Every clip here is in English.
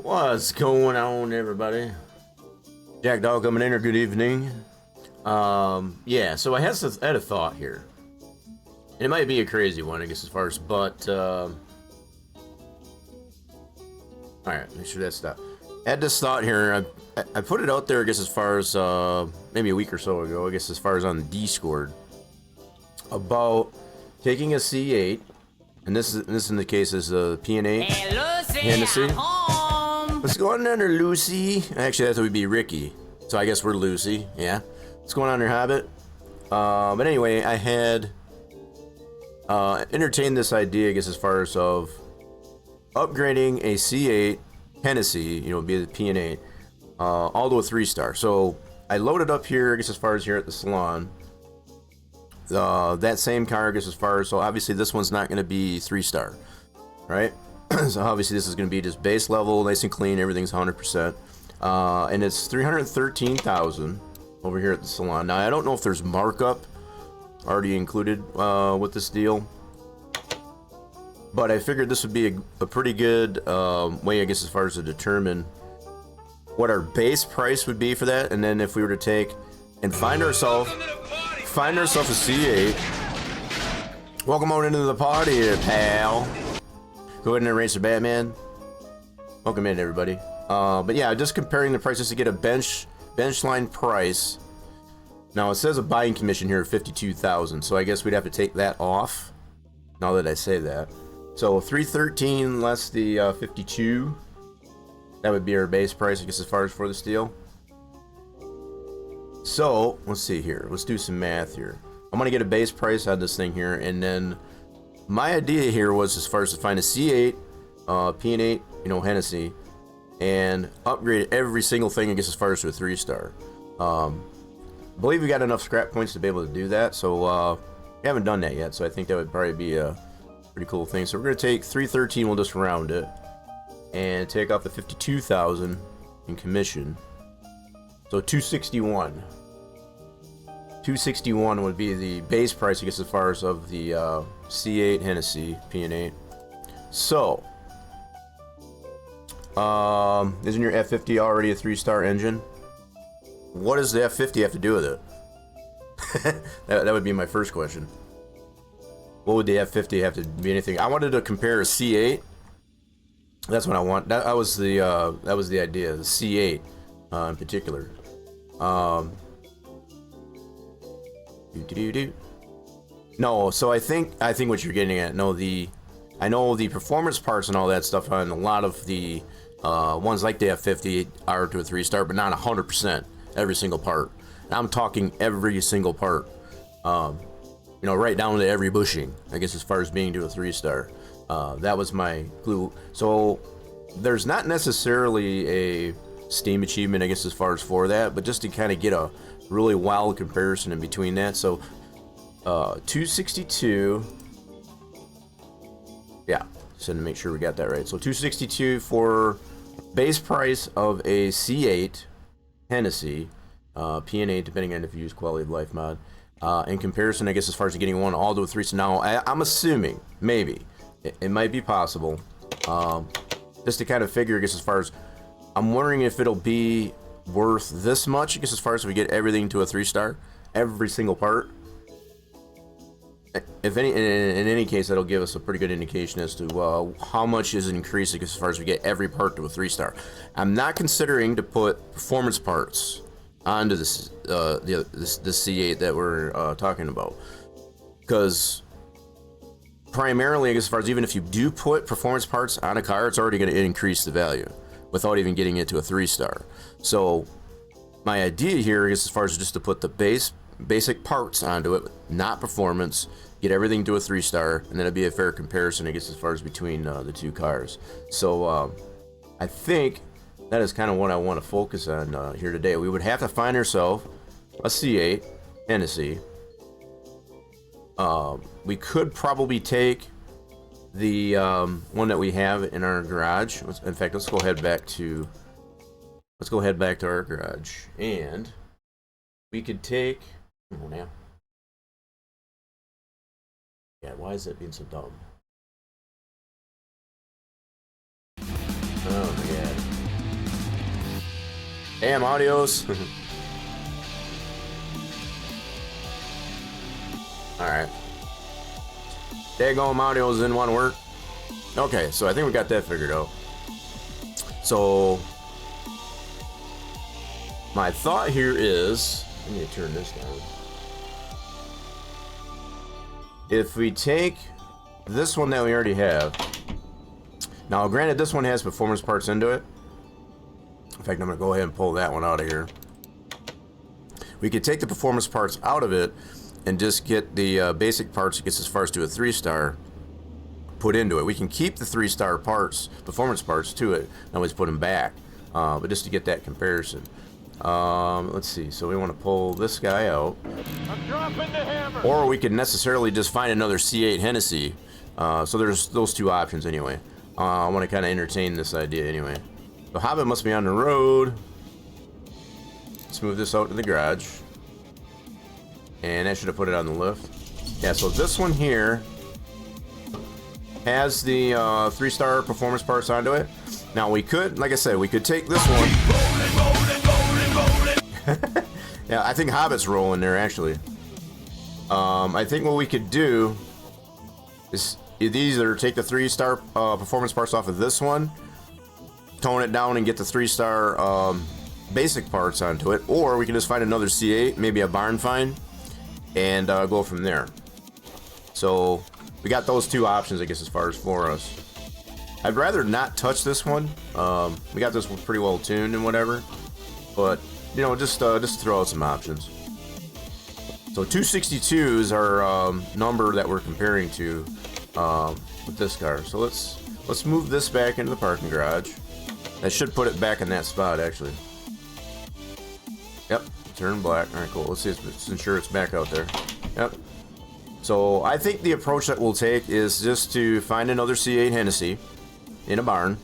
What's going on, everybody? Jack Dog coming in, or good evening. Yeah, so I had a thought here. And it might be a crazy one, I guess, as far as, but, alright, make sure that's that. I had this thought here, I put it out there, I guess, as far as, maybe a week or so ago, I guess, as far as on the Discord, about taking a C8, and this in the case is a PN8 Hennessey. What's going on there, Lucy? Actually, that would be Ricky. So I guess we're Lucy, yeah. What's going on there, Hobbit? But anyway, I had entertained this idea, I guess, as far as of upgrading a C8 Hennessey, you know, be the PN8, all to a 3-star. So I loaded up here, I guess, as far as here at the salon. That same car, I guess, as far as, so obviously this one's not going to be 3-star, right? So obviously this is going to be just base level, nice and clean, everything's 100%. And it's $313,000 over here at the salon. Now, I don't know if there's markup already included with this deal, but I figured this would be a pretty good way, I guess, as far as to determine what our base price would be for that. And then if we were to take and find ourselves a C8, welcome on into the party, pal. Go ahead and erase the Batman. Welcome in, everybody. But yeah, just comparing the prices to get a bench line price. Now it says a buying commission here of $52,000, so I guess we'd have to take that off. Now that I say that, so $313 less the 52. That would be our base price, I guess, as far as for this deal. So let's see here. Let's do some math here. I'm gonna get a base price on this thing here, and then my idea here was as far as to find a C8, PN8, you know, Hennessey, and upgrade every single thing, I guess, as far as to a 3-star. I believe we got enough scrap points to be able to do that, so we haven't done that yet, so I think that would probably be a pretty cool thing. So we're going to take 313, we'll just round it, and take off the 52,000 in commission. So 261. 261 would be the base price, I guess, as far as of the C8 Hennessey PN8. So, isn't your F50 already a 3-star engine? What does the F50 have to do with it? that would be my first question. What would the F50 have to be? Anything? I wanted to compare a C8. That's what I want. That was the idea. The C8 in particular. No, so I think what you're getting at. No, I know the performance parts and all that stuff on a lot of the ones like the F50 are to a 3-star, but not 100% every single part. And I'm talking every single part. You know, right down to every bushing, I guess, as far as being to a 3-star. That was my clue. So there's not necessarily a Steam achievement, I guess, as far as for that, but just to kind of get a really wild comparison in between that. So 262, yeah, just to make sure we got that right. So 262 for base price of a C8 Hennessey PN8, depending on if you use quality of life mod. In comparison, I guess, as far as getting one all to a 3-star. Now I'm assuming maybe it might be possible, just to kind of figure, I guess, as far as I'm wondering if it'll be worth this much, I guess, as far as we get everything to a 3-star, every single part. If any, in any case, that'll give us a pretty good indication as to how much is increasing as far as we get every part to a 3-star. I'm not considering to put performance parts onto this this C8 that we're talking about, because primarily, I guess, as far as even if you do put performance parts on a car, it's already going to increase the value without even getting it to a 3-star. So my idea here is, as far as just to put the basic parts onto it, not performance, get everything to a 3-star, and then it'd be a fair comparison, I guess, as far as between the two cars. So I think that is kind of what I want to focus on here today. We would have to find ourselves a C8 Hennessey. We could probably take the one that we have in our garage. In fact, let's go ahead back to our garage, and we could take. Oh, now. Yeah, why is it being so dumb? Oh my god. Damn audios. Alright. Daggone audios didn't want to work. Okay, so I think we got that figured out. So my thought here is, let me turn this down. If we take this one that we already have, now granted this one has performance parts into it. In fact, I'm going to go ahead and pull that one out of here. We could take the performance parts out of it and just get the basic parts that gets as far as to a 3-star put into it. We can keep the 3-star parts, performance parts to it, and always put them back. But just to get that comparison. Let's see. So we want to pull this guy out. I'm dropping the hammer. Or we could necessarily just find another C8 Hennessey. So there's those two options anyway. I want to kind of entertain this idea anyway. The Hobbit must be on the road. Let's move this out to the garage. And I should have put it on the lift. Yeah, so this one here has the 3-star performance parts onto it. Now we could, like I said, we could take this one. Yeah, I think Hobbit's rolling there actually. I think what we could do is either take the 3-star performance parts off of this one, tone it down and get the 3-star basic parts onto it, or we can just find another C8, maybe a barn find, and go from there. So we got those two options, I guess, as far as for us. I'd rather not touch this one. We got this one pretty well tuned and whatever, but you know, just throw out some options. So 262 is our number that we're comparing to with this car. So let's move this back into the parking garage. That should put it back in that spot actually. Yep, turn black. All right, cool. Let's see. Let's ensure it's back out there. Yep. So I think the approach that we'll take is just to find another C8 Hennessey in a barn.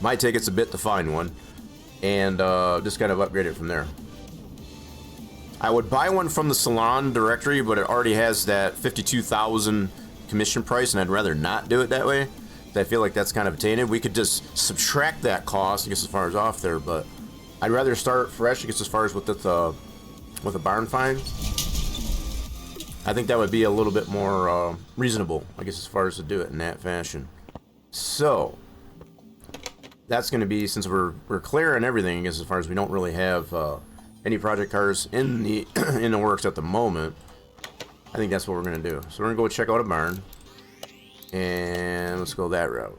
Might take us a bit to find one, and just kind of upgrade it from there. I would buy one from the salon directory, but it already has that 52,000 commission price, and I'd rather not do it that way. I feel like that's kind of tainted. We could just subtract that cost, I guess, as far as off there, but I'd rather start fresh, I guess, as far as with a barn find. I think that would be a little bit more reasonable, I guess, as far as to do it in that fashion. So that's going to be, since we're clearing everything, I guess, as far as we don't really have any project cars in the in the works at the moment. I think that's what we're going to do. So we're going to go check out a barn, and let's go that route.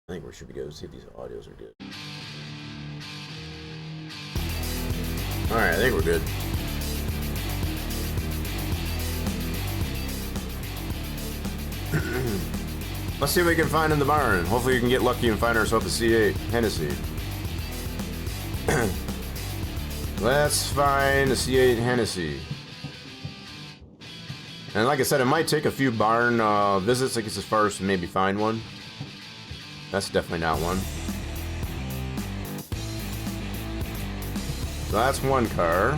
I think we should be good. Let's see if these audios are good. Alright, I think we're good. Let's see what we can find in the barn. Hopefully we can get lucky and find ourselves a C8 Hennessey. Let's find a C8 Hennessey. And like I said, it might take a few barn visits, I guess, as far as to maybe find one. That's definitely not one. So that's one car.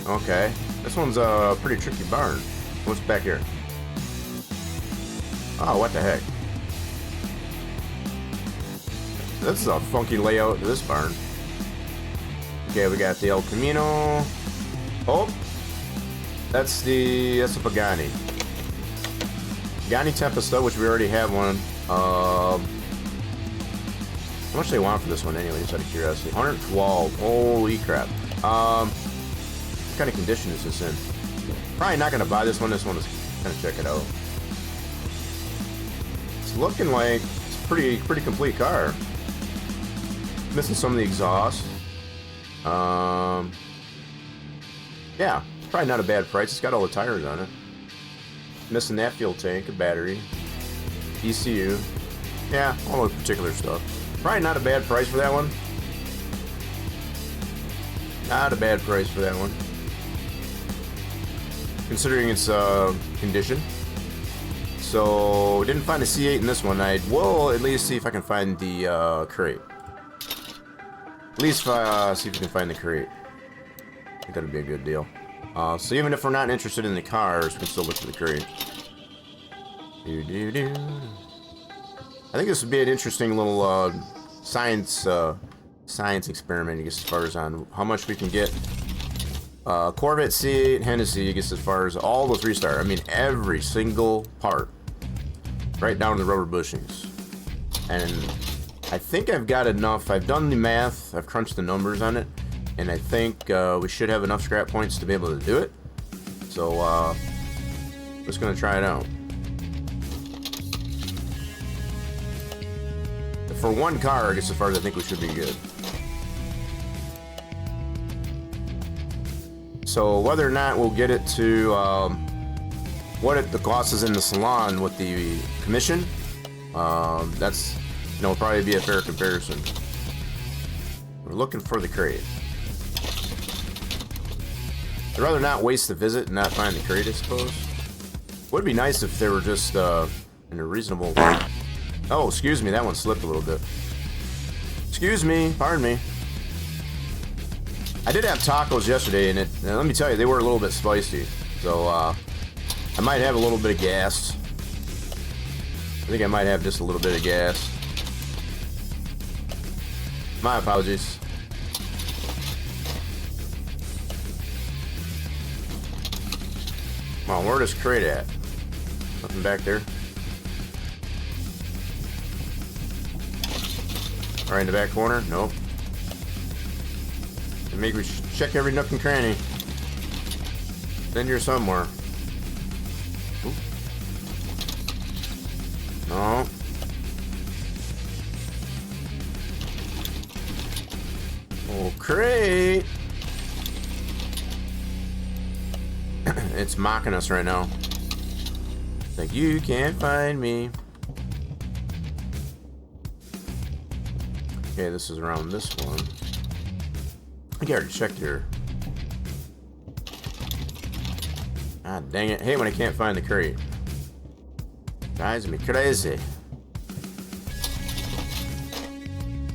Okay. This one's a pretty tricky barn. What's back here? Oh, what the heck? This is a funky layout to this barn. Okay, we got the El Camino. Oh, that's a Pagani. Pagani Tempesta, which we already have one. How much do they want for this one anyway, just out of curiosity? 112. Holy crap. What kind of condition is this in? Probably not going to buy this one. This one is kind of check it out. It's looking like it's a pretty complete car. Missing some of the exhaust. Yeah, probably not a bad price. It's got all the tires on it. Missing that fuel tank, a battery, ECU. Yeah, all the particular stuff. Probably not a bad price for that one. Not a bad price for that one, considering its condition. So didn't find a C8 in this one. I will at least see if I can find the crate. At least see if we can find the crate. I think that'd be a good deal. So even if we're not interested in the cars, we can still look for the crate. I think this would be an interesting little science experiment, I guess, as far as on how much we can get. Corvette C8 Hennessey, I guess, as far as all the 3-star. I mean, every single part, right down to the rubber bushings. And I think I've got enough. I've done the math. I've crunched the numbers on it, and I think we should have enough scrap points to be able to do it. So, just gonna try it out. For one car, I guess, as far as I think we should be good. So whether or not we'll get it to what the cost is in the salon with the commission, that's, you know, probably be a fair comparison. We're looking for the crate. I'd rather not waste the visit and not find the crate, I suppose. Would be nice if they were just in a reasonable. Oh, excuse me, that one slipped a little bit. Excuse me, pardon me. I did have tacos yesterday, and let me tell you, they were a little bit spicy. So, I might have a little bit of gas. I think I might have just a little bit of gas. My apologies. Come on, where does crate at? Nothing back there. Right in the back corner? Nope. Maybe we should check every nook and cranny. Then you're somewhere. Oop. No. Oh, crate! It's mocking us right now. It's like, you can't find me. Okay, this is around this one. I think I already checked here. Ah, dang it. Hey, when I can't find the crate. Drives me crazy.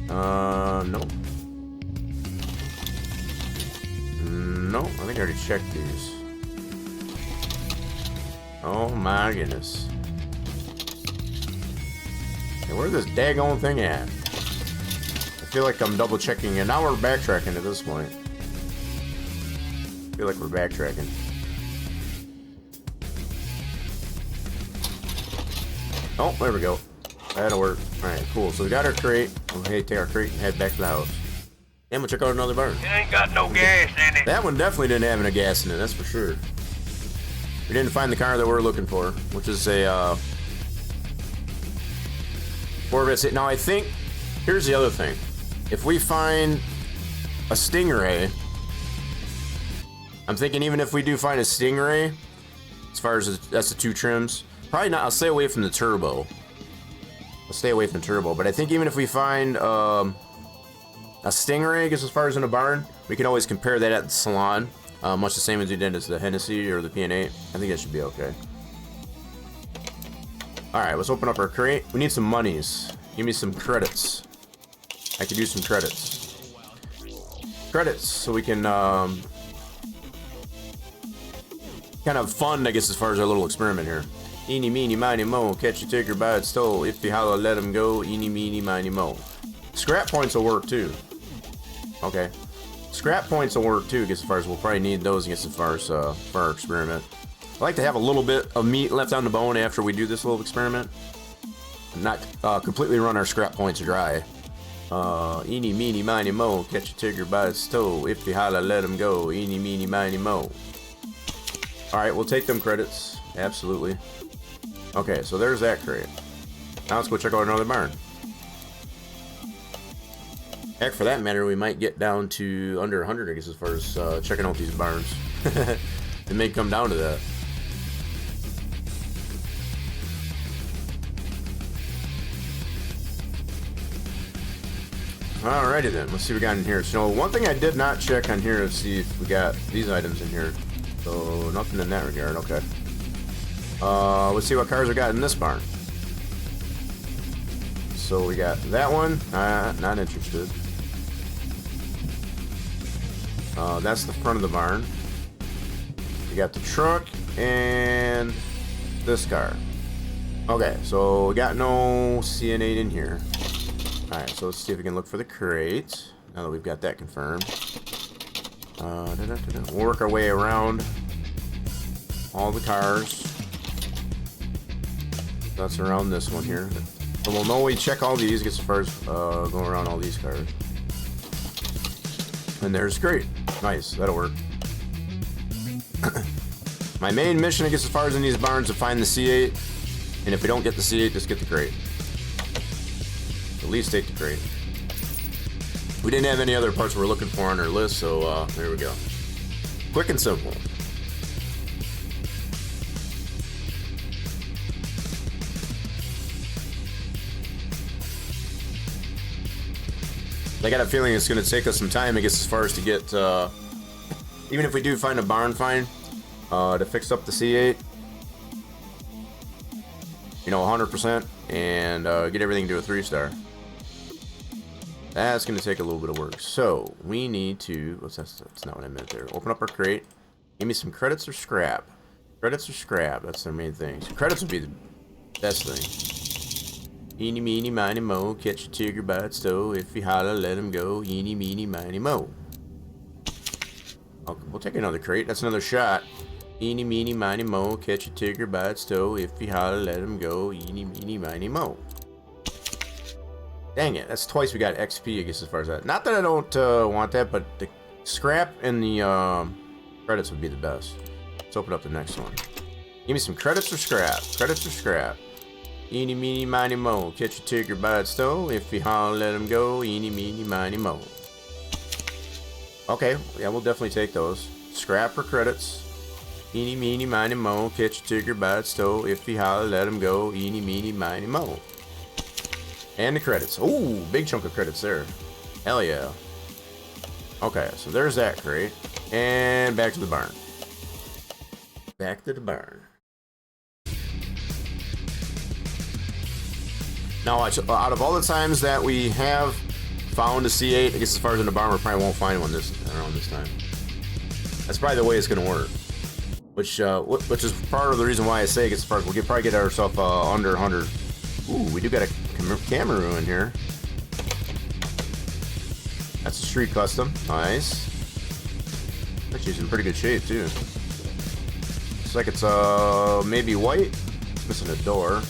Nope. Nope, I think I already checked these. Oh my goodness. Hey, where's this daggone thing at? I feel like I'm double checking, and now we're backtracking at this point. I feel like we're backtracking. Oh, there we go. That'll work. Alright, cool. So we got our crate. Okay, take our crate and head back to the house. And we'll check out another barn. It ain't got no gas in it. That one definitely didn't have any gas in it, that's for sure. We didn't find the car that we're looking for, which is a Corvette. Now I think, here's the other thing. If we find a Stingray, I'm thinking even if we do find a Stingray, as far as that's the 2 trims, probably not. I'll stay away from the turbo. I'll stay away from turbo. But I think even if we find a Stingray, I guess as far as in a barn, we can always compare that at the salon, much the same as we did as the Hennessey or the PN8. I think that should be okay. All right, let's open up our crate. We need some monies. Give me some credits. I could use some credits. Credits, so we can kind of fund, I guess, as far as our little experiment here. Eeny, meeny, miny, mo. Catch a tiger by its toe. If you holler, let him go. Eeny, meeny, miny, mo. Scrap points will work too. Okay. Scrap points will work too, I guess, as far as we'll probably need those, I guess, as far as for our experiment. I like to have a little bit of meat left on the bone after we do this little experiment. Not completely run our scrap points dry. Eeny, meeny, miny, mo. Catch a tiger by its toe. If you holler, let him go. Eeny, meeny, miny, mo. Alright, we'll take them credits. Absolutely. Okay, so there's that crate. Now let's go check out another barn. Heck, for that matter, we might get down to under 100, I guess, as far as checking out these barns. It may come down to that. Alrighty then, let's see what we got in here. So one thing I did not check on here is see if we got these items in here. So nothing in that regard, okay. Let's see what cars we got in this barn. So we got that one, not interested. That's the front of the barn. We got the truck and this car. Okay, so we got no CN8 in here. Alright, so let's see if we can look for the crate. Now that we've got that confirmed. We'll work our way around all the cars. That's around this one here. So we'll know we check all these, get as far as going around all these cars. And there's crate. Nice, that'll work. My main mission, I guess, as far as in these barns, to find the C8. And if we don't get the C8, just get the crate. At least take the crate. We didn't have any other parts we're looking for on our list, so there we go. Quick and simple. I got a feeling it's going to take us some time, I guess, as far as to get, even if we do find a barn find, to fix up the C8, you know, 100%, and get everything to a 3-star. That's going to take a little bit of work. So, we need to, that's not what I meant there. Open up our crate. Give me some credits or scrap. Credits or scrap, that's their main thing. So credits would be the best thing. Eeny, meeny, miny, mo, catch a tiger by its toe. If he holler, let him go. Eeny, meeny, miny, mo. Okay, we'll take another crate. That's another shot. Eeny, meeny, miny, mo, catch a tiger by its toe. If he holler, let him go. Eeny, meeny, miny, mo. Dang it, that's twice we got XP, I guess, as far as that. Not that I don't want that, but the scrap and the credits would be the best. Let's open up the next one. Give me some credits or scrap. Credits or scrap. Eeny, meeny, miny, mo. Catch a tiger by its toe. If he holler, let him go. Eeny, meeny, miny, mo. Okay, yeah, we'll definitely take those. Scrap or credits. Eeny, meeny, miny, mo. Catch a tiger by its toe. If he holler, let him go. Eeny, meeny, miny, mo. And the credits. Ooh, big chunk of credits there. Hell yeah. Okay, so there's that crate. And back to the barn. Back to the barn. Now, out of all the times that we have found a C8, I guess as far as in the barn, we probably won't find one around this time. That's probably the way it's going to work. Which is part of the reason why I say, as far as we'll probably get ourselves under 100. Ooh, we do got a Camaro in here. That's a street custom. Nice. Actually, it's in pretty good shape too. Looks like it's maybe white. Missing a door.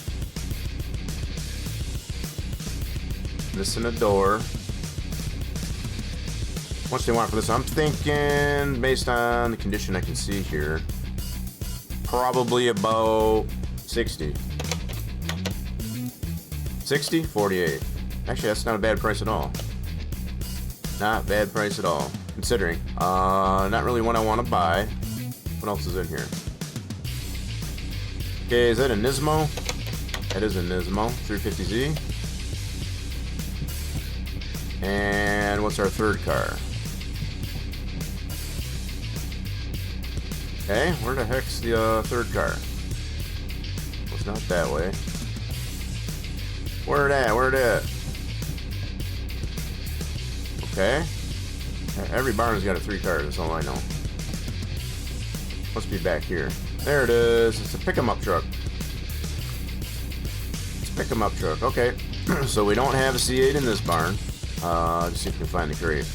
Missing a door. How much do they want for this? I'm thinking, based on the condition I can see here, probably about 60. 60? 48. Actually, that's not a bad price at all. Not bad price at all, considering. Not really one I want to buy. What else is in here? Okay, is that a Nismo? That is a Nismo 350Z. And what's our third car? Okay, where the heck's the third car? Well, it's not that way. Where it at? Where it at? Okay. Every barn's got a 3-car, that's all I know. Must be back here. There it is. It's a pick-em-up truck. It's a pick-em-up truck. Okay. So we don't have a C8 in this barn. Just see if we can find the crate.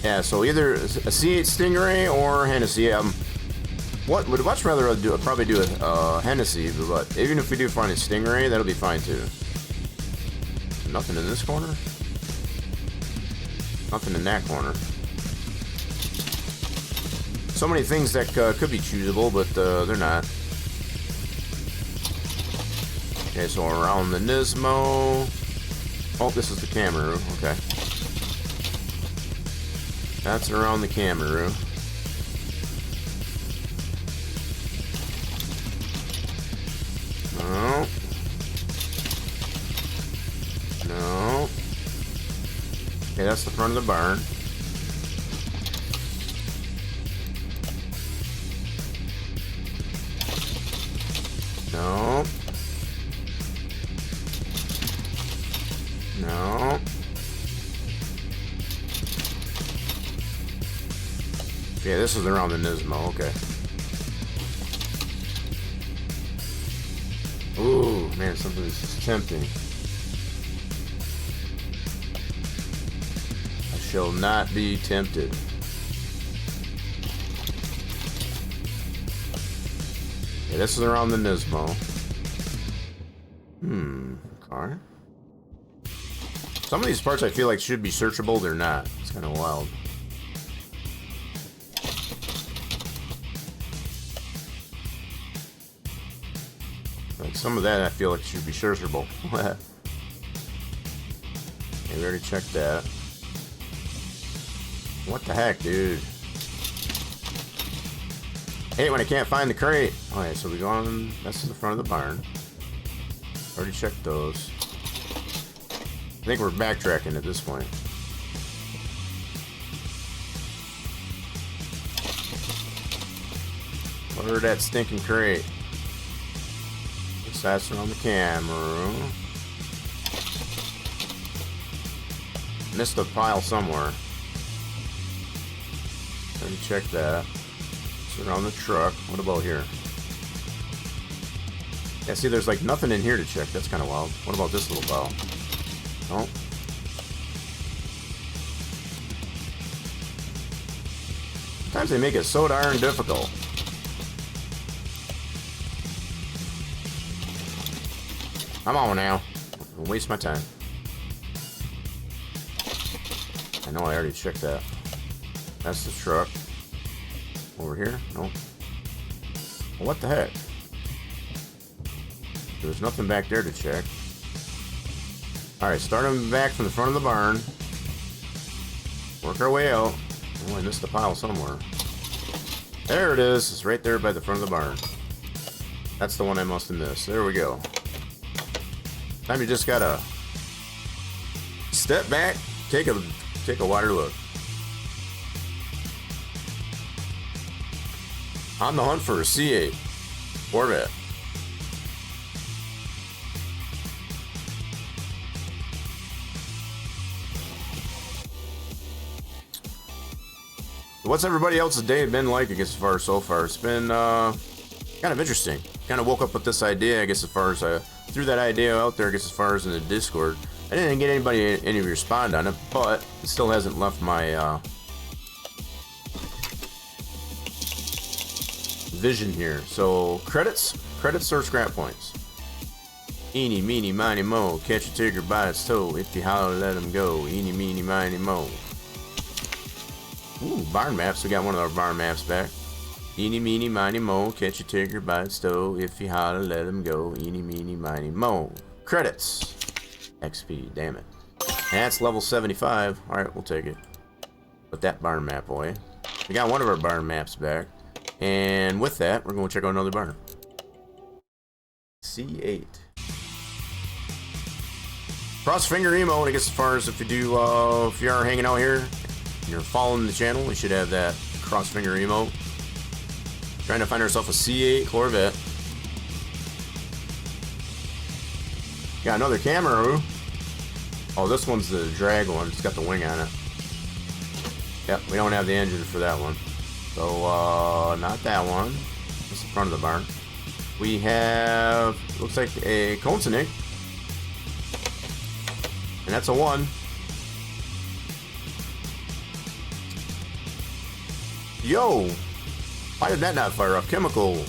Yeah, so either a C8 Stingray or Hennessey. What would much rather do? Probably do a Hennessey, but even if we do find a Stingray, that'll be fine too. Nothing in this corner. Nothing in that corner. So many things that could be choosable, but they're not. Okay, so around the Nismo. Oh, this is the Camaro. Okay. That's around the Camaro. No. No. Okay, that's the front of the barn. No. No. Yeah, this is around the Nismo. Okay. Ooh, man, something is tempting. I shall not be tempted. Yeah, this is around the Nismo. Car. Some of these parts I feel like should be searchable, they're not. It's kind of wild. Like some of that I feel like should be searchable. Okay, we already checked that. What the heck, dude? Hey, when I can't find the crate. Alright, so we go on. That's the front of the barn. Already checked those. I think we're backtracking at this point. Where's that stinking crate? Guess that's on the camera. Missed a pile somewhere. Already checked that. It's around the truck. What about here? Yeah, see, there's like nothing in here to check. That's kind of wild. What about this little pile? No. Sometimes they make it so darn difficult. Come on now. Don't waste my time. I know I already checked that. That's the truck. Over here? Nope. Well, what the heck? There's nothing back there to check. Alright, starting back from the front of the barn. Work our way out. Oh, I missed a pile somewhere. There it is. It's right there by the front of the barn. That's the one I must have missed. There we go. Time you just gotta step back, take a wider look. On the hunt for a C8 Corvette. What's everybody else's day been like, I guess, as far as so far? It's been kind of interesting. Kind of woke up with this idea, I guess, as far as I threw that idea out there, I guess, as far as in the Discord. I didn't get any respond on it, but it still hasn't left my vision here. So credits or scrap points. Eeny, meeny, miny, mo. Catch a tiger by its toe. If you holler, let him go. Eeny, meeny, miny, mo. Ooh, barn maps. We got one of our barn maps back. Eeny, meeny, miny, mo. Catch a tiger by its toe. If you holler, let him go. Eeny, meeny, miny, mo. Credits. XP, damn it. And that's level 75. Alright, we'll take it. Put that barn map away. We got one of our barn maps back. And with that, we're going to check out another barn. C8. Cross finger emo, I guess, as far as if you are hanging out here, and you're following the channel, we should have that cross finger emo. Trying to find ourselves a C8 Corvette. Got another camera. Oh, this one's the drag one. It's got the wing on it. Yep, we don't have the engine for that one. So, not that one. That's the front of the barn. We have, looks like a Koenigsegg. And that's a 1. Yo! Why did that not fire up? Chemical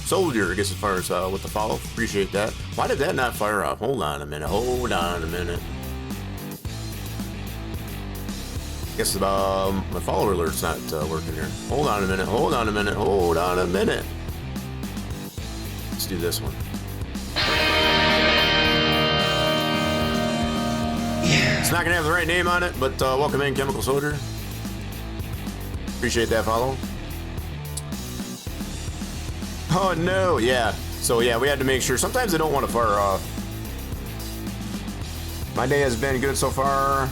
Soldier, I guess, as far as with the follow. Appreciate that. Why did that not fire up? Hold on a minute. Hold on a minute. Guess my follower alert's not working here. Hold on a minute. Hold on a minute. Hold on a minute. Let's do this one. Yeah. It's not gonna have the right name on it, but welcome in, Chemical Soldier. Appreciate that follow. Oh no, yeah. So yeah, we had to make sure. Sometimes they don't want to fire off. My day has been good so far.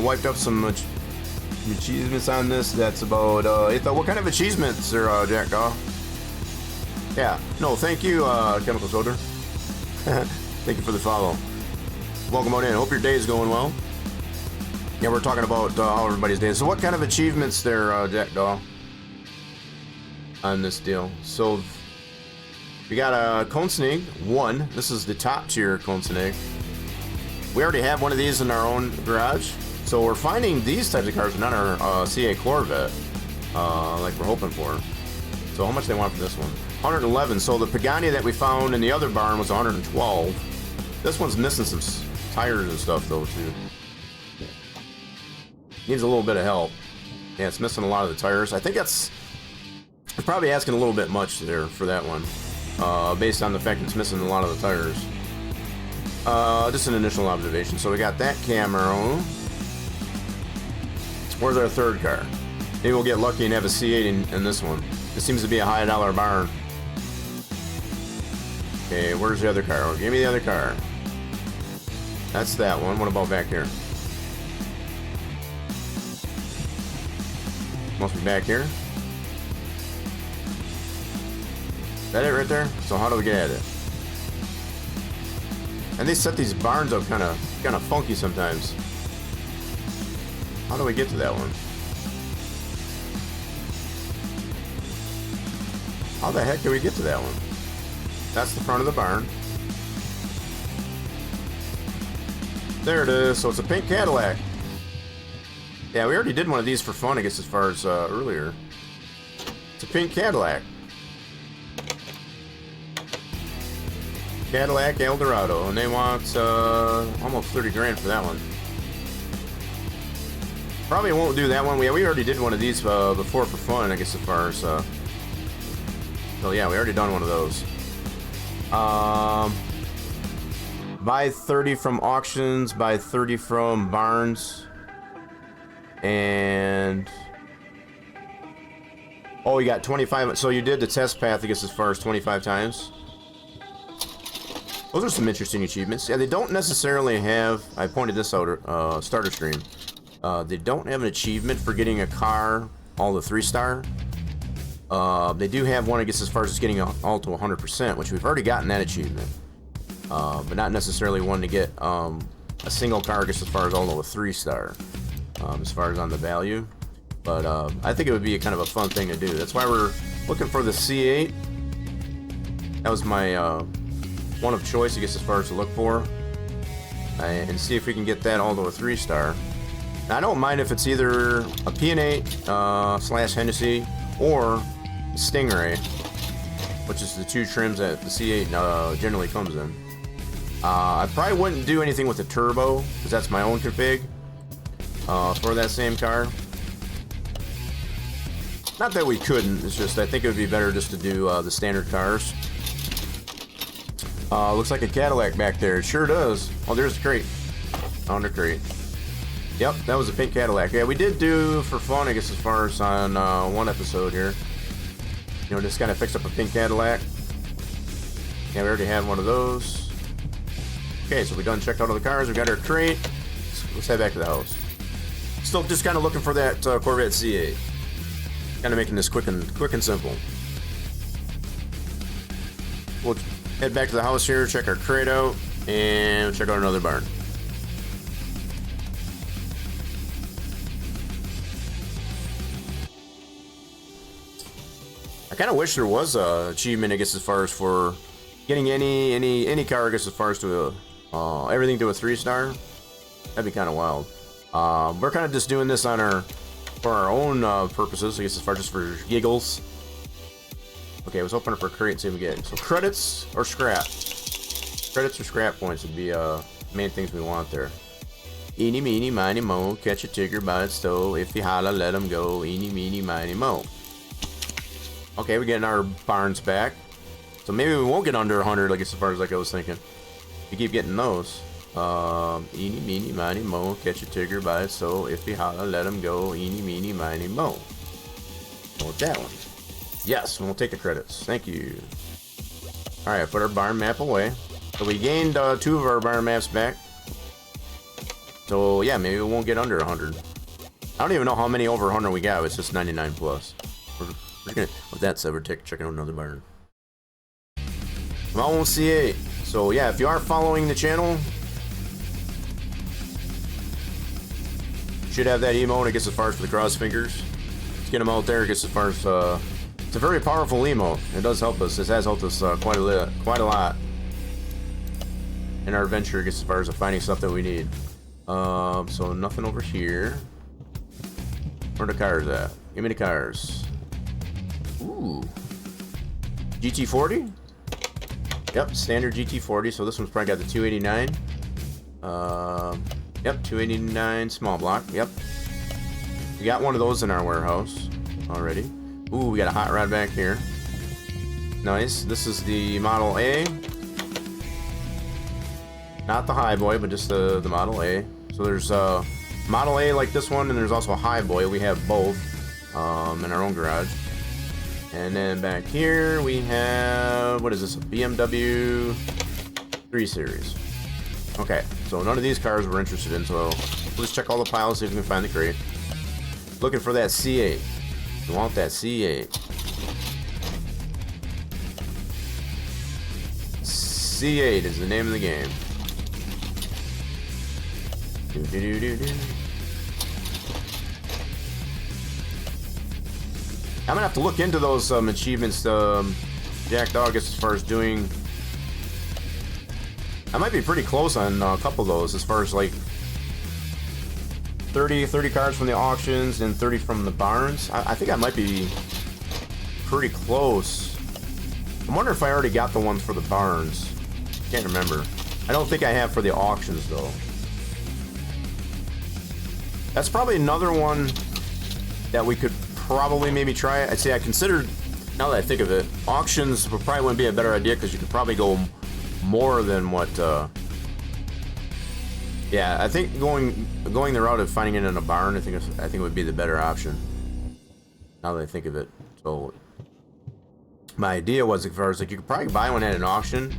Wiped up some achievements on this. That's about it. What kind of achievements are Jack Daw? Yeah. No, thank you, Chemical Soldier. Thank you for the follow. Welcome on in. Hope your day is going well. Yeah, we're talking about how everybody's doing. So what kind of achievements there, Jack Doll, on this deal? So we got a Cone Snake 1. This is the top tier Cone Snake. We already have one of these in our own garage. So we're finding these types of cars, not our C8 Corvette, like we're hoping for. So how much they want for this one? 111. So the Pagani that we found in the other barn was 112. This one's missing some tires and stuff though too. Needs a little bit of help. Yeah, it's missing a lot of the tires. I think that's probably asking a little bit much there for that one, based on the fact it's missing a lot of the tires. Just an initial observation. So we got that Camaro. Where's our third car? Maybe we'll get lucky and have a C8 in this one. This seems to be a high dollar barn. Okay, where's the other car? Give me the other car. That's that one. What about back here? Must be back here. Is that it right there? So how do we get at it? And they set these barns up kind of funky sometimes. How do we get to that one? How the heck do we get to that one? That's the front of the barn. There it is. So it's a pink Cadillac. Yeah, we already did one of these for fun, I guess, as far as earlier. It's a pink Cadillac. Cadillac Eldorado, and they want almost 30 grand for that one. Probably won't do that one. We already did one of these before for fun, I guess, as far as. So yeah, we already done one of those. Buy 30 from auctions, buy 30 from barns. And oh, you got 25. So you did the test path, I guess, as far as 25 times. Those are some interesting achievements. Yeah, they don't necessarily have. I pointed this out starter stream. They don't have an achievement for getting a car all to 3-star. They do have one, I guess, as far as getting all to 100%, which we've already gotten that achievement. But not necessarily one to get a single car, I guess, as far as all to a 3-star. As far as on the value, but I think it would be a kind of a fun thing to do. That's why we're looking for the C8. That was my one of choice, I guess, as far as to look for, and see if we can get that all to a 3-star. Now, I don't mind if it's either a PN8 slash Hennessey or Stingray, which is the two trims that the C8 generally comes in. I probably wouldn't do anything with the turbo because that's my own config. For that same car. Not that we couldn't, it's just I think it would be better just to do the standard cars. Looks like a Cadillac back there. It sure does. Oh, there's the crate. On the crate. Yep, that was a pink Cadillac. Yeah, we did do for fun, I guess, as far as on one episode here. You know, just kind of fix up a pink Cadillac. Yeah, we already had one of those. Okay, so we done checked out all the cars. We got our crate. Let's head back to the house. Still just kind of looking for that Corvette C8. Kind of making this quick and simple. We'll head back to the house here, check our crate out, and check out another barn. I kind of wish there was a achievement, I guess, as far as for getting any car, I guess, as far as to everything to a 3-star. That'd be kind of wild. We're kind of just doing this for our own purposes, I guess, as far just for giggles. Okay, let's open up our crate and see what we get. So credits or scrap? Credits or scrap points would be main things we want there. Eeny, meeny, miny, mo. Catch a tigger by its toe. If you holla, let him go. Eeny, meeny, miny, mo. Okay, we're getting our barns back. So maybe we won't get under 100, like as far as like I was thinking. We keep getting those. Eeny, meeny, miny, mo. Catch a tigger by its toe. If he holla, let him go. Eeny, meeny, miny, mo. Want that one? Yes, we'll take the credits. Thank you. Alright, put our barn map away. So we gained 2 of our barn maps back. So yeah, maybe we won't get under 100. I don't even know how many over 100 we got. It's just 99 plus. We're gonna, with that said, we're checking out another barn. My own C8. So yeah, if you are following the channel, should have that emote. It gets as far as for the cross fingers. Let's get them out there. It gets as far as it's a very powerful emote. It does help us. This has helped us quite a lot in our venture. It gets as far as finding stuff that we need. So nothing over here. Where are the cars at? Give me the cars. Ooh. GT40? Yep, standard GT40. So this one's probably got the 289. Yep, 289 small block. Yep. We got one of those in our warehouse already. Ooh, we got a hot rod back here. Nice. This is the Model A. Not the High Boy, but just the Model A. So there's Model A like this one, and there's also a High Boy. We have both in our own garage. And then back here we have, what is this? A BMW 3 Series. Okay, so none of these cars we're interested in, so let's check all the piles, see if we can find the crate. Looking for that C8. We want that C8. C8 is the name of the game. I'm gonna have to look into those achievements Jack Dog as far as doing. I might be pretty close on a couple of those as far as like 30 cars from the auctions and 30 from the barns. I think I might be pretty close. I'm wondering if I already got the one for the barns. Can't remember. I don't think I have for the auctions though. That's probably another one that we could probably maybe try. I'd say I considered, now that I think of it, auctions probably wouldn't be a better idea because you could probably go more than what yeah, I think going the route of finding it in a barn, I think it would be the better option. Now that I think of it. So my idea was, as far as like, you could probably buy one at an auction,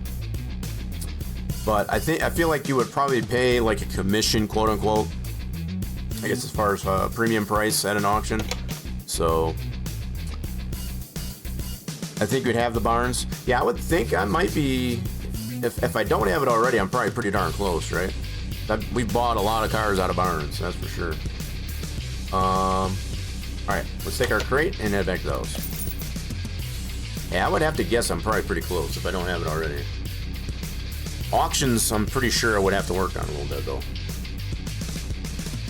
but I feel like you would probably pay like a commission, quote unquote, I guess, as far as premium price at an auction. So I think we'd have the barns. Yeah, I would think I might be, if I don't have it already, I'm probably pretty darn close, right? We bought a lot of cars out of barns, that's for sure. Alright, let's take our crate and head back to those. Yeah, I would have to guess I'm probably pretty close if I don't have it already. Auctions, I'm pretty sure I would have to work on a little bit though.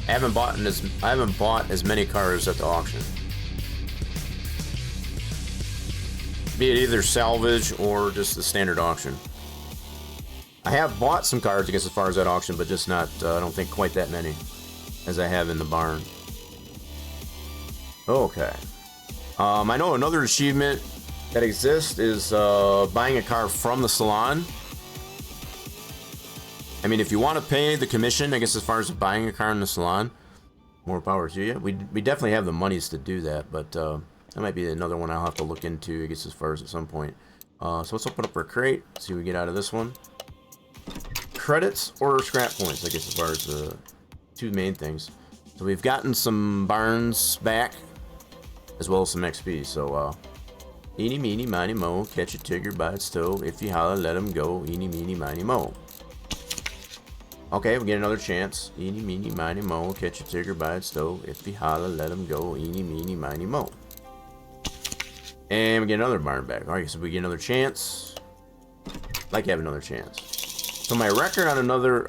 I haven't bought as many cars at the auction. Be it either salvage or just the standard auction. I have bought some cars, I guess, as far as that auction, but just not, I don't think quite that many as I have in the barn. Okay. I know another achievement that exists is buying a car from the salon. I mean, if you want to pay the commission, I guess, as far as buying a car in the salon, more power to you. We definitely have the monies to do that, but that might be another one I'll have to look into, I guess, as far as at some point. So let's open up our crate, see what we get out of this one. Credits or scrap points, I guess, as far as the two main things. So we've gotten some barns back, as well as some XP. So, eeny, meeny, miny, mo, catch a tigger by its toe. If you holler, let him go. Eeny, meeny, miny, mo. Okay, we get another chance. Eeny, meeny, miny, mo, catch a tigger by its toe. If you holler, let him go. Eeny, meeny, miny, mo. And we get another barn back. Alright, so we get another chance. Like have another chance. So my record on another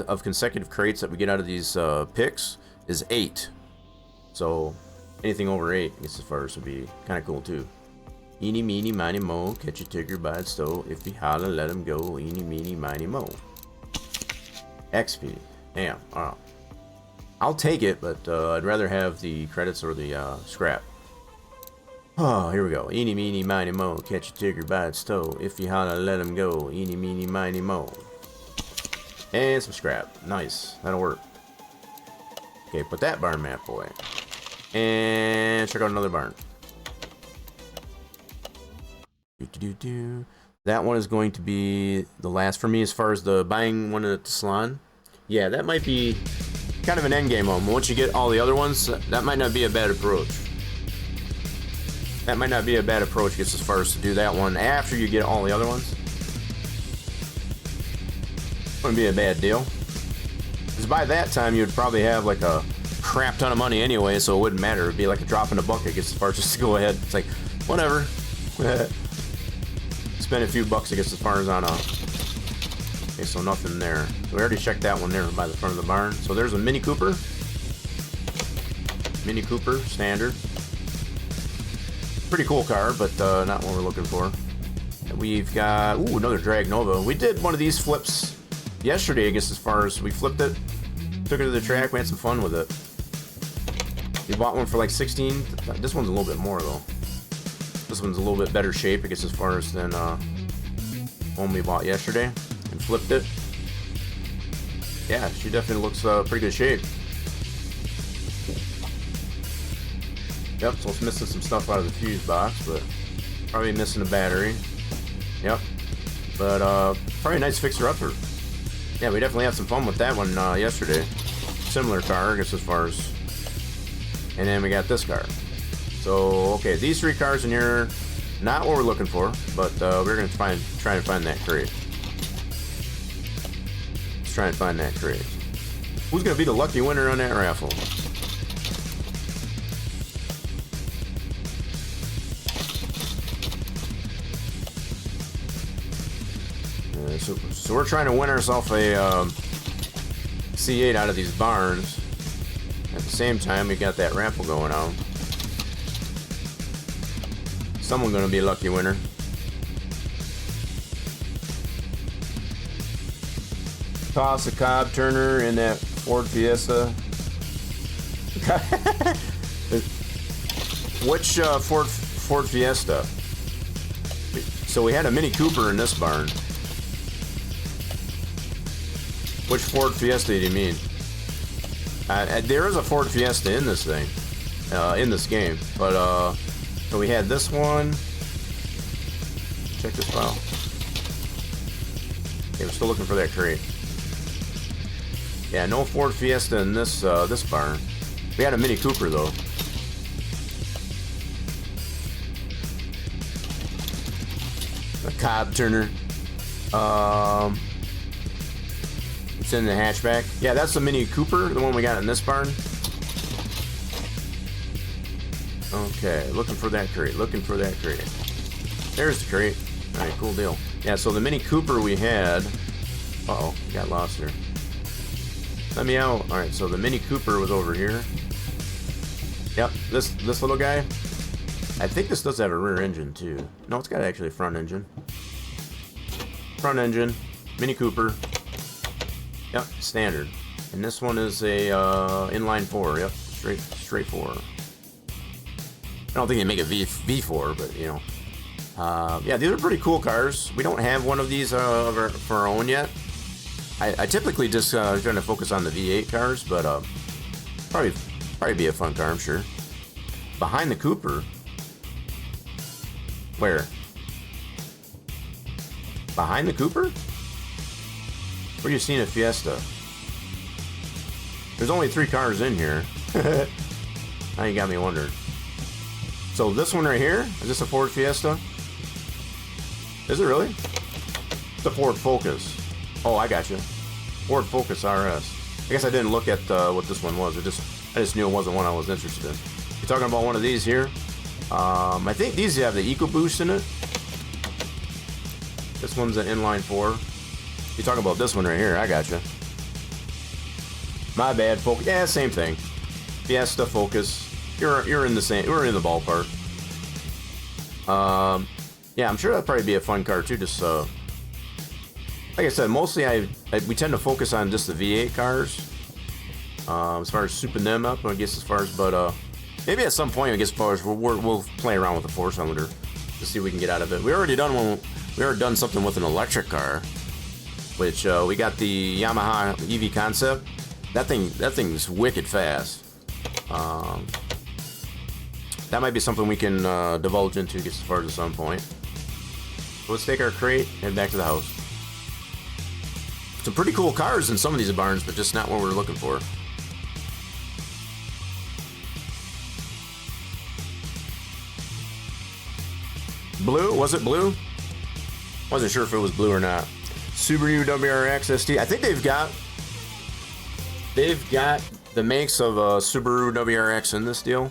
of consecutive crates that we get out of these picks is 8. So anything over 8, I guess, as far as would be kind of cool too. Eeny, meeny, miny, mo, catch a tigger by its toe. If he holler, let him go. Eeny, meeny, miny, mo. XP. Damn. I'll take it, but I'd rather have the credits or the scrap. Oh, here we go. Eeny, meeny, miny, mo, catch a tigger by its toe. If you holler, let him go. Eeny, meeny, miny, mo. And some scrap. Nice. That'll work. Okay, put that barn map away. And check out another barn. That one is going to be the last for me as far as the buying one at the salon. Yeah, that might be kind of an end game one. Once you get all the other ones, that might not be a bad approach. That might not be a bad approach, I guess, as far as to do that one after you get all the other ones. Wouldn't be a bad deal. Because by that time, you'd probably have like a crap ton of money anyway, so it wouldn't matter. It'd be like a drop in the bucket. Gets as far just to go ahead. It's like, whatever. Spend a few bucks to get as far as on a. Okay, so nothing there. So we already checked that one there by the front of the barn. So there's a Mini Cooper. Mini Cooper, standard. Pretty cool car, but not what we're looking for. And we've got another Drag Nova. We did one of these flips yesterday. I guess as far as we flipped it, took it to the track, we had some fun with it. We bought one for like 16. This one's a little bit more though. This one's a little bit better shape, I guess, as far as than one we bought yesterday and flipped it. Yeah, she definitely looks pretty good shape. Yep, so it's missing some stuff out of the fuse box, but probably missing a battery. Yep, but probably a nice fixer-upper. Yeah, we definitely had some fun with that one yesterday. Similar car, I guess, as far as. And then we got this car. So, okay, these three cars in here, not what we're looking for, but we're going to try and find that crate. Let's try and find that crate. Who's going to be the lucky winner on that raffle? So we're trying to win ourselves a C8 out of these barns. At the same time, we got that raffle going on. Someone's gonna be a lucky winner. Toss a cob turner in that Ford Fiesta. Which Ford Fiesta? So we had a Mini Cooper in this barn. Which Ford Fiesta do you mean? There is a Ford Fiesta in this thing, in this game, but so we had this one. Check this file. Okay, we're still looking for that crate. Yeah, no Ford Fiesta in this this barn. We had a Mini Cooper though. A cob turner. It's in the hatchback. Yeah, that's the Mini Cooper, the one we got in this barn. Okay, looking for that crate. Looking for that crate. There's the crate. All right, cool deal. Yeah, so the Mini Cooper we had. Uh-oh, got lost there. Let me out. All right, so the Mini Cooper was over here. Yep, this little guy. I think this does have a rear engine too. No, it's got actually a front engine. Front engine, Mini Cooper. Yep, standard. And this one is a inline 4. Yep, straight 4. I don't think they make a V4, but you know. Yeah, these are pretty cool cars. We don't have one of these for our own yet. I typically just trying to focus on the V8 cars, but probably be a fun car, I'm sure. Behind the Cooper. Where? Behind the Cooper? Where you seen a Fiesta? There's only 3 cars in here. Now you got me wondering. So this one right here, is this a Ford Fiesta? Is it really? It's a Ford Focus. Oh, I got you. Ford Focus RS. I guess I didn't look at what this one was. I just knew it wasn't one I was interested in. You're talking about one of these here. I think these have the EcoBoost in it. This one's an inline 4. You're talking about this one right here. I gotcha. My bad, Focus. Yeah, same thing. Fiesta, Focus. You're in the same. We're in the ballpark. Yeah, I'm sure that'd probably be a fun car too. Just like I said, mostly we tend to focus on just the V8 cars. As far as souping them up, I guess. As far as, but maybe at some point, I guess, as far as we'll play around with the 4-cylinder to see what we can get out of it. We already done something with an electric car. Which we got the Yamaha EV Concept. That thing's wicked fast. That might be something we can divulge into as far as some point. So let's take our crate and back to the house. Some pretty cool cars in some of these barns, but just not what we're looking for. Blue? Was it blue? Wasn't sure if it was blue or not. Subaru WRX ST. I think they've got the makes of a Subaru WRX in this deal.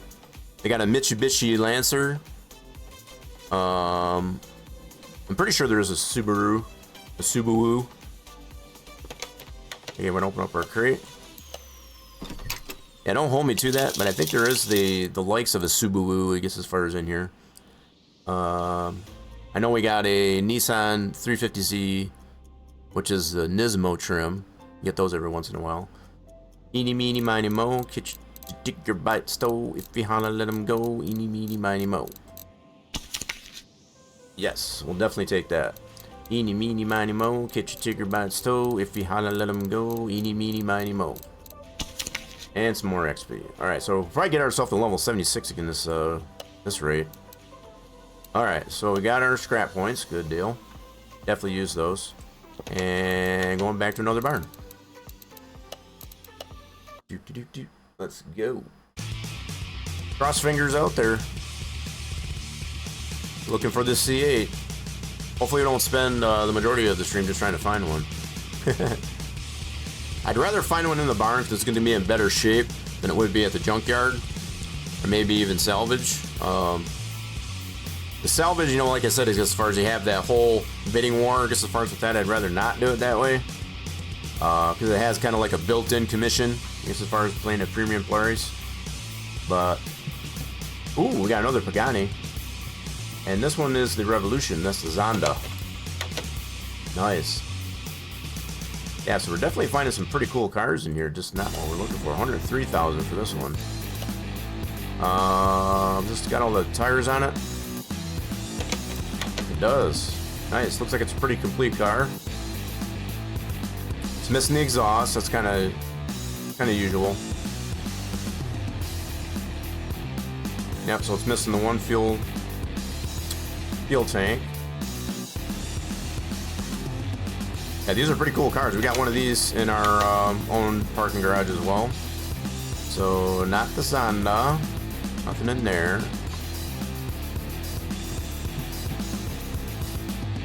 They got a Mitsubishi Lancer. I'm pretty sure there's a Subaru. Okay, we're gonna open up our crate. Yeah, don't hold me to that, but I think there is the likes of a Subaru, I guess, as far as in here. I know we got a Nissan 350Z, which is the Nismo trim. You get those every once in a while. Eeny, meeny, miny, mo. Catch your digger bite stow. If you holler, let him go. Eeny, meeny, miny, mo. Yes, we'll definitely take that. Eeny, meeny, miny, mo. Catch your digger bite stow. If you holler, let him go. Eeny, meeny, miny, mo. And some more XP. Alright, so if I get ourselves to level 76 again this rate. Alright, so we got our scrap points. Good deal. Definitely use those. And going back to another barn. Let's go. Cross fingers out there. Looking for this C8. Hopefully we don't spend the majority of the stream just trying to find one. I'd rather find one in the barn because it's going to be in better shape than it would be at the junkyard. Or maybe even salvage. The salvage, you know, like I said, is as far as you have that whole bidding war, just as far as with that, I'd rather not do it that way. Because it has kind of like a built-in commission, I guess, as far as playing at premium Polaris. But, ooh, we got another Pagani. And this one is the Revolution, that's the Zonda. Nice. Yeah, so we're definitely finding some pretty cool cars in here, just not what we're looking for. 103,000 for this one. Just got all the tires on it. It does. Nice. Looks like it's a pretty complete car. It's missing the exhaust. That's kind of usual. Yep. So it's missing the one fuel tank. Yeah, these are pretty cool cars. We got one of these in our own parking garage as well. So not the Zonda. Nothing in there.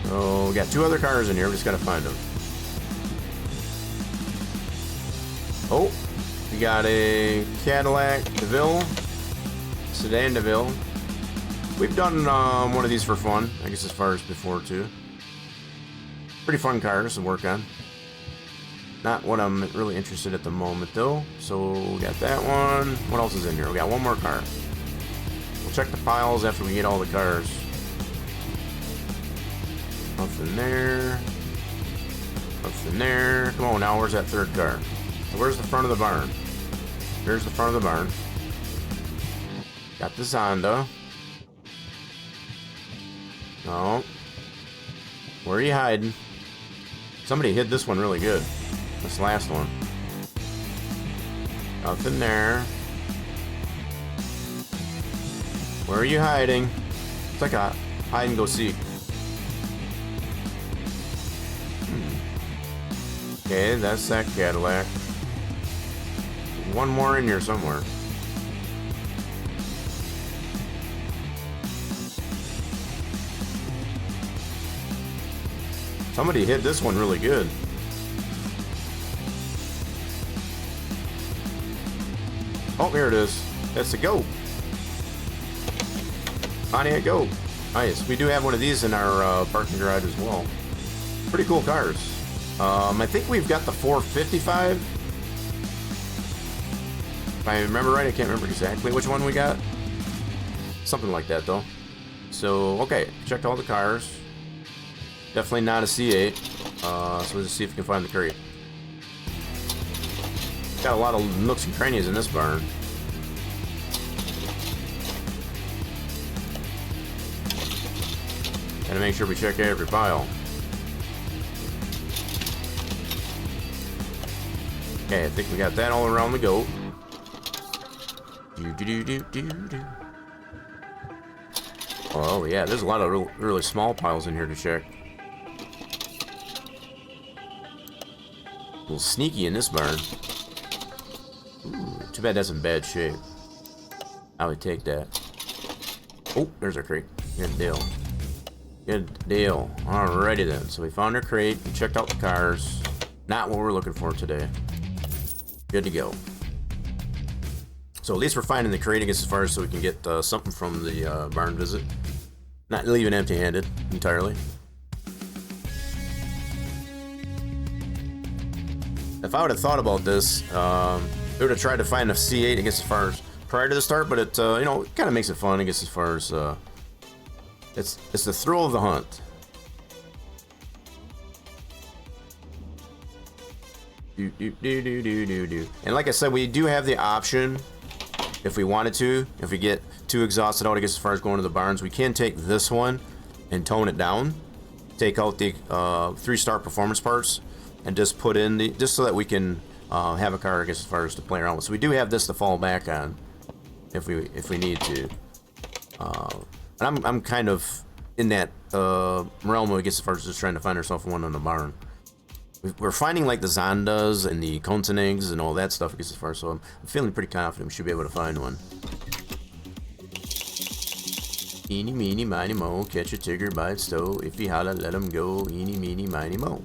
So we got two other cars in here. We just gotta find them. Oh, we got a Cadillac DeVille, sedan DeVille. We've done one of these for fun, I guess, as far as before too. Pretty fun cars to work on. Not what I'm really interested at the moment though. So we got that one. What else is in here? We got one more car. We'll check the files after we get all the cars. Nothing there. Nothing there. Come on now, where's that third car? Where's the front of the barn? Here's the front of the barn. Got the Zonda. No. Where are you hiding? Somebody hid this one really good. This last one. Nothing there. Where are you hiding? It's like a hide and go seek. Okay, that's that Cadillac. One more in here somewhere. Somebody hit this one really good. Oh, here it is. That's a Go. Pontiac Go. Nice. We do have one of these in our parking garage as well. Pretty cool cars. I think we've got the 455. If I remember right, I can't remember exactly which one we got. Something like that, though. So, okay. Checked all the cars. Definitely not a C8. So let's see if we can find the crate. Got a lot of nooks and crannies in this barn. Gotta make sure we check every pile. Okay, I think we got that all around the goat. Oh yeah, there's a lot of really small piles in here to check. A little sneaky in this barn. Ooh, too bad that's in bad shape. I would take that. Oh, there's our crate. Good deal. Good deal. Alrighty then. So we found our crate. We checked out the cars. Not what we're looking for today. Good to go. So at least we're finding the crate, I guess, as far as so we can get something from the barn visit. Not leaving empty-handed entirely. If I would have thought about this, I would have tried to find a C8, I guess, as far as prior to the start, but it, you know, it kind of makes it fun, I guess, as far as it's the thrill of the hunt. And like I said, we do have the option, if we wanted to, if we get too exhausted out, I guess, as far as going to the barns, we can take this one and tone it down, take out the 3-star performance parts, and just put in the, just so that we can have a car, I guess, as far as to play around with. So we do have this to fall back on if we need to. And I'm kind of in that realm, I guess, as far as just trying to find ourselves one in the barn. We're finding like the Zondas and the Koenigseggs and all that stuff, I guess, as far as, so I'm feeling pretty confident we should be able to find one. Eeny, meeny, miny, mo, catch a tigger by its toe. If he holla, let him go. Eeny, meeny, miny, mo.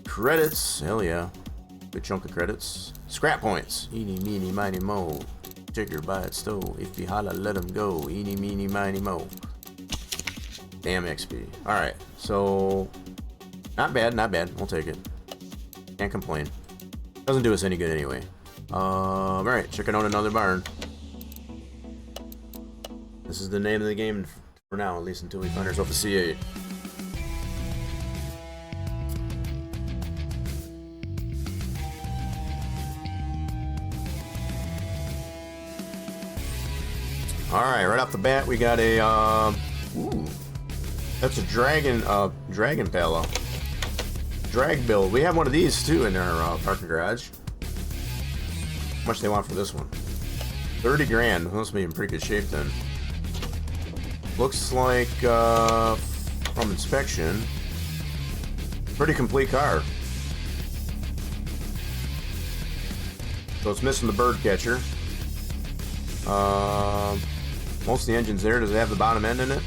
Credits, hell yeah. Good chunk of credits. Scrap points. Eeny, meeny, miny, mo. Tigger by its toe. If he holla, let him go. Eeny, meeny, miny, mo. Damn XP. Alright, so not bad, not bad. We'll take it. Can't complain. Doesn't do us any good anyway. Alright, checking out another barn. This is the name of the game for now, at least until we find ourselves a C8. Alright, right off the bat, we got a, ooh, that's a dragon palo. Drag build. We have one of these, too, in our parking garage. How much they want for this one? 30 grand. Must be in pretty good shape, then. Looks like, from inspection, pretty complete car. So it's missing the bird catcher. Most of the engine's there. Does it have the bottom end in it?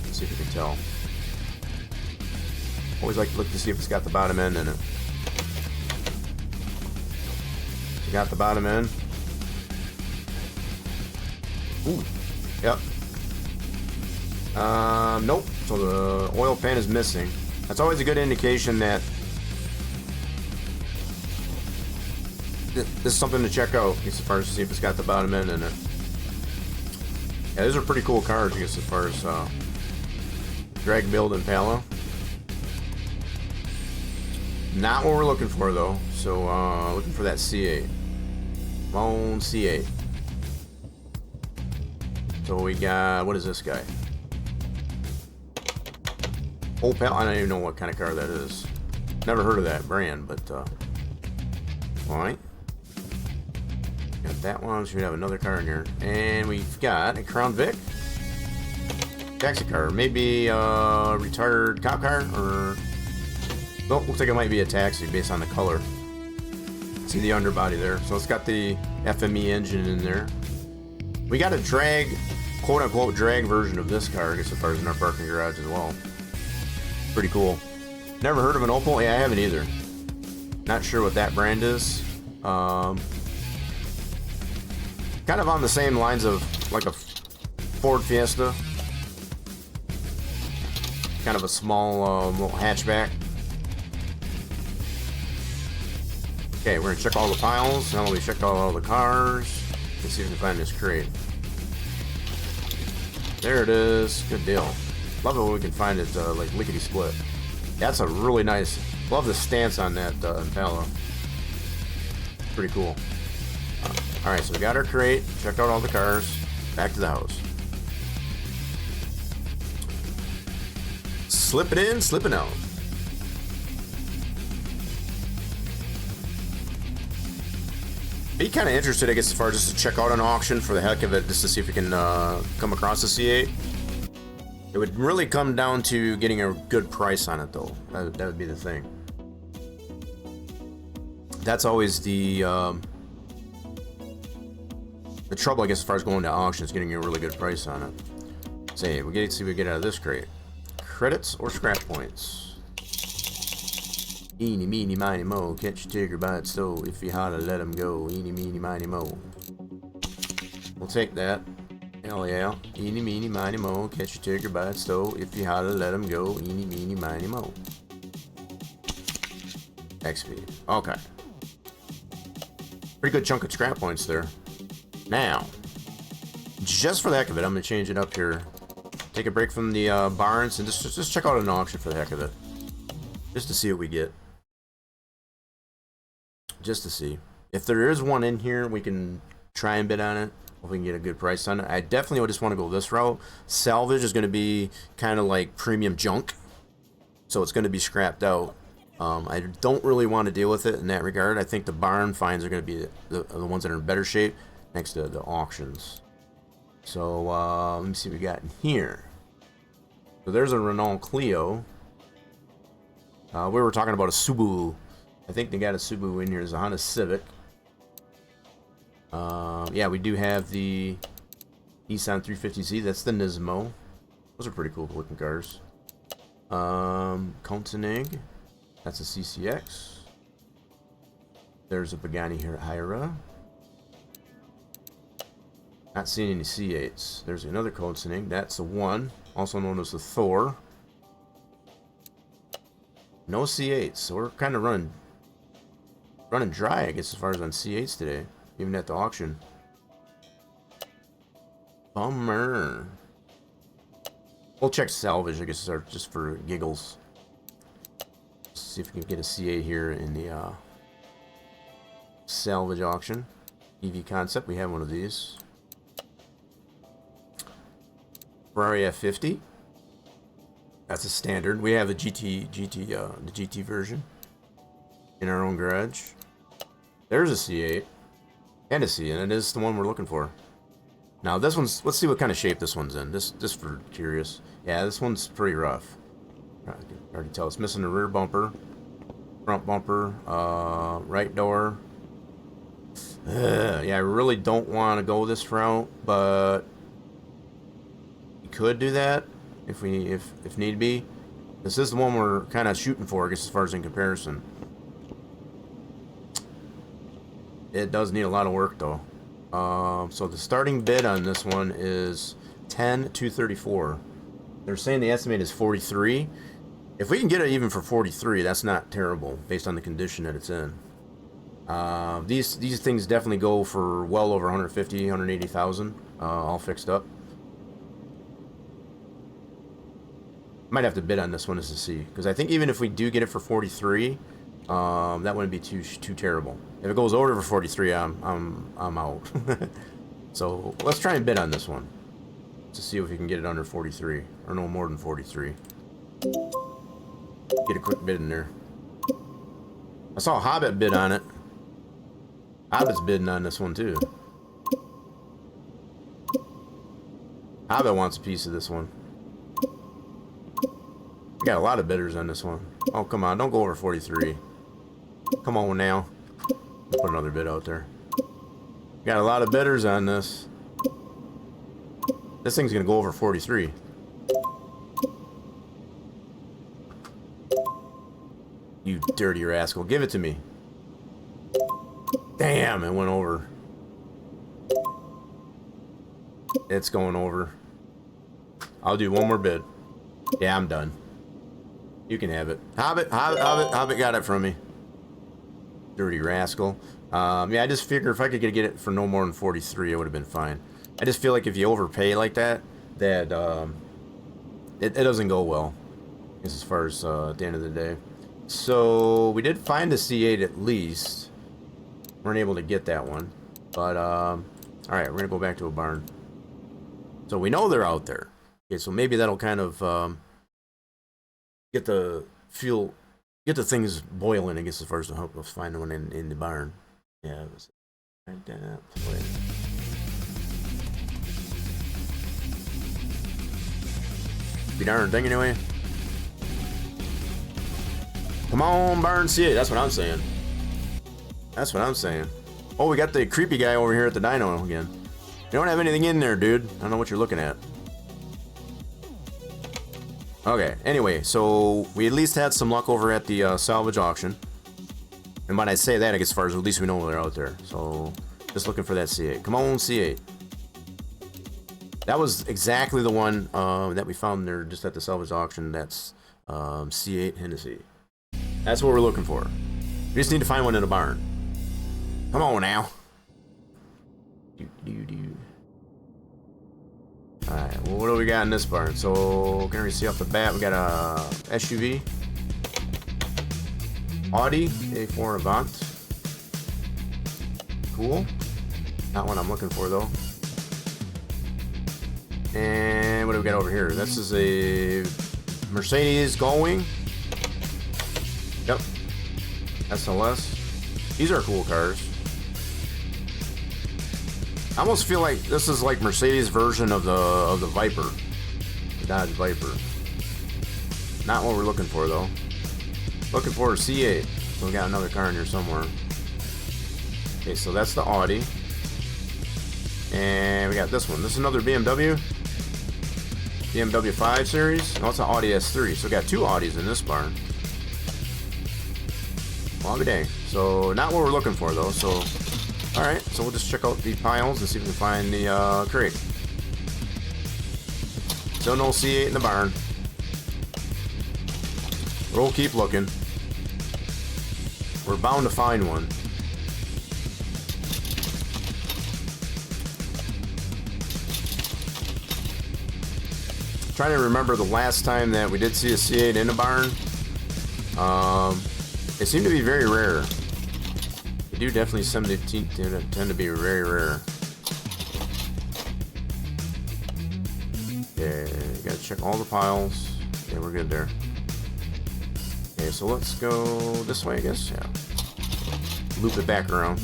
Let's see if you can tell. Always like to look to see if it's got the bottom end in it. You got the bottom end. Ooh. Yep. Nope. So the oil pan is missing. That's always a good indication that this is something to check out, as far as to see if it's got the bottom end in it. Yeah, these are pretty cool cars, I guess, as far as drag build and palo. Not what we're looking for, though. So looking for that C8. Lone C8. So we got, what is this guy? Old pal. I don't even know what kind of car that is. Never heard of that brand, but alright. Got that one, so we have another car in here. And we've got a Crown Vic. Taxi car. Maybe a retired cop car, or nope, looks like it might be a taxi based on the color. See the underbody there. So it's got the FME engine in there. We got a drag, quote unquote drag version of this car, I guess, as far as in our parking garage as well. Pretty cool. Never heard of an Opel? Yeah, I haven't either. Not sure what that brand is. Kind of on the same lines of like a Ford Fiesta. Kind of a small little hatchback. Okay, we're gonna check all the piles. Now we check all the cars. Let's see if we can find this crate. There it is. Good deal. Love it when we can find it like lickety split. That's a really nice. Love the stance on that Impala. Pretty cool. All right, so we got our crate. Checked out all the cars. Back to the house. Slip it in, slip it out. Be kind of interested, I guess, as far as just to check out an auction for the heck of it, just to see if we can come across a C8. It would really come down to getting a good price on it, though. That would be the thing. That's always the trouble, I guess, as far as going to auctions, getting a really good price on it. Say, we get see what we get out of this crate. Credits or scrap points? Eeny, meeny, miny, mo. Catch a tiger by its toe. If you holler, let him go. Eeny, meeny, miny, mo. We'll take that. Hell yeah. Eeny, meeny, miny, mo. Catch a tiger by its toe. If you holler, let him go. Eeny, meeny, miny, mo. XP. Okay. Pretty good chunk of scrap points there. Now, just for the heck of it, I'm going to change it up here. Take a break from the barns and just check out an auction for the heck of it. Just to see what we get. Just to see. If there is one in here, we can try and bid on it. If we can get a good price on it. I definitely would just want to go this route. Salvage is going to be kind of like premium junk. So it's going to be scrapped out. I don't really want to deal with it in that regard. I think the barn finds are going to be the ones that are in better shape next to the auctions. So let me see what we got in here. So there's a Renault Clio. We were talking about a Subaru. I think they got a Subaru in here. There's a Honda Civic. Yeah, we do have the Nissan 350Z. That's the Nismo. Those are pretty cool looking cars. Koenigsegg. That's a CCX. There's a Pagani here at Hyra. Not seeing any C8s. There's another Koenigsegg. That's a 1, also known as the Thor. No C8s, so we're kind of running dry, I guess, as far as on C8s today, even at the auction. Bummer. We'll check salvage, I guess, just for giggles. See if we can get a C8 here in the salvage auction. EV Concept, we have one of these. Ferrari F50. That's a standard. We have the GT version in our own garage. There's a C8 Hennessey, and it is the one we're looking for. Now this one's. Let's see what kind of shape this one's in. Just for curious. Yeah, this one's pretty rough. I can already tell it's missing the rear bumper, front bumper, right door. Yeah, I really don't want to go this route, but we could do that if need be. This is the one we're kind of shooting for, I guess, as far as in comparison. It does need a lot of work though. So the starting bid on this one is 10,234. They're saying the estimate is 43. If we can get it even for 43, that's not terrible based on the condition that it's in. These things definitely go for well over 150, 180,000, all fixed up. Might have to bid on this one just to see, because I think even if we do get it for 43, that wouldn't be too terrible. If it goes over for 43, I'm out. So let's try and bid on this one to see if we can get it under 43 or no more than 43. Get a quick bid in there. I saw Hobbit bid on it. Hobbit's bidding on this one too. Hobbit wants a piece of this one. We got a lot of bidders on this one. Oh, come on. Don't go over 43. Come on now. Let's put another bid out there. Got a lot of bidders on this. This thing's going to go over 43. You dirty rascal. Give it to me. Damn, it went over. It's going over. I'll do one more bid. Yeah, I'm done. You can have it. Hobbit got it from me. Dirty rascal. Yeah, I just figure if I could get it for no more than 43, it would have been fine. I just feel like if you overpay like that, it doesn't go well. As far as at the end of the day. So we did find the C8 at least. Weren't able to get that one, but all right, we're gonna go back to a barn. So we know they're out there. Okay, so maybe that'll kind of get the things boiling, I guess, as far as to help us find one in the barn. Yeah, it was right there. Be darn thing anyway. Come on, barn, see it. That's what I'm saying. That's what I'm saying. Oh, we got the creepy guy over here at the dyno again. You don't have anything in there, dude. I don't know what you're looking at. Okay, anyway, so we at least had some luck over at the salvage auction. And when I say that, I guess as far as at least we know they're out there. So, just looking for that C8. Come on, C8. That was exactly the one that we found there just at the salvage auction. That's C8 Hennessey. That's what we're looking for. We just need to find one in a barn. Come on now. Alright, well, what do we got in this barn? So, can we see off the bat, we got a SUV. Audi A4 Avant. Cool. Not one I'm looking for, though. And what do we got over here? This is a Mercedes Gullwing. Yep. SLS. These are cool cars. I almost feel like this is like Mercedes' version of the Viper, the Dodge Viper. Not what we're looking for though. Looking for a C8. So we got another car in here somewhere. Okay, so that's the Audi, and we got this one. This is another BMW 5 Series. No, it's an Audi S3. So we got two Audis in this barn. Well, I'll be dang. So not what we're looking for though. So. Alright, so we'll just check out the piles and see if we can find the crate. Still no C8 in the barn. We'll keep looking. We're bound to find one. Trying to remember the last time that we did see a C8 in a barn. It seemed to be very rare. They do definitely tend to be very rare. Okay, gotta check all the piles. Okay, we're good there. Okay, so let's go this way, I guess. Yeah. Loop it back around.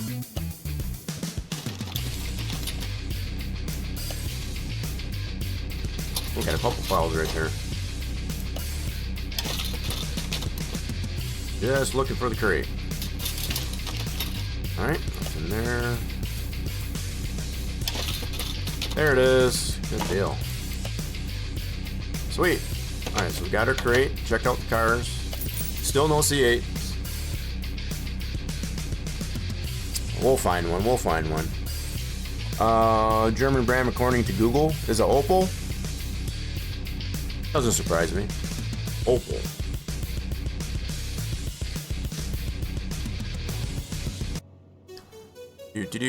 We got a couple piles right there. Just looking for the crate. Alright, nothing there. There it is. Good deal. Sweet. Alright, so we got our crate. Checked out the cars. Still no C8. We'll find one. We'll find one. German brand according to Google is a Opel. Doesn't surprise me. Opel.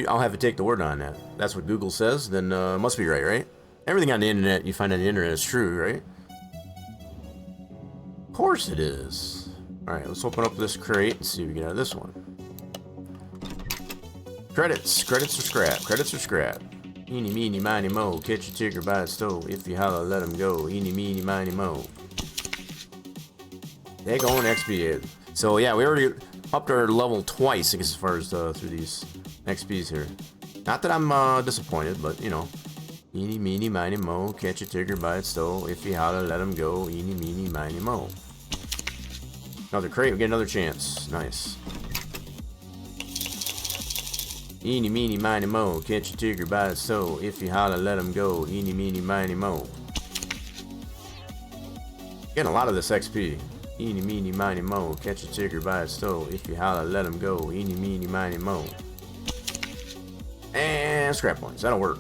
I'll have to take the word on that. That's what Google says, then must be right, right? Everything on the internet you find on the internet is true, right? Of course it is. Alright, let's open up this crate and see what we get out of this one. Credits. Credits or scrap. Credits or scrap. Eeny, meeny, miny, mo. Catch a tigger by its toe. If you holler, let him go. Eeny, meeny, miny, mo. They going XP. So yeah, we already upped our level twice, I guess, as far as through these XPs here. Not that I'm disappointed, but you know. Eeny, meeny, miny, mo. Catch a tigger by its toe. If you holler, let him go. Eeny, meeny, miny, mo. Another crate. We get another chance. Nice. Eeny, meeny, miny, mo. Catch a tigger by its toe. If you holler, let him go. Eeny, meeny, miny, mo. Getting a lot of this XP. Eeny, meeny, miny, mo. Catch a tigger by its toe. If you holler, let him go. Eeny, meeny, miny, mo. And scrap points. That'll work.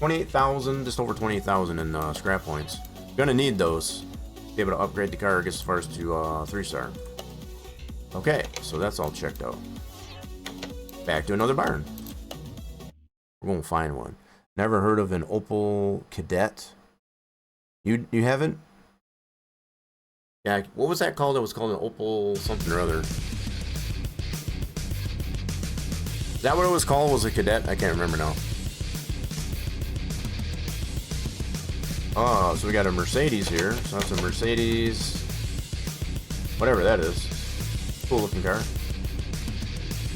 28,000, just over 28,000 in scrap points. Gonna need those to be able to upgrade the car, I guess, as far as to 3-star. Okay, so that's all checked out. Back to another barn. We're gonna find one. Never heard of an Opel Kadett? You haven't? Yeah, what was that called? It was called an Opel something or other. Is that what it was called? Was a Kadett? I can't remember now. Oh, so we got a Mercedes here. So that's a Mercedes, whatever that is. Cool looking car.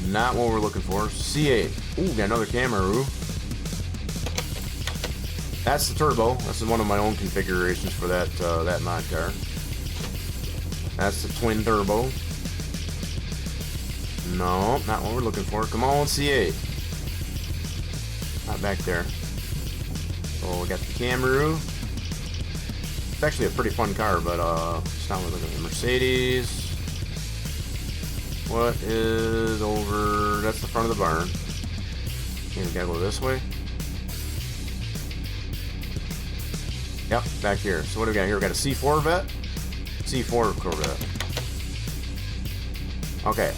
Not what we're looking for. C8. Ooh, got another Camaro. That's the turbo. This is one of my own configurations for that that mod car. That's the twin turbo. No, not what we're looking for. Come on, C8. Not back there. So we got the Camaro. It's actually a pretty fun car, but it's not looking at the Mercedes. What is over? That's the front of the barn. Okay, we gotta go this way. Yep, back here. So what do we got here? We got a C4 Corvette. C4 Corvette. Okay.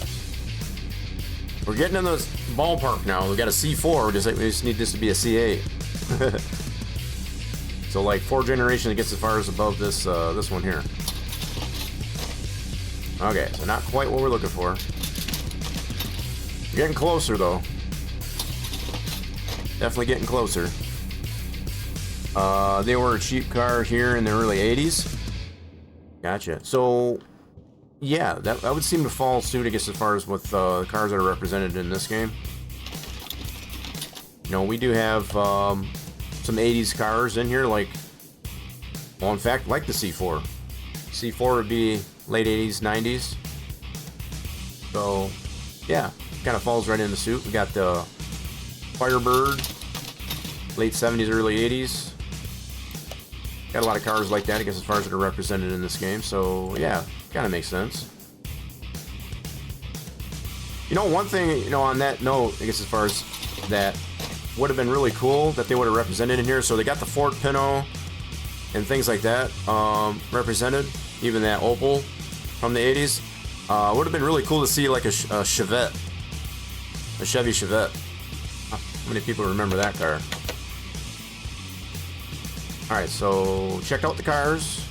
We're getting in the ballpark now. We got a C4. We just need this to be a C8. So like 4 generations, it gets as far as above this this one here. Okay, so not quite what we're looking for. We're getting closer though. Definitely getting closer. They were a cheap car here in the early 80s. Gotcha. So yeah, that would seem to fall suit, I guess, as far as with cars that are represented in this game. You know, we do have some 80s cars in here, like, well, in fact, like the C4. C4 would be late 80s, 90s. So, yeah, kind of falls right in the suit. We got the Firebird, late 70s, early 80s. Got a lot of cars like that, I guess, as far as that are represented in this game. So, yeah, kind of makes sense. You know, one thing, you know, on that note, I guess, as far as that would have been really cool that they would have represented in here. So they got the Ford Pinto and things like that represented. Even that Opel from the 80s. Would have been really cool to see like a Chevette. A Chevy Chevette. How many people remember that car? Alright, so checked out the cars.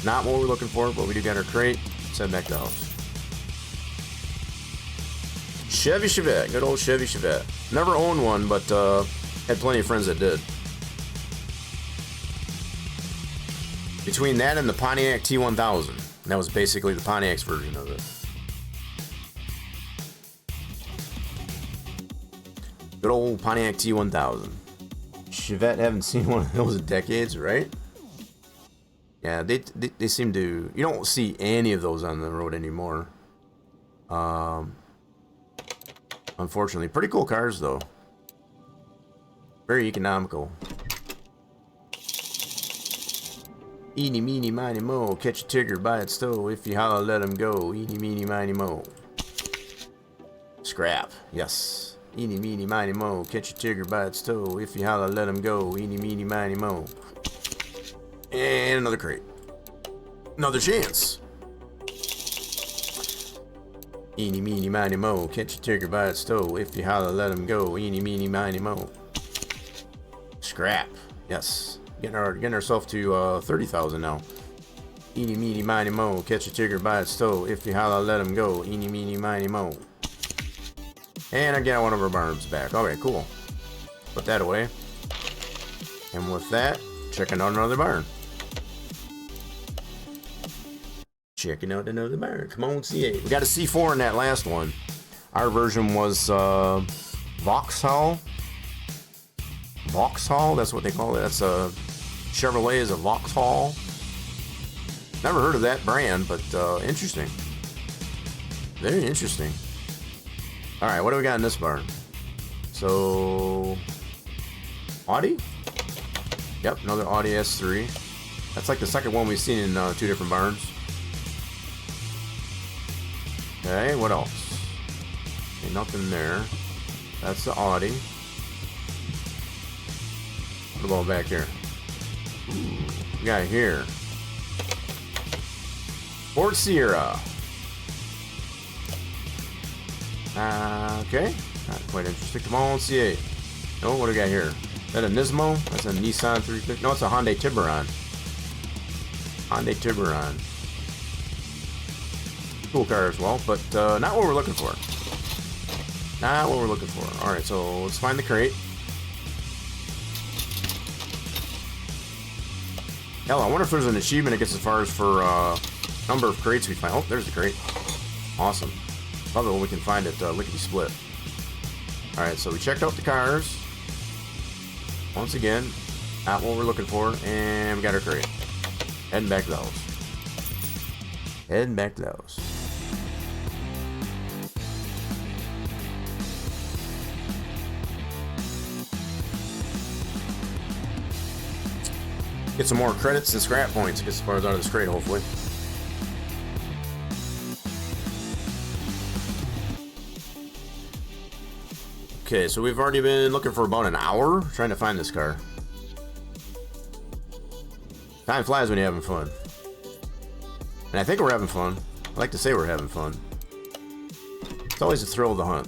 Not what we're looking for, but we do got our crate. Let's head back to the house. Chevy Chevette. Good old Chevy Chevette. Never owned one, but had plenty of friends that did. Between that and the Pontiac T1000. That was basically the Pontiac's version of it. Good old Pontiac T1000. Chevette, haven't seen one of those in decades, right? Yeah, they seem to... You don't see any of those on the road anymore. Unfortunately. Pretty cool cars, though. Very economical. Eeny, meeny, miny, mo. Catch a tigger by its toe. If you holler, let him go. Eeny, meeny, miny, mo. Scrap. Yes. Eeny, meeny, miny, mo. Catch a tigger by its toe. If you holler, let him go. Eeny, meeny, miny, mo. And another crate. Another chance. Eeny, meeny, miny, mo. Catch a tigger by its toe. If you holler, let him go. Eeny, meeny, miny, mo. Scrap. Yes. Getting ourselves to 30,000 now. Eeny, meeny, miny, mo. Catch a tigger by its toe. If you holler, let him go. Eeny, meeny, miny, mo. And I got one of our barns back. Alright, cool. Put that away. And with that, checking out another barn. Checking out another barn. Come on, C8. We got a C4 in that last one. Our version was Vauxhall. Vauxhall, that's what they call it. That's a Chevrolet is a Vauxhall. Never heard of that brand, but interesting. Very interesting. All right, what do we got in this barn? So, Audi? Yep, another Audi S3. That's like the second one we've seen in 2 different barns. Okay, what else? Okay, nothing there. That's the Audi. What about back here? Ooh, we got here. Ford Sierra. Okay, not quite interesting. Come on, C8. Oh, what do we got here? Is that a Nismo? That's a Nissan 350. No, it's a Hyundai Tiburon. Hyundai Tiburon. Cool car as well, but not what we're looking for. Not what we're looking for. Alright, so let's find the crate. Hell, I wonder if there's an achievement, I guess, as far as for number of crates we find. Oh, there's the crate. Awesome. Love it when we can find it lickety split. Alright, so we checked out the cars. Once again, not what we're looking for, and we got our crate. Heading back to the house. Heading back to the house. Get some more credits and scrap points. Get as far as out of this crate, hopefully. Okay, so we've already been looking for about an hour trying to find this car. Time flies when you're having fun. And I think we're having fun. I like to say we're having fun. It's always a thrill of the hunt.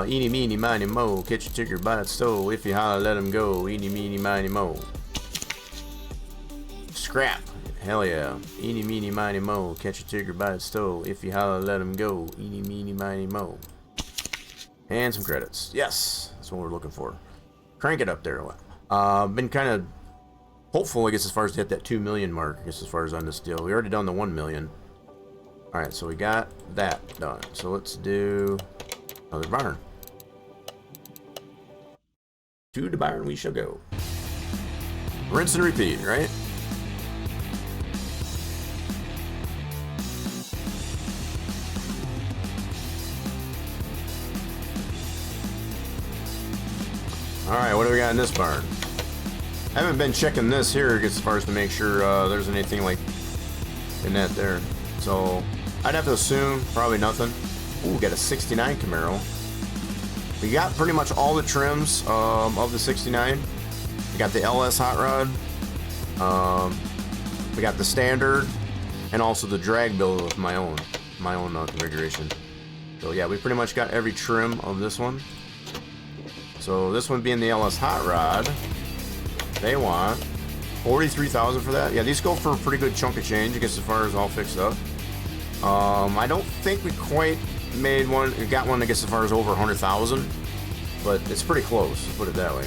Eeny, meeny, miny, mo. Catch a ticker by its toe. If you holler, let him go. Eeny, meeny, miny, mo. Scrap. Hell yeah. Eeny, meeny, miny, mo. Catch a ticker by its toe. If you holler, let him go. Eeny, meeny, miny, mo. And some credits. Yes. That's what we're looking for. Crank it up there. Been kind of hopeful, I guess, as far as to hit that 2 million mark, I guess, as far as on this deal. We already done the 1 million. Alright, so we got that done. So let's do another barn. To the barn we shall go. Rinse and repeat, right? Alright, what do we got in this barn? I haven't been checking this here as far as to make sure there's anything like in that there. So I'd have to assume probably nothing. Ooh, got a 69 Camaro. We got pretty much all the trims of the 69. We got the LS hot rod. We got the standard and also the drag build with my own configuration. So yeah, we pretty much got every trim of this one. So this one being the LS hot rod, they want 43,000 for that. Yeah, these go for a pretty good chunk of change, I guess, as far as all fixed up. I don't think we quite made one. We got one, I guess, as far as over 100,000, but it's pretty close. Let's put it that way.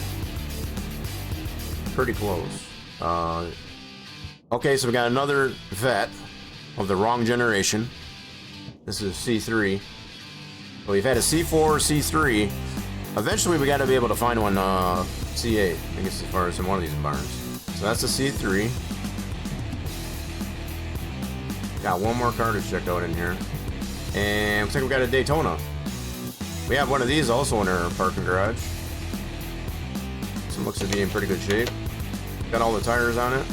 Pretty close. Okay, so we got another vet of the wrong generation. This is C3. Well, we've had a C4, C3. Eventually, we got to be able to find one C8, I guess, as far as in one of these barns. So that's a C3. Got one more car to check out in here. And looks like we got a Daytona. We have one of these also in our parking garage. So it looks to be in pretty good shape. Got all the tires on it.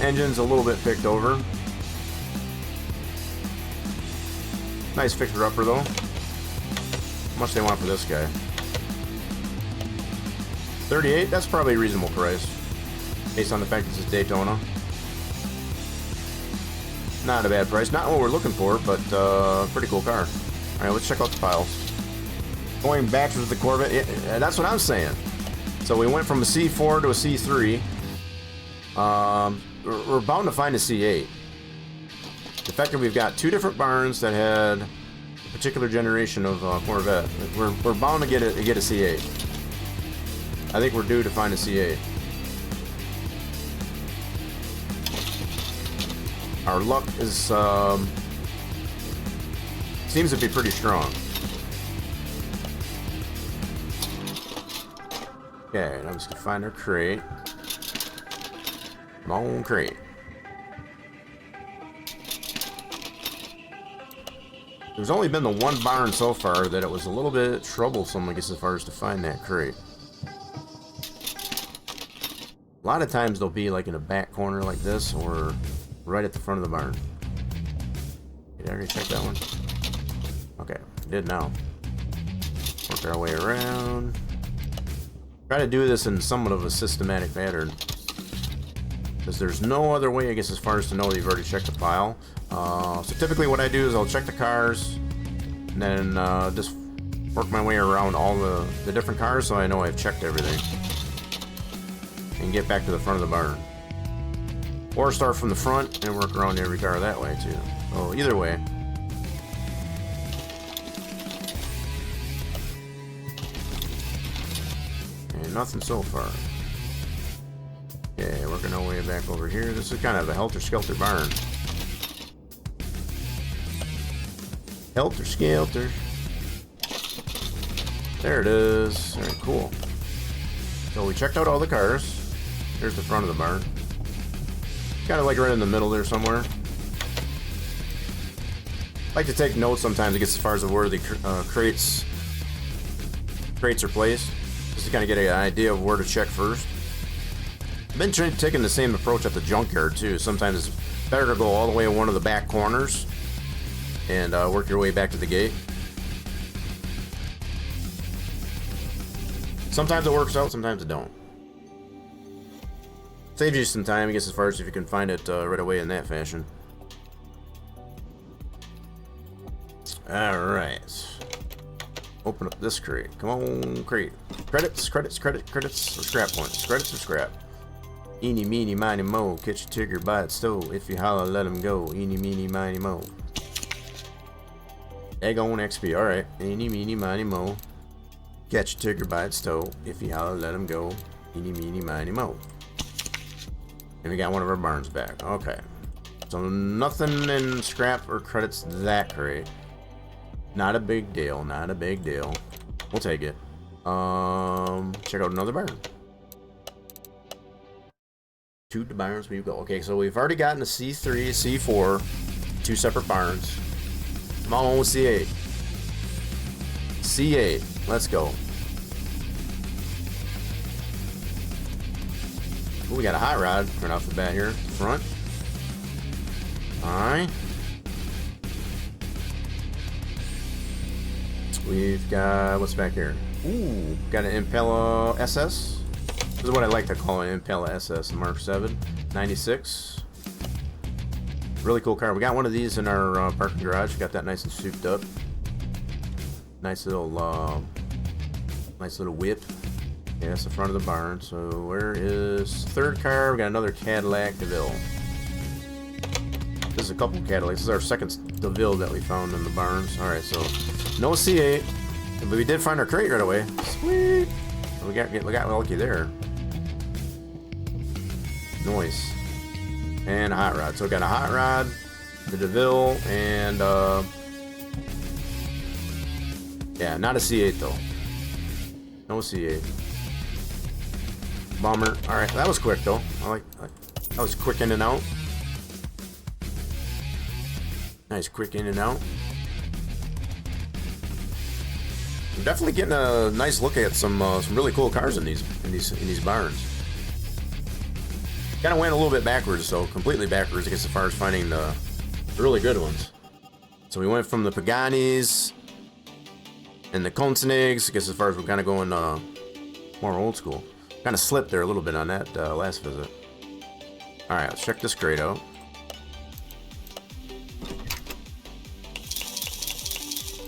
Engine's a little bit picked over. Nice fixer-upper though. How much they want for this guy? 38? That's probably a reasonable price. Based on the fact this is Daytona. Not a bad price. Not what we're looking for, but pretty cool car. Alright, let's check out the piles. Going backwards with the Corvette. Yeah, that's what I'm saying. So we went from a C4 to a C3. We're bound to find a C8. The fact that we've got two different barns that had a particular generation of Corvette, we're bound to get a C8. I think we're due to find a C8. Our luck is seems to be pretty strong. Okay, now we just gonna find our crate. Long crate. There's only been the one barn so far that it was a little bit troublesome, I guess, as far as to find that crate. A lot of times they'll be like in a back corner like this, or right at the front of the barn. Did I already check that one? Okay, did now. Work our way around. Try to do this in somewhat of a systematic pattern, because there's no other way, I guess, as far as to know that you've already checked the pile. So typically what I do is I'll check the cars, and then just work my way around all the different cars so I know I've checked everything. And get back to the front of the barn. Or start from the front and work around every car that way too. So either way. And nothing so far. Okay, working our way back over here. This is kind of a helter-skelter barn. Helter-skelter. There it is. Alright, cool. So we checked out all the cars. Here's the front of the barn. Kind of like right in the middle there somewhere. I like to take notes sometimes, I guess, as far as where the crates are placed. just to kind of get an idea of where to check first. I've been taking the same approach at the junkyard too. Sometimes it's better to go all the way in one of the back corners and work your way back to the gate. Sometimes it works out, sometimes it don't. Saves you some time, I guess, as far as if you can find it right away in that fashion. Alright. Open up this crate. Come on, crate. Credits, credits, credits, or scrap points. Credits or scrap. Eeny, meeny, miny, mo. Catch a tigger by its toe. If you holler, let him go. Eeny, meeny, miny, mo. Egg on XP. Alright. Eeny, meeny, miny, mo. Catch a tigger by its toe. If you holler, let him go. Eeny, meeny, miny, mo. And we got one of our barns back. Okay. So nothing in scrap or credits that crate. Not a big deal. Not a big deal. We'll take it. Check out another barn. To the barns we go. Okay, so we've already gotten a C3, C4, two separate barns. Come on, C8. C8. Let's go. Ooh, we got a hot rod right off the bat here. Front. Alright. We've got, what's back here? Ooh, got an Impala SS. This is what I like to call an Impala SS Mark 7, 96. Really cool car. We got one of these in our parking garage. Got that nice and souped up. Nice little whip. Yeah, that's the front of the barn. So where is third car? We got another Cadillac DeVille. This is a couple Cadillacs. This is our second DeVille that we found in the barns. All right, so no C8, but we did find our crate right away. Sweet. We got lucky there. Noise. And a hot rod. So we got a hot rod, the DeVille, and yeah, not a C8 though. No C8. Bummer. All right, that was quick though. That was quick in and out. Nice quick in and out. I'm definitely getting a nice look at some really cool cars in these barns. Kind of went a little bit backwards, so completely backwards, I guess, as far as finding the really good ones. So we went from the Paganis and the Koenigseggs, I guess, as far as we're kind of going more old school. Kind of slipped there a little bit on that last visit. All right, let's check this crate out.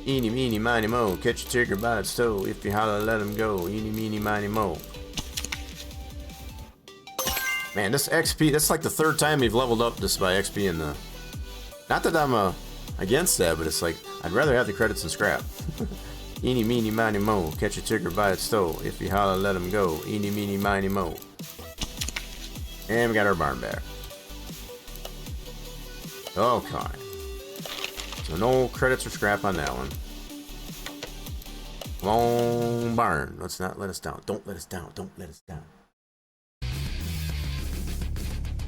Eeny, meeny, miny, mo. Catch a tigger by its toe. If you holler, let him go. Eeny, meeny, miny, mo. Man, this XP, that's like the third time we've leveled up just by XP in the... Not that I'm against that, but it's like, I'd rather have the credits than scrap. Eeny, meeny, miny, mo. Catch a tigger by its toe. If you holler, let him go. Eeny, meeny, miny, mo. And we got our barn back. Okay. So no credits or scrap on that one. Come on, barn. Let's not let us down. Don't let us down. Don't let us down.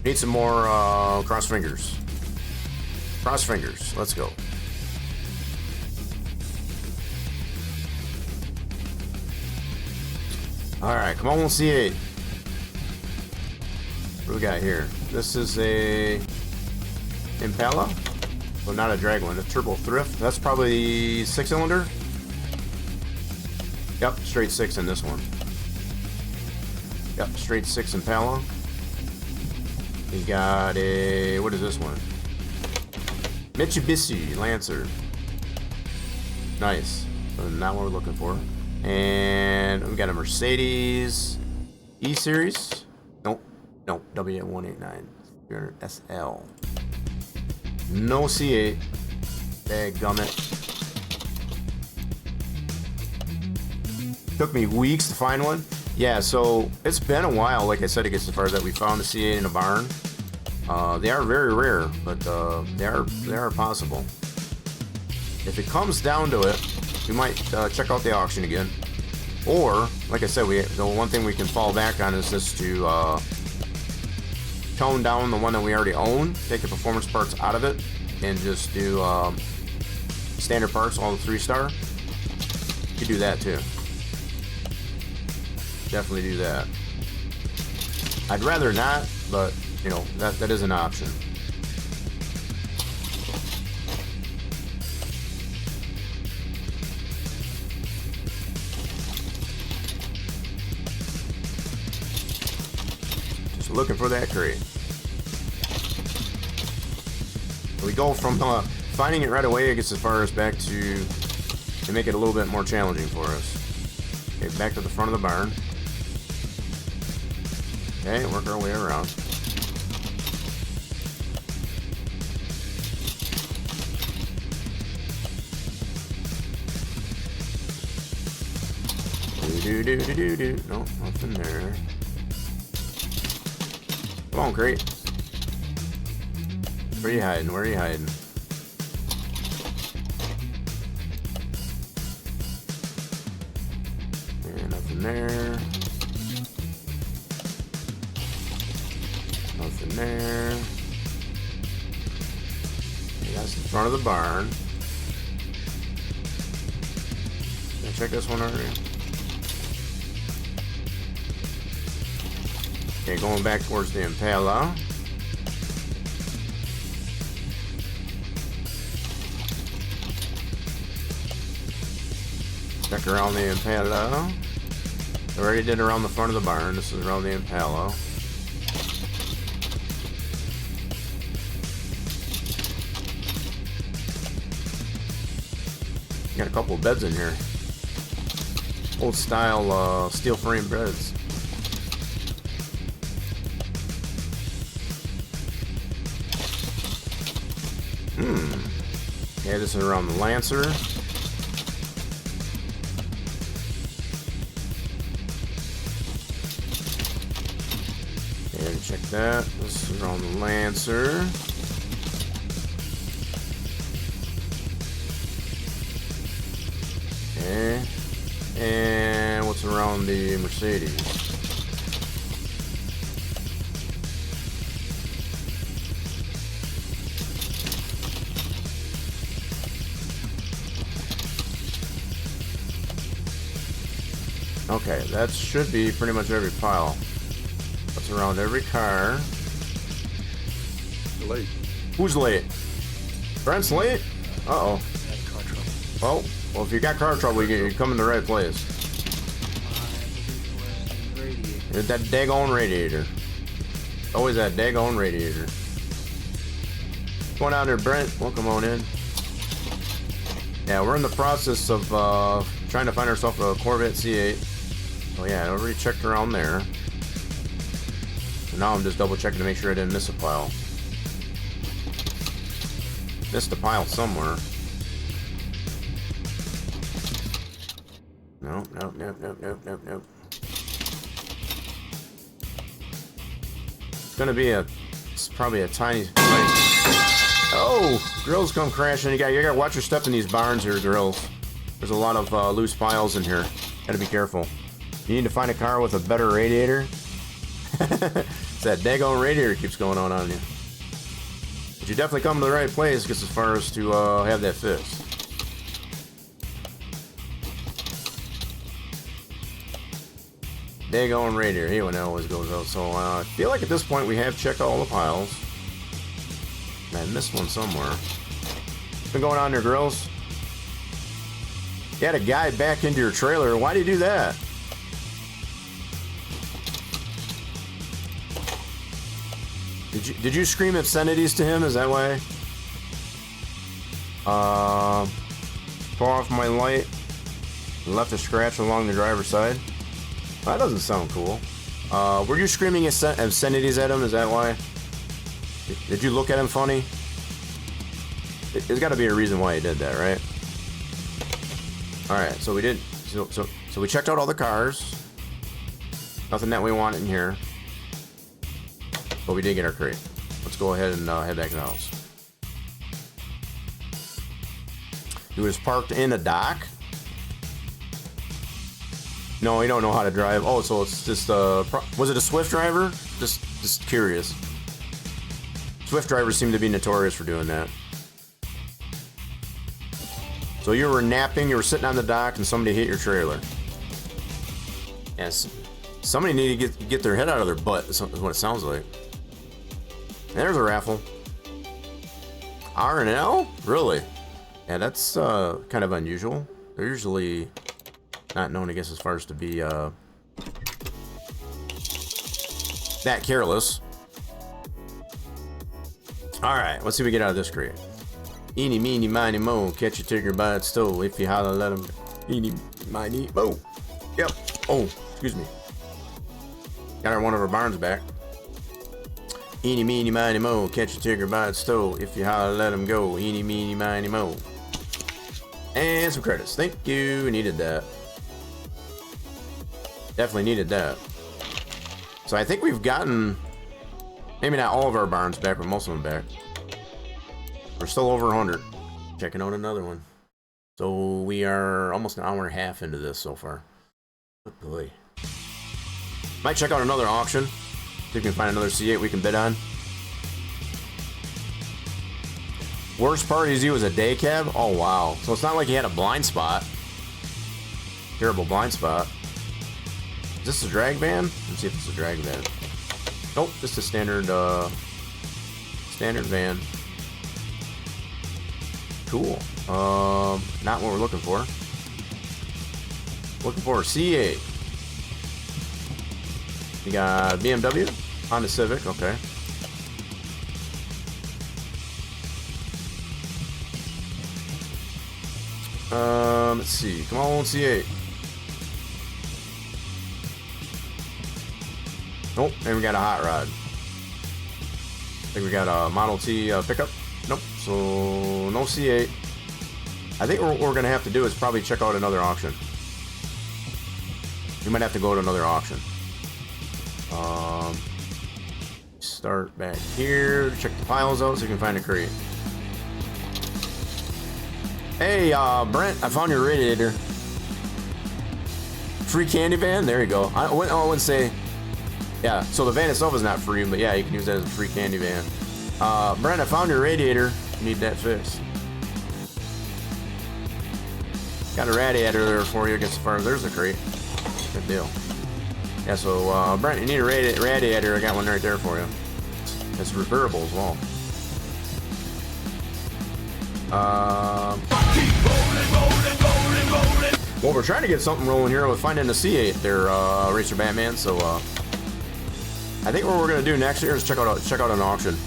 Need some more cross fingers. Cross fingers. Let's go. Alright, come on, C8. What do we got here? This is a Impala. Well, not a drag one, a turbo thrift. That's probably 6-cylinder. Yep, straight 6 in this one. Yep, straight 6 Impala. We got a, what is this one? Mitsubishi Lancer. Nice. So not what we're looking for. And we got a Mercedes E-Series. Nope. Nope. W189 300 SL. No C8. Dadgummit. Took me weeks to find one. Yeah, so it's been a while, like I said, I guess, as far as that we found a C8 in a barn. They are very rare, but they are possible. If it comes down to it, we might check out the auction again. Or, like I said, the one thing we can fall back on is just to tone down the one that we already own, take the performance parts out of it, and just do standard parts, all the 3-star. You could do that too. definitely do that. I'd rather not, but you know, that is an option. Just looking for that crate. We go from finding it right away, it gets as far as back to make it a little bit more challenging for us. Okay, back to the front of the barn. Okay, work our way around. Do. No, nothing there. Come on, crate. Where are you hiding? Where are you hiding? Yeah, nothing there. Nothing there. Okay, that's the front of the barn. Can I check this one already? Okay, going back towards the Impala. Check around the Impala. I already did around the front of the barn. This is around the Impala. Got a couple of beds in here. Old style steel frame beds. Okay, this is around the Lancer. Okay, check that. This is around the Lancer. Okay. And what's around the Mercedes? Okay, that should be pretty much every pile. That's around every car. You're late. Who's late? Brent's late? Uh-oh. Car trouble. Oh, well, if you got car trouble, you come in the right place. It's that daggone radiator. Always that daggone radiator. Come on down there, Brent. Welcome on in. Yeah, we're in the process of trying to find ourselves a Corvette C8. Oh yeah, I already checked around there. So now I'm just double checking to make sure I didn't miss a pile. Missed a pile somewhere. Nope. It's probably a tiny place. Oh, grills come crashing. You gotta watch your step in these barns here, grills. There's a lot of loose piles in here. Gotta be careful. You need to find a car with a better radiator. It's that daggone radiator keeps going on you. But you definitely come to the right place just as far as to have that fixed. Daggone radiator. Hey, when that always goes out. So I feel like at this point we have checked all the piles. I missed one somewhere. What's been going on there, girls? You had a guy back into your trailer. Why do you do that? Did you scream obscenities to him? Is that why? Tore off my light. Left a scratch along the driver's side. That doesn't sound cool. Were you screaming obscenities at him? Is that why? Did you look at him funny? There's got to be a reason why he did that, right? All right, so we did. So we checked out all the cars. Nothing that we want in here. But we did get our crate. Let's go ahead and head back to the house. He was parked in a dock. No, he don't know how to drive. Oh, so it's just was it a Swift driver? Just curious. Swift drivers seem to be notorious for doing that. So you were napping, you were sitting on the dock, and somebody hit your trailer. Yes. Somebody need to get their head out of their butt, is what it sounds like. And there's a raffle. R&L? Really? Yeah, that's kind of unusual. They're usually not known, I guess, as far as to be that careless. Alright, let's see what we get out of this crate. Eeny, meeny, miny, mo. Catch a tiger by its toe. If you holler, let him. Eeny, miny, mo. Yep. Oh, excuse me. Got one of our barns back. Eeny, meeny, miny, mo. Catch a tiger by its toe. If you holler, let him go. Eeny, meeny, miny, mo. And some credits. Thank you. Needed that. Definitely needed that. So I think we've gotten, maybe not all of our barns back, but most of them back. We're still over 100. Checking out another one. So we are almost an hour and a half into this so far. Good boy. Might check out another auction. See if we can find another C8 we can bid on. Worst part is he was a day cab? Oh wow. So it's not like he had a blind spot. Terrible blind spot. Is this a drag van? Let's see if it's a drag van. Nope, just a standard standard van. Cool. Not what we're looking for. Looking for a C8. You got BMW, Honda Civic, okay. Let's see. Come on, C8. Nope, and we got a hot rod. I think we got a Model T pickup. Nope, so no C8. I think what we're gonna have to do is probably check out another auction. We might have to go to another auction. Start back here, check the piles out so you can find a crate. Hey, Brent, I found your radiator. Free candy van? There you go. I wouldn't say, yeah, so the van itself is not free, but yeah, you can use that as a free candy van. Brent, I found your radiator. You need that fixed. Got a radiator there for you, I guess, as far as there's a crate. Good deal. Yeah, so, Brent, you need a radiator. I got one right there for you. It's repairable as well. Well, we're trying to get something rolling here with finding a C8 there, Racer Batman, so, I think what we're gonna do next here is check out an auction.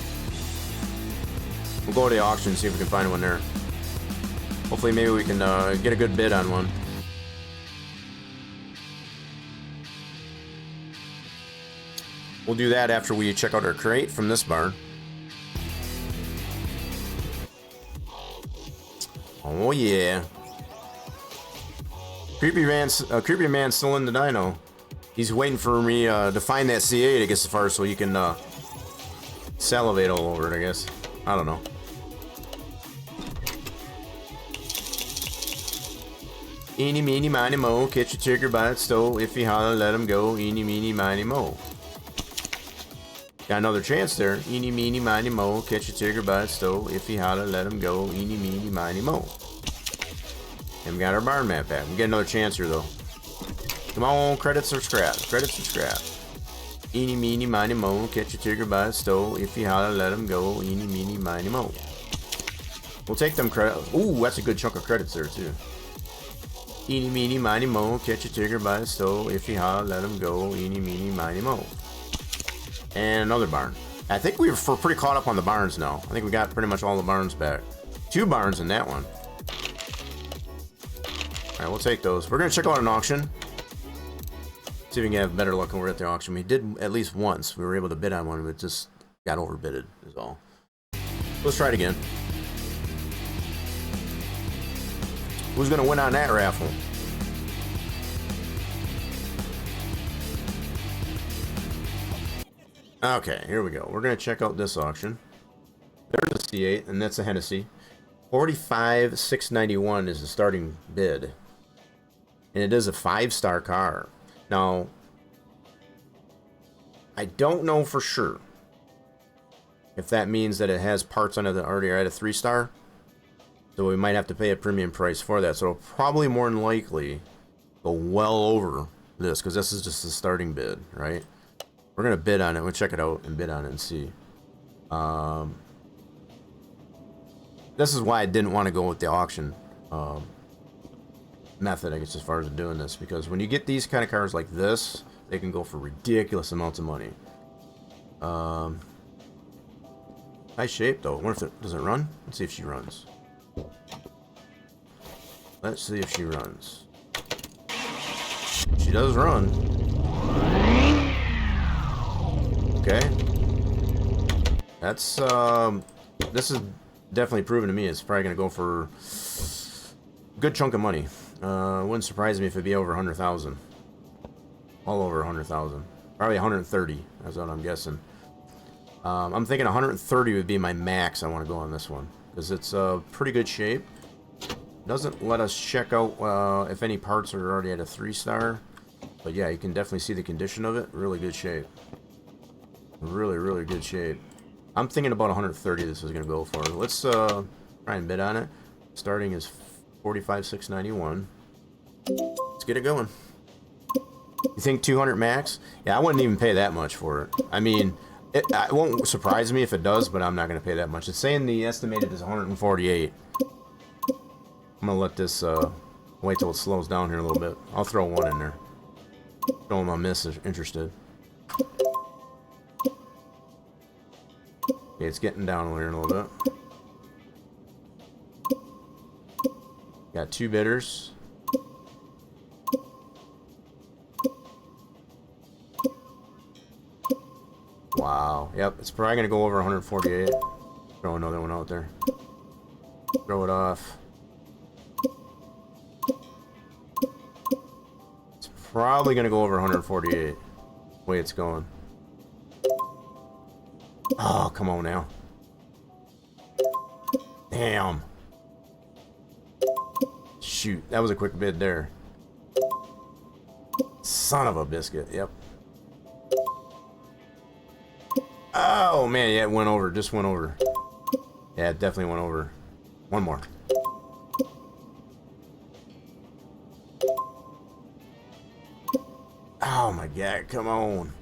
We'll go to the auction and see if we can find one there. Hopefully, maybe we can get a good bid on one. We'll do that after we check out our crate from this barn. Oh yeah. Creepy man's still in the dyno. He's waiting for me to find that C8, I guess, as far as so you can salivate all over it, I guess. I don't know. Eeny, meeny, miny, mo. Catch a tiger by its toe. If he holler, let him go. Eeny, meeny, miny, mo. Got another chance there. Eeny, meeny, miny, mo. Catch a tiger by its toe. If he holler, let him go. Eeny, meeny, miny, mo. And we got our barn map back. We get another chance here, though. Come on, credits or scrap. Credits or scrap. Eeny, meeny, miny, mo. Catch a tiger by its toe. If he holler, let him go. Eeny, meeny, miny, mo. We'll take them credits. Ooh, that's a good chunk of credits there, too. Eeny, meeny, miny, mo. Catch a tiger by its toe. If he holler, let him go. Eeny, meeny, miny, mo. And another barn. I think we're pretty caught up on the barns now. I think we got pretty much all the barns back. 2 barns in that one. Alright, we'll take those. We're going to check out an auction. See if we can have better luck when we're at the auction. We did at least once. We were able to bid on one, but it just got overbidded is all. Let's try it again. Who's going to win on that raffle? Okay, here we go. We're going to check out this auction. There's a C8, and that's a Hennessey. $45,691 is the starting bid. And it is a 5-star car. Now, I don't know for sure if that means that it has parts on it that already are at a 3-star. So we might have to pay a premium price for that. So it'll probably more than likely go well over this, because this is just the starting bid, right? We're gonna bid on it. We'll check it out and bid on it and see. This is why I didn't want to go with the auction method, I guess, as far as doing this, because when you get these kind of cars like this, they can go for ridiculous amounts of money. Nice shape though. What if it does it run? Let's see if she runs. Let's see if she runs. She does run. Okay. That's this is definitely proven to me it's probably gonna go for a good chunk of money. Wouldn't surprise me if it'd be over 100,000. All over 100,000. Probably 130. That's what I'm guessing. I'm thinking 130 would be my max I want to go on this one, because it's a pretty good shape. Doesn't let us check out if any parts are already at a 3-star, but yeah, you can definitely see the condition of it. Really good shape. Really, really good shape. I'm thinking about 130 this is going to go for. Let's try and bid on it. Starting is 45,691. Let's get it going. You think 200 max? Yeah, I wouldn't even pay that much for it. I mean, it won't surprise me if it does, but I'm not going to pay that much. It's saying the estimated is 148. I'm going to let this wait till it slows down here a little bit. I'll throw one in there. Show them I'm interested. Okay, it's getting down here a little bit. Got 2 bidders. Wow. Yep, it's probably going to go over 148. Throw another one out there. Throw it off. It's probably going to go over 148. The way it's going. Oh, come on now. Damn. Shoot, that was a quick bid there. Son of a biscuit. Yep. Oh, man, yeah, it went over. Just went over. Yeah, it definitely went over. One more. Oh, my God. Come on.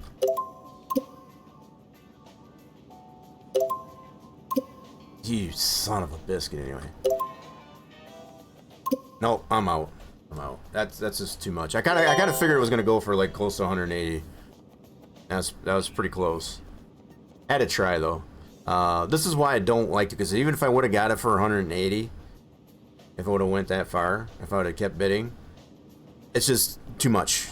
You son of a biscuit, anyway. Nope, I'm out. I'm out. That's just too much. I kind of figured it was gonna go for like close to 180. That was pretty close. Had to try though. This is why I don't like it, because even if I would have got it for 180, if I would have went that far, if I would have kept bidding, it's just too much.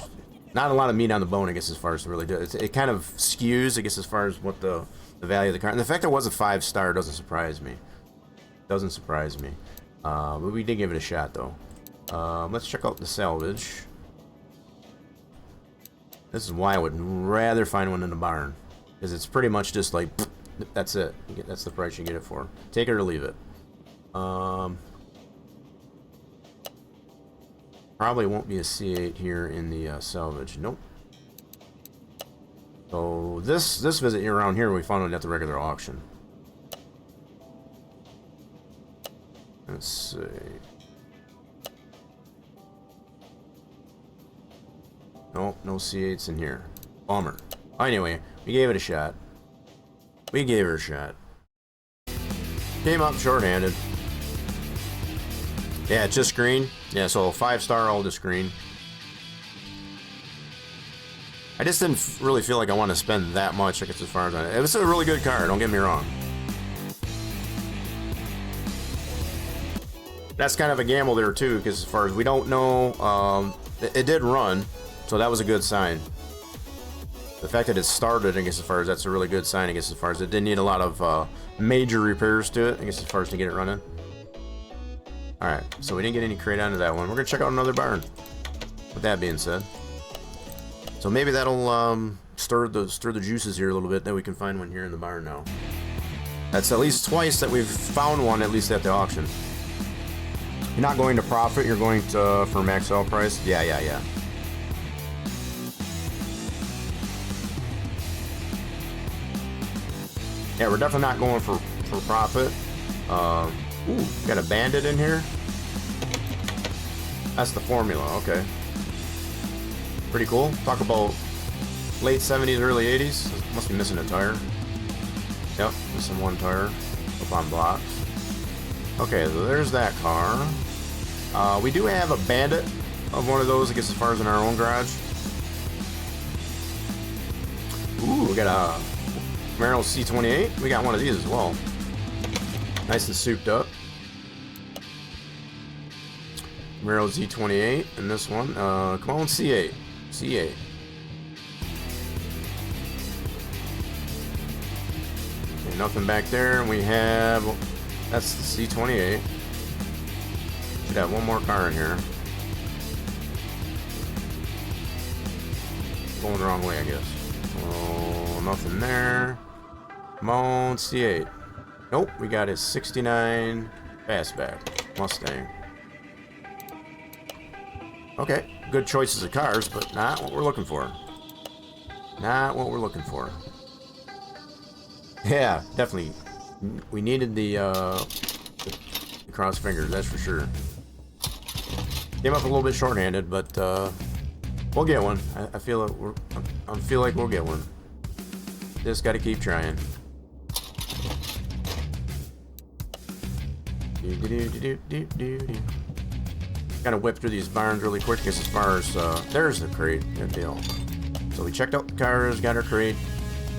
Not a lot of meat on the bone, I guess, as far as to really do it. It kind of skews, I guess, as far as what the value of the car. And the fact it was a 5-star doesn't surprise me. Doesn't surprise me. But we did give it a shot, though. Let's check out the salvage. This is why I would rather find one in the barn, because it's pretty much just like, that's it. That's the price you get it for. Take it or leave it. Probably won't be a C8 here in the salvage. Nope. So this visit around here, we found it at the regular auction. Let's see. Nope, no C8s in here. Bummer. Anyway, we gave it a shot. We gave her a shot. Came up short-handed. Yeah, it's just green. Yeah, so 5-star, all just green. I just didn't really feel like I want to spend that much, I guess, as far as it was a really good car, don't get me wrong. That's kind of a gamble there too, because as far as we don't know, it did run, so that was a good sign. The fact that it started, I guess, as far as that's a really good sign, I guess, as far as it didn't need a lot of major repairs to it, I guess, as far as to get it running. Alright, so we didn't get any crate onto that one. We're going to check out another barn. With that being said. So maybe that'll stir the juices here a little bit, then we can find one here in the barn now. That's at least twice that we've found one, at least at the auction. You're not going to profit, you're going to for max sale price? Yeah. Yeah, we're definitely not going for profit. Ooh, got a bandit in here. That's the formula, okay. Pretty cool. Talk about late 70s, early 80s. Must be missing a tire. Yep, missing one tire up on blocks. Okay, so there's that car. We do have a Bandit of one of those, I guess, as far as in our own garage. Ooh, we got a Camaro C28. We got one of these as well. Nice and souped up. Camaro Z28, and this one, come on, C8. C8. Okay, nothing back there. We have, that's the C28. Should have one more car in here. Going the wrong way, I guess. Oh, nothing there. Come on, C8. Nope, we got a 69 fastback Mustang. Okay, good choices of cars, but not what we're looking for. Not what we're looking for. Yeah, definitely. We needed the cross fingers, that's for sure. Came up a little bit short-handed, but we'll get one. I feel like I feel like we'll get one. Just got to keep trying. Kind of whip through these barns really quick because as far as there's the crate, good deal. So we checked out the cars, got our crate.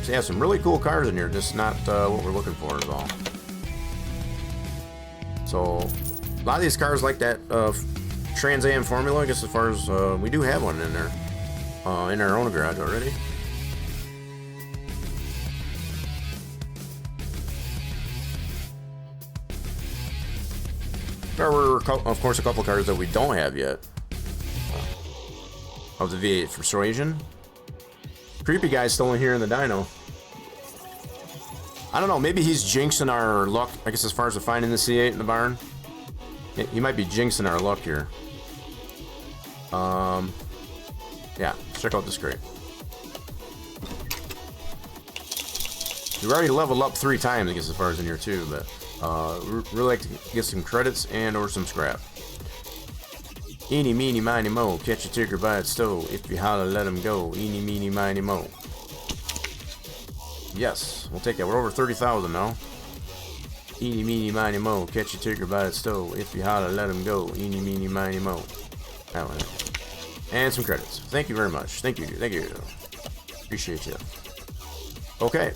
So yeah, some really cool cars in here, just not what we're looking for at all. So a lot of these cars like that Trans Am formula, I guess, as far as we do have one in there in our own garage already. There were, of course, a couple cars that we don't have yet. Of the V8 Persuasion. Creepy guy's still in here in the dyno. I don't know, maybe he's jinxing our luck, I guess, as far as finding the C8 in the barn. He might be jinxing our luck here. Yeah, check out this crate. We already leveled up 3 times, I guess, as far as in here too, but really like to get some credits and or some scrap. Eeny, meeny, miny, mo. Catch a ticker by its toe. If you holler, let him go. Eeny, meeny, miny, mo. Yes, we'll take that. We're over 30,000 now. Eeny, meeny, miny, mo. Catch a ticker by its toe. If you holler, let him go. Eeny, meeny, miny, mo. That one. And some credits. Thank you very much. Thank you. Thank you. Appreciate you. Okay.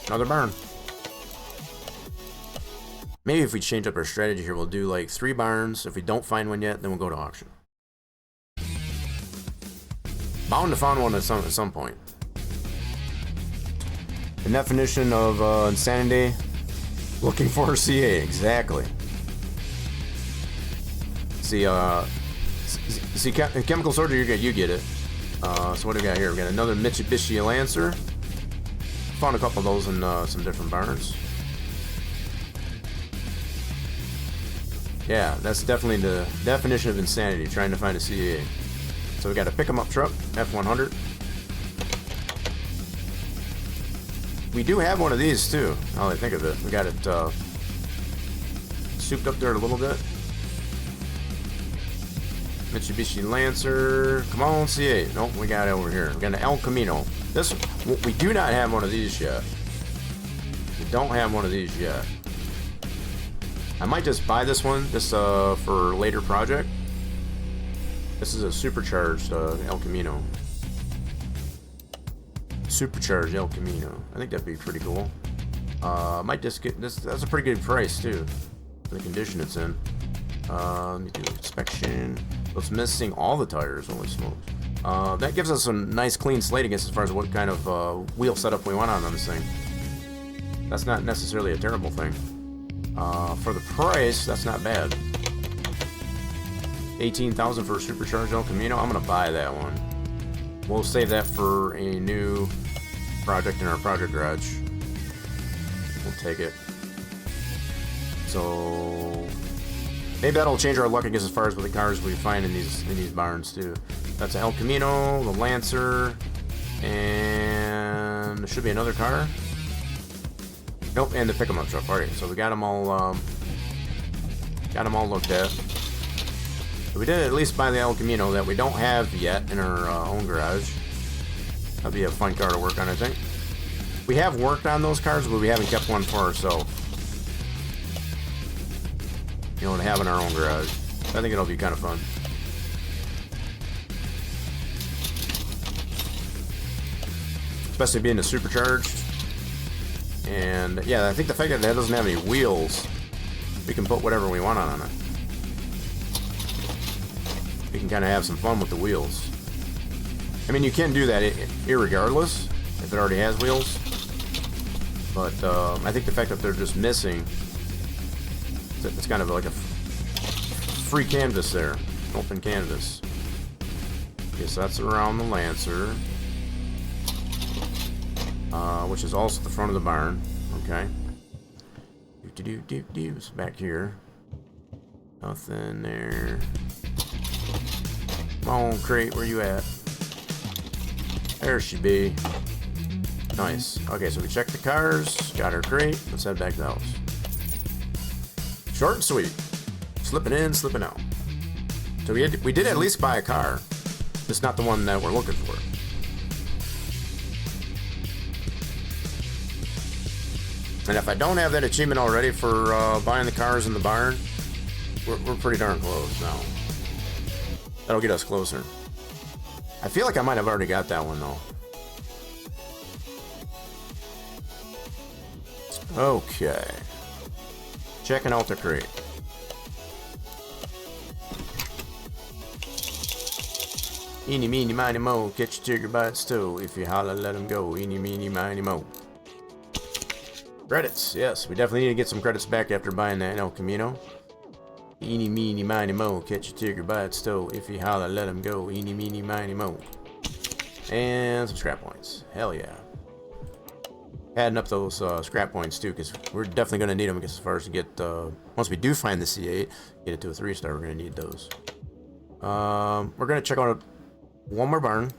Another barn. Maybe if we change up our strategy here, we'll do like 3 barns. If we don't find one yet, then we'll go to auction. Bound to find one at some point. The definition of insanity, looking for a C8, exactly. See, Chemical Soldier, you get it. So what do we got here? We got another Mitsubishi Lancer. Found a couple of those in some different barns. Yeah, that's definitely the definition of insanity, trying to find a C8. So we got a pick-em-up truck, F100. We do have one of these too, now that I think of it. We got it souped up there a little bit. Mitsubishi Lancer. Come on, C8. Nope, we got it over here. We got an El Camino. This, we do not have one of these yet. We don't have one of these yet. I might just buy this one just for a later project. This is a supercharged El Camino. Supercharged El Camino. I think that'd be pretty cool. Might just get this. That's a pretty good price too, for the condition it's in. Let me do inspection. So it's missing all the tires. Holy smokes! That gives us a nice clean slate against as far as what kind of wheel setup we want on this thing. That's not necessarily a terrible thing. For the price, that's not bad. 18,000 for a supercharged El Camino. I'm gonna buy that one. We'll save that for a new project in our project garage. We'll take it. So maybe that'll change our luck, I guess, as far as with the cars we find in these barns too. That's an El Camino, the Lancer, and there should be another car. Nope, and the pick-em-up truck. Alright, so we got them all looked at. We did at least buy the El Camino that we don't have yet in our own garage. That'd be a fun car to work on, I think. We have worked on those cars, but we haven't kept one for ourselves. You know, to have in our own garage. I think it'll be kind of fun. Especially being a supercharged. And yeah, I think the fact that it doesn't have any wheels, we can put whatever we want on it. We can kind of have some fun with the wheels. I mean, you can do that irregardless if it already has wheels. But I think the fact that they're just missing, it's kind of like a free canvas there, open canvas. Okay, so that's around the Lancer, which is also the front of the barn. Okay. It's back here. Nothing there. Come on, crate, where you at? There she be. Nice. Okay, so we checked the cars, got our crate. Let's head back to the house. Short and sweet. Slipping in, slipping out. So we did at least buy a car. Just not the one that we're looking for. And if I don't have that achievement already for buying the cars in the barn, we're pretty darn close now. That'll get us closer. I feel like I might have already got that one though. Okay. Checking out the crate. Eeny, meeny, miny, mo. Catch your tigger by its toe. If you holler, let him go. Eeny, meeny, miny, mo. Credits. Yes, we definitely need to get some credits back after buying that El Camino. Eeny, meeny, miny, mo. Catch your tigger by its toe. If you holler, let him go. Eeny, meeny, miny, mo. And some scrap points. Hell yeah. Adding up those scrap points too, because we're definitely going to need them. Because as far as to get, once we do find the C8, get it to a 3-star, we're going to need those. We're going to check out one more barn,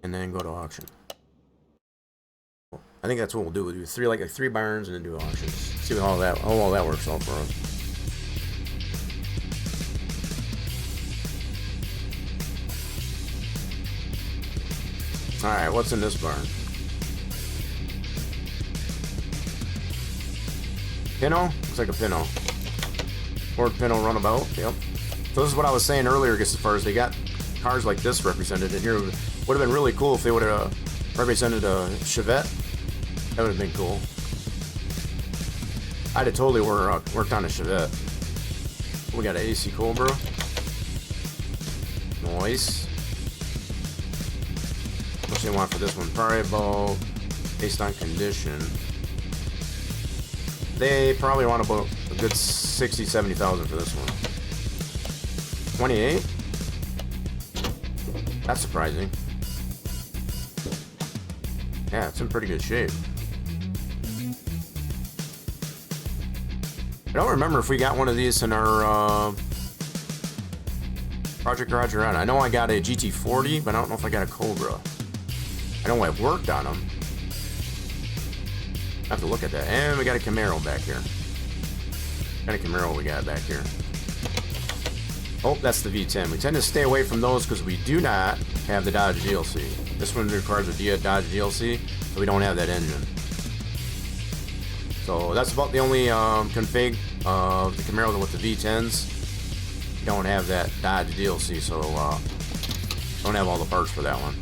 and then go to auction. I think that's what we'll do. We'll do three barns, and then do auctions. See how all that works out for us. All right, what's in this barn? Pinto? Looks like a Pinto. Ford Pinto runabout. Yep. So this is what I was saying earlier, as far as they got cars like this represented in here. Would have been really cool if they would have represented a Chevette. That would have been cool. I'd have totally worked on a Chevette. We got an AC Cobra. Nice. What do they want for this one? Probably about, based on condition, they probably want about a good 60, 70,000 for this one. 28? That's surprising. Yeah, it's in pretty good shape. I don't remember if we got one of these in our Project Garage around. I know I got a GT40, but I don't know if I got a Cobra. I know I've worked on them. I have to look at that. And we got a Camaro back here. What kind of Camaro we got back here? Oh, that's the V10. We tend to stay away from those because we do not have the Dodge DLC. This one requires a Dodge DLC, so we don't have that engine. So that's about the only config of the Camaro with the V10s. We don't have that Dodge DLC, so don't have all the parts for that one.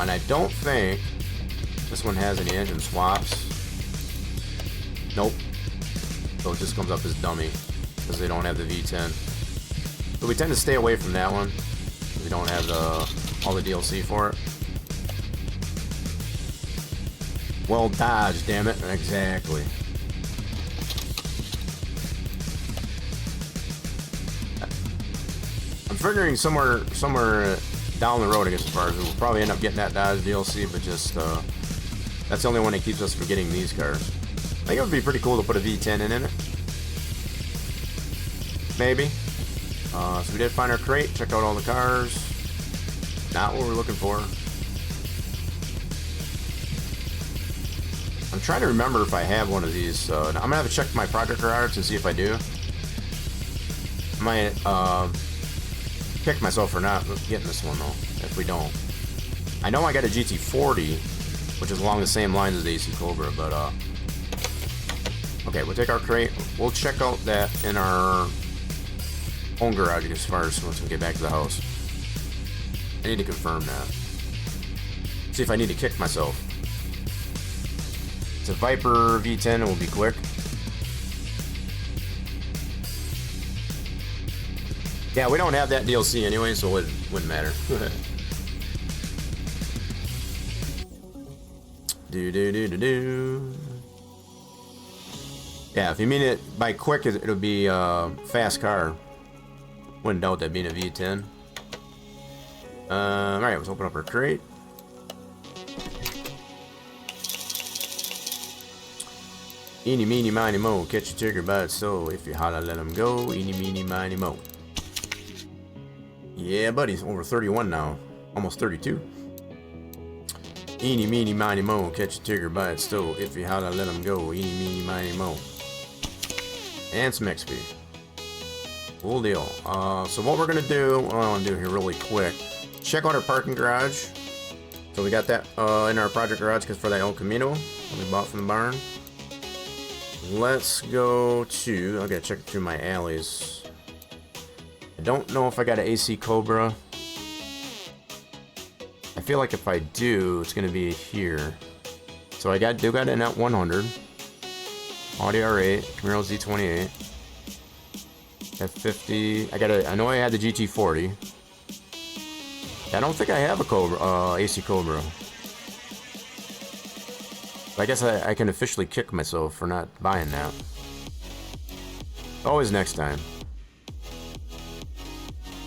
And I don't think this one has any engine swaps. Nope. So it just comes up as dummy because they don't have the V10. So we tend to stay away from that one. We don't have all the DLC for it. Well, Dodge, damn it. Exactly. I'm figuring somewhere down the road, I guess, as far as we'll probably end up getting that Dodge DLC, but just that's the only one that keeps us from getting these cars. I think it would be pretty cool to put a V10 in it. Maybe. So we did find our crate, check out all the cars. Not what we're looking for. I'm trying to remember if I have one of these. I'm gonna have to check my Project Garage to see if I do. I might kick myself for not getting this one though, if we don't. I know I got a GT40, which is along the same lines as the AC Cobra, but okay, we'll take our crate. We'll check out that in our home garage as far as once we get back to the house. I need to confirm that. See if I need to kick myself. It's a Viper V10, and we'll be quick. Yeah, we don't have that DLC anyway, so it wouldn't matter. Do. Yeah, if you mean it by quick, it'll be a fast car. Wouldn't doubt that being a V10. Alright, let's open up our crate. Eeny, meeny, miny, mo. Catch a trigger by its toe. If you holla, let him go. Eeny, meeny, miny, mo. Yeah, buddy, he's over 31 now. Almost 32. Eeny, meeny, miny, mo. Catch a trigger by its toe. If you holla, let him go. Eeny, meeny, miny, mo. And some XP. Cool deal. So what we're going to do, what I want to do here really quick, check out our parking garage. So we got that in our project garage because for that El Camino that we bought from the barn. Let's go to, I gotta check through my alleys. I don't know if I got an AC Cobra. I feel like if I do, it's gonna be here. So I do got an F100, Audi R8, Camaro Z28, F50. I know I had the GT40. I don't think I have a Cobra, AC Cobra. I guess I can officially kick myself for not buying that. Always next time.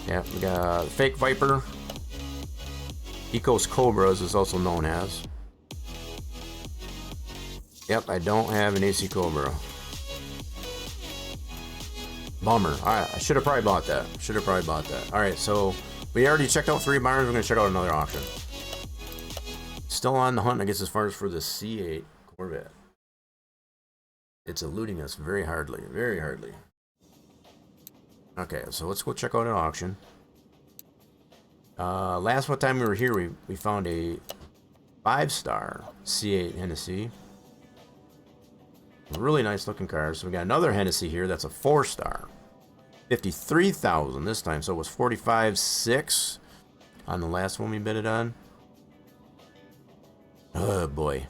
Yeah, we got fake Viper. Ecos Cobras is also known as. Yep, I don't have an AC Cobra. Bummer. Alright, I should have probably bought that. Alright, so we already checked out 3 barns. We're going to check out another auction. Still on the hunt, I guess, as far as for the C8 Corvette. It's eluding us very hardly. Okay, so let's go check out an auction. Last one time we were here, we found a 5-star C8 Hennessey. Really nice looking car. So we got another Hennessey here that's a 4-star. 53,000 this time, so it was 45,600 on the last one we bid it on. Oh boy.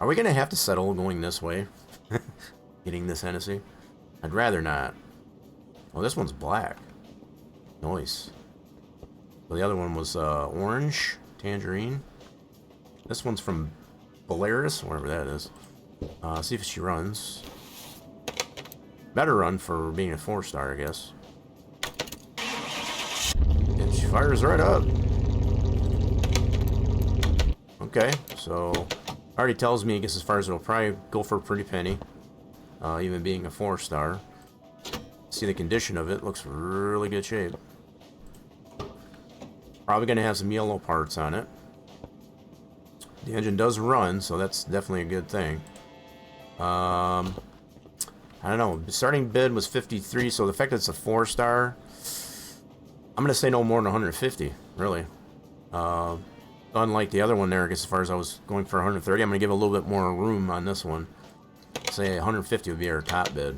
Are we gonna have to settle going this way? Getting this Hennessey? I'd rather not. Oh, this one's black. Nice. Well, the other one was orange, tangerine. This one's from Polaris, whatever that is. See if she runs. Better run for being a 4-star, I guess. And she fires right up. Okay, so already tells me, I guess, as far as it'll probably go for a pretty penny, even being a 4-star. See the condition of it, looks really good shape. Probably gonna have some yellow parts on it. The engine does run, so that's definitely a good thing. I don't know. The starting bid was 53, so the fact that it's a 4-star, I'm gonna say no more than 150, really. Unlike the other one there, I guess as far as I was going for 130, I'm going to give a little bit more room on this one. Say 150 would be our top bid.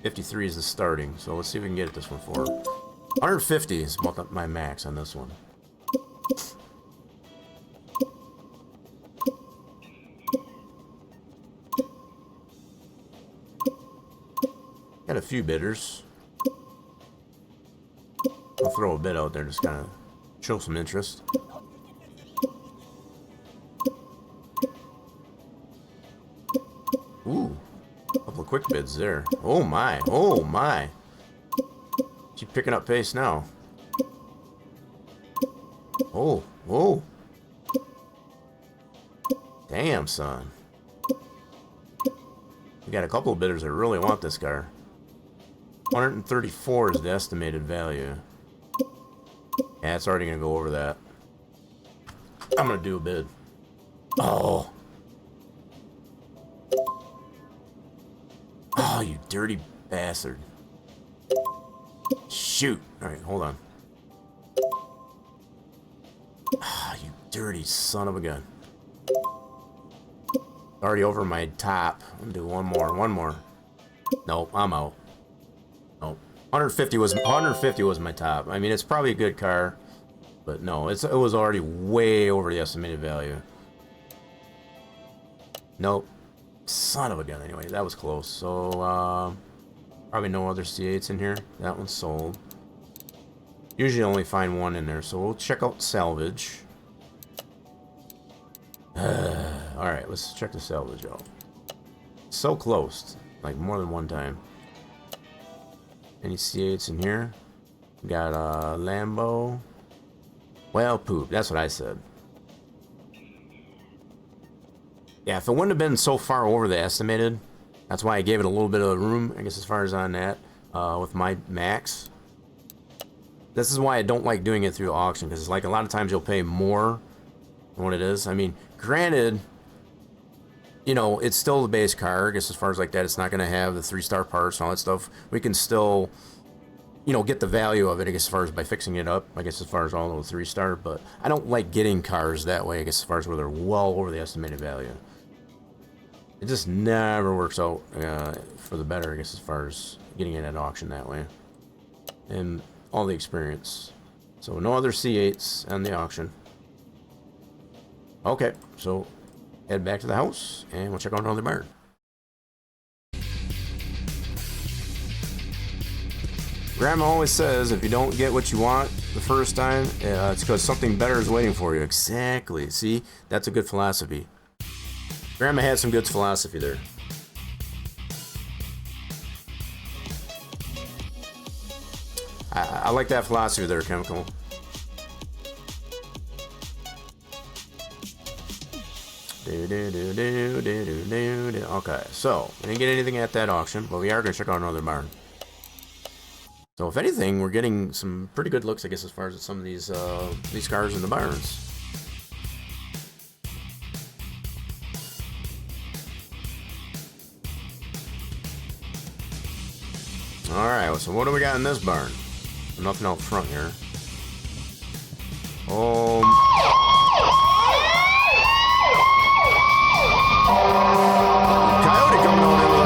53 is the starting, so let's see if we can get it this one for. 150 is about my max on this one. Got a few bidders. I'll throw a bid out there, just kind of show some interest. Ooh, a couple of quick bids there. Oh my, oh my. Keep picking up pace now. Oh, whoa. Damn, son. We got a couple of bidders that really want this car. 134 is the estimated value. Yeah, it's already gonna go over that. I'm gonna do a bid. Oh. Oh, you dirty bastard. Shoot. All right, hold on. Ah, you dirty son of a gun. Already over my top. I'm gonna do one more. Nope, I'm out. Nope. 150 was my top. I mean, it's probably a good car, but no, it was already way over the estimated value. Nope. Son of a gun. Anyway, that was close. So, probably no other C8s in here. That one's sold. Usually only find one in there, so we'll check out salvage. Alright, let's check the salvage out. So close. Like more than one time. Any C8s in here? We got a Lambo. Well, poop. That's what I said. Yeah, if it wouldn't have been so far over the estimated, that's why I gave it a little bit of room, I guess, as far as on that, with my max. This is why I don't like doing it through auction, because like a lot of times you'll pay more than what it is. I mean, granted, you know, it's still the base car. I guess as far as like that, it's not going to have the 3-star parts and all that stuff. We can still, you know, get the value of it, I guess, as far as by fixing it up, I guess, as far as all those 3-star. But I don't like getting cars that way, I guess, as far as where they're well over the estimated value. It just never works out for the better, I guess, as far as getting it at auction that way. And all the experience. So no other C8s on the auction. Okay, so head back to the house and we'll check out another barn. Grandma always says if you don't get what you want the first time, it's because something better is waiting for you. Exactly. See, that's a good philosophy. Grandma had some good philosophy there. I like that philosophy there, Chemical. Okay, so we didn't get anything at that auction, but we are going to check out another barn. So if anything, we're getting some pretty good looks, I guess, as far as some of these cars in the barns. All right, so what do we got in this barn? Nothing out front here. Coyote coming on in with the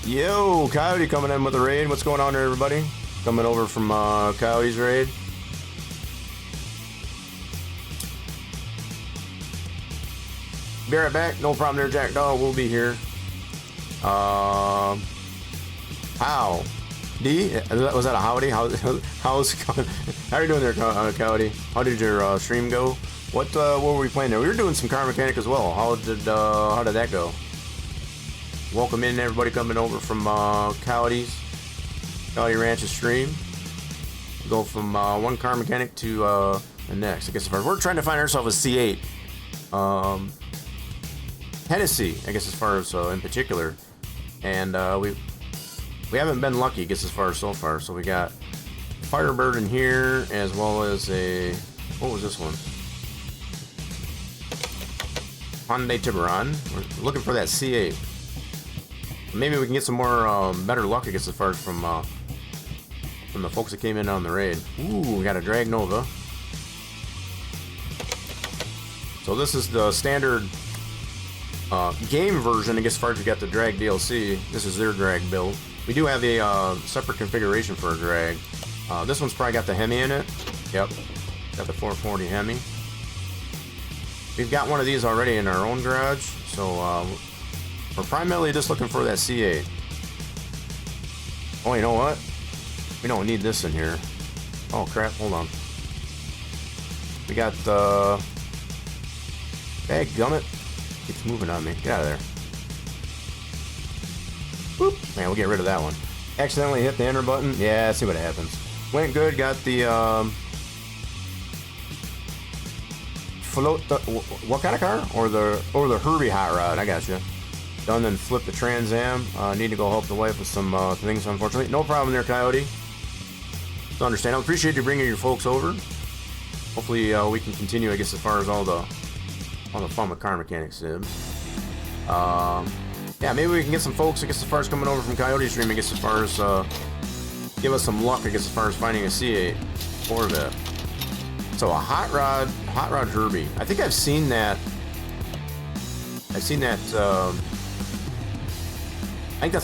raid. Yo, Coyote coming in with the raid. What's going on there, everybody? Coming over from Coyote's raid. Be right back. No problem there, Jack Dog. We'll be here. How? D? Was that a howdy? How's it going? How are you doing there, Coyote? How did your stream go? What were we playing there? We were doing some car mechanic as well. How did that go? Welcome in, everybody coming over from Coyote Ranch's stream. Go from one car mechanic to the next. I guess if we're trying to find ourselves a C8. Hennessey, I guess, as far as in particular, and we haven't been lucky, I guess, as far as so far. So we got Firebird in here, as well as a, what was this one? Hyundai Tiburon. We're looking for that C8. Maybe we can get some more better luck, I guess, as far as from the folks that came in on the raid. Ooh, we got a Drag Nova. So this is the standard game version, I guess, as far as we got the drag DLC. This is their drag build. We do have a separate configuration for a drag. This one's probably got the Hemi in it. Yep, got the 440 Hemi. We've got one of these already in our own garage, so we're primarily just looking for that C8. Oh, you know what? We don't need this in here. Oh crap, hold on. We got the gummit. Keeps moving on me. Get out of there. Boop. Man, we'll get rid of that one. Accidentally hit the enter button. Yeah, see what happens. Went good. Got the float. What kind of car? Or the Herbie hot rod. I got you. Done. Then flip the Trans Am. Need to go help the wife with some things. Unfortunately, no problem there, Coyote. It's understandable. Appreciate you bringing your folks over. Hopefully, we can continue, I guess, as far as all all the fun with car mechanics, Sibs. Yeah, maybe we can get some folks, I guess, as far as coming over from Coyote's Dream, I guess, as far as, give us some luck, I guess, as far as finding a C8 Corvette. So a hot rod Herbie. I think I've seen that. I think that's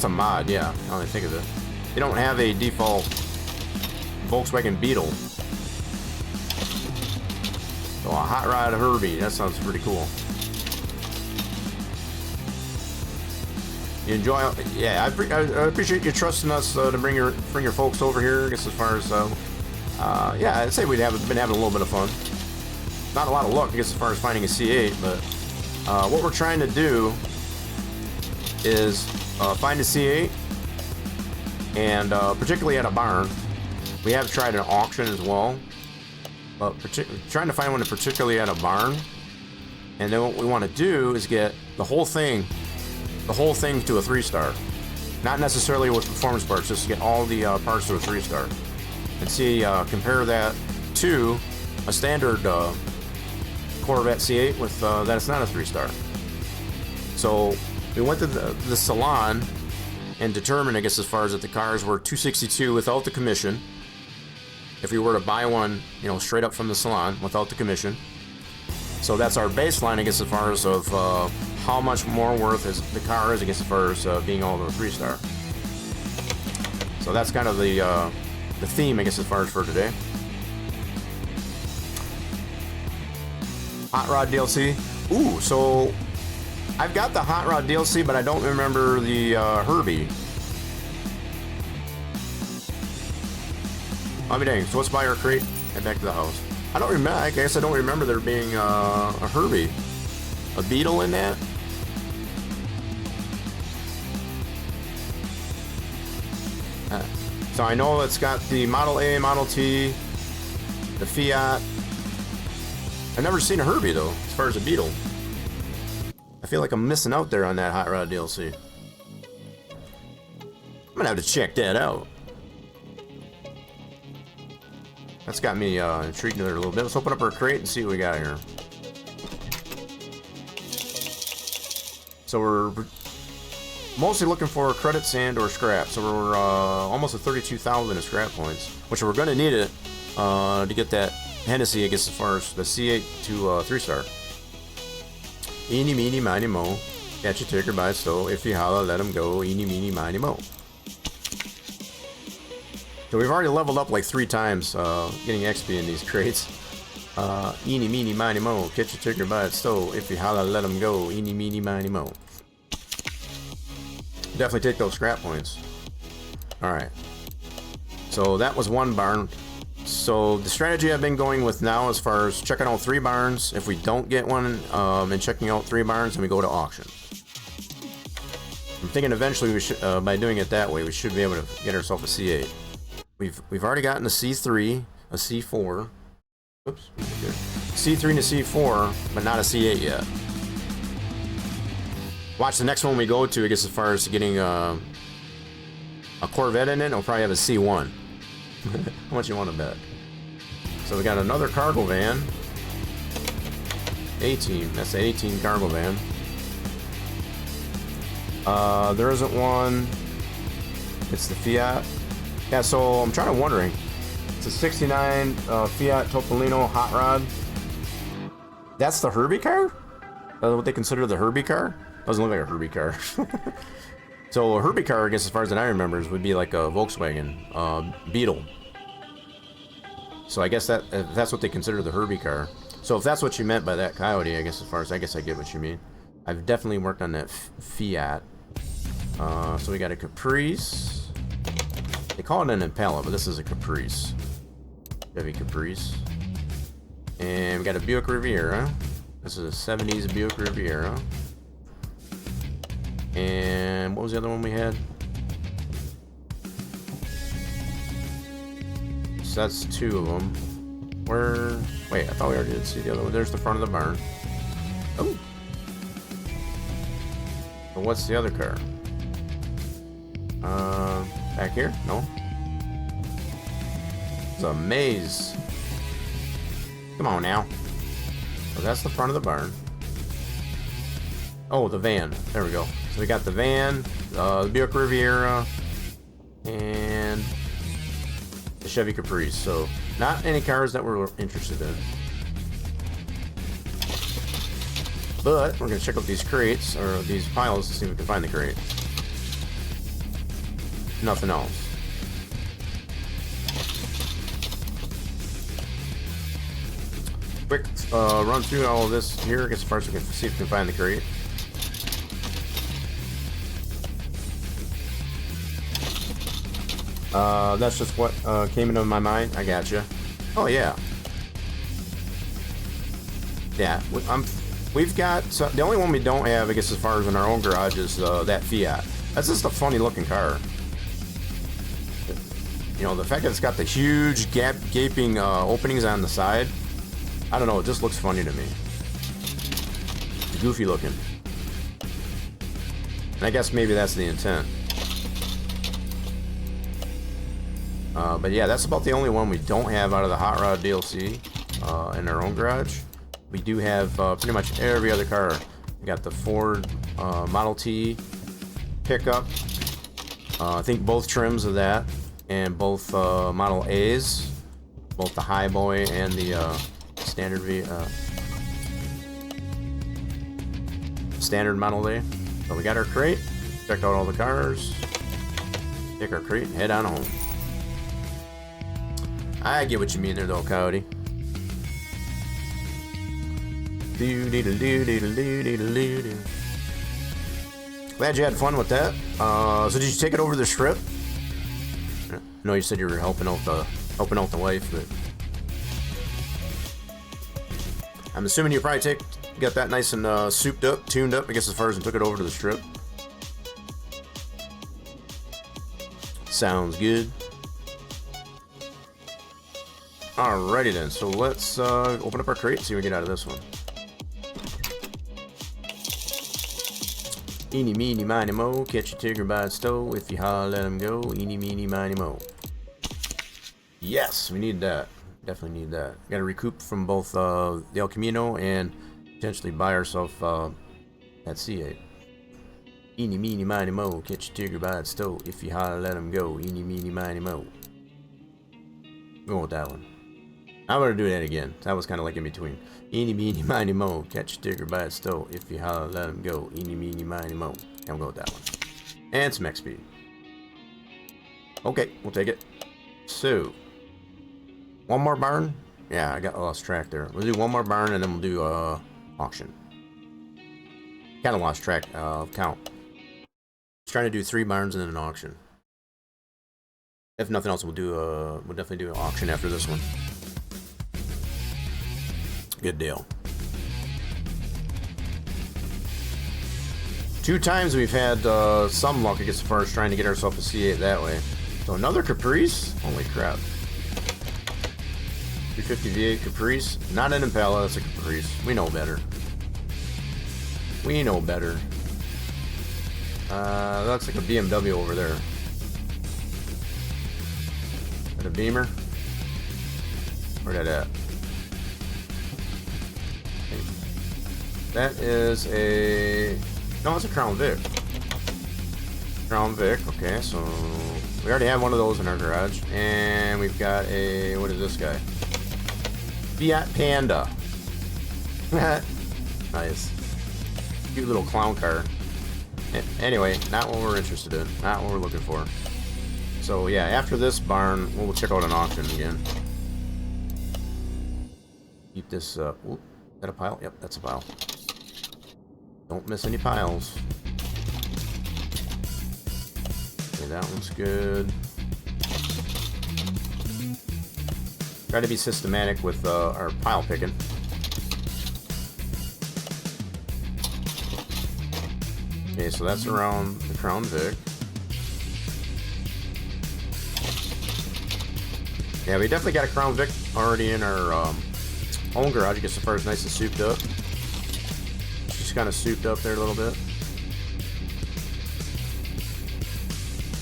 a mod, yeah, now that I think of it. They don't have a default Volkswagen Beetle. So a hot rod Herbie, that sounds pretty cool. You enjoy? Yeah, I appreciate you trusting us to bring your folks over here. I guess as far as yeah, I'd say we'd been having a little bit of fun. Not a lot of luck, I guess, as far as finding a C8, but what we're trying to do is find a C8, and particularly at a barn. We have tried an auction as well, but trying to find one particularly at a barn. And then what we want to do is get the whole thing to a 3-star. Not necessarily with performance parts, just to get all the parts to a 3-star. And see, compare that to a standard Corvette C8 with that it's not a 3-star. So we went to the salon and determined, I guess, as far as that the cars were $262 without the commission. If we were to buy one, you know, straight up from the salon without the commission. So that's our baseline, I guess, as far as of how much more worth is the car is, I guess, as far as being all of a 3-star. So that's kind of the theme, I guess, as far as for today. Hot Rod DLC. Ooh, so I've got the Hot Rod DLC, but I don't remember the Herbie. I mean, dang. So let's buy our crate and back to the house. I don't remember. I guess I don't remember there being a Herbie, a Beetle in that. So I know it's got the Model A, Model T, the Fiat. I've never seen a Herbie though, as far as a Beetle. I feel like I'm missing out there on that Hot Rod DLC. I'm gonna have to check that out. That's got me intrigued there a little bit. Let's open up our crate and see what we got here. So we're mostly looking for credits and or scrap. So we're almost at 32,000 in scrap points, which we're going to need it to get that Hennessey, I guess, as far as the C8 to 3-star. Eeny, meeny, miny, mo. Catch a ticker by its toe. If you holla, let him go. Eeny, meeny, miny, mo. So we've already leveled up like 3 times getting XP in these crates. Eeny, meeny, miny, mo. Catch a ticker by its toe. If you holla, let him go. Eeny, meeny, miny, mo. Definitely take those scrap points. Alright. So that was one barn. So the strategy I've been going with now, as far as checking out 3 barns. If we don't get one and checking out 3 barns, then we go to auction. I'm thinking eventually we should, by doing it that way, we should be able to get ourselves a C8. We've already gotten a C3, a C4. Oops. C3 and a C4, but not a C8 yet. Watch the next one we go to, I guess, as far as getting a Corvette in it, it'll probably have a C1. How much you want to bet? So we got another cargo van. A-Team. That's the A-Team cargo van. There isn't one. It's the Fiat. Yeah, so I'm trying to wondering. It's a 69 Fiat Topolino hot rod. That's the Herbie car? That's what they consider the Herbie car? Doesn't look like a Herbie car. So a Herbie car, I guess, as far as that I remember, would be like a Volkswagen Beetle. So I guess that's what they consider the Herbie car. So if that's what you meant by that, Coyote, I guess I get what you mean. I've definitely worked on that Fiat. So we got a Caprice. They call it an Impala, but this is a Caprice. Chevy Caprice. And we got a Buick Riviera. This is a 70s Buick Riviera. And what was the other one we had? So that's 2 of them. Wait, I thought we already did see the other one. There's the front of the barn. Oh. But what's the other car? Back here? No. It's a maze. Come on now. So that's the front of the barn. Oh, the van. There we go. So we got the van, the Buick Riviera, and the Chevy Caprice. So not any cars that we're interested in. But we're going to check out these crates, or these piles, to see if we can find the crate. Nothing else. Quick run through all of this here, as far as we can see if we can find the crate. That's just what came into my mind. I gotcha. Oh yeah. Yeah, we've got the only one we don't have, I guess, as far as in our own garage is that Fiat. That's just a funny looking car. You know, the fact that it's got the huge gaping openings on the side, I don't know, it just looks funny to me. Goofy looking. And I guess maybe that's the intent. But yeah, that's about the only one we don't have out of the Hot Rod DLC in our own garage. We do have pretty much every other car. We got the Ford Model T pickup. I think both trims of that, and both Model A's, both the Highboy and the standard Model A. So we got our crate, checked out all the cars, take our crate and head on home. I get what you mean there though, Coyote. Glad you had fun with that. So did you take it over the strip? I know you said you were helping out the wife, but I'm assuming you probably got that nice and souped up, tuned up, I guess, as far as and took it over to the strip. Sounds good. Alrighty then, so let's open up our crate and see what we get out of this one. Eeny, meeny, miny, mo, catch a tigger by its toe. If you holler, let him go. Eeny, meeny, miny, mo. Yes, we need that. Definitely need that. Got to recoup from both the El Camino and potentially buy ourselves that C8. Eeny, meeny, miny, mo, catch a tigger by its toe. If you holler, let him go. Eeny, meeny, miny, mo. Go with that one. I'm gonna do that again. That was kind of like in between. Eeny, meeny, miny, mo. Catch a tigger by its toe. If you holler, let him go. Eeny, meeny, miny, mo. I'm going with that one. And some XP. Okay, we'll take it. So, one more barn? Yeah, I lost track there. We'll do one more barn and then we'll do auction. Kind of lost track of count. Trying to do 3 barns and then an auction. If nothing else, we'll definitely do an auction after this one. Good deal. 2 times we've had some luck, I guess, as far as trying to get ourselves a C8 that way. So another Caprice? Holy crap. 350 V8 Caprice. Not an Impala, that's a Caprice. We know better. We know better. That looks like a BMW over there. Is that a Beamer? Where's that at? That is a... No, it's a Crown Vic. Crown Vic, okay, so... We already have one of those in our garage. And we've got a... What is this guy? Fiat Panda. Nice. Cute little clown car. Anyway, not what we're interested in. Not what we're looking for. So, yeah, after this barn, we'll check out an auction again. Keep this... Ooh, is that a pile? Yep, that's a pile. Don't miss any piles. Okay, that one's good. Try to be systematic with our pile picking. Okay, so that's around the Crown Vic. Yeah, we definitely got a Crown Vic already in our own garage. I guess the first nice and souped up. Just kind of souped up there a little bit.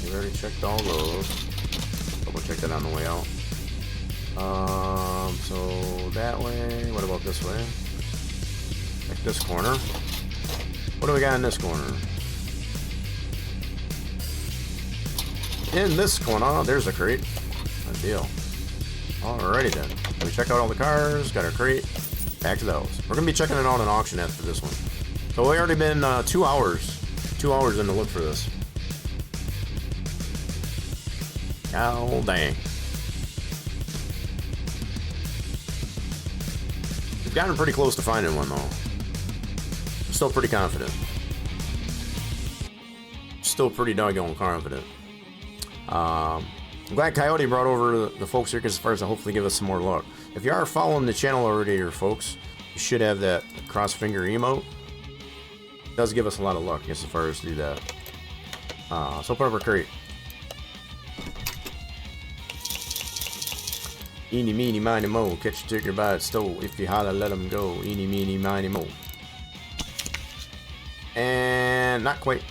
We already checked all those. Double check that on the way out. So that way. What about this way? Check this corner. What do we got in this corner? In this corner, there's a crate. Good deal. Alrighty then. We check out all the cars, got our crate. Back to those. We're going to be checking it out on auction after this one. So we already been 2 hours. 2 hours in the look for this. Oh, dang. We've gotten pretty close to finding one, though. I'm still pretty confident. Still pretty doggone confident. I'm glad Coyote brought over the folks here because as far as to hopefully give us some more luck. If you are following the channel already here, folks, you should have that cross finger emote. It does give us a lot of luck, I guess, as far as to do that. So open up our crate. Eeny, meeny, miny, mo. Catch a ticker by its toe. If you holler, let him go. Eeny, meeny, miny, mo. And not quite.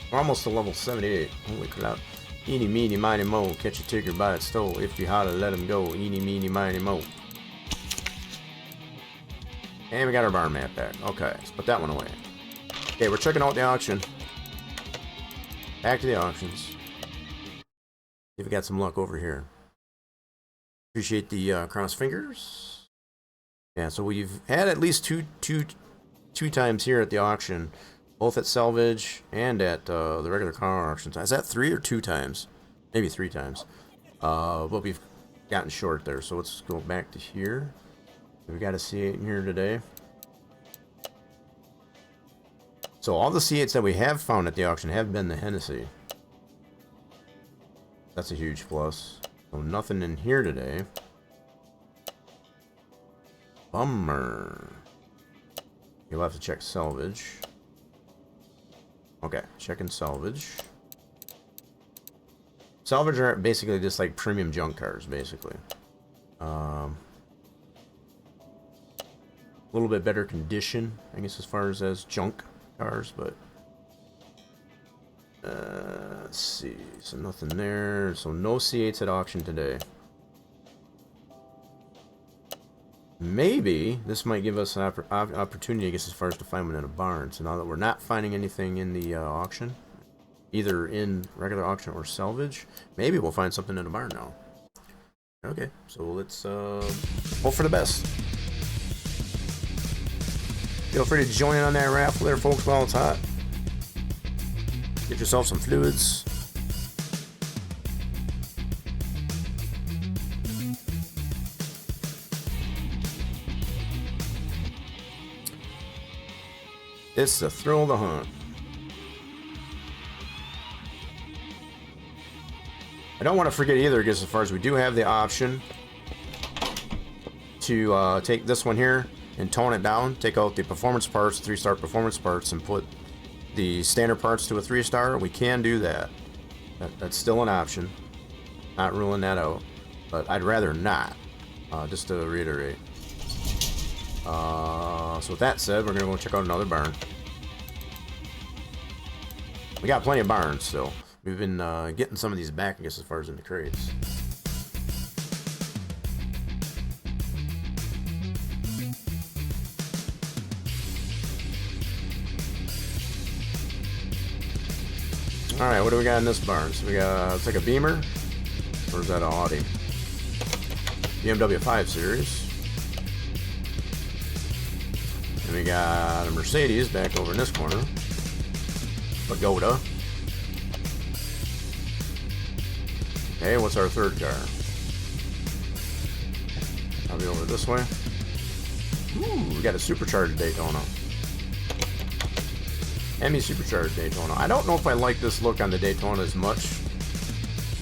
We're almost to level 78. Holy crap. Eeny, meeny, miny, mo. Catch a ticker by its toe. If you holler, let him go. Eeny, meeny, miny, mo. And we got our barn map back. Okay, let's put that one away. Okay, we're checking out the auction. Back to the auctions. See if we got some luck over here. Appreciate the cross fingers. Yeah, so we've had at least two times here at the auction, both at salvage and at the regular car auctions. Is that 3 or 2 times? Maybe 3 times. But we've gotten short there. So let's go back to here. We got a C8 in here today. So all the C8s that we have found at the auction have been the Hennessey. That's a huge plus. So nothing in here today. Bummer. You'll have to check salvage. Okay, checking salvage. Salvage are basically just like premium junk cars, basically. A little bit better condition, I guess, as far as junk cars, but let's see. So nothing there. So no C8s at auction today. Maybe this might give us an opportunity, I guess, as far as to find one in a barn. So now that we're not finding anything in the auction, either in regular auction or salvage, maybe we'll find something in a barn now. Okay, so let's hope for the best. Feel free to join in on that raffle there, folks, while it's hot. Get yourself some fluids. It's the thrill of the hunt. I don't want to forget either, because as far as we do have the option to take this one here and tone it down, take out the performance parts, 3-star performance parts, and put the standard parts to a 3-star. We can do that. That's still an option. Not ruling that out, but I'd rather not. Just to reiterate. So with that said, we're gonna go check out another barn. We got plenty of barns still. We've been getting some of these back, I guess, as far as in the crates. Alright, what do we got in this barn? So we got, it's like a Beamer. Or is that an Audi? BMW 5 Series. And we got a Mercedes back over in this corner. Pagoda. Okay, what's our third car? I'll be over this way. Ooh, we got a supercharged Daytona. Hemi supercharged Daytona. I don't know if I like this look on the Daytona as much,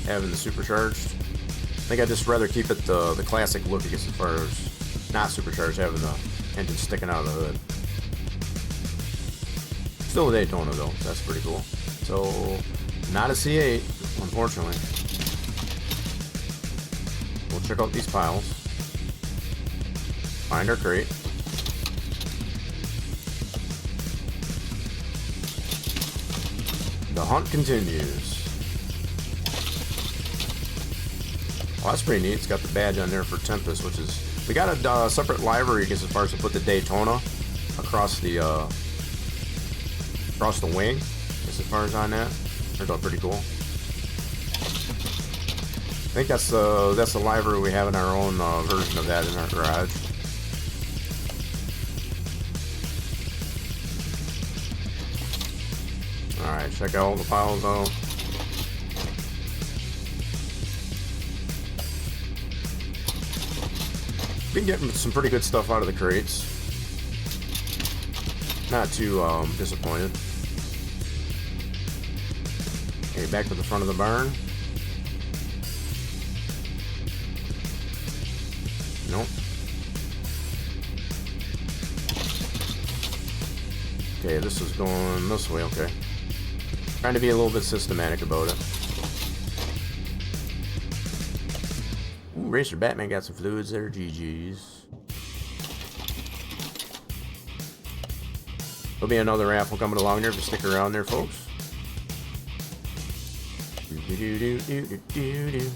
having the supercharged. I think I'd just rather keep it the classic look, I guess, as far as not supercharged, having the engine sticking out of the hood. Still a Daytona though, so that's pretty cool. So, not a C8, unfortunately. We'll check out these piles. Find our crate. The hunt continues. Well, that's pretty neat. It's got the badge on there for Tempest, which is... We got a separate library, I guess, as far as to put the Daytona across the across the wing, as far as on that. Turned out pretty cool. I think that's the livery we have in our own version of that in our garage. Alright, check out all the piles though. Been getting some pretty good stuff out of the crates. Not too disappointed. Okay, back to the front of the barn. Nope. Okay, this is going this way, okay. Trying to be a little bit systematic about it. Ooh, Racer Batman got some fluids there, GG's. There'll be another raffle coming along there, just stick around there, folks. Do-do-do-do-do-do-do.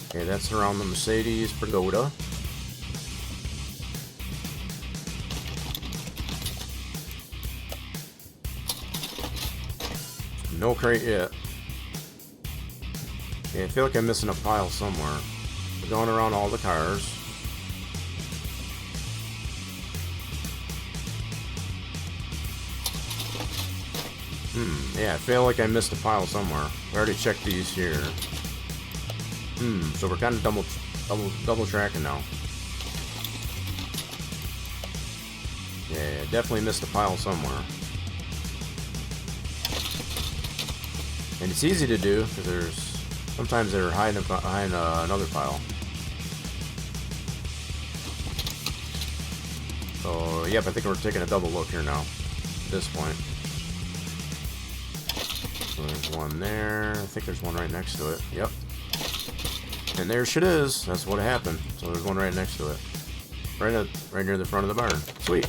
Okay, that's around the Mercedes Pagoda. No crate yet. Okay, I feel like I'm missing a pile somewhere. We're going around all the cars. Yeah, I feel like I missed a pile somewhere. I already checked these here. So we're kind of double tracking now. Yeah, definitely missed a pile somewhere. And it's easy to do because sometimes they're hiding behind another pile. So yep, I think we're taking a double look here now. At this point. So there's one there. I think there's one right next to it. Yep. And there shit is. That's what happened. So there's one right next to it. Right near the front of the barn. Sweet.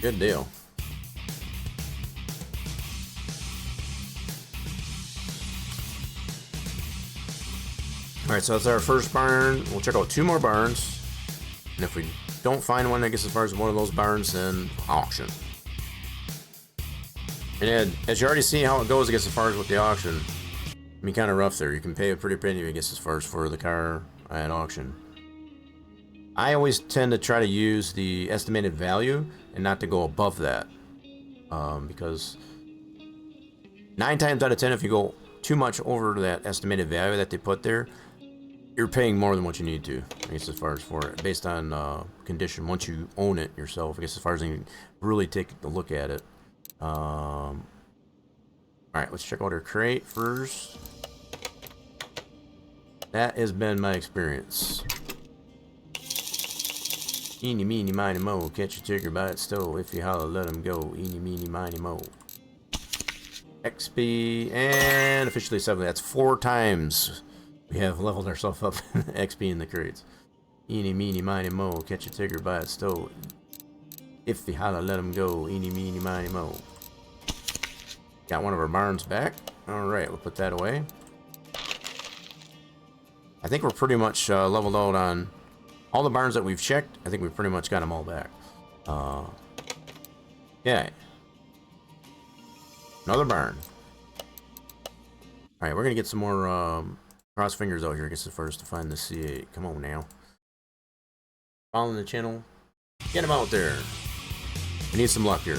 Good deal. Alright, so that's our first barn. We'll check out 2 more barns. And if we don't find one that gets as far as one of those barns, then auction. And then, as you already see how it goes, it gets as far as with the auction. I mean, kind of rough there. You can pay a pretty penny if it gets as far as for the car at auction. I always tend to try to use the estimated value and not to go above that. Because 9 times out of 10, if you go too much over that estimated value that they put there, you're paying more than what you need to. I guess as far as for it, based on condition. Once you own it yourself, I guess as far as you really take a look at it. All right, let's check out our crate first. That has been my experience. Eeny, meeny, miny, mo. Catch a tigger by its toe. If you holler, let him go. Eeny, meeny, miny, mo. XP and officially 7. That's 4 times we have leveled ourselves up XP in the crates. Eeny, meeny, miny, mo. Catch a tigger by its toe. If you holler, let him go. Eeny, meeny, miny, mo. Got one of our barns back. Alright, we'll put that away. I think we're pretty much leveled out on all the barns that we've checked. I think we've pretty much got them all back. Yeah. Another barn. Alright, we're going to get some more cross fingers out here. I guess at first to find the C8. Come on now. Following the channel. Get them out there. We need some luck here.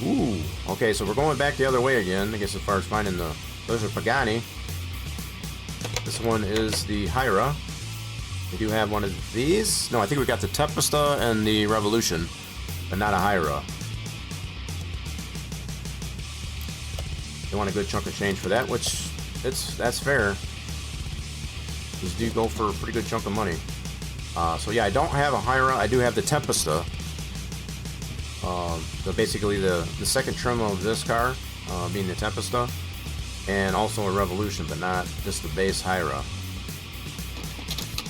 Ooh. Okay, so we're going back the other way again. I guess as far as finding the... Those are Pagani. This one is the Hyra. We do have one of these. No, I think we got the Tempesta and the Revolution, but not a Hyra. You want a good chunk of change for that, which that's fair. These do go for a pretty good chunk of money. So yeah, I don't have a Hyra. I do have the Tempesta. So basically the second trim of this car, being the Tempesta, and also a Revolution, but not just the base Hyra.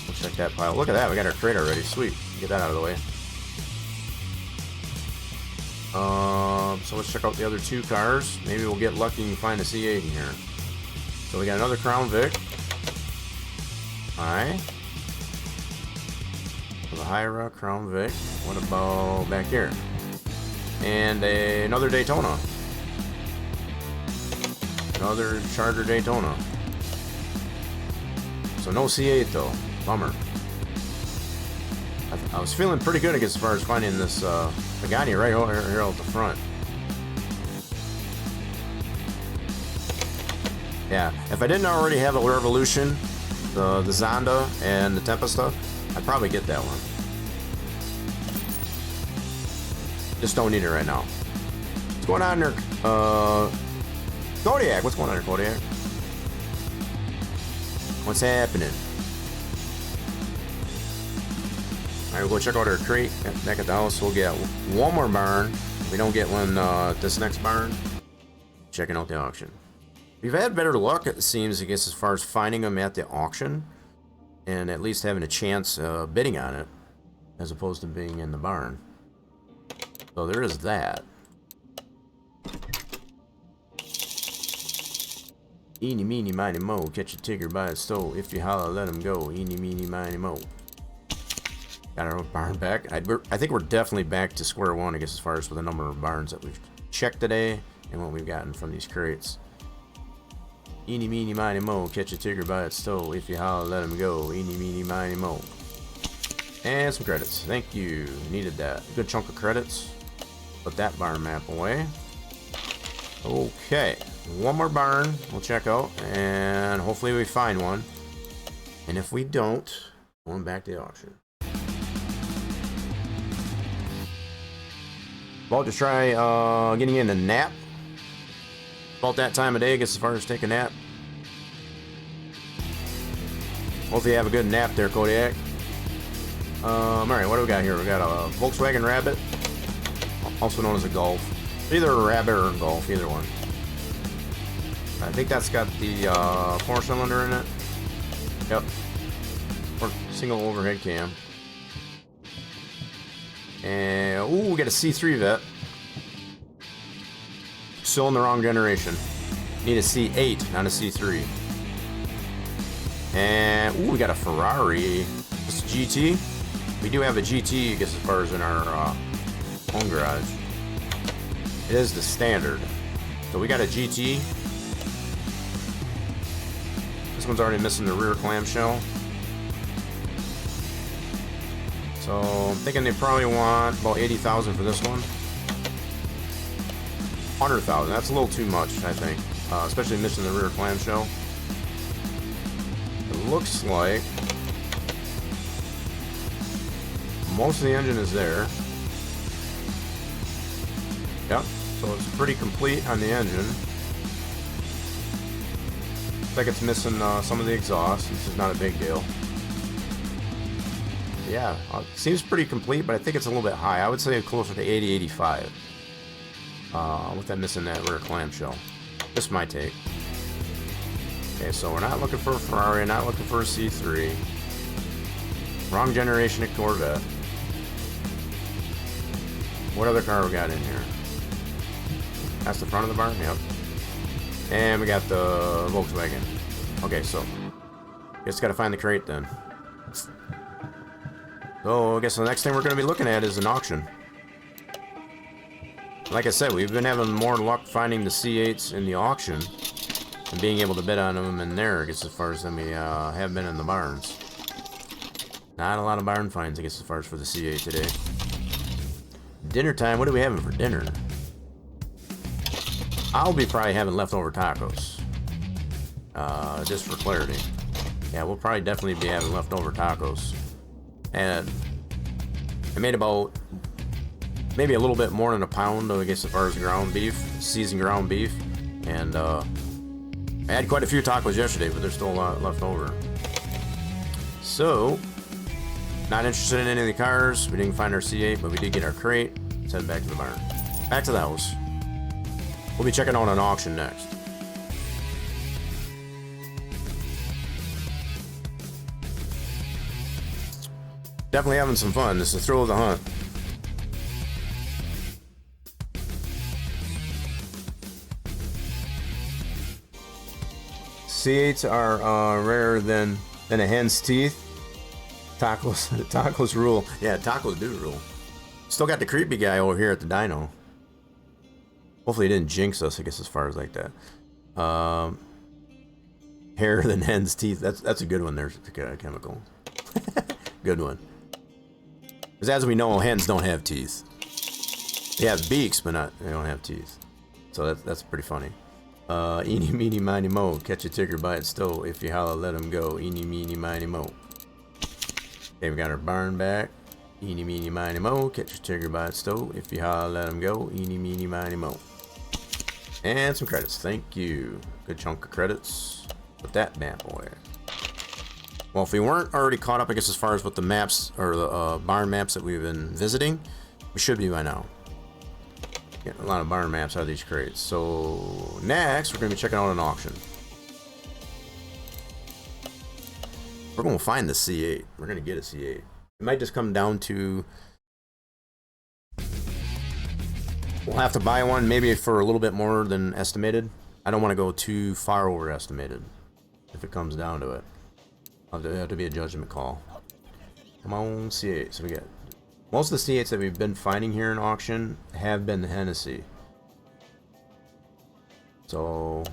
Let's check that pile. Look at that, we got our crate already. Sweet. Get that out of the way. So let's check out the other 2 cars. Maybe we'll get lucky and find a C8 in here. So we got another Crown Vic. Alright. So the Hyra, Crown Vic. What about back here? And another Daytona. Another Charger Daytona. So no C8 though. Bummer. I was feeling pretty good as far as finding this Pagani right here at the front. Yeah, if I didn't already have a Revolution, the Zonda, and the Tempesta, I'd probably get that one. Just don't need it right now. What's going on there? Kodiak, what's going on there, Kodiak? What's happening? Alright, we'll go check out our crate back at the house. We'll get one more barn. If we don't get one this next barn, checking out the auction. We've had better luck, it seems, I guess, as far as finding them at the auction and at least having a chance bidding on it as opposed to being in the barn. So there is that. Eeny, meeny, miny, mo. Catch a tigger by its toe. If you holler, let him go. Eeny, meeny, miny, mo. Got our barn back. I think we're definitely back to square one, I guess, as far as with the number of barns that we've checked today and what we've gotten from these crates. Eeny, meeny, miny, mo. Catch a tigger by its toe. If you holler, let him go. Eeny, meeny, miny, mo. And some credits. Thank you. Needed that. Good chunk of credits. Put that barn map away. Okay. One more barn we'll check out, and hopefully we find one. And if we don't, going back to the auction. About to try getting in a nap. About that time of day, I guess, as far as take a nap. Hopefully you have a good nap there, Kodiak. Alright, what do we got here? We got a Volkswagen Rabbit, also known as a Golf. Either a Rabbit or a Golf, either one. I think that's got the 4-cylinder in it. Yep. Or single overhead cam. And ooh, we got a C3 vet. Still in the wrong generation. Need a C8, not a C3. And ooh, we got a Ferrari. This GT. We do have a GT, I guess, as far as in our home garage. It is the standard. So we got a GT. This one's already missing the rear clamshell. So I'm thinking they probably want about 80,000 for this one. 100,000. That's a little too much, I think, especially missing the rear clamshell. It looks like most of the engine is there. Yep. So it's pretty complete on the engine. Looks like it's missing some of the exhaust. This is not a big deal. Yeah, seems pretty complete, but I think it's a little bit high. I would say closer to 80, 85. With that missing that rear clamshell. Just my take. Okay, so we're not looking for a Ferrari, not looking for a C3. Wrong generation of Corvette. What other car we got in here? That's the front of the barn? Yep. And we got the Volkswagen. Okay, so just gotta find the crate then. So I guess the next thing we're gonna be looking at is an auction. Like I said, we've been having more luck finding the C8s in the auction and being able to bid on them in there, I guess, as far as than we have been in the barns. Not a lot of barn finds, I guess, as far as for the C8 today. Dinner time, what are we having for dinner? I'll be probably having leftover tacos. Just for clarity. Yeah, we'll probably definitely be having leftover tacos. And I made about maybe a little bit more than a pound, I guess, as far as ground beef, seasoned ground beef. And I had quite a few tacos yesterday, but there's still a lot left over. So, not interested in any of the cars. We didn't find our C8, but we did get our crate. Let's head back to the barn. Back to the house. We'll be checking out an auction next. Definitely having some fun. This is the thrill of the hunt. C8s are rarer than a hen's teeth. Tacos rule. Yeah, tacos do rule. Still got the creepy guy over here at the dyno. Hopefully he didn't jinx us, I guess, as far as like that. Hair than hen's teeth. That's a good one there, Chemical. Good one. Because as we know, hens don't have teeth. They have beaks, but they don't have teeth. So that's pretty funny. Eeny, meeny, miny, mo. Catch a ticker by its toe. If you holler, let him go. Eeny, meeny, miny, mo. Okay, we got our barn back. Eeny, meeny, miny, mo. Catch a ticker by its toe. If you holler, let him go. Eeny, meeny, miny, mo. And some credits. Thank you. Good chunk of credits. With that bad boy. Well, if we weren't already caught up, I guess, as far as with the maps or the barn maps that we've been visiting, we should be by now. Getting a lot of barn maps out of these crates. So next, we're going to be checking out an auction. We're going to find the C8. We're going to get a C8. It might just come down to we'll have to buy one, maybe for a little bit more than estimated. I don't want to go too far over estimated if it comes down to it. It'll have to be a judgment call. Come on, C8. So we got most of the C8s that we've been finding here in auction have been the Hennessey. So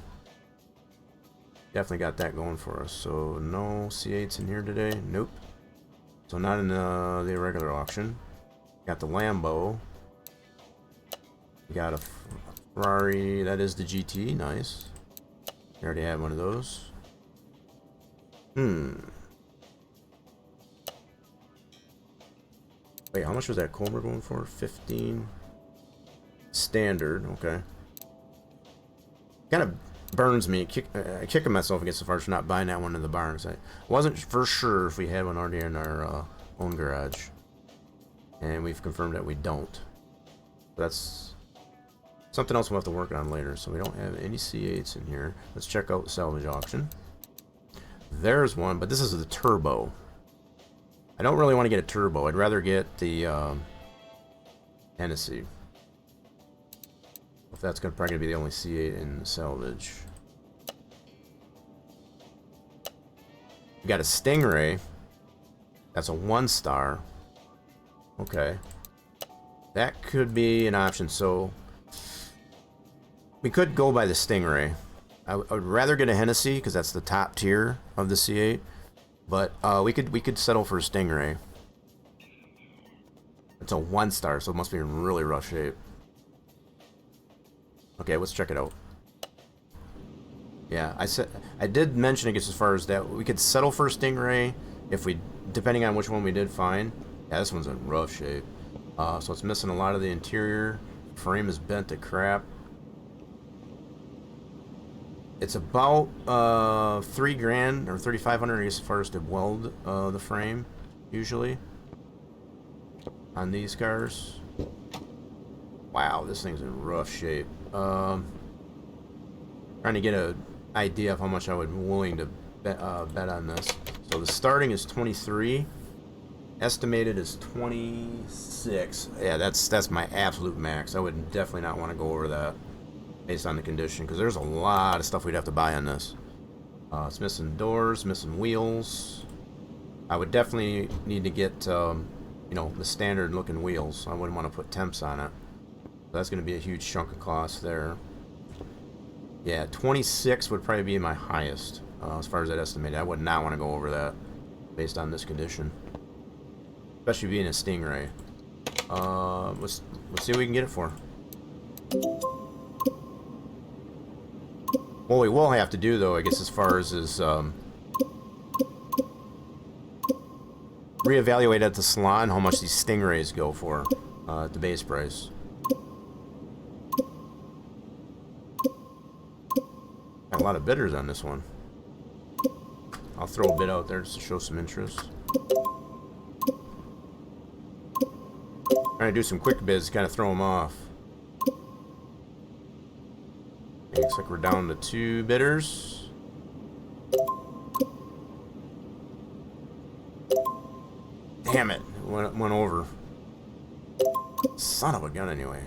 definitely got that going for us. So no C8s in here today. Nope. So not in the regular auction. Got the Lambo. We got a Ferrari. That is the GT. Nice. We already had one of those. Wait, how much was that Cobra going for? 15. Standard. Okay. Kind of burns me. Kicking myself against the far for not buying that one in the barn. I wasn't for sure if we had one already in our own garage. And we've confirmed that we don't. That's something else we'll have to work on later. So we don't have any C8s in here. Let's check out the salvage auction. There's one, but this is the turbo. I don't really want to get a turbo. I'd rather get the Hennessey. If that's probably going to be the only C8 in the salvage. We got a Stingray. That's a 1-star. Okay. That could be an option. So we could go by the Stingray. I would rather get a Hennessey because that's the top tier of the C8. But we could settle for a Stingray. It's a 1-star, so it must be in really rough shape. Okay, let's check it out. Yeah, I did mention, I guess, as far as that we could settle for a Stingray if we, depending on which one we did find. Yeah, this one's in rough shape. So it's missing a lot of the interior. Frame is bent to crap. It's about $3,000 or $3,500 as far as to weld the frame, usually, on these cars. Wow, this thing's in rough shape. Trying to get an idea of how much I would be willing to bet on this. So the starting is 23, estimated is 26. Yeah, that's my absolute max. I would definitely not want to go over that. Based on the condition, because there's a lot of stuff we'd have to buy on this. It's missing doors, missing wheels. I would definitely need to get, you know, the standard looking wheels. I wouldn't want to put temps on it. So that's going to be a huge chunk of cost there. Yeah, 26 would probably be my highest as far as that estimated. I would not want to go over that based on this condition, especially being a Stingray. Let's see what we can get it for. What we will have to do, though, I guess, as far as is reevaluate at the salon how much these Stingrays go for at the base price. Got a lot of bidders on this one. I'll throw a bid out there just to show some interest. Trying to do some quick bids, kind of throw them off. Looks like we're down to 2 bidders. Damn it, went over. Son of a gun, anyway.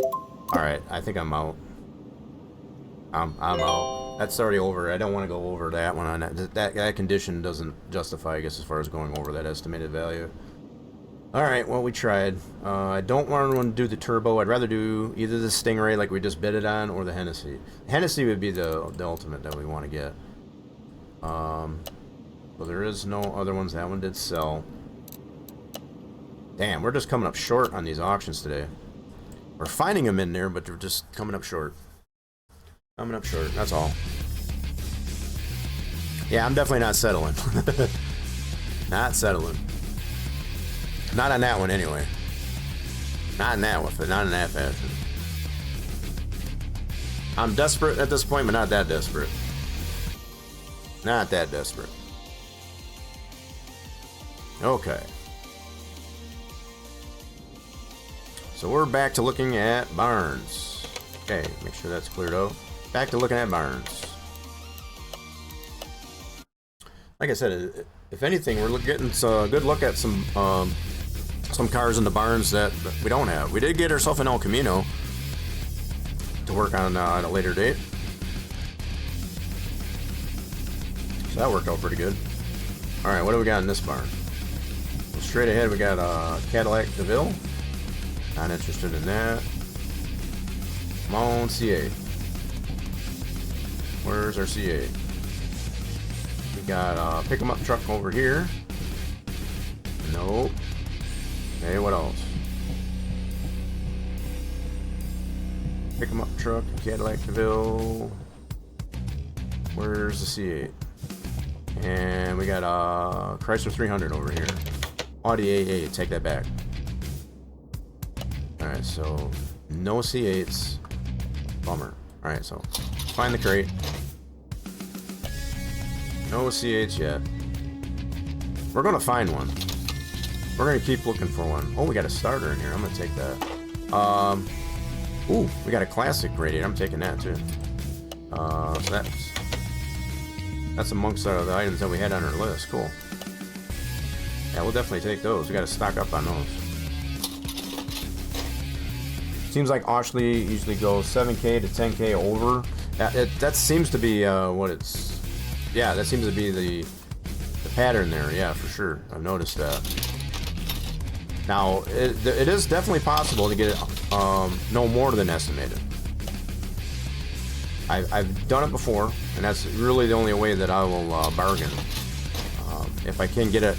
All right, I think I'm out. I'm out. That's already over. I don't want to go over that one on that. That condition doesn't justify, I guess, as far as going over that estimated value. Alright, well, we tried. I don't want to do the turbo. I'd rather do either the Stingray, like we just bidded on, or the Hennessey. Hennessey would be the ultimate that we want to get. Well, there is no other ones. That one did sell. Damn, we're just coming up short on these auctions today. We're finding them in there, but they're just coming up short. Coming up short, that's all. Yeah, I'm definitely not settling. Not settling. Not on that one, anyway. Not in that one, but not in that fashion. I'm desperate at this point, but not that desperate. Not that desperate. Okay. So we're back to looking at barns. Okay, make sure that's cleared out. Back to looking at barns. Like I said, if anything, we're getting a good look at some cars in the barns that we don't have. We did get ourselves an El Camino to work on at a later date. So that worked out pretty good. Alright, what do we got in this barn? Well, straight ahead we got a Cadillac DeVille. Not interested in that. Come on, C8. Where's our C8? We got a pick 'em up truck over here. Nope. Okay, what else? Pick 'em up truck, Cadillac DeVille. Where's the C8? And we got a Chrysler 300 over here. Audi A8, take that back. Alright, so no C8s. Bummer. Alright, so find the crate. No C8s yet. We're gonna find one. We're gonna keep looking for one. Oh, we got a starter in here. I'm gonna take that. Ooh, we got a classic radiator. I'm taking that too. So that's amongst the items that we had on our list. Cool. Yeah, we'll definitely take those. We got to stock up on those. Seems like Oshley usually goes 7K to 10K over. That seems to be what it's. Yeah, that seems to be the pattern there. Yeah, for sure. I've noticed that. Now, it is definitely possible to get it no more than estimated. I've done it before, and that's really the only way that I will bargain. If I can get it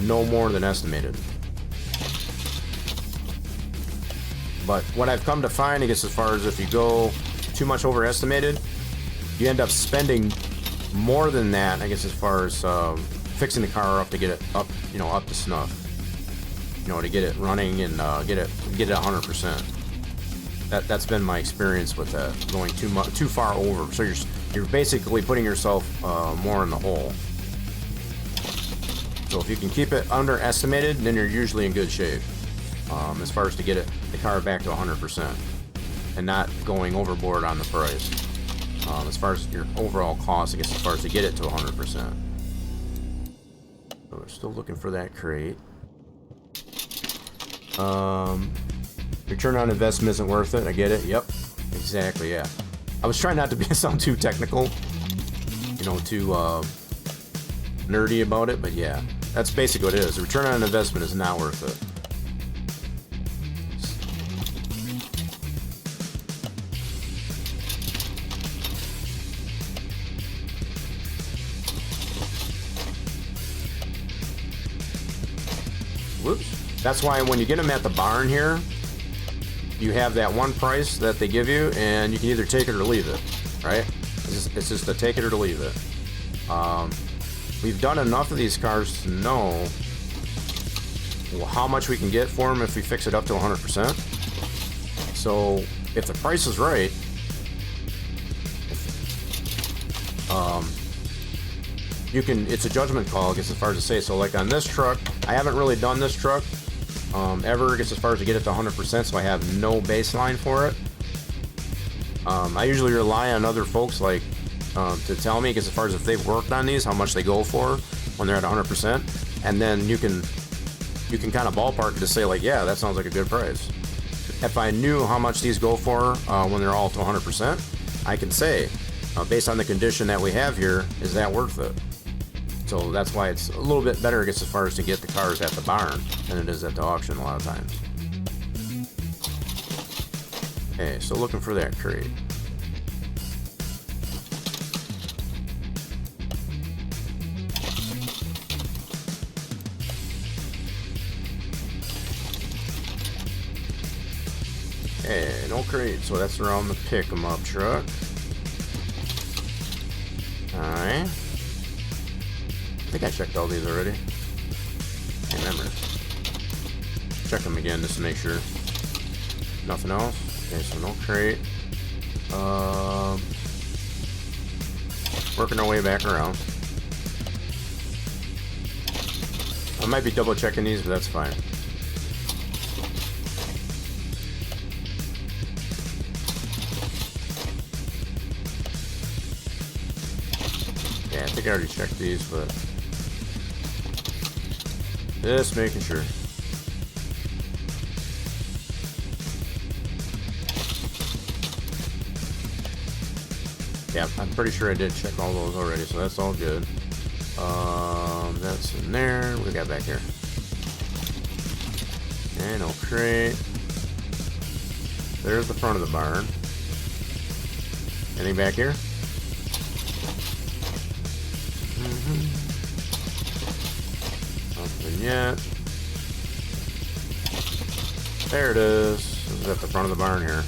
no more than estimated. But what I've come to find, I guess, as far as if you go too much overestimated, you end up spending more than that, I guess, as far as fixing the car up to get it up, up to snuff. To get it running and get it 100%. That's been my experience with that, going too far over. So you're basically putting yourself more in the hole. So if you can keep it underestimated, then you're usually in good shape. As far as to get the car back to 100%, and not going overboard on the price. As far as your overall cost, I guess, as far as to get it to 100%. So we're still looking for that crate. Return on investment isn't worth it. I get it. Yep. Exactly. Yeah. I was trying not to sound too technical, too nerdy about it, but yeah, that's basically what it is. The return on investment is not worth it. Whoops. That's why when you get them at the barn here, you have that one price that they give you, and you can either take it or leave it, right? It's just to take it or to leave it. We've done enough of these cars to know how much we can get for them if we fix it up to 100%. So if the price is right, it's a judgment call, I guess, as far as to say. So like on this truck, I haven't really done this truck ever, I guess, as far as to get it to 100%, so I have no baseline for it. I usually rely on other folks like to tell me, because as far as if they've worked on these, how much they go for when they're at 100%, and then you can kind of ballpark it to say like, yeah, that sounds like a good price. If I knew how much these go for when they're all to 100%, I can say, based on the condition that we have here, is that worth it? So that's why it's a little bit better, I guess, as far as to get the cars at the barn than it is at the auction a lot of times. Okay, so looking for that crate. Okay, no crate, so that's around the pick 'em up truck. Alright. I think I checked all these already. Can't remember. Check them again just to make sure. Nothing else. Okay, so no crate. Working our way back around. I might be double checking these, but that's fine. Yeah, I think I already checked these, but just making sure. Yeah, I'm pretty sure I did check all those already, so that's all good. That's in there. What do we got back here? And no crate. There's the front of the barn. Anything back here? Nothing yet. There it is. This is at the front of the barn here.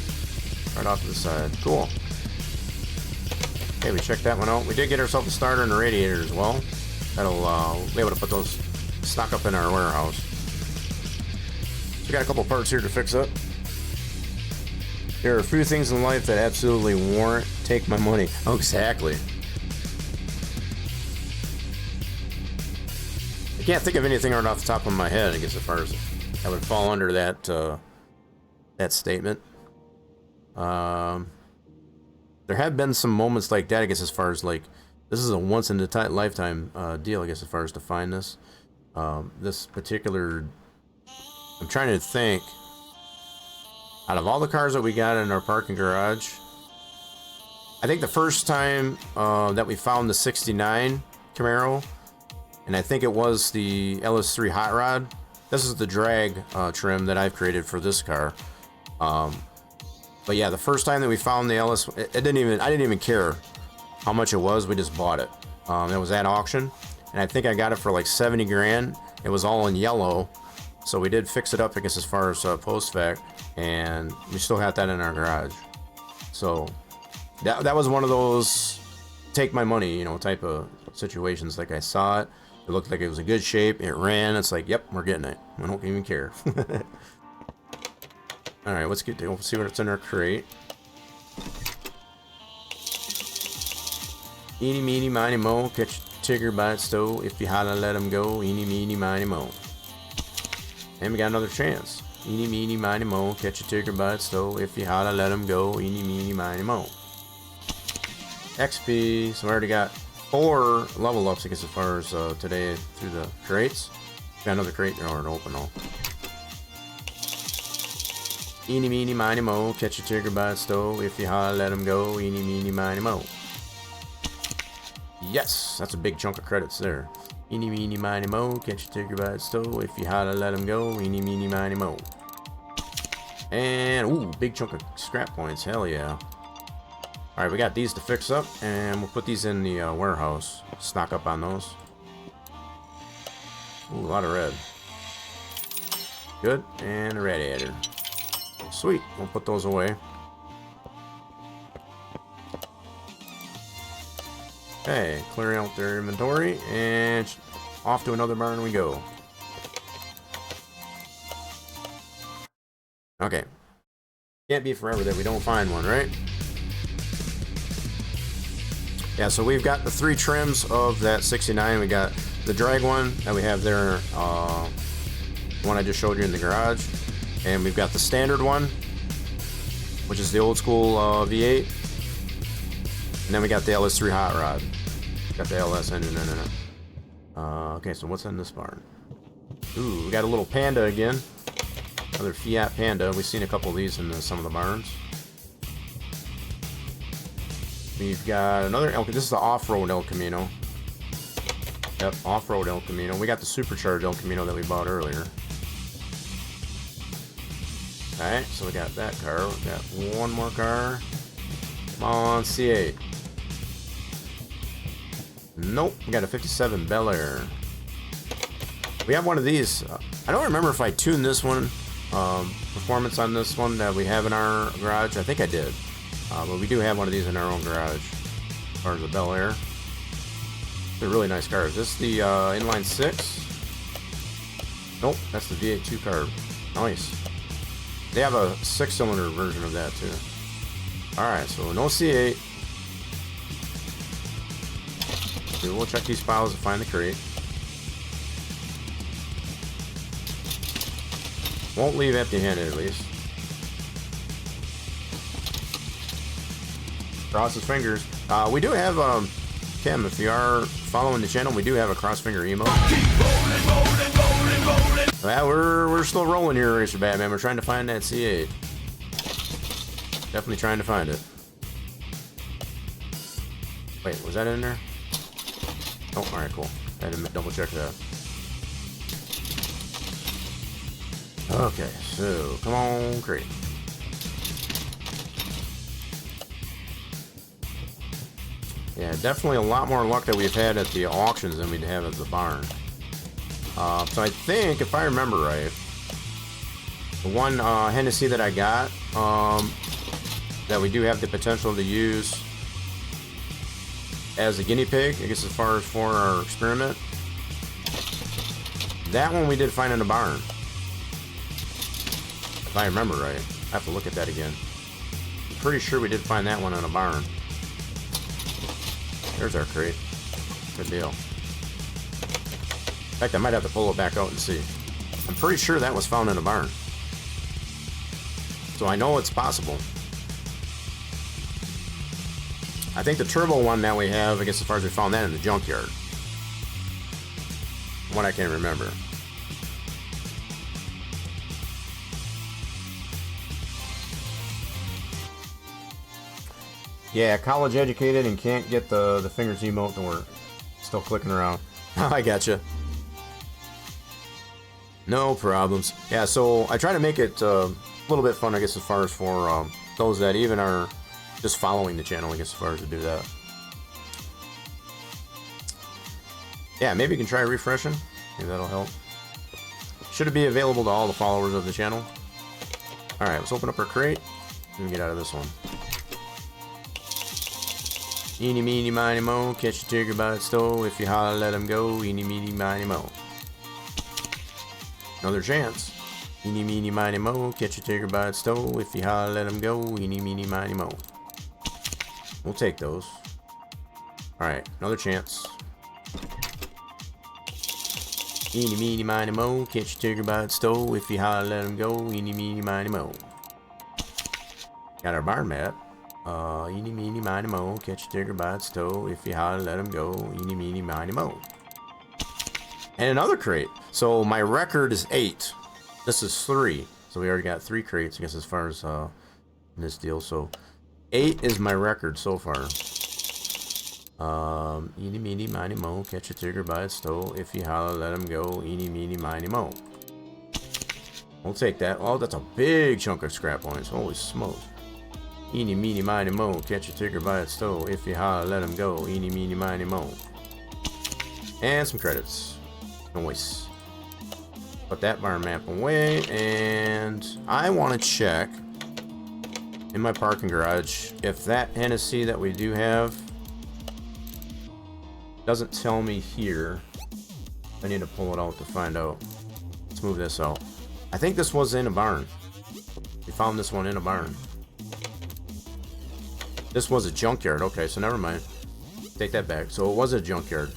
Right off to the side. Cool. Okay, we checked that one out. We did get ourselves a starter and a radiator as well. That'll we'll be able to put those stock up in our warehouse. So we got a couple parts here to fix up. There are a few things in life that absolutely warrant take my money. Oh, exactly. I can't think of anything right off the top of my head, I guess, as far as that would fall under that that statement. There have been some moments like that, I guess, as far as like this is a once in a lifetime deal, I guess, as far as to find this. This particular, I'm trying to think. Out of all the cars that we got in our parking garage, I think the first time that we found the '69 Camaro, and I think it was the LS3 Hot Rod. This is the drag trim that I've created for this car. But yeah, the first time that we found the LS, I didn't even care how much it was. We just bought it. It was at auction, and I think I got it for like 70 grand. It was all in yellow, so we did fix it up, I guess, as far as post-fact, and we still got that in our garage. So that was one of those take my money, you know, type of situations. Like I saw it, it looked like it was in good shape, it ran. It's like, yep, we're getting it. We don't even care. All right, let's we'll see what's in our crate. Eeny, meeny, miny, mo, catch a tigger by its toe. If you holla, let him go. Eeny, meeny, miny, mo. And we got another chance. Eeny, meeny, miny, mo, catch a tigger by its toe. If you holla, let him go. Eeny, meeny, miny, mo. XP. So I already got 4 level ups, I guess, as far as today through the crates. Got another crate there to open all. Eeny, meeny, miny, mo, catch a tigger by its toe. If you holla, let him go. Eeny, meeny, miny, mo. Yes, that's a big chunk of credits there. Eeny, meeny, miny, mo, catch a tigger by its toe. If you holla, let him go. Eeny, meeny, miny, mo. And, ooh, big chunk of scrap points. Hell yeah. Alright, we got these to fix up, and we'll put these in the warehouse. Stock up on those. Ooh, a lot of red. Good, and a radiator. Sweet, we'll put those away. Okay, clearing out their inventory, and off to another barn we go. Okay. Can't be forever that we don't find one, right? Yeah, so we've got the 3 trims of that 69. We got the drag one that we have there, one I just showed you in the garage. And we've got the standard one, which is the old school V8. And then we got the LS3 Hot Rod. Got the LS engine in it. Okay, so what's in this barn? Ooh, we got a little Panda again. Another Fiat Panda. We've seen a couple of these in some of the barns. We've got another El. This is the off-road El Camino. Yep, off-road El Camino. We got the supercharged El Camino that we bought earlier. Alright, so we got that car. We got one more car. Come on, C8. Nope, we got a 57 Bel Air. We have one of these. I don't remember if I tuned this one, performance on this one that we have in our garage. I think I did. But we do have one of these in our own garage. As far as the Bel Air. They're really nice cars. Is this the inline 6? Nope, that's the V8 2 carb. Nice. They have a 6-cylinder version of that too. Alright, so no C8. So we'll check these files to find the crate. Won't leave empty-handed at least. Cross his fingers. We do have, Kim, if you are following the channel, we do have a cross-finger emote. Yeah, we're still rolling here, Racer Batman. We're trying to find that C8. Definitely trying to find it. Wait, was that in there? Oh, alright, cool. I had to double check that. Okay, so, come on, crate. Yeah, definitely a lot more luck that we've had at the auctions than we'd have at the barn. So I think, if I remember right, the one Hennessey that I got, that we do have the potential to use as a guinea pig, I guess as far as for our experiment, that one we did find in the barn. If I remember right. I have to look at that again. I'm pretty sure we did find that one in a barn. There's our crate. Good deal. In fact, I might have to pull it back out and see. I'm pretty sure that was found in a barn. So I know it's possible. I think the turbo one that we have, I guess as far as we found that in the junkyard. One I can't remember. Yeah, college educated and can't get the fingers emote to work. Still clicking around. I gotcha. No problems. Yeah, so I try to make it a little bit fun, I guess, as far as for those that even are just following the channel, I guess, as far as to do that. Yeah, maybe you can try refreshing. Maybe that'll help. Should it be available to all the followers of the channel? Alright, let's open up our crate and get out of this one. Eeny, meeny, miny, mo, catch a tiger by its toe. If you holler, let him go. Eeny, meeny, miny, mo. Another chance. Eeny, meeny, miny, mo, catch a tiger by its toe. If you holler, let him go. Eeny, meeny, miny, mo. We'll take those. Alright, another chance. Eeny, meeny, miny, mo, catch a tiger by its toe. If you holler, let him go. Eeny, meeny, miny, mo. Got our barn map. Eeny, meeny, miny, mo, catch a tiger by its toe. If you holler, let him go. Eeny, meeny, miny, mo. And another crate. So my record is 8. This is 3. So we already got 3 crates, I guess, as far as this deal. So 8 is my record so far. Eeny, meeny, miny, mo, catch a tiger by its toe. If you holler, let him go. Eeny, meeny, miny, mo. We'll take that. Oh, that's a big chunk of scrap points. Holy smokes. Eeny, meeny, miny, mo, catch a tiger by its toe. If you holler, let him go. Eeny, meeny, miny, mo. And some credits. Nice. Put that barn map away, and I want to check in my parking garage if that Hennessey that we do have doesn't tell me here. I need to pull it out to find out. Let's move this out. I think this was in a barn. We found this one in a barn. This was a junkyard. Okay, so never mind. Take that back. So it was a junkyard.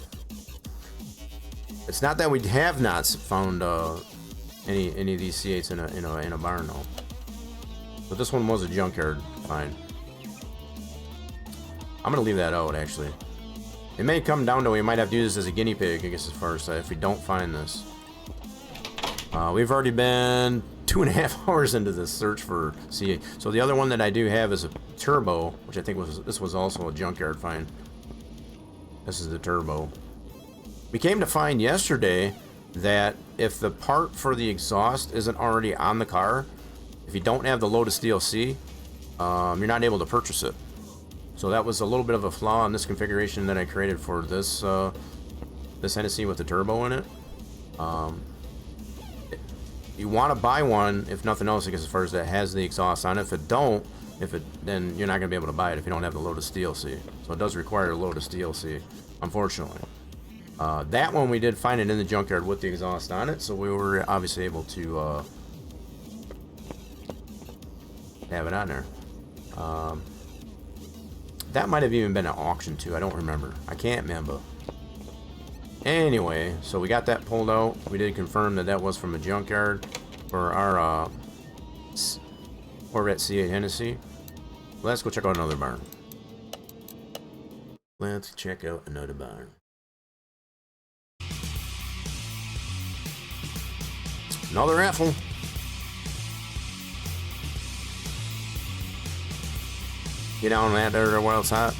It's not that we have not found any of these C8s in a barn though. But this one was a junkyard find. I'm gonna leave that out actually. It may come down to we might have to use this as a guinea pig, I guess, as far as if we don't find this. We've already been 2.5 hours into this search for C8. So the other one that I do have is a turbo, which I think this was also a junkyard find. This is the turbo. We came to find yesterday that if the part for the exhaust isn't already on the car, if you don't have the Lotus DLC, you're not able to purchase it. So that was a little bit of a flaw in this configuration that I created for this this Hennessey with the turbo in it. You want to buy one, if nothing else, I guess, as far as that has the exhaust on it. If it don't, then you're not going to be able to buy it if you don't have the Lotus DLC. So it does require a Lotus DLC, unfortunately. That one we did find it in the junkyard with the exhaust on it, so we were obviously able to have it on there. That might have even been at auction too. I don't remember. I can't remember. Anyway, so we got that pulled out. We did confirm that that was from a junkyard for our Corvette C8 Hennessey. Let's go check out another barn. Let's check out another barn. Another raffle. Get on that there while it's hot.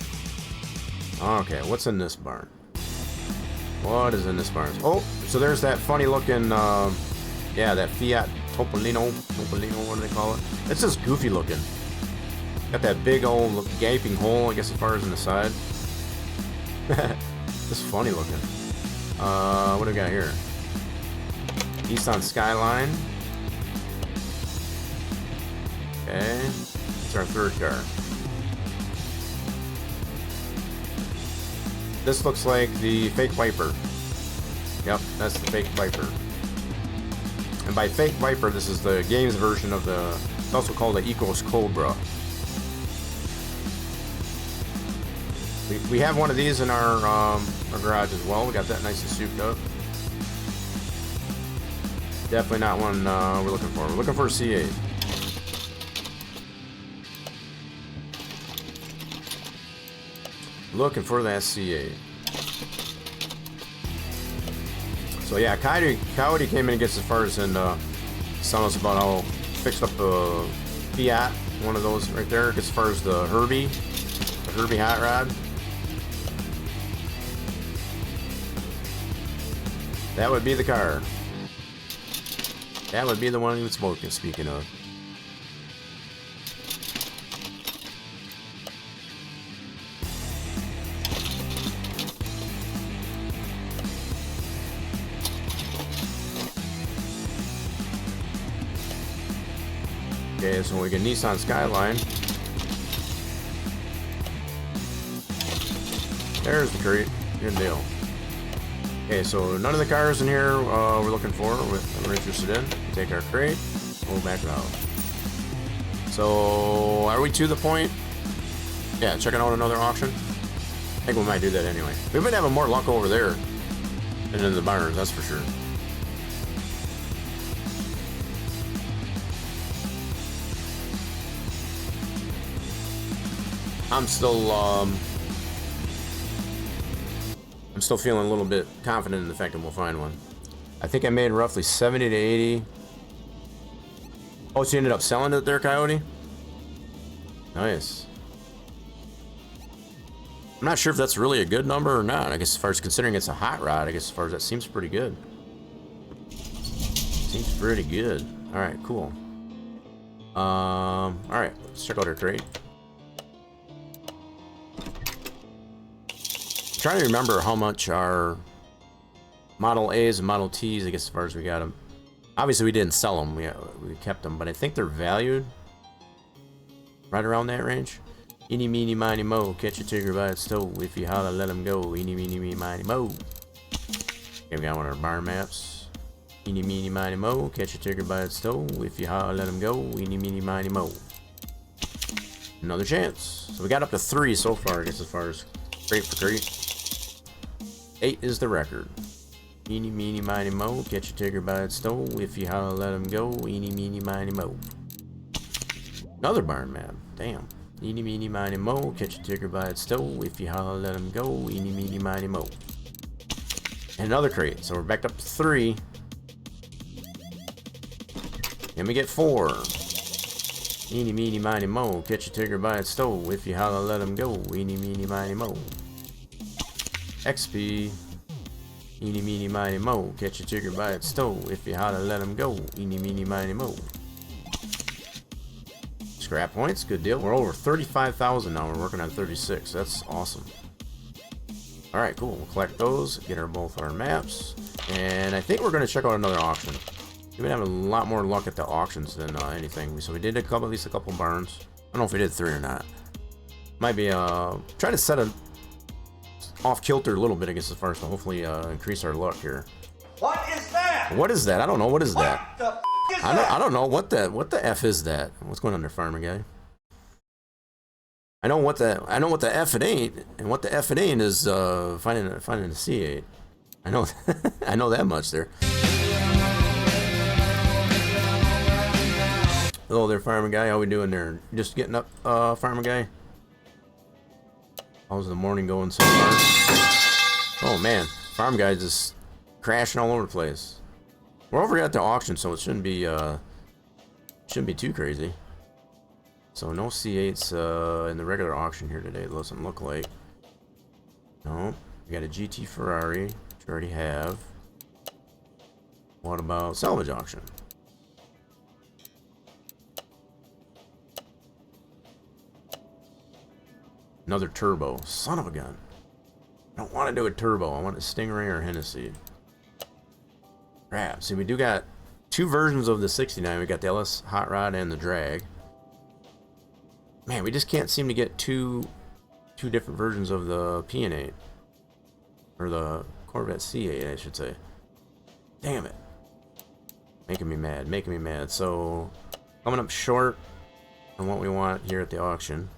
Okay, what's in this barn? What is in this barn? Oh, so there's that funny looking, yeah, that Fiat Topolino, what do they call it? It's just goofy looking. Got that big old gaping hole, I guess, as far as in the side. Just funny looking. What do we got here? Nissan Skyline. Okay, it's our third car. This looks like the fake Viper. Yep, that's the fake Viper. And by fake Viper, this is the game's version of the, it's also called the Ecos Cobra. We have one of these in our garage as well. We got that nice and souped up. Definitely not one we're looking for. We're looking for a C8. Looking for that C8. So yeah, Coyote came in and gets as far as in telling us about how fixed up a Fiat, one of those right there. Gets as far as the Herbie hot rod. That would be the car. That would be the one he was smoking, speaking of. Okay, so we get Nissan Skyline. There's the crate. Good deal. Okay, so none of the cars in here we're looking for, we're interested in. Take our crate, we'll back it out. So, are we to the point? Yeah, checking out another auction? I think we might do that anyway. We've been having more luck over there than in the barns, that's for sure. I'm still feeling a little bit confident in the fact that we'll find one. I think I made roughly 70 to 80. Oh, so you ended up selling it there, Coyote? Nice. I'm not sure if that's really a good number or not. I guess as far as considering it's a hot rod, I guess as far as that seems pretty good. Seems pretty good. Alright, cool. Alright, let's check out our crate. Trying to remember how much our Model A's and Model T's, I guess, as far as we got them. Obviously, we didn't sell them. We kept them, but I think they're valued right around that range. Eeny, meeny, miny, mo. Catch a tiger by its toe. If you holler, let him go. Eeny, meeny, meeny, miny, mo. Okay, we got one of our barn maps. Eeny, meeny, miny, mo. Catch a tiger by its toe. If you holler, let him go. Eeny, meeny, miny, mo. Another chance. So we got up to 3 so far, I guess, as far as crate for crate. 8 is the record. Eeny, meeny, miny, mo. Catch a tiger by its toe. If you holler, let him go. Eeny, meeny, miny, mo. Another barn map. Damn. Eeny, meeny, miny, mo. Catch a tiger by its toe. If you holler, let him go. Eeny, meeny, miny, mo. And another crate. So we're back up to 3. And we get 4. Eeny, meeny, miny, mo. Catch a tiger by its toe. If you holler, let him go. Eeny, meeny, miny, mo. XP. Eeny, meeny, miny, mo. Catch a tiger by its toe. If you holler, let him go. Eeny, meeny, miny, mo. Scrap points, good deal. We're over 35,000 now. We're working on 36. That's awesome. Alright, cool. We'll collect those, get both our maps. And I think we're going to check out another auction. We've been having a lot more luck at the auctions than anything. So we did at least a couple barns. I don't know if we did 3 or not. Might be trying to set a off kilter a little bit, I guess, as far as to hopefully increase our luck here. What is that? What is that? I don't know. What is that? What the f is that? I don't know what the F is that. What's going on there, farmer guy? I know what the F it ain't, and what the F it ain't is finding a C8. I know I know that much there. Hello there, farmer guy. How we doing there? Just getting up, farmer guy. How's the morning going so far? Oh man, farm guy just crashing all over the place. We're over here at the auction, so it shouldn't be too crazy. So no C8s in the regular auction here today. It doesn't look like. No, we got a GT Ferrari, which we already have. What about salvage auction? Another turbo. Son of a gun. I don't want to do a turbo. I want a Stingray or Hennessey. Crap. See, we do got 2 versions of the 69. We got the LS Hot Rod and the Drag. Man, we just can't seem to get two different versions of the PN8. Or the Corvette C8, I should say. Damn it. Making me mad. Making me mad. So, coming up short on what we want here at the auction.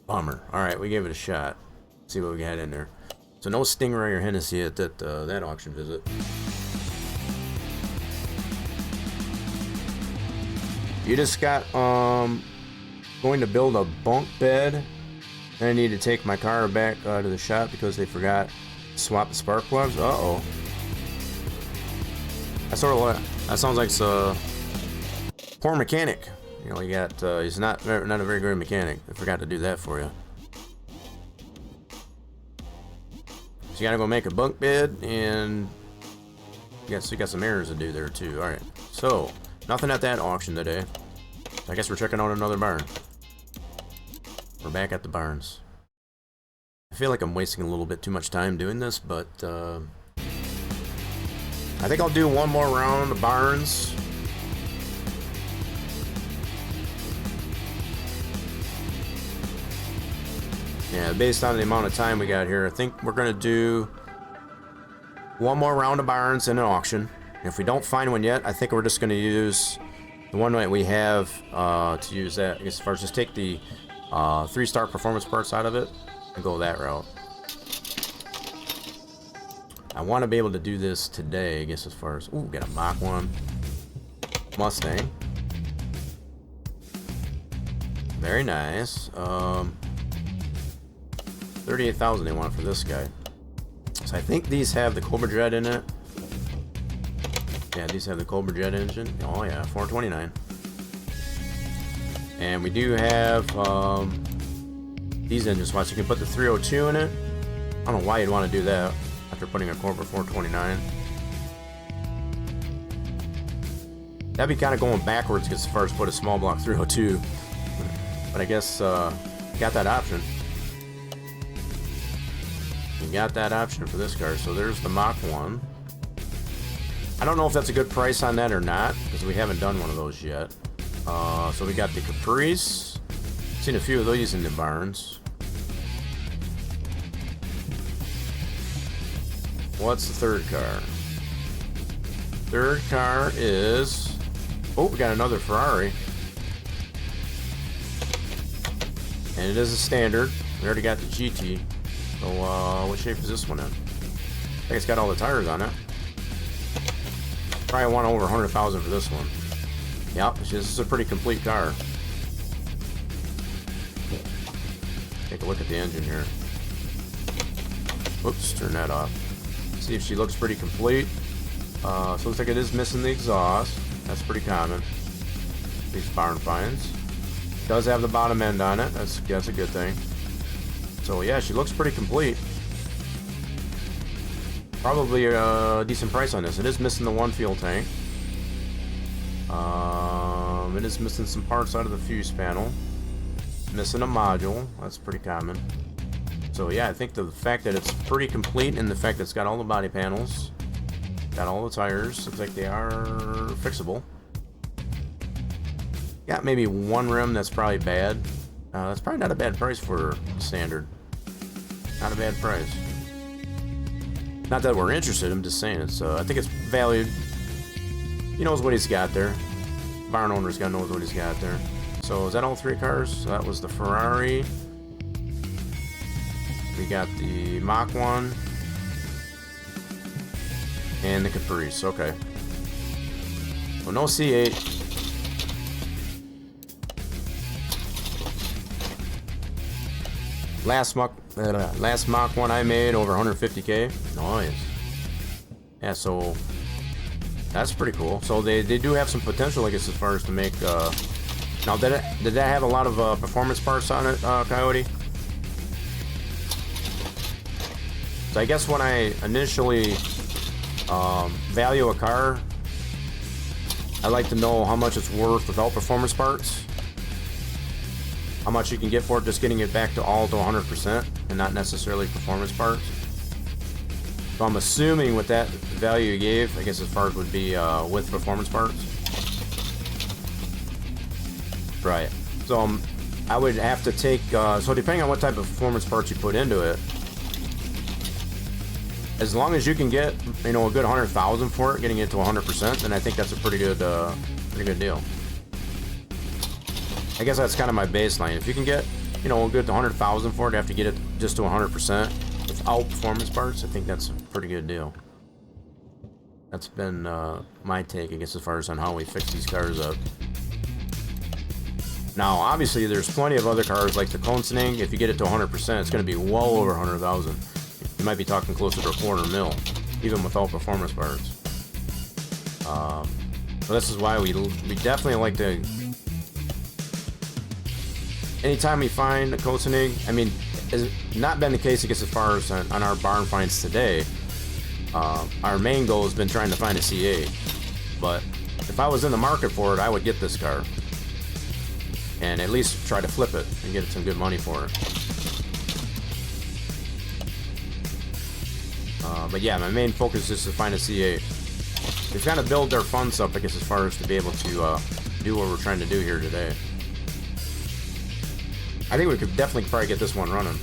Bummer. Alright, we gave it a shot. Let's see what we got in there. So no Stingray or Hennessey at that auction visit. You just got going to build a bunk bed. Then I need to take my car back to the shop because they forgot to swap the spark plugs. Uh-oh. That's sort of what that sounds like. It's a poor mechanic. You know, you got he's not a very good mechanic. I forgot to do that for you. So you gotta go make a bunk bed, and you got some errors to do there too. All right. So nothing at that auction today. I guess we're checking out another barn. We're back at the barns. I feel like I'm wasting a little bit too much time doing this, but I think I'll do one more round of barns. Yeah, based on the amount of time we got here, I think we're gonna do one more round of barns and an auction. If we don't find one yet, I think we're just gonna use the one that we have to use that. I guess as far as just take the 3-star performance parts out of it and go that route. I want to be able to do this today, I guess, as far as... Ooh, got a Mach 1 Mustang. Very nice. 38,000 they want for this guy. So I think these have the Cobra Jet in it. Yeah, these have the Cobra Jet engine. Oh yeah, 429. And we do have these engine spots. You can put the 302 in it. I don't know why you'd want to do that after putting a Cobra 429. That'd be kind of going backwards as far as put a small block 302. But I guess got that option. You got that option for this car. So there's the Mach 1. I don't know if that's a good price on that or not, because we haven't done one of those yet. So we got the Caprice. Seen a few of these in the barns. What's the third car? Third car is... Oh, we got another Ferrari. And it is a standard. We already got the GT. So, what shape is this one in? I think it's got all the tires on it. Probably want over 100,000 for this one. Yep, this is a pretty complete car. Take a look at the engine here. Whoops, turn that off. See if she looks pretty complete. So it looks like it is missing the exhaust. That's pretty common. These barn finds. Does have the bottom end on it. That's a good thing. So yeah, she looks pretty complete. Probably a decent price on this. It is missing the one fuel tank. It is missing some parts out of the fuse panel. Missing a module. That's pretty common. So yeah, I think the fact that it's pretty complete and the fact that it's got all the body panels, got all the tires, looks like they are fixable. Got maybe one rim that's probably bad. That's probably not a bad price for standard. Not a bad price. Not that we're interested, I'm just saying it's. I think it's valued. He knows what he's got there. Barn owner's got knows what he's got there. So is that all three cars? So that was the Ferrari. We got the Mach 1 and the Caprice. Okay. So no C8. Last Mach 1 I made over 150K. Nice. Yeah, so that's pretty cool. So they do have some potential, I guess, as far as to make. Now, did that have a lot of performance parts on it, Coyote? So I guess when I initially value a car, I like to know how much it's worth without performance parts. How much you can get for it just getting it back to all to 100% and not necessarily performance parts. So I'm assuming with that value you gave, I guess as far as would be with performance parts. Right. So I would have to take, so depending on what type of performance parts you put into it, as long as you can get, you know, a good 100,000 for it, getting it to 100%, then I think that's a pretty good deal. I guess that's kind of my baseline. If you can get, you know, a good 100,000 for it, you have to get it just to 100% without performance parts. I think that's a pretty good deal. That's been my take, I guess, as far as on how we fix these cars up. Now, obviously, there's plenty of other cars like the Koenigsegg. If you get it to 100%, it's going to be well over 100,000. You might be talking closer to $250,000, even without performance parts. So this is why we definitely like to. Anytime we find a Koenigsegg, I mean, it's not been the case, I guess, as far as on our barn finds today. Our main goal has been trying to find a C8, but if I was in the market for it, I would get this car and at least try to flip it and get some good money for it. But yeah, my main focus is to find a C8. They've got to build their funds up, I guess, as far as to be able to do what we're trying to do here today. I think we could definitely probably get this one running.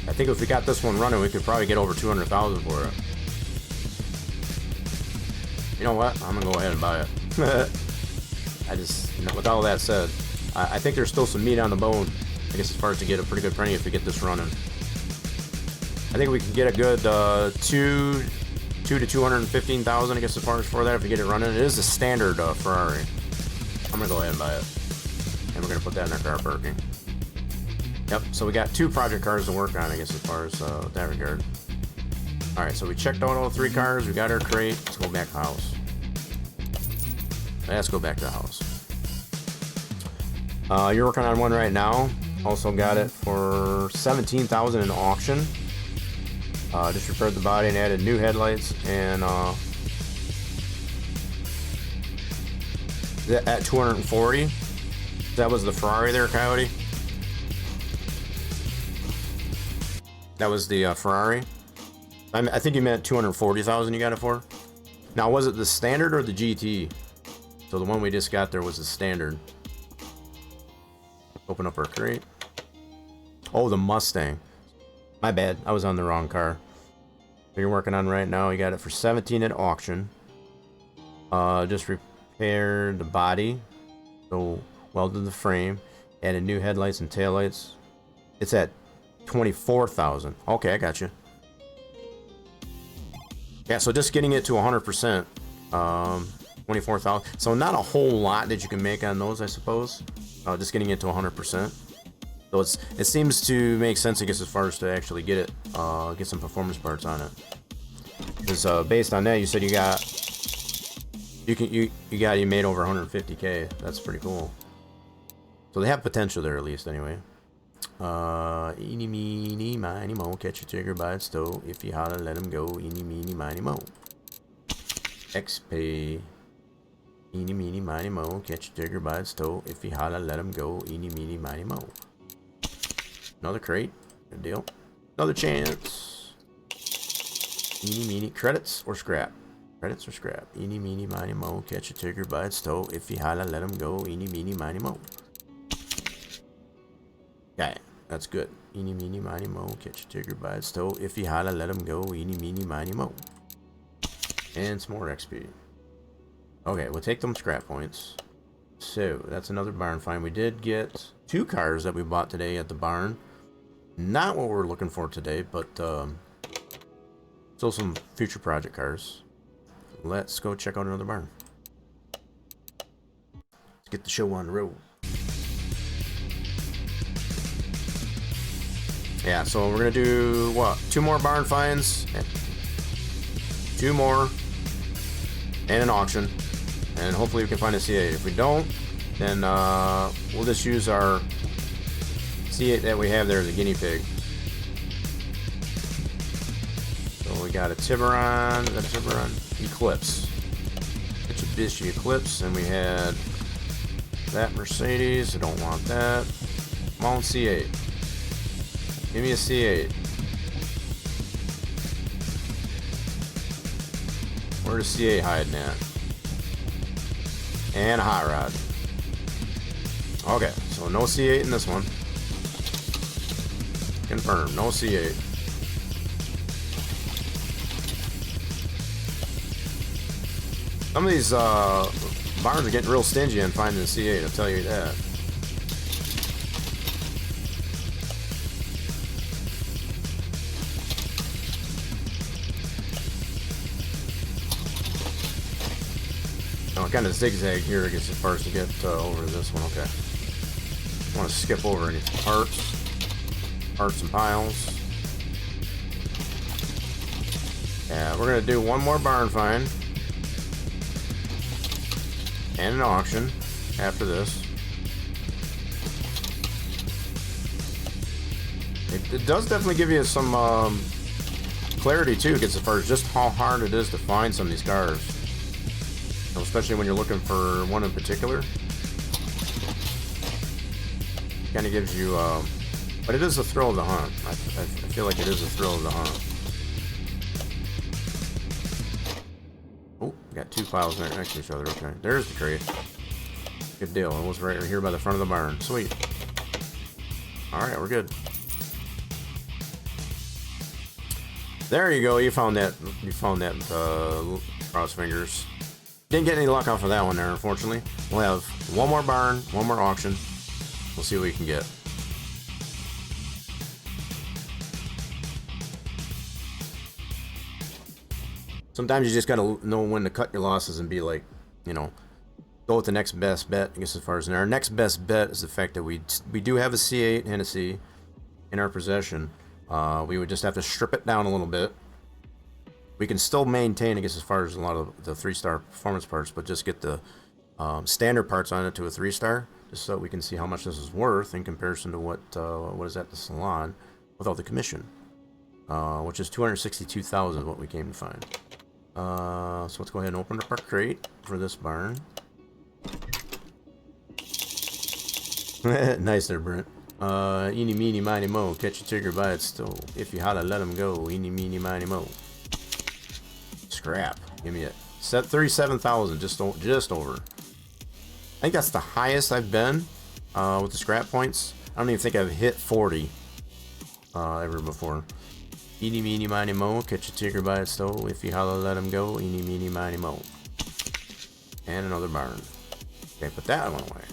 I think if we got this one running, we could probably get over 200,000 for it. You know what? I'm gonna go ahead and buy it. With all that said, I think there's still some meat on the bone, I guess, as far as to get a pretty good penny if we get this running. I think we can get a good two to 215,000, I guess, as far as for that if we get it running. It is a standard Ferrari. I'm gonna go ahead and buy it, and we're gonna put that in our car parking. Yep. So we got two project cars to work on, I guess, as far as that regard. All right. So we checked out all three cars. We got our crate. Let's go back to the house. Let's go back to the house. You're working on one right now. Also got it for 17,000 in auction. Just repaired the body and added new headlights and at 240. That was the Ferrari there, Coyote. That was the Ferrari. I think you meant 240,000 you got it for. Now, was it the standard or the GT? So the one we just got there was the standard. Open up our crate. Oh, the Mustang. My bad. I was on the wrong car. So you're working on right now. You got it for 17 at auction. Just repaired the body. So welded the frame. Added new headlights and taillights. It's at 24,000. Okay, I got you. Yeah, so just getting it to 100%. 24,000. So not a whole lot that you can make on those, I suppose. Just getting it to 100%. So it seems to make sense, I guess, as far as to actually get it, get some performance parts on it. Because based on that, you said you made over 150K. That's pretty cool. So they have potential there, at least, anyway. Eeny, meeny, miny, mo. Catch a tiger by its toe. If you holler, let him go. Eeny, meeny, miny, mo. XP. Eeny, meeny, miny, mo. Catch a tiger by its toe. If you holler, let him go. Eeny, meeny, miny, mo. Another crate. Good deal. Another chance. Eeny, meeny. Credits or scrap? Credits or scrap? Eeny, meeny, miny, mo. Catch a tiger by its toe. If you holler, let him go. Eeny, meeny, miny, mo. Okay, that's good. Eeny, meeny, miny, mo. Catch a tiger by its toe. If you holler, let him go. Eeny, meeny, miny, mo. And some more XP. Okay, we'll take them scrap points. So, that's another barn find. We did get 2 cars that we bought today at the barn. Not what we're looking for today, but still some future project cars. Let's go check out another barn. Let's get the show on the road. Yeah, so we're gonna do what? 2 more barn finds, 2 more, and an auction, and hopefully we can find a C8. If we don't, then we'll just use our C8 that we have there as a guinea pig. So we got a Tiburon, Eclipse, Mitsubishi Eclipse, and we had that Mercedes. I don't want that. Come on, C8. Give me a C8. Where's C8 hiding at? And a hot rod. Okay, so no C8 in this one. Confirmed, no C8. Some of these barns are getting real stingy on finding the C8, I'll tell you that. Kind of zigzag here, I guess, as far as to get over to this one. Okay. I want to skip over any parts and piles. Yeah, we're gonna do one more barn find and an auction after this. It does definitely give you some clarity too, as far as just how hard it is to find some of these cars. Especially when you're looking for one in particular. Kind of gives you, but it is a thrill of the hunt. I feel like it is a thrill of the hunt. Oh, got 2 piles right next to each other. Okay, there's the crate. Good deal. It was right here by the front of the barn. Sweet. All right, we're good. There you go. You found that. You found that. Cross fingers. Didn't get any luck off of that one there, unfortunately. We'll have one more barn, one more auction. We'll see what we can get. Sometimes you just gotta know when to cut your losses and be like, you know, go with the next best bet. I guess as far as our next best bet is the fact that we do have a C8 Hennessey in our possession. We would just have to strip it down a little bit. We can still maintain, I guess, as far as a lot of the 3-star performance parts, but just get the standard parts on it to a 3-star, just so we can see how much this is worth in comparison to what is at the salon without the commission, which is 262,000, what we came to find. So let's go ahead and open up our crate for this barn. Nice there, Brent. Eeny, meeny, miny, mo. Catch a tiger by its toe. If you holler, let him go. Eeny, meeny, miny, mo. Scrap. Give me it. Set 37,000. Just over. I think that's the highest I've been with the scrap points. I don't even think I've hit 40 ever before. Eeny, meeny, miny, mo. Catch a tiger by its toe. If you holler, let him go. Eeny, meeny, miny, mo. And another barn. Okay, put that one away.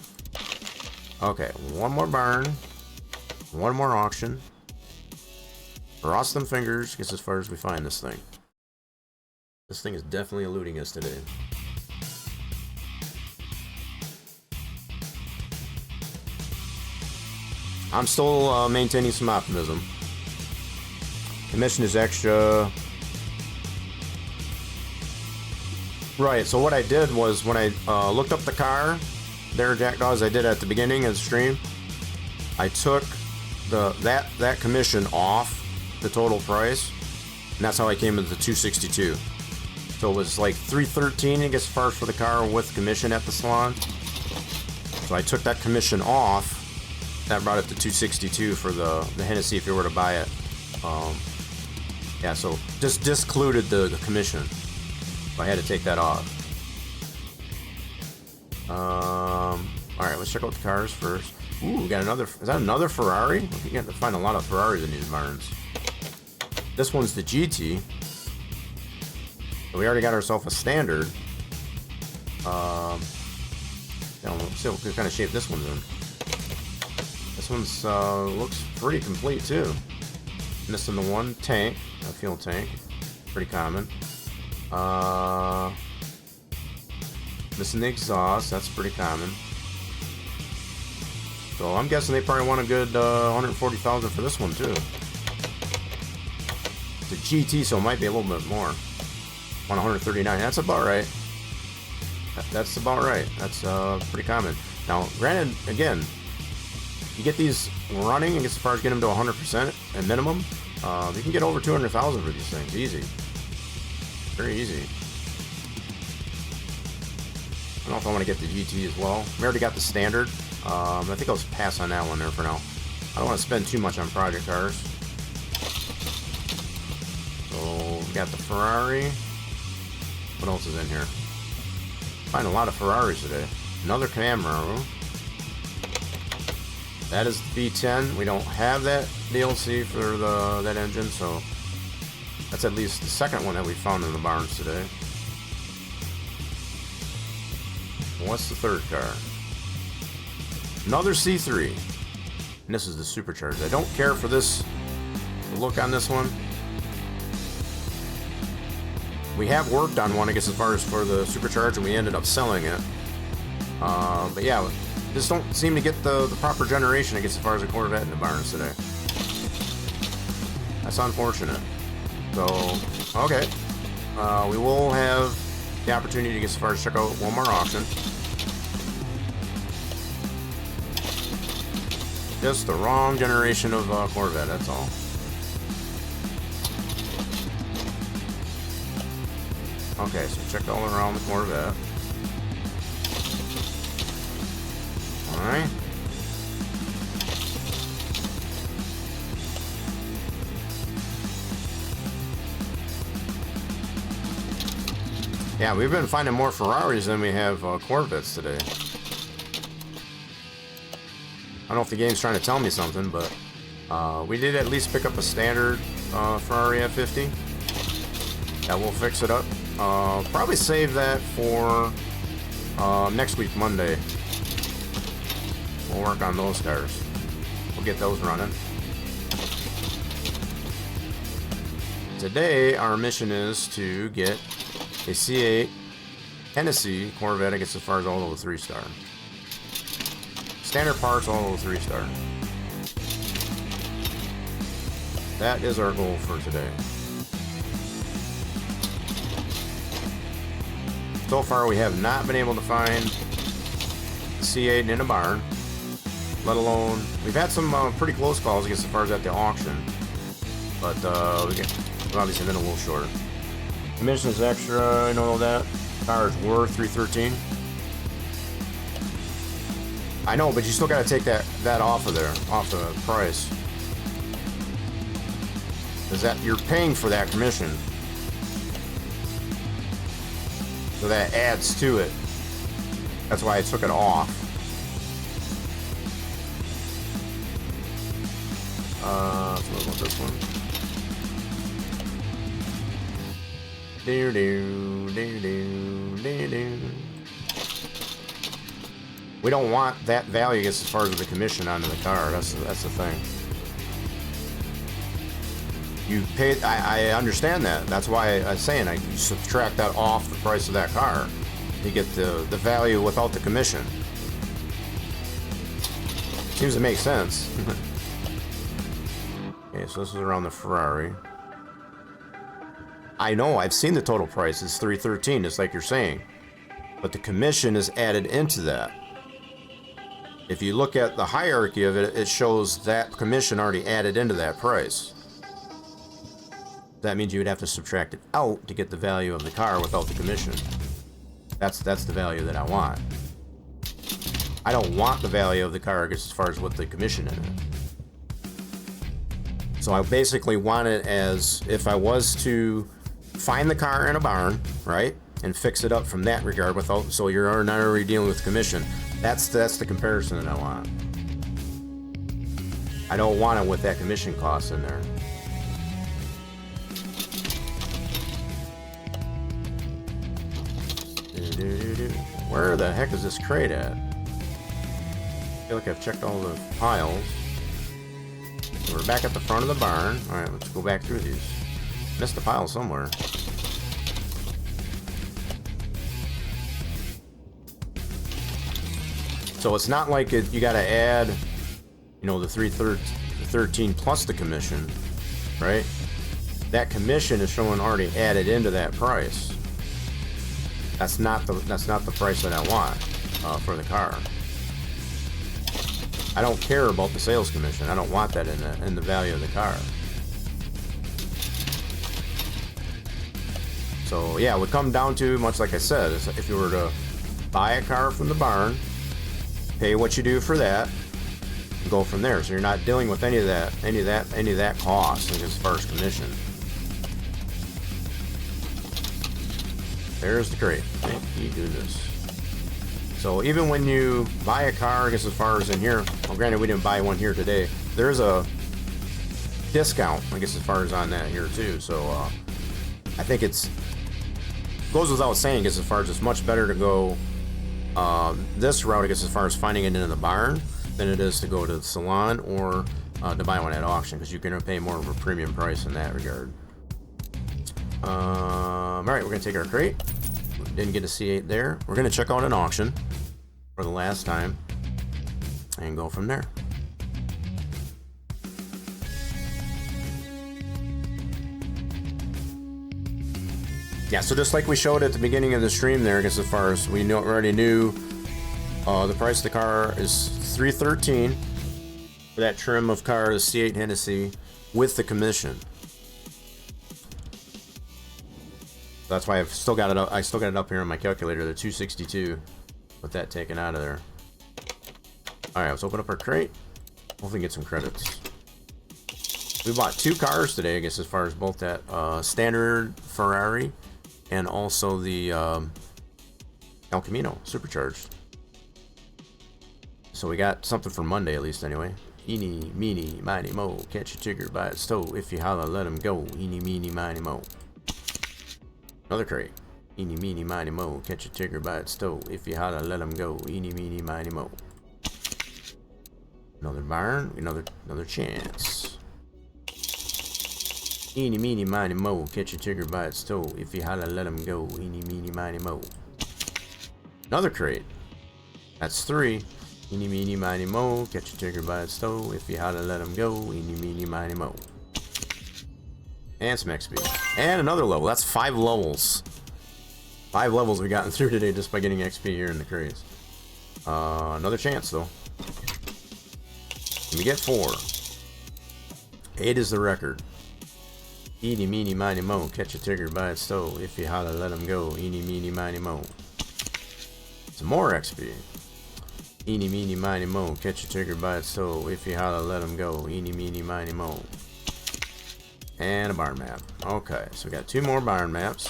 Okay, one more barn. One more auction. Cross them fingers. Guess as far as we find this thing. This thing is definitely eluding us today. I'm still maintaining some optimism. Commission is extra. Right, so what I did was when I looked up the car, there, Jackdaws, I did at the beginning of the stream, I took that commission off the total price, and that's how I came to the 262. So it was like 313, I guess, as far as for the car with commission at the salon. So I took that commission off. That brought it to 262 for the Hennessey if you were to buy it. Yeah, so just discluded the commission. So I had to take that off. Alright, let's check out the cars first. Ooh, we got another. Is that another Ferrari? You have to find a lot of Ferraris in these barns. This one's the GT. So we already got ourselves a standard. Let's see what kind of shape this one's in. This one's looks pretty complete too. Missing the one tank, a fuel tank, pretty common. Missing the exhaust, that's pretty common. So I'm guessing they probably want a good 140,000 for this one too. It's a GT, so it might be a little bit more. 139. That's about right. That's about right. That's pretty common. Now, granted, again, you get these running, and as far as getting them to 100% at minimum, you can get over 200,000 for these things. Easy. Very easy. I don't know if I want to get the GT as well. We already got the standard. I think I'll pass on that one there for now. I don't want to spend too much on project cars. So we got the Ferrari. What else is in here? Find a lot of Ferraris today. Another Camaro. That is the V10. We don't have that DLC for that engine, so that's at least the second one that we found in the barns today. What's the third car? Another C3. And this is the supercharged. I don't care for this, the look on this one. We have worked on one, I guess, as far as for the supercharged, and we ended up selling it. But yeah, just don't seem to get the proper generation, I guess, as far as the Corvette in the barns today. That's unfortunate. So, okay. We will have the opportunity to get as far as check out one more auction. Just the wrong generation of Corvette, that's all. Okay, so check all around the Corvette. Alright. Yeah, we've been finding more Ferraris than we have Corvettes today. I don't know if the game's trying to tell me something, but we did at least pick up a standard Ferrari F50. That will fix it up. Probably save that for next week, Monday. We'll work on those cars. We'll get those running. Today, our mission is to get a C8 Hennessey Corvette. I guess as far as all of the 3-star. Standard parts, all of the 3-star. That is our goal for today. So far, we have not been able to find the C8 in a barn, let alone we've had some pretty close calls, I guess, as far as at the auction, but we've obviously been a little short. Commission is extra, I know that. Car is worth 313. I know, but you still got to take that off of there, off the price, because that you're paying for that commission. So that adds to it. That's why I took it off. So what about this one? We don't want that value, I guess, as far as the commission onto the car. That's the thing. You pay. I understand that. That's why I'm saying I subtract that off the price of that car. You get the value without the commission. seems to make sense. Okay, so this is around the Ferrari. I know, I've seen the total price. It's $313, just like you're saying. But the commission is added into that. If you look at the hierarchy of it, it shows that commission already added into that price. That means you would have to subtract it out to get the value of the car without the commission. That's the value that I want. I don't want the value of the car as far as what the commission in it. So I basically want it as if I was to find the car in a barn, right, and fix it up from that regard without, so you're not already dealing with commission. That's the comparison that I want. I don't want it with that commission cost in there. Where the heck is this crate at? I feel like I've checked all the piles. We're back at the front of the barn. Alright, let's go back through these. Missed a pile somewhere. So it's not like you gotta add, you know, the 313 plus the commission, right? That commission is showing already added into that price. That's not the price that I want for the car. I don't care about the sales commission. I don't want that in the value of the car. So yeah, it would come down to, much like I said, if you were to buy a car from the barn, pay what you do for that, and go from there. So you're not dealing with any of that cost, like as far as commission. There's the crate. Thank you, goodness. So even when you buy a car, I guess as far as in here, well, granted we didn't buy one here today, there's a discount, I guess as far as on that here too. So I think goes without saying, I guess as far as it's much better to go this route, I guess as far as finding it in the barn, than it is to go to the salon or to buy one at auction, because you're going to pay more of a premium price in that regard. Alright, we're going to take our crate. Didn't get a C8 there. We're going to check out an auction for the last time and go from there. Yeah, so just like we showed at the beginning of the stream there, I guess as far as we already knew, the price of the car is $313 for that trim of car, the C8 Hennessey, with the commission. That's why I've still got it up. I still got it up here on my calculator, the 262, with that taken out of there. All right, let's open up our crate. Hopefully get some credits. We bought two cars today, I guess, as far as both that standard Ferrari and also the El Camino supercharged. So we got something for Monday, at least, anyway. Eeny, meeny, miny, mo. Catch a tigger by its toe. If you holler, let him go. Eeny, meeny, miny, mo. Another crate. Eeny, meeny, miny, mo. Catch a tigger by its toe. If you holler, let him go. Eeny, meeny, miny, mo. Another barn. Another chance. Eeny, meeny, miny, mo. Catch a tigger by its toe. If you holler, let him go. Eeny, meeny, miny, mo. Another crate. That's three. Eeny, meeny, miny, mo. Catch a tigger by its toe. If you holler, let him go. Eeny, meeny, miny, mo. And some XP. And another level. That's 5 levels. 5 levels we've gotten through today just by getting XP here in the crates. Another chance, though. And we get 4. 8 is the record. Eeny, meeny, miny, mo. Catch a tigger by its toe. If you holler, let him go. Eeny, meeny, miny, mo. Some more XP. Eeny, meeny, miny, mo. Catch a tigger by its toe. If you holler, let him go. Eeny, meeny, miny, mo. And a barn map. Okay, so we got 2 more barn maps.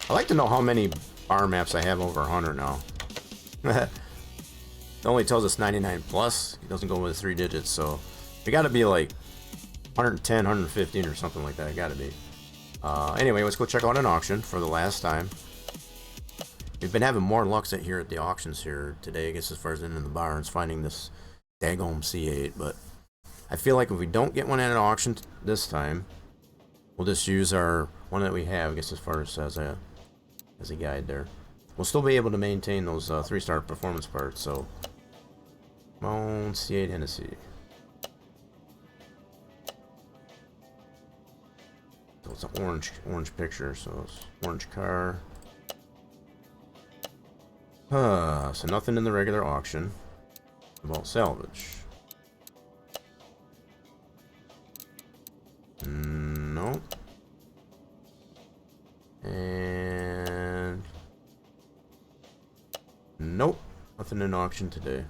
I'd like to know how many barn maps I have over 100 now. It only tells us 99 plus. It doesn't go with 3 digits, so we got to be like 110, 115 or something like that. It got to be. Anyway, let's go check out an auction for the last time. We've been having more luck here at the auctions here today, I guess, as far as in the barns, finding this daggone C8, but I feel like if we don't get one at an auction this time, we'll just use our one that we have, I guess, as far as a guide there. We'll still be able to maintain those 3-star performance parts, so Come on, C8 Hennessey. So it's an orange picture, so it's orange car. So nothing in the regular auction. About salvage. Nope. And nope, nothing in auction today.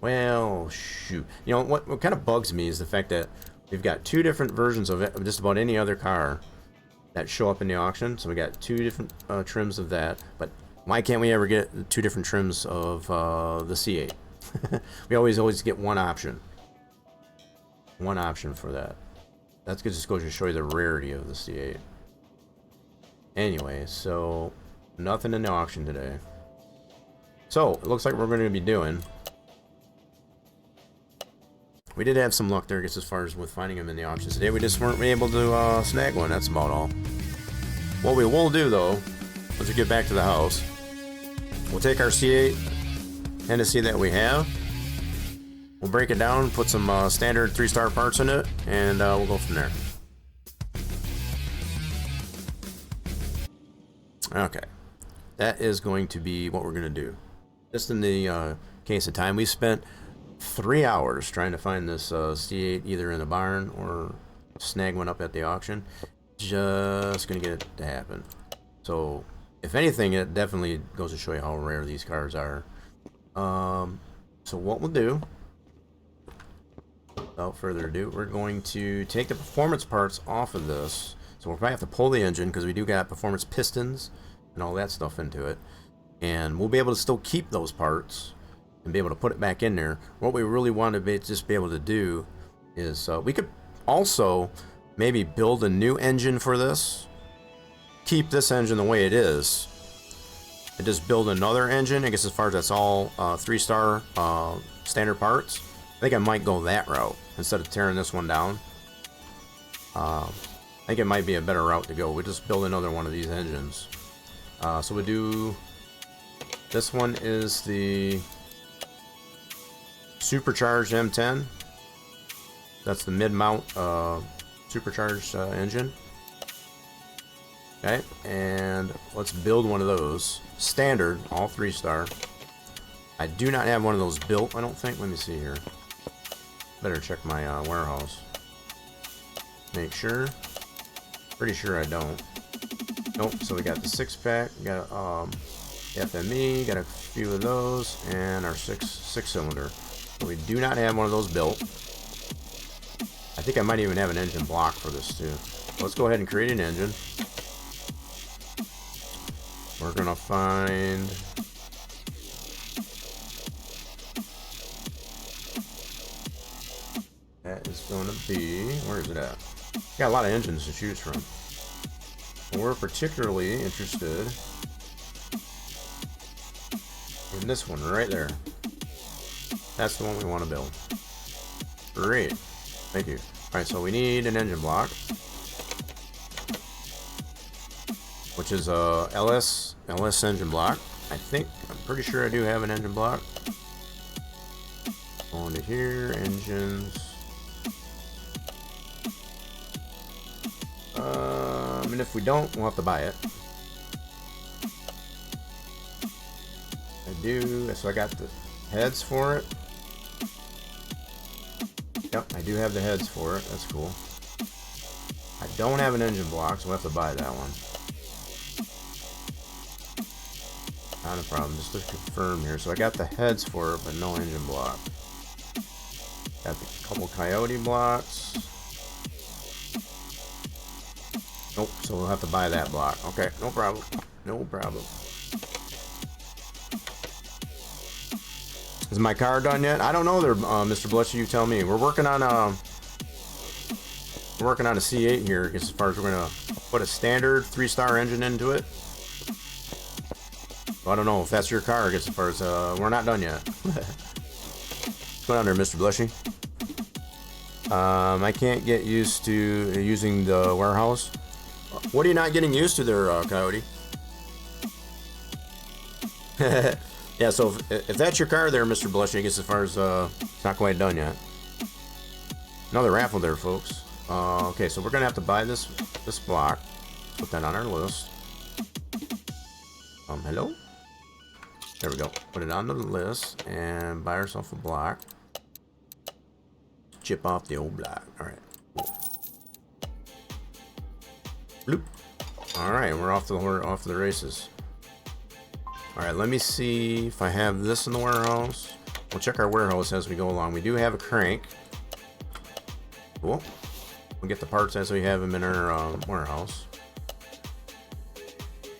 Well, shoot. You know what kind of bugs me is the fact that we've got two different versions of it, of just about any other car that show up in the auction. So we got two different trims of that, but why can't we ever get two different trims of the C8? We always get one option. One option for that. That's just goes to show you the rarity of the C8. Anyway, so nothing in the auction today. So it looks like we're going to be doing. We did have some luck there, I guess, as far as with finding them in the auctions today. We just weren't able to snag one. That's about all. What we will do, though, once we get back to the house, we'll take our C8 Hennessey that we have. We'll break it down, put some standard 3-star parts in it, and we'll go from there. Okay. That is going to be what we're going to do. Just in the case of time, we spent 3 hours trying to find this C8 either in the barn or snag one up at the auction. Just gonna get it to happen. So if anything, it definitely goes to show you how rare these cars are. So what we'll do, without further ado, we're going to take the performance parts off of this. So we'll probably have to pull the engine because we do got performance pistons and all that stuff into it, and we'll be able to still keep those parts and be able to put it back in there. What we really want to just be able to do is we could also maybe build a new engine for this, keep this engine the way it is, and just build another engine. I guess as far as that's all 3-star standard parts, I think I might go that route instead of tearing this one down. I think it might be a better route to go. We just build another one of these engines. So we do. This one is the supercharged M10. That's the mid-mount supercharged engine. Okay, and let's build one of those. Standard, all 3-star. I do not have one of those built, I don't think. Let me see here. Better check my warehouse. Make sure. Pretty sure I don't. Nope, so we got the 6-pack, we got FME, got a few of those, and our 6-cylinder. But we do not have one of those built. I think I might even have an engine block for this too. Let's go ahead and create an engine. We're gonna find that is gonna be, where is it at? Got a lot of engines to choose from. We're particularly interested in this one right there. That's the one we want to build. Great. Thank you. Alright, so we need an engine block, which is a LS engine block. I'm pretty sure I do have an engine block. Going to here, engines. And if we don't, we'll have to buy it. I do, so I got the heads for it. Yep, I do have the heads for it. That's cool. I don't have an engine block, so we'll have to buy that one. Not a problem, just to confirm here. So I got the heads for it, but no engine block. Got a couple Coyote blocks. Nope, so we'll have to buy that block. Okay, no problem. No problem. Is my car done yet? I don't know there, Mr. Blush, you tell me. We're working on a C8 here, as far as we're gonna put a standard 3-star engine into it. I don't know if that's your car, I guess, as far as we're not done yet. What's going on there, Mr. Blushy? I can't get used to using the warehouse. What are you not getting used to there, Coyote? Yeah, Yeah, so if that's your car there, Mr. Blush, I guess as far as it's not quite done yet. Another raffle there, folks. Okay, so we're gonna have to buy this block. Put that on our list. Hello? There we go. Put it on the list and buy ourselves a block. Chip off the old block. Alright. Cool. Bloop. Alright, we're off to the races. Alright, let me see if I have this in the warehouse. We'll check our warehouse as we go along. We do have a crank. Cool. We'll get the parts as we have them in our warehouse.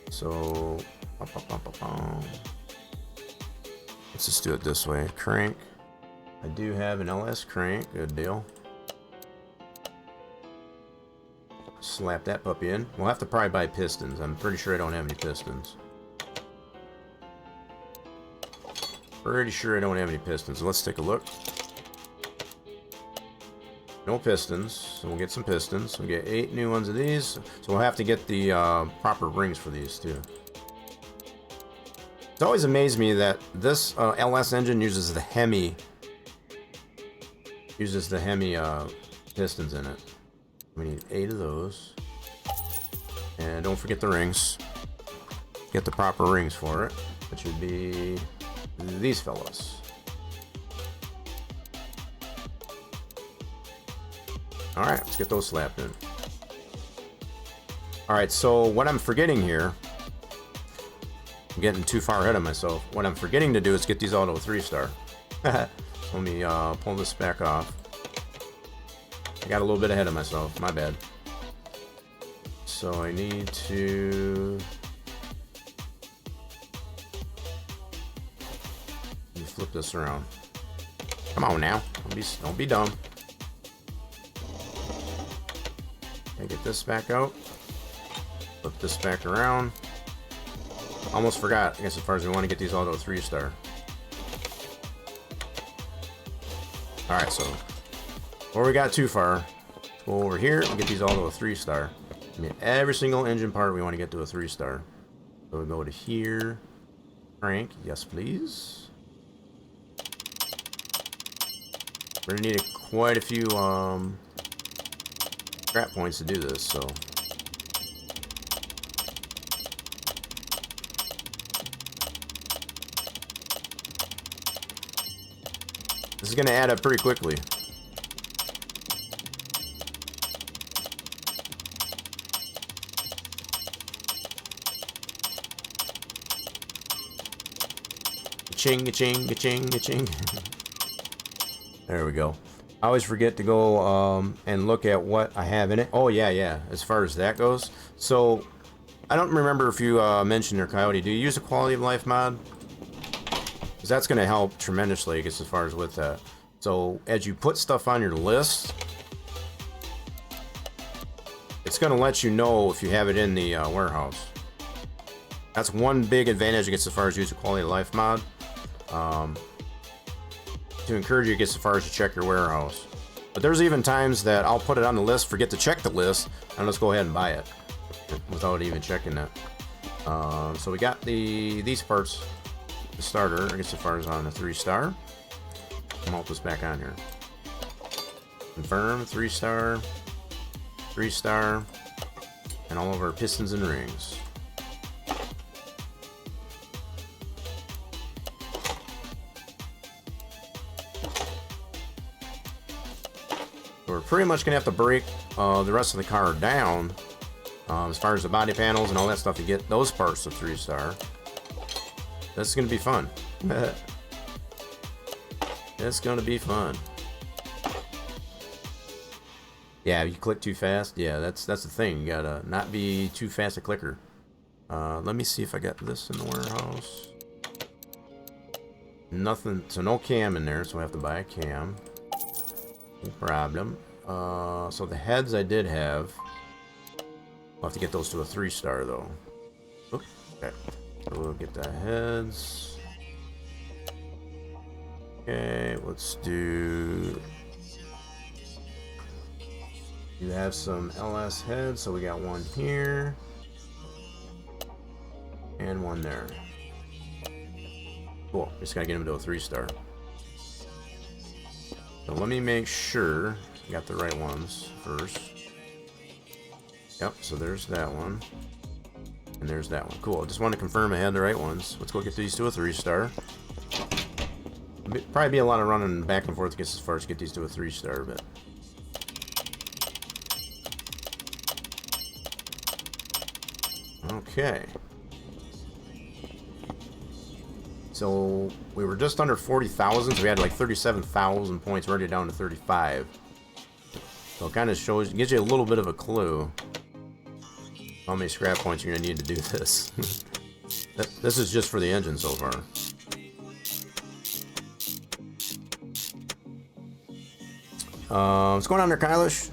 So, let's just do it this way. Crank. I do have an LS crank. Good deal. Slap that puppy in. We'll have to probably buy pistons. I'm pretty sure I don't have any pistons. Pretty sure I don't have any pistons. Let's take a look. No pistons, so we'll get some pistons. We'll get 8 new ones of these. So we'll have to get the proper rings for these too. It's always amazed me that this LS engine uses the Hemi. Pistons in it. We need 8 of those. And don't forget the rings. Get the proper rings for it, which would be these fellas. Alright, let's get those slapped in. Alright, so what I'm forgetting here, I'm getting too far ahead of myself. What I'm forgetting to do is get these all to a 3-star. Let me pull this back off. I got a little bit ahead of myself, my bad. So I need to... flip this around. Come on now, don't be dumb. Okay, get this back out. Flip this back around. Almost forgot. I guess as far as we want to get these all to a 3-star. Alright, so before we got too far, let's go over here and get these all to a 3-star. I mean, every single engine part we want to get to a 3-star. So we go to here. Crank, yes please. We're gonna need quite a few scrap points to do this, so this is gonna add up pretty quickly. Ching, ching, ching, ching. There we go. I always forget to go and look at what I have in it. Oh yeah, as far as that goes. So I don't remember if you mentioned or Coyote, do you use a quality of life mod? Because that's going to help tremendously, I guess, as far as with that. So as you put stuff on your list, it's going to let you know if you have it in the warehouse. That's one big advantage, I guess, as far as using quality of life mod. To encourage you, I guess, as far as to check your warehouse. But there's even times that I'll put it on the list, forget to check the list, and let's go ahead and buy it without even checking it. So we got these parts, the starter, I guess, as far as on the 3-star. Mount this back on here. Confirm 3-star, 3-star, and all of our pistons and rings. We're pretty much gonna have to break the rest of the car down as far as the body panels and all that stuff to get those parts to 3-star. This is gonna be fun. It's gonna be fun. Yeah, you click too fast. Yeah, that's the thing. You gotta not be too fast a clicker. Let me see if I got this in the warehouse. Nothing. So no cam in there, so I have to buy a cam. No problem. So the heads I did have. I'll have to get those to a 3-star though. Oops, okay. So we'll get the heads. Okay, let's do. You have some LS heads, so we got one here and one there. Cool. Just gotta get him to a 3-star. So let me make sure I got the right ones first. Yep, so there's that one. And there's that one. Cool. I just want to confirm I had the right ones. Let's go get these to a 3-star. Probably be a lot of running back and forth to get as far as get these to a 3-star, but... Okay. So we were just under 40,000, so we had like 37,000 points. We're already down to 35. So it kind of shows, gives you a little bit of a clue how many scrap points you're gonna need to do this. This is just for the engine so far. What's going on there, Kylish?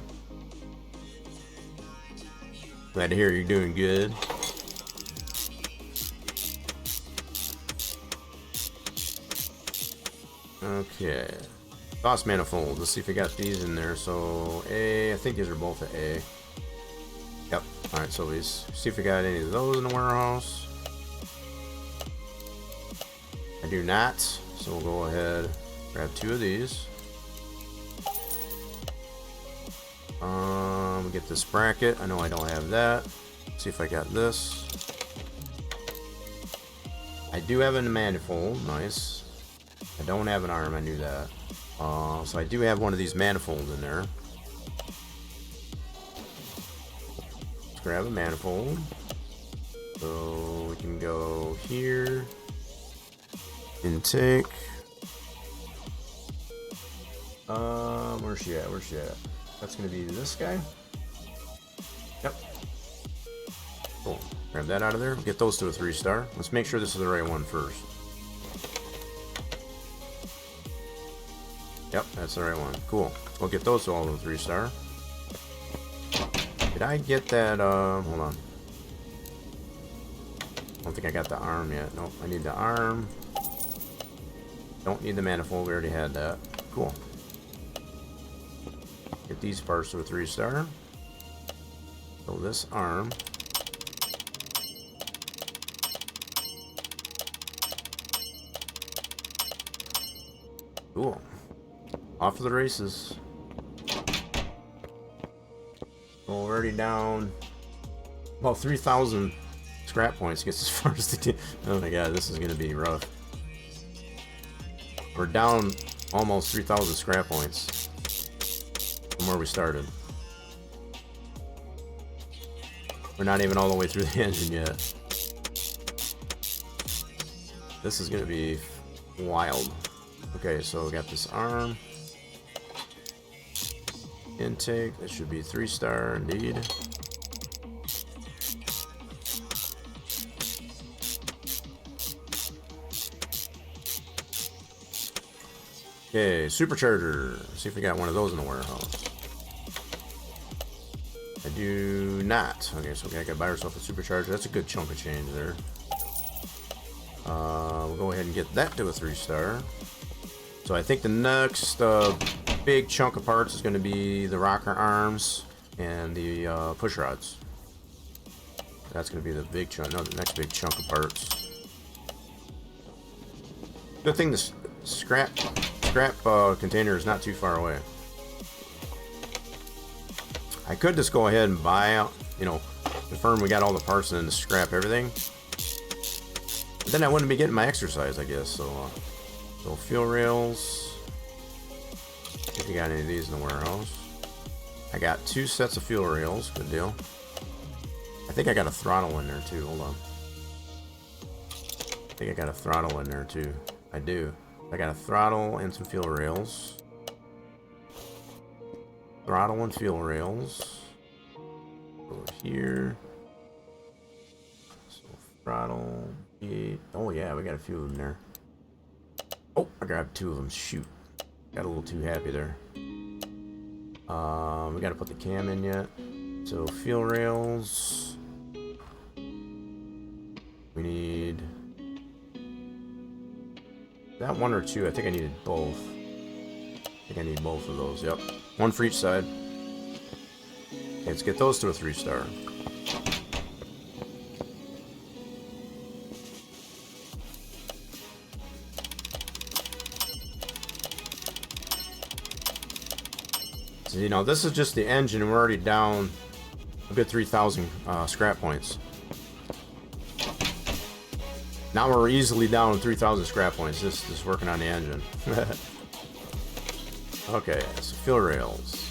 Glad to hear you're doing good. Okay. Boss manifold. Let's see if we got these in there. So A, I think these are both at A. Yep. Alright, so let's see if we got any of those in the warehouse. I do not. So we'll go ahead, grab 2 of these. Get this bracket. I know I don't have that. Let's see if I got this. I do have a manifold. Nice. I don't have an arm. I knew that. So I do have one of these manifolds in there. Let's grab a manifold. So we can go here. Intake. Where's she at? Where's she at? That's gonna be this guy. Yep. Cool. Grab that out of there. Get those to a 3-star. Let's make sure this is the right one first. Yep, that's the right one. Cool. We'll get those to all to a 3-star. Did I get that? Hold on. I don't think I got the arm yet. Nope, I need the arm. Don't need the manifold. We already had that. Cool. Get these parts to a 3-star. So this arm. Cool. Off to the races. Already down about 3,000 scrap points. Gets as far as the... Oh my god, this is gonna be rough. We're down almost 3,000 scrap points from where we started. We're not even all the way through the engine yet. This is gonna be wild. Okay, so we got this arm. Intake, that should be 3-star indeed. Okay, supercharger. See if we got one of those in the warehouse. I do not. Okay, so I gotta buy ourselves a supercharger. That's a good chunk of change there. We'll go ahead and get that to a 3-star. So I think the next big chunk of parts is going to be the rocker arms and the push rods. That's going to be the big chunk. No, the next big chunk of parts. Good thing the scrap container is not too far away. I could just go ahead and buy out, you know, confirm we got all the parts and then just scrap everything. But then I wouldn't be getting my exercise, I guess. So fuel rails. If you got any of these in the warehouse. I got 2 sets of fuel rails. Good deal. I think I got a throttle in there too. Hold on. I think I got a throttle in there too. I do. I got a throttle and some fuel rails. Throttle and fuel rails. Over here. So throttle. Oh yeah, we got a few of them there. Oh, I grabbed 2 of them. Shoot. Got a little too happy there. We gotta put the cam in yet. So fuel rails. We need that 1 or 2. I think I needed both. I think I need both of those. Yep. 1 for each side. Okay, let's get those to a 3-star. So, you know, this is just the engine, and we're already down a good 3,000 scrap points. Now we're easily down 3,000 scrap points. This is working on the engine. Okay, so fuel rails.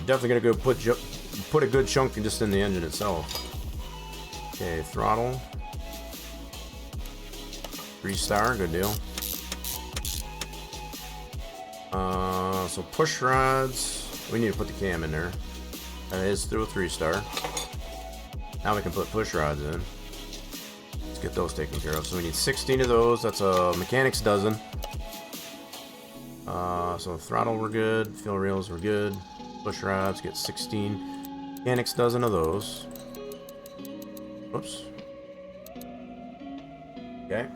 Definitely gonna go put a good chunk just in the engine itself. Okay, throttle. 3-star, good deal. So push rods. We need to put the cam in there. That is through a 3-star. Now we can put push rods in. Let's get those taken care of. So we need 16 of those. That's a mechanic's dozen. So throttle we're good. Fuel rails we're good. Push rods, get 16 mechanic's dozen of those. Whoops. Okay.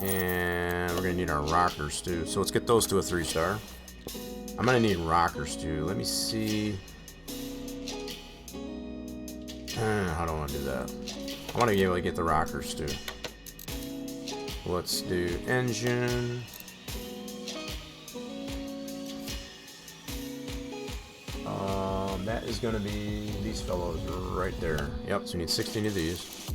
And we're gonna need our rockers too. So let's get those to a 3-star. I'm gonna need rockers too. Let me see. How do I want to do that? I want to be able to get the rockers too. Let's do engine. That is going to be these fellows right there. Yep, so we need 16 of these.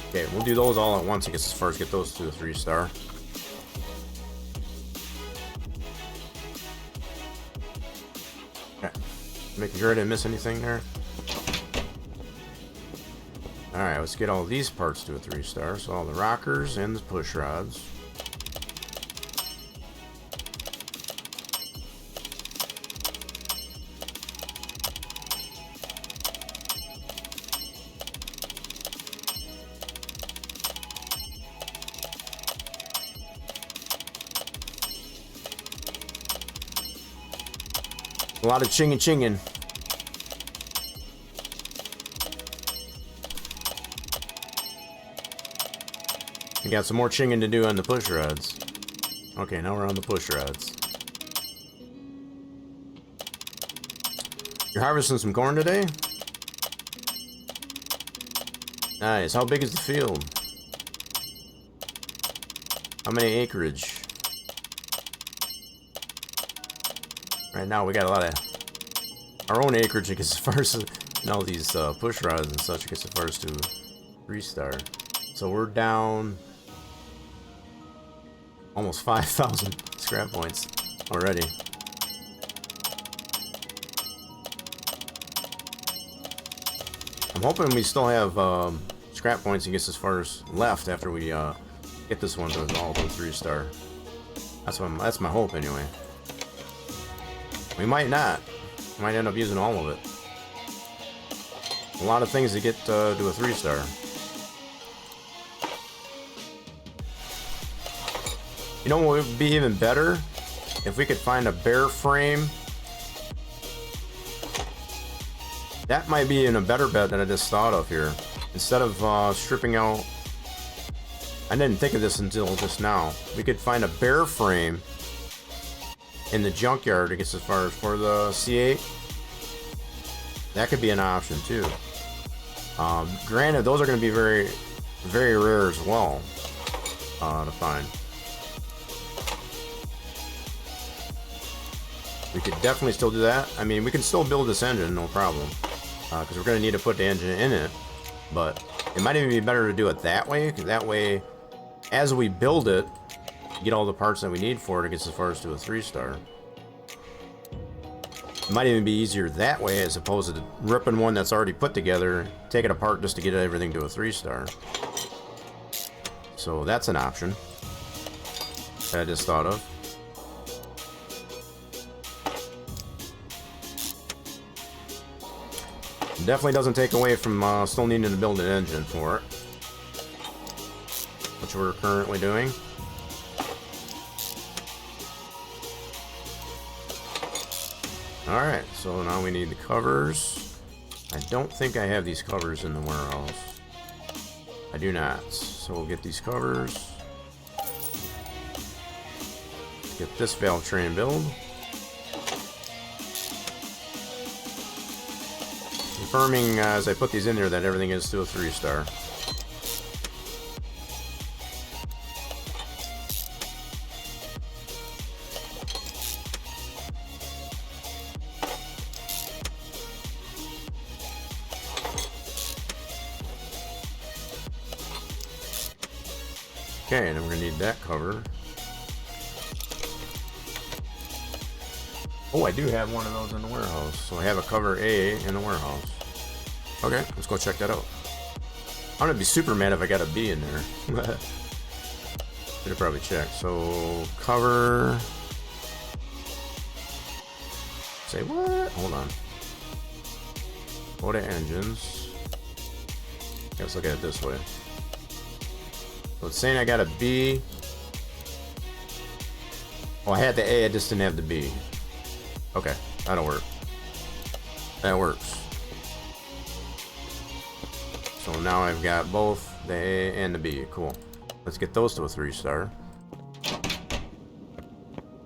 Okay, we'll do those all at once, I guess, as far as get those to the 3-star. Okay, making sure I didn't miss anything there. Alright, let's get all these parts to a 3-star. So all the rockers and the push rods. A lot of chinging. We got some more chinging to do on the push rods. Okay, now we're on the push rods. You're harvesting some corn today? Nice. How big is the field? How many acreage? Right now we got a lot of our own acreage, I guess, as far as all these push rods and such, I guess, as far as to 3-star. So we're down almost 5,000 scrap points already. I'm hoping we still have scrap points, I guess, as far as left after we get this one to all the 3-star. That's my hope anyway. We might not. We might end up using all of it. A lot of things to get to a 3-star. You know what would be even better? If we could find a bare frame. That might be in a better bet than I just thought of here. Instead of stripping out... I didn't think of this until just now. We could find a bare frame in the junkyard, I guess, as far as for the C8. That could be an option too. Granted, those are going to be very, very rare as well to find. We could definitely still do that. I mean, we can still build this engine, no problem, because we're going to need to put the engine in it. But it might even be better to do it that way, because that way, as we build it, get all the parts that we need for it, I guess, as far as to a 3-star. It might even be easier that way as opposed to ripping one that's already put together, take it apart just to get everything to a 3-star. So that's an option that I just thought of. Definitely doesn't take away from still needing to build an engine for it, which we're currently doing. Alright, so now we need the covers. I don't think I have these covers in the warehouse. I do not. So we'll get these covers. Get this valve train build. Confirming as I put these in there that everything is still a 3-star. Okay, and then we're gonna need that cover. Oh, I do have one of those in the warehouse. So I have a cover A in the warehouse. Okay, let's go check that out. I'm gonna be super mad if I got a B in there. Should have probably checked. So cover. Say what? Hold on. Go to engines. Let's look at it this way. So it's saying I got a B. Oh, I had the A, I just didn't have the B. Okay, that'll work. That works. So now I've got both the A and the B. Cool. Let's get those to a 3-star.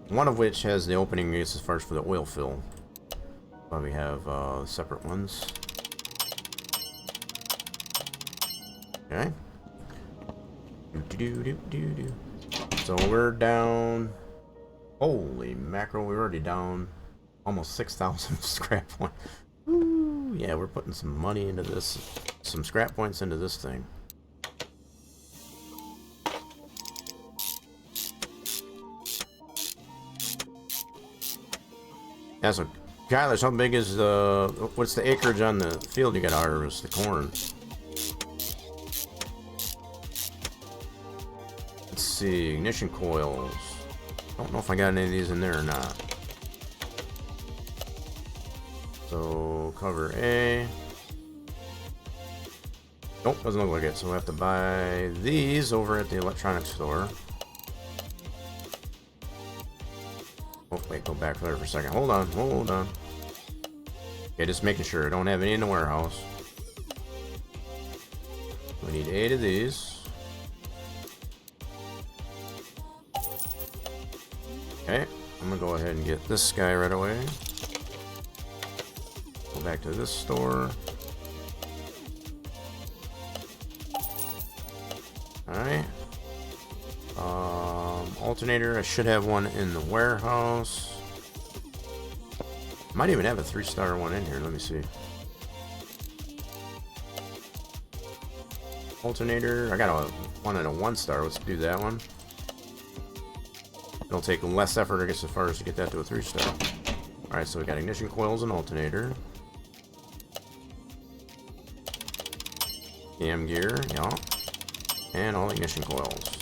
One of which has the opening as far as for the oil fill. But we have separate ones. Okay. So we're down. Holy mackerel, we're already down almost 6,000 scrap points. Ooh, yeah, we're putting some money into this, some scrap points into this thing. Yeah, so Kyler, how big is what's the acreage on the field you got to harvest? The corn. Let's see, ignition coils. Don't know if I got any of these in there or not. So cover A. Nope, doesn't look like it. So we'll have to buy these over at the electronics store. Oh wait, go back there for a second. Hold on, hold on. Okay, just making sure I don't have any in the warehouse. We need 8 of these. Okay, I'm gonna go ahead and get this guy right away. Go back to this store. Alright. Alternator, I should have one in the warehouse. Might even have a 3-star one in here, let me see. Alternator, I got one at a 1-star, let's do that one. It'll take less effort, I guess, as far as to get that to a 3-star. Alright, so we got ignition coils and alternator. Cam gear, yeah. And all ignition coils.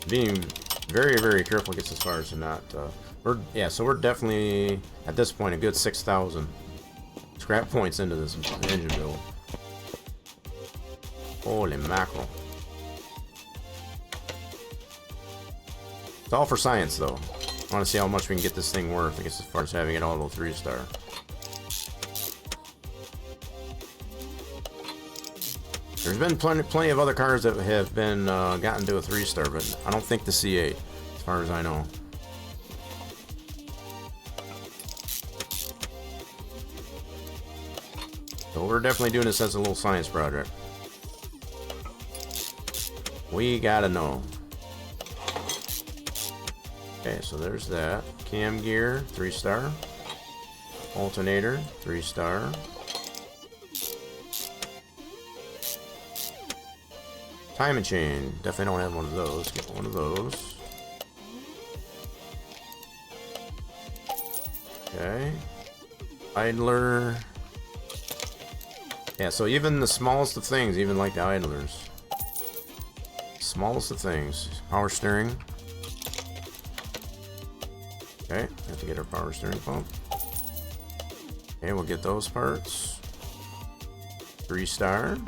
Being very, very careful gets as far as to not... so we're definitely, at this point, a good 6,000 scrap points into this engine build. Holy mackerel. It's all for science, though. I want to see how much we can get this thing worth, I guess, as far as having it all to 3-star. There's been plenty of other cars that have been gotten to a 3-star, but I don't think the C8, as far as I know. So we're definitely doing this as a little science project. We gotta know. Okay, so there's that. Cam gear, 3-star. Alternator, 3-star. Timing chain, definitely don't have one of those. Get one of those. Okay. Idler. Yeah, so even the smallest of things, even like the idlers. Smallest of things. Power steering. Okay, have to get our power steering pump. Okay, we'll get those parts. 3-star.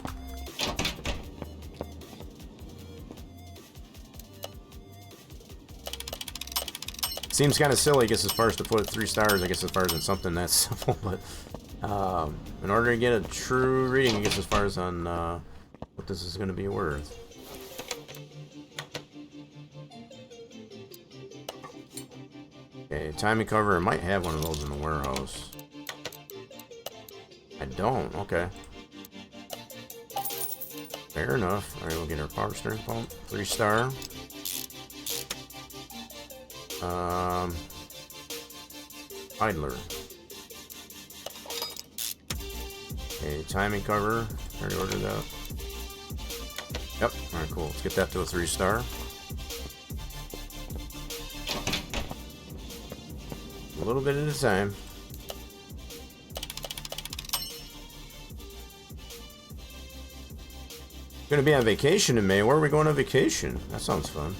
Seems kind of silly, I guess, as far as to put 3 stars, I guess, as far as in something that's simple, but in order to get a true reading, I guess, as far as on what this is going to be worth. Okay, timing cover, I might have one of those in the warehouse. I don't, okay. Fair enough. Alright, we'll get our power steering pump, 3-star. Idler. Okay, timing cover. Already ordered that. Yep. Alright, cool. Let's get that to a 3-star. A little bit at a time. Gonna be on vacation in May. Where are we going on vacation? That sounds fun.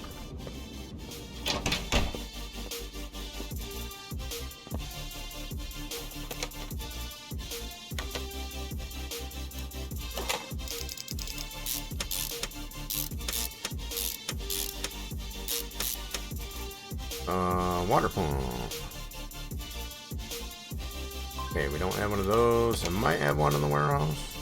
Water pump. Okay, we don't have one of those. I might have one in the warehouse.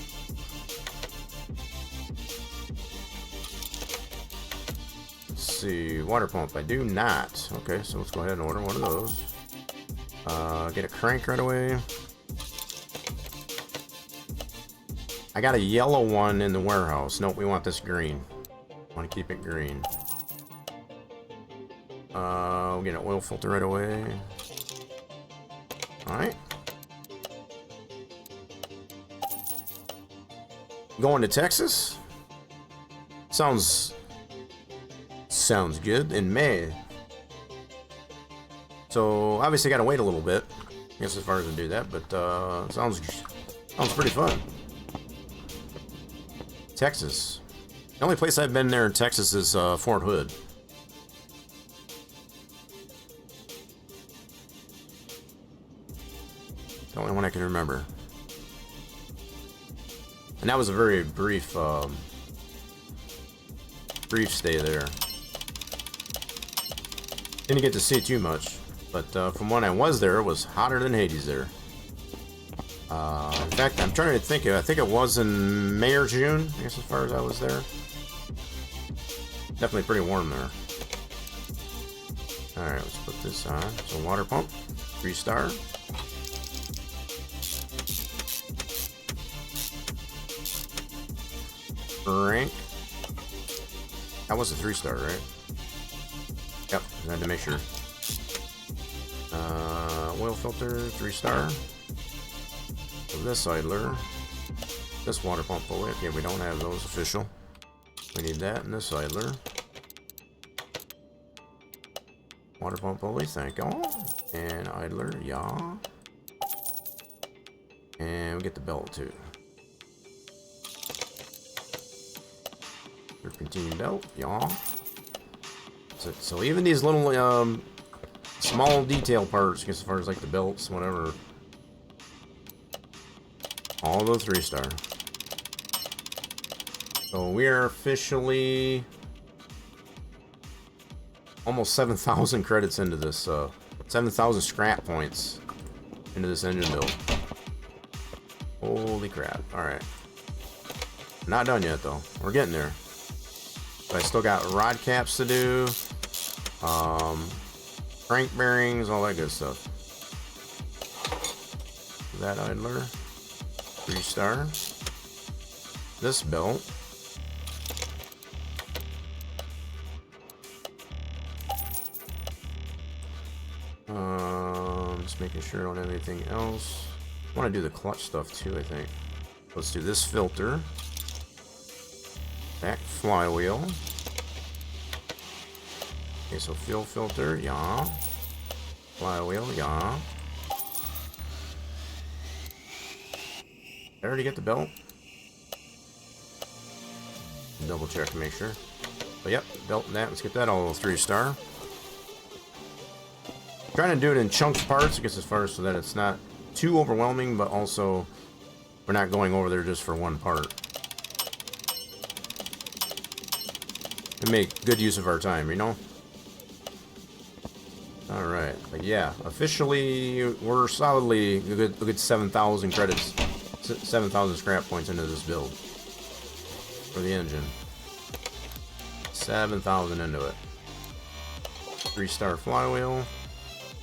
Let's see, water pump. I do not. Okay, so let's go ahead and order one of those. Get a crank right away. I got a yellow one in the warehouse. Nope, we want this green. Want to keep it green. We'll get an oil filter right away. Alright. Going to Texas? Sounds good in May. So obviously gotta wait a little bit, I guess, as far as to do that, but sounds pretty fun. Texas. The only place I've been there in Texas is Fort Hood. The only one I can remember. And that was a very brief stay there. Didn't get to see too much, but from when I was there, it was hotter than Hades there. In fact, I'm trying to think. I think it was in May or June, I guess, as far as I was there. Definitely pretty warm there. Alright, let's put this on. So water pump, 3-star. Rank. That was a 3-star, right? Yep, I had to make sure. Oil filter, 3-star. So this idler. This water pump pulley. Okay, we don't have those official. We need that and this idler. Water pump pulley, thank you. And idler, yeah. And we get the belt too. Serpentine belt, yeah. So even these little small detail parts, as far as like the belts, whatever, all the 3-star. So we are officially almost 7,000 credits into this, 7,000 scrap points into this engine build. Holy crap! All right, not done yet though. We're getting there. I still got rod caps to do, crank bearings, all that good stuff. That idler, 3-star. This belt. Just making sure I don't have anything else. I want to do the clutch stuff too, I think. Let's do this filter. Back flywheel. Okay, so fuel filter, yeah. Flywheel, yeah. Did I already get the belt? Double check to make sure. But yep, belt and that. Let's get that all 3-star. Trying to do it in chunks parts, I guess, as far as so that it's not too overwhelming, but also we're not going over there just for one part. To make good use of our time, you know? Alright, but yeah, officially we're solidly a good 7,000 credits, 7,000 scrap points into this build for the engine. 7,000 into it. 3-star flywheel,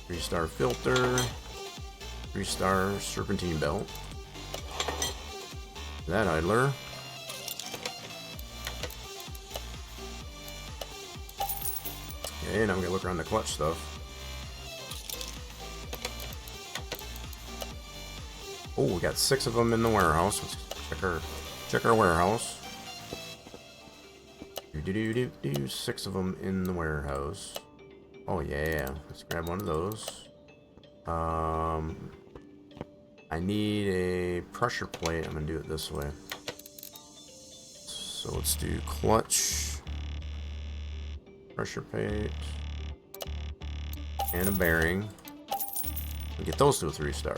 3-star filter, 3-star serpentine belt. That idler. Okay, now I'm gonna look around the clutch stuff. Oh, we got 6 of them in the warehouse. Let's check our warehouse. 6 of them in the warehouse. Oh yeah, let's grab one of those. I need a pressure plate. I'm gonna do it this way. So let's do clutch, pressure plate, and a bearing. We'll get those to a 3-star.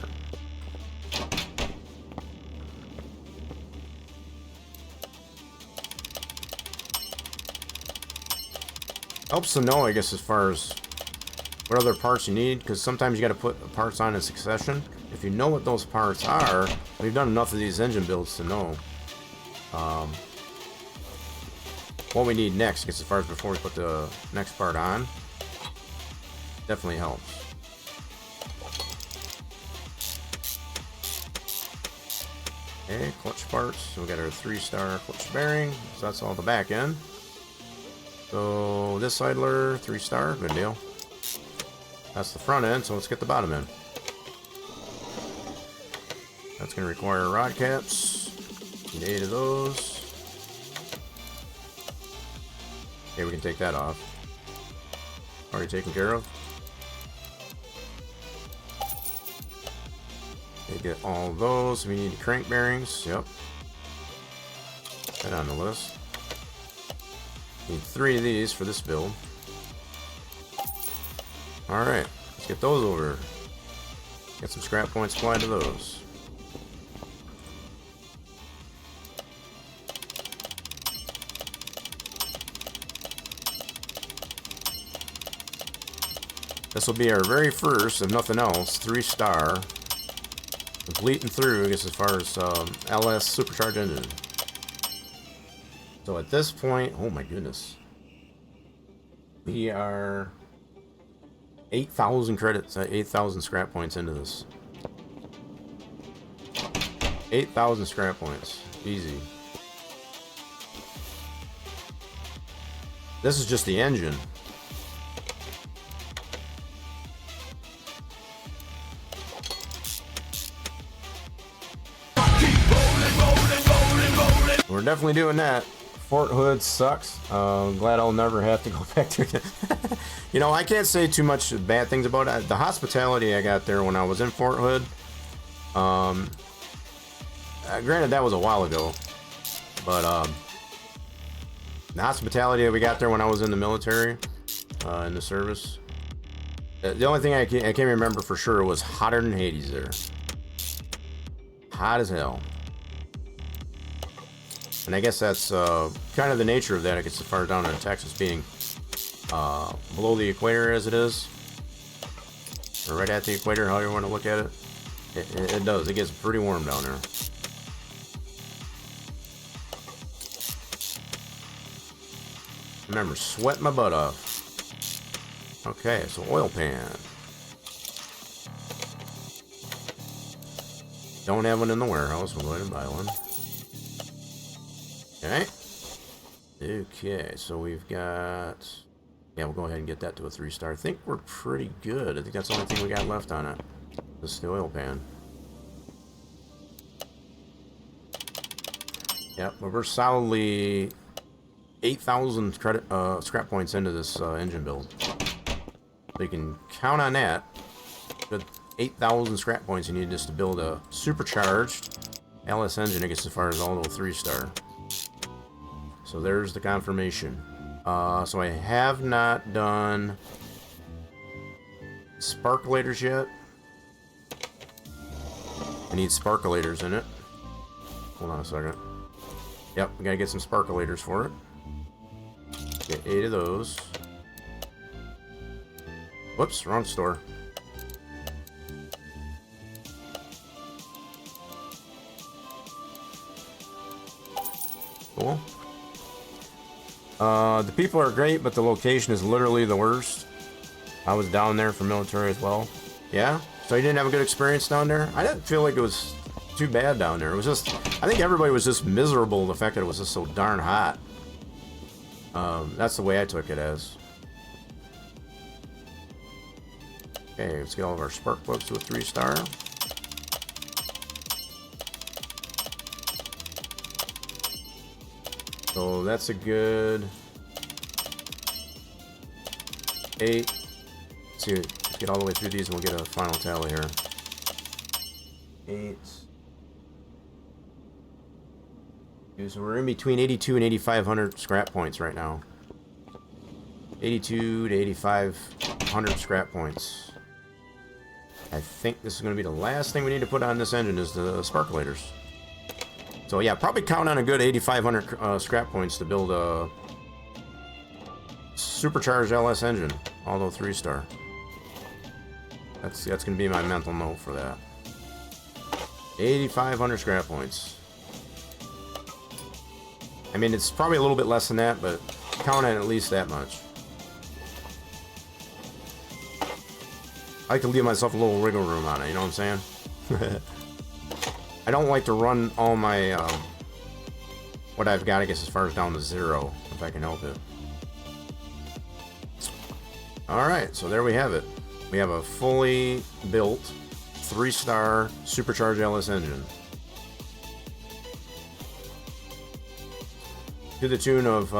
Helps to know, I guess, as far as what other parts you need, because sometimes you got to put parts on in succession. If you know what those parts are, we've done enough of these engine builds to know what we need next, because as far as before we put the next part on, definitely helps. Okay, clutch parts. So we got our 3-star clutch bearing. So that's all the back end. So this idler, 3-star, good deal. That's the front end, so let's get the bottom end. That's going to require rod caps. Need 8 of those. Okay, we can take that off. Already taken care of. Okay, get all those. We need crank bearings. Yep. That on the list. Need 3 of these for this build. Alright, let's get those over. Get some scrap points applied to those. This will be our very first, if nothing else, 3-star. Complete and through, I guess, as far as LS supercharged engine. So at this point, oh my goodness. We are 8,000 credits, 8,000 scrap points into this. 8,000 scrap points. Easy. This is just the engine. We're definitely doing that. Fort Hood sucks. Glad I'll never have to go back to it. You know, I can't say too much bad things about it. The hospitality I got there when I was in Fort Hood. Granted, that was a while ago. But the hospitality that we got there when I was in the military, in the service. The only thing I can't remember for sure was hotter than Hades there. Hot as hell. And I guess that's kind of the nature of that, I guess, as far down in Texas, being below the equator as it is, or right at the equator, however you want to look at it. It does. It gets pretty warm down there. I remember sweating my butt off. Okay, so oil pan. Don't have one in the warehouse. We'll go ahead and buy one. Okay. Okay, so we've got... Yeah, we'll go ahead and get that to a 3-star. I think we're pretty good. I think that's the only thing we got left on it. This is the oil pan. Yep, but we're solidly 8,000 credit scrap points into this engine build. So you can count on that. Good 8,000 scrap points you need just to build a supercharged LS engine, I guess, as far as all the 3-star. So there's the confirmation. So I have not done sparkulators yet. I need sparkulators in it. Hold on a second. Yep, we gotta get some sparkulators for it. Get 8 of those. Whoops, wrong store. Cool. The people are great, but the location is literally the worst. I was down there for military as well. Yeah? So you didn't have a good experience down there? I didn't feel like it was too bad down there. It was just... I think everybody was just miserable, the fact that it was just so darn hot. That's the way I took it as. Okay, let's get all of our spark plugs to a 3-star. So that's a good 8. Let's see, let's get all the way through these and we'll get a final tally here. 8. So we're in between 82 and 8,500 scrap points right now. 82 to 8,500 scrap points. I think this is going to be the last thing we need to put on this engine is the sparkulators. So yeah, probably count on a good 8,500 scrap points to build a supercharged LS engine, although 3-star. That's going to be my mental note for that. 8,500 scrap points. I mean, it's probably a little bit less than that, but count on at least that much. I like to leave myself a little wiggle room on it, you know what I'm saying? I don't like to run all my, what I've got, I guess, as far as down to 0, if I can help it. Alright, so there we have it. We have a fully built 3-star supercharged LS engine. To the tune of,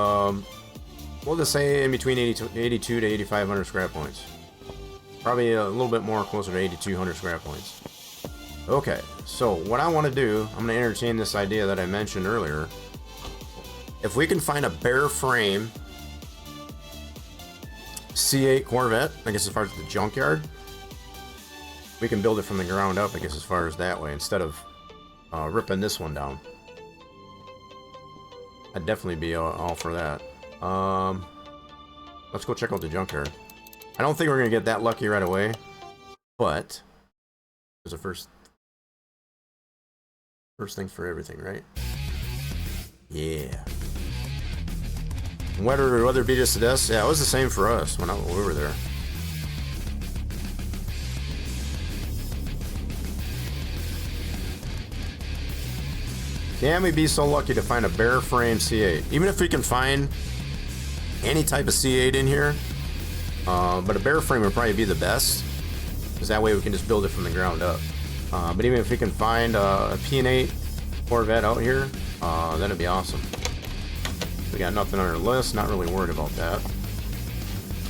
we'll just say in between 82 to 8,500 scrap points. Probably a little bit more closer to 8,200 scrap points. Okay, so what I want to do, I'm going to entertain this idea that I mentioned earlier. If we can find a bare frame C8 Corvette, I guess as far as the junkyard, we can build it from the ground up, I guess as far as that way, instead of ripping this one down. I'd definitely be all for that. Let's go check out the junkyard. I don't think we're going to get that lucky right away, but there's a first thing for everything, right? Yeah. Weather beat us to death? Yeah, it was the same for us when we were there. Can we be so lucky to find a bare frame C8? Even if we can find any type of C8 in here, but a bare frame would probably be the best, because that way we can just build it from the ground up. But even if we can find a PN8 Corvette out here, that'd be awesome. We got nothing on our list, not really worried about that.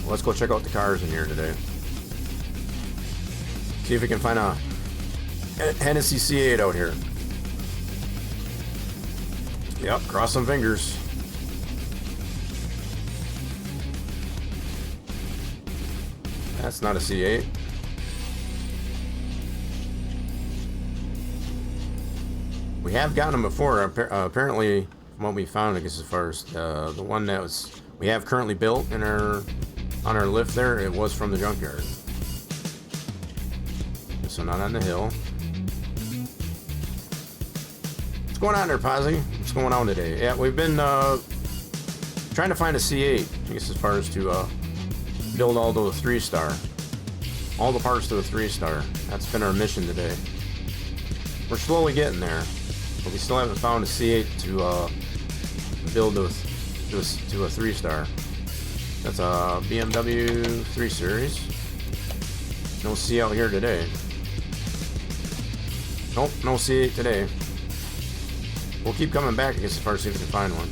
Well, let's go check out the cars in here today. See if we can find a Hennessey C8 out here. Yep, cross some fingers. That's not a C8. We have gotten them before. Apparently, from what we found, I guess as far as the one that we have currently built in on our lift there, it was from the junkyard. So not on the hill. What's going on there, Posy? What's going on today? Yeah, we've been trying to find a C8, I guess as far as to build all those 3-star. All the parts to a 3-star. That's been our mission today. We're slowly getting there, but we still haven't found a C8 to build to a 3-star. That's a BMW 3 Series. No C out here today. Nope, no C8 today. We'll keep coming back, I guess, as far as see if we can find one.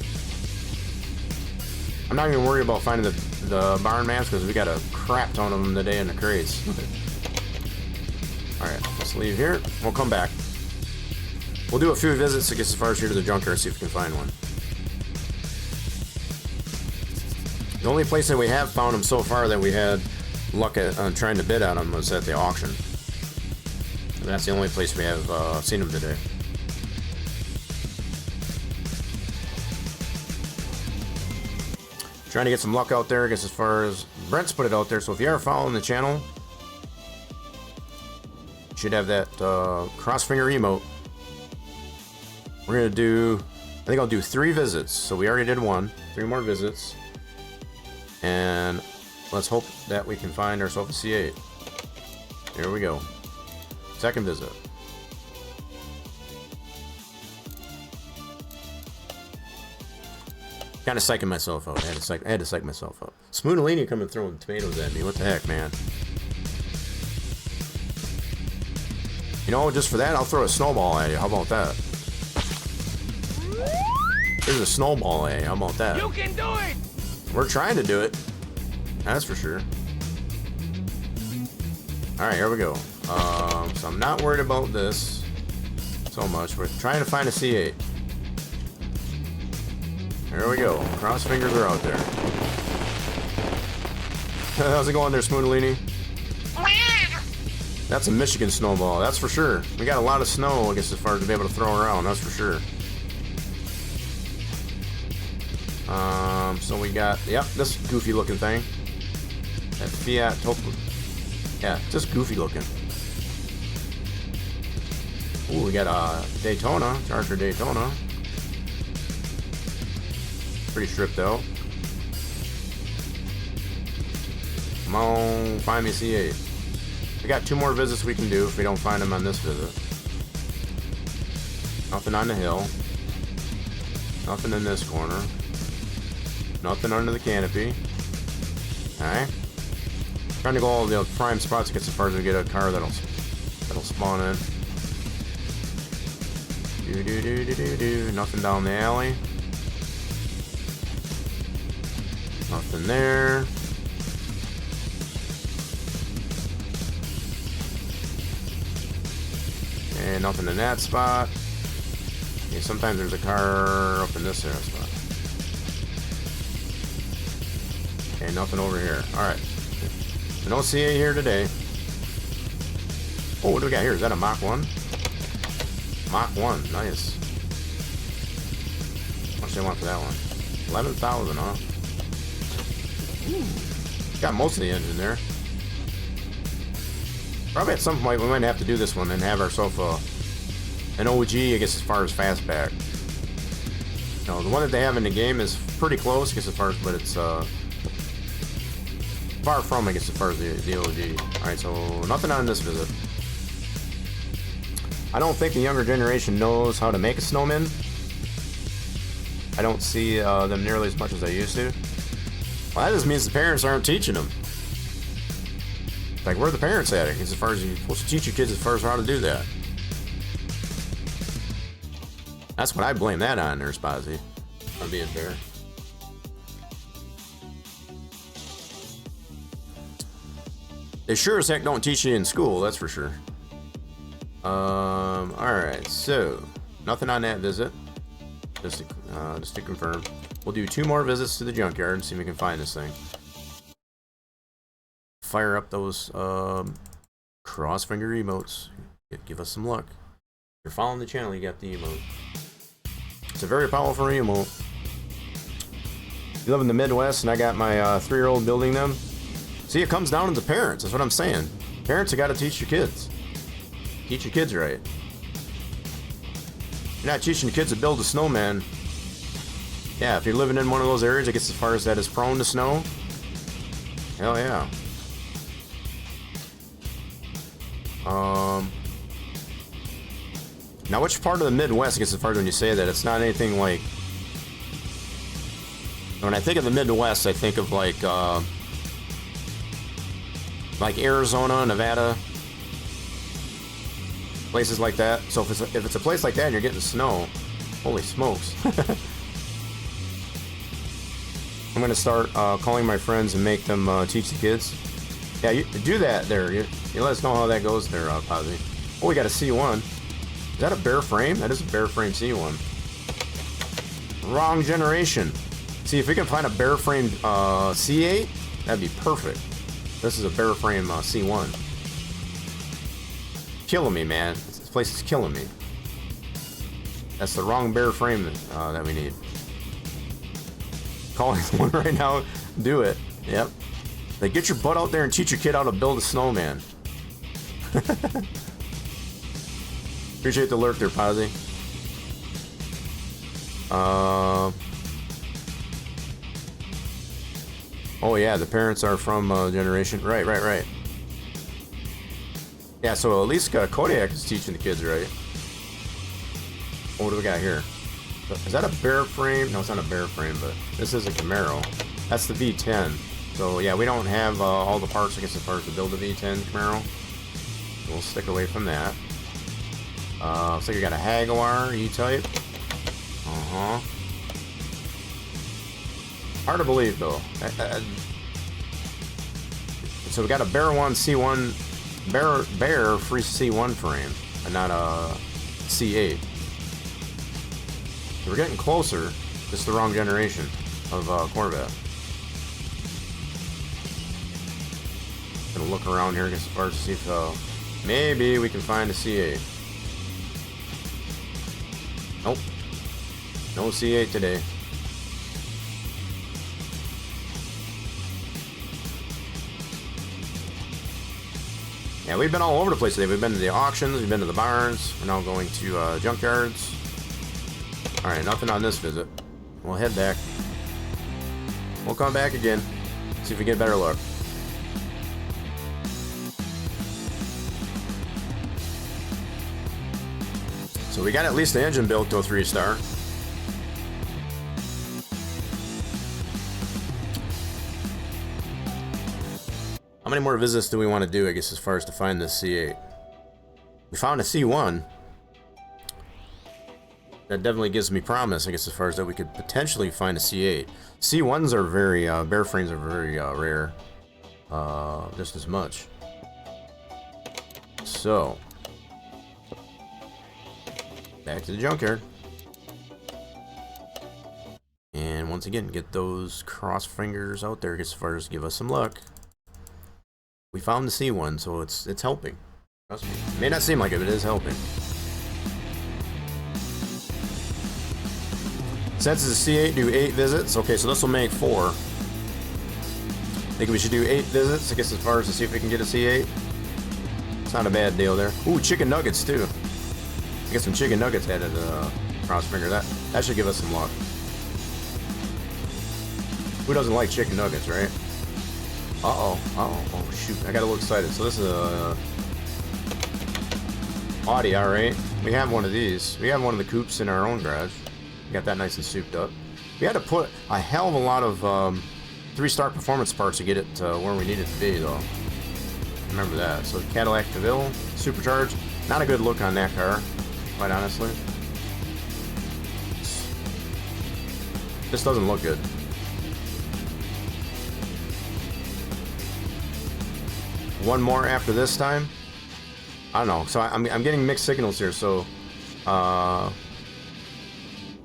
I'm not even worried about finding the barn mats, because we got a crap ton of them today in the crates. Alright, let's leave here. We'll come back. We'll do a few visits, I guess, as far as here to the junkyard, see if we can find one. The only place that we have found them so far that we had luck at trying to bid on them was at the auction. And that's the only place we have seen them today. Trying to get some luck out there, I guess, as far as Brent's put it out there. So if you are following the channel, you should have that cross finger emote. We're gonna do, I think I'll do 3 visits. So we already did 1, 3 more visits, and let's hope that we can find ourselves a C8. Here we go. Second visit. Kind of psyching myself out. I had to psych myself up. Spoonalini coming throwing tomatoes at me. What the heck, man? You know, just for that, I'll throw a snowball at you. How about that? There's a snowball A. How about that? You can do it! We're trying to do it. That's for sure. Alright, here we go. So I'm not worried about this so much. We're trying to find a C8. There we go. Cross fingers are out there. How's it going there, Spoonalini? That's a Michigan snowball, that's for sure. We got a lot of snow, I guess, as far as to be able to throw around, that's for sure. So we got, yep, this goofy looking thing. That Fiat Topo. Yeah, just goofy looking. Ooh, we got a Daytona, Charger Daytona. Pretty stripped out. Come on, find me C8. We got 2 more visits we can do if we don't find them on this visit. Nothing on the hill. Nothing in this corner. Nothing under the canopy. Alright. Trying to go all the prime spots to get so far as we get a car that'll spawn in. Do. Nothing down the alley. Nothing there. And nothing in that spot. Okay, sometimes there's a car up in this area spot. Okay, nothing over here. Alright. No CA here today. Oh, what do we got here? Is that a Mach 1? Mach 1. Nice. How much do they want for that one? 11,000, huh? Got most of the engine there. Probably at some point we might have to do this one and have ourselves an OG, I guess, as far as fastback. You know, the one that they have in the game is pretty close, I guess, as far as, but it's far from, I guess, as far as the OG. Alright, so nothing on this visit. I don't think the younger generation knows how to make a snowman. I don't see them nearly as much as I used to. Well, that just means the parents aren't teaching them. Like, where are the parents at it? As far as you're supposed to teach your kids as far as how to do that. That's what I blame that on there, Spazzy. I'm being fair. They sure as heck don't teach you in school, that's for sure. Alright, so nothing on that visit. Just to confirm. We'll do 2 more visits to the junkyard and see if we can find this thing. Fire up those cross finger emotes. Give us some luck. If you're following the channel, you got the emote. It's a very powerful emote. You live in the Midwest and I got my 3-year-old building them. See, it comes down to the parents. That's what I'm saying. Parents have got to teach your kids. Teach your kids right. You're not teaching your kids to build a snowman. Yeah, if you're living in one of those areas, I guess, as far as that is prone to snow. Hell yeah. Now, which part of the Midwest, I guess, as far as when you say that, it's not anything like... When I think of the Midwest, I think of like Arizona, Nevada, places like that. So if it's a place like that and you're getting snow, holy smokes. I'm gonna start calling my friends and make them teach the kids. Yeah, you do that there. You let us know how that goes there, Posy. Oh, we got a C1. Is that a bare frame? That is a bare frame C1. Wrong generation. See, if we can find a bare frame C8, that'd be perfect. This is a bare frame C1. Killing me, man. This place is killing me. That's the wrong bare frame that we need. Calling one right now. Do it. Yep. Like, get your butt out there and teach your kid how to build a snowman. Appreciate the lurk there, Posy. Oh yeah, the parents are from generation. Right. Yeah, so at least Kodiak is teaching the kids right. Oh, what do we got here? Is that a bare frame? No, it's not a bare frame, but this is a Camaro. That's the V10. So yeah, we don't have all the parts, I guess, as far as to build a V10 Camaro. We'll stick away from that. Looks like you got a Jaguar E-Type. Hard to believe, though. So we got a Bear 1 C1, Bear free C1 frame, and not a C8. So we're getting closer. Just the wrong generation of Corvette. Gonna look around here as far as to see if maybe we can find a C8. Nope. No C8 today. Yeah, we've been all over the place today. We've been to the auctions, we've been to the barns, we're now going to junkyards. Alright, nothing on this visit. We'll head back. We'll come back again. See if we get better luck. So we got at least the engine built to a 3-star. How many more visits do we want to do, I guess, as far as to find this C8? We found a C1. That definitely gives me promise, I guess, as far as that we could potentially find a C8. C1s are very, Bear frames are very rare. Just as much. So, back to the junkyard. And once again, get those cross fingers out there as far as give us some luck. We found the C1, so it's helping. Trust me. It may not seem like it, but it is helping. Since it's a C8, do 8 visits. Okay, so this will make 4. Think we should do 8 visits, I guess, as far as to see if we can get a C8. It's not a bad deal there. Ooh, chicken nuggets too. I get some chicken nuggets added cross finger. That should give us some luck. Who doesn't like chicken nuggets, right? Uh-oh. Oh, shoot. I got a little excited. So this is a Audi R8. We have one of these. We have one of the coupes in our own garage. We got that nice and souped up. We had to put a hell of a lot of 3-star performance parts to get it where we need it to be, though. Remember that. So Cadillac DeVille, supercharged. Not a good look on that car, quite honestly. This doesn't look good. One more after this time. I don't know. So I'm getting mixed signals here. So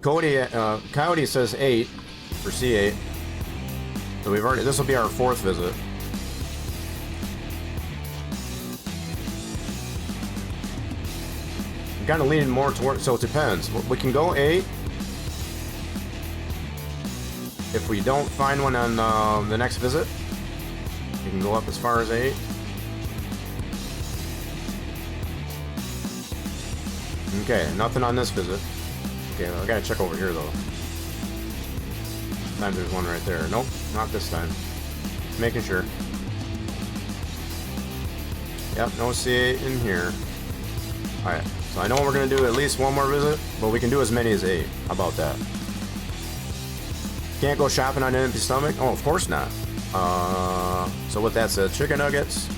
Coyote says 8 for C8. So we've already. This will be our 4th visit. I'm kind of leaning more toward. So it depends. We can go 8. If we don't find one on the next visit, we can go up as far as 8. Okay, nothing on this visit. Okay, I gotta check over here though. This time there's one right there. Nope, not this time. Just making sure. Yep, no C8 in here. Alright, so I know we're gonna do at least one more visit, but we can do as many as 8. How about that? Can't go shopping on an empty stomach? Oh, of course not. So with that said, chicken nuggets.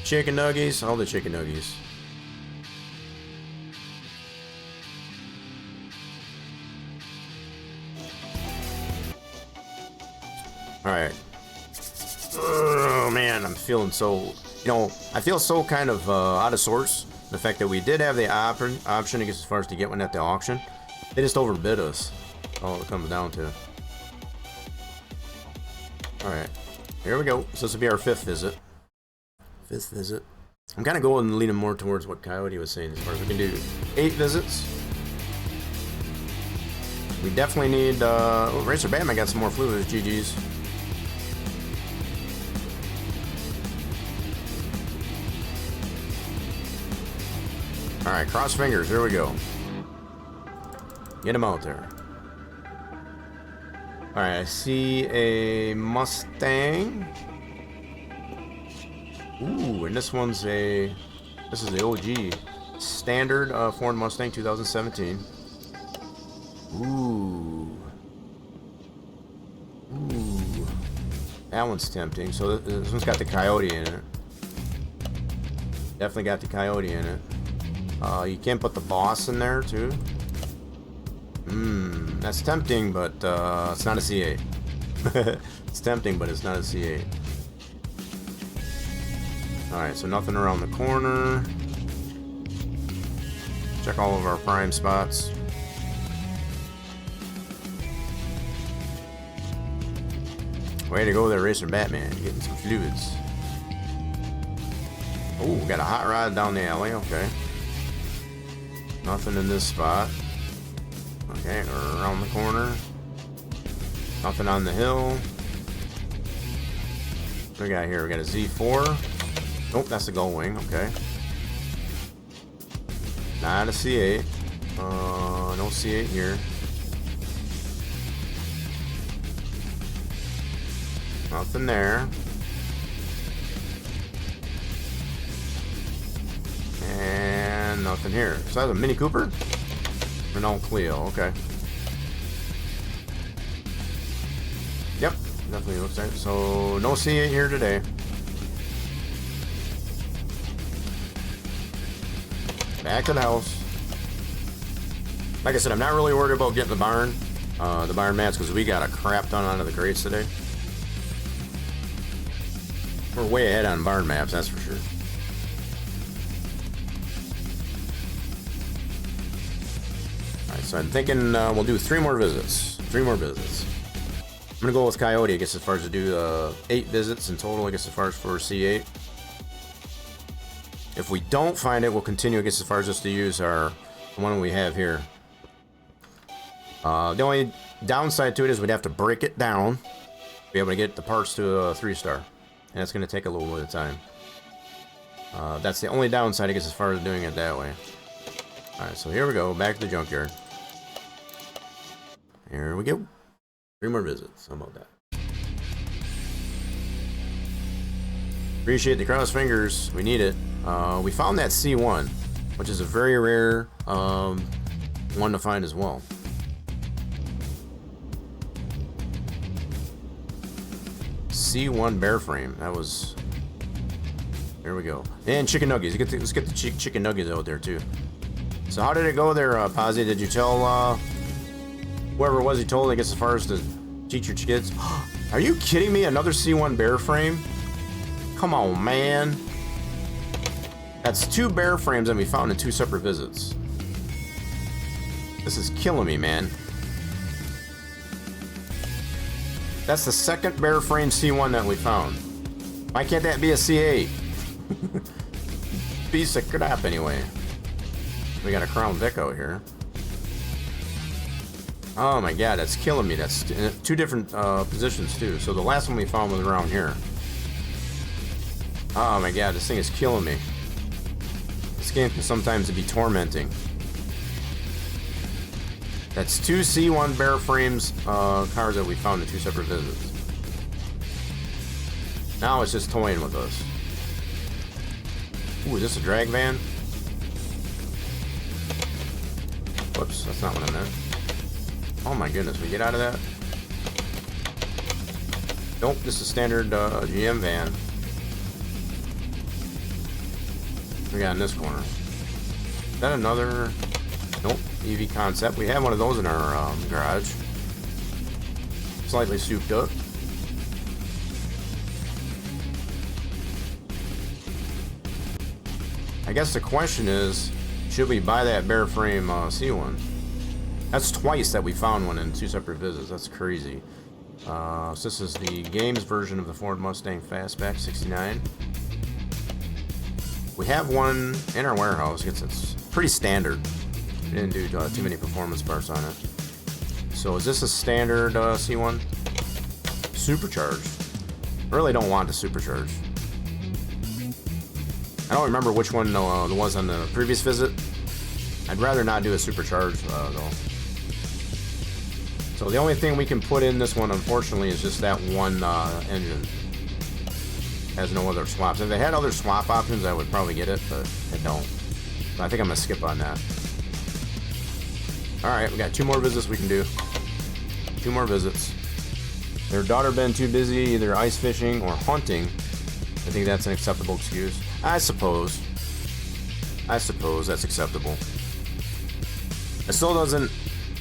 Chicken nuggies, all the chicken nuggies. Alright. Oh man, I'm feeling so, I feel so kind of out of sorts. The fact that we did have the option, I guess, as far as to get one at the auction. They just overbid us. All it comes down to. Alright. Here we go. So this will be our 5th visit. 5th visit. I'm kind of going and leaning more towards what Coyote was saying as far as we can do 8 visits. We definitely need, Racer Batman got some more fluids, GG's. Alright, cross fingers, here we go. Get him out there. Alright, I see a Mustang. Ooh, and this one's this is the OG. Standard Ford Mustang 2017. Ooh. That one's tempting. So this one's got the Coyote in it. Definitely got the Coyote in it. You can put the Boss in there too. That's tempting, but it's not a C8. It's tempting, but it's not a C8. Alright, so nothing around the corner. Check all of our prime spots. Way to go there, Racer Batman. You're getting some fluids. Oh, got a hot rod down the alley. Okay. Nothing in this spot. Okay, around the corner. Nothing on the hill. What do we got here? We got a Z4. Nope, that's the Gull Wing. Okay. Not a C8. No C8 here. Nothing there. And nothing here. So that's a Mini Cooper? Renault Clio, okay. Yep, definitely looks like it. So no C8 here today. Back to the house. Like I said, I'm not really worried about getting the barn mats, because we got a crap ton out of the crates today. We're way ahead on barn maps, that's for sure. Alright, so I'm thinking we'll do 3 more visits. 3 more visits. I'm gonna go with Coyote, I guess, as far as to do 8 visits in total, I guess, as far as for C8. If we don't find it, we'll continue, I guess, as far as just to use the one we have here. The only downside to it is we'd have to break it down to be able to get the parts to a 3-star. And it's going to take a little bit of time. That's the only downside, I guess, as far as doing it that way. Alright, so here we go. Back to the junkyard. Here we go. 3 more visits. How about that? Appreciate the cross fingers. We need it. We found that C1, which is a very rare one to find as well. C1 bear frame. That was. There we go. And chicken nuggets. Let's get the chicken nuggets out there too. So how did it go there, Posy? Did you tell whoever it was you told, I guess, as far as to teach your kids? Are you kidding me? Another C1 bear frame? Come on, man. That's 2 bear frames that we found in 2 separate visits. This is killing me, man. That's the 2nd bear frame C1 that we found. Why can't that be a C8? Piece of crap, anyway. We got a Crown Vic out here. Oh my god, that's killing me. That's 2 different positions, too. So the last one we found was around here. Oh my god, this thing is killing me. This game can sometimes be tormenting. That's 2 C1 bear frames cars that we found in 2 separate visits. Now it's just toying with us. Ooh, is this a drag van? Whoops, that's not what I meant. Oh my goodness, we get out of that? Nope, this is standard GM van. We got in this corner. Is that another? Nope, EV Concept. We have one of those in our garage. Slightly souped up. I guess the question is, should we buy that bear frame C1? That's twice that we found one in 2 separate visits. That's crazy. So this is the games version of the Ford Mustang Fastback 69. We have one in our warehouse. It's pretty standard. We didn't do too many performance parts on it. So is this a standard C1? Supercharged. I really don't want to supercharge. I don't remember which one was on the previous visit. I'd rather not do a supercharged though. So the only thing we can put in this one, unfortunately, is just that one engine. Has no other swaps. If they had other swap options, I would probably get it, but they don't. So I think I'm gonna skip on that. Alright, we got 2 more visits we can do. 2 more visits. Their daughter been too busy either ice fishing or hunting. I think that's an acceptable excuse. I suppose that's acceptable. It still doesn't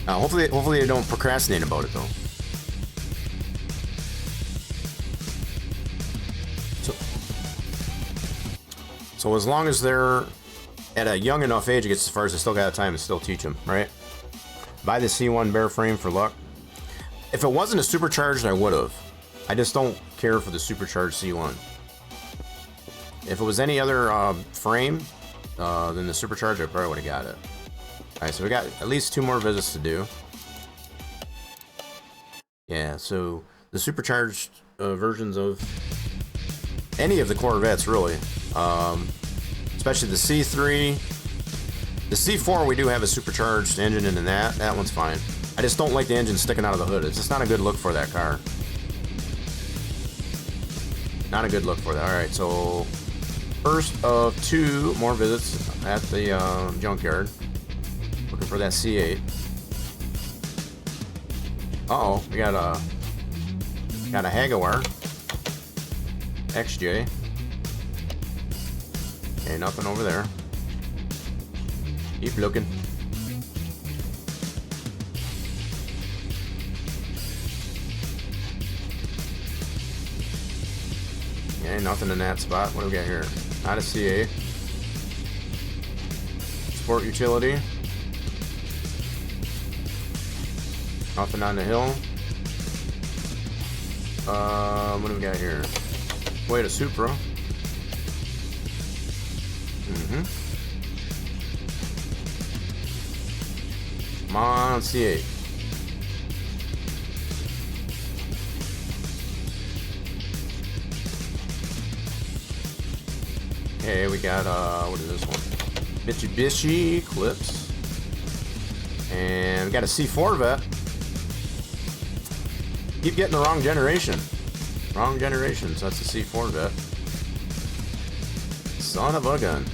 Hopefully they don't procrastinate about it though. So as long as they're at a young enough age, it gets as far as they still got time to still teach them, right? Buy the C1 bare frame for luck. If it wasn't a supercharged, I would have. I just don't care for the supercharged C1. If it was any other frame than the supercharged, I probably would have got it. Alright, so we got at least 2 more visits to do. Yeah, so the supercharged versions of any of the Corvettes, really. Especially the C3. The C4, we do have a supercharged engine in that. That one's fine. I just don't like the engine sticking out of the hood. It's just not a good look for that car. Not a good look for that. Alright, so first of 2 more visits at the junkyard. Looking for that C8. Uh-oh, we got a Jaguar XJ. Okay, nothing over there. Keep looking. Okay, nothing in that spot. What do we got here? Not a CA. Sport utility. Nothing on the hill. What do we got here? Wait, a Supra. Come on, C8. Okay, we got, what is this one? Mitsubishi Eclipse. And we got a C4 vet. Keep getting the wrong generation. Wrong generation, so that's a C4 vet. Son of a gun.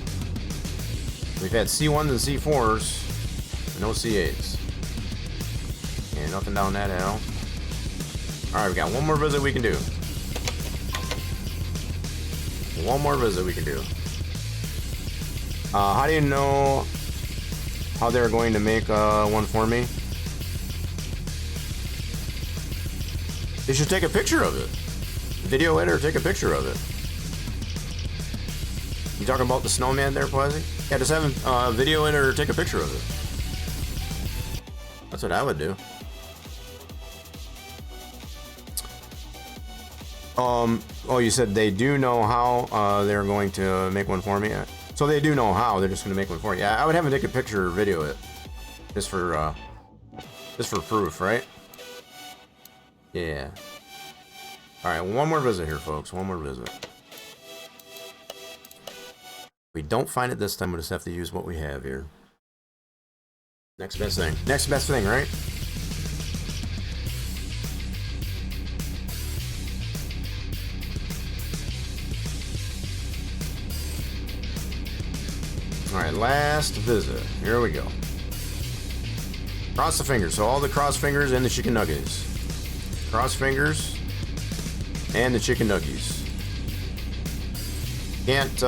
We've had C1s and C4s. No C8s. And nothing down that alley. Alright, we got one more visit we can do. One more visit we can do. How do you know how they're going to make one for me? They should take a picture of it. Video it or take a picture of it. You talking about the snowman there, Plazzy? Yeah, just have him video it or take a picture of it. That's what I would do. Oh, you said they do know how they're going to make one for me? So they do know how, they're just going to make one for you. Yeah, I would have them take a picture or video it. Just for proof, right? Yeah. Alright, one more visit here, folks. One more visit. If we don't find it this time, we'll just have to use what we have here. Next best thing. Next best thing, right? Alright, last visit. Here we go. Cross the fingers. So all the cross fingers and the chicken nuggets. Cross fingers and the chicken nuggies. Can't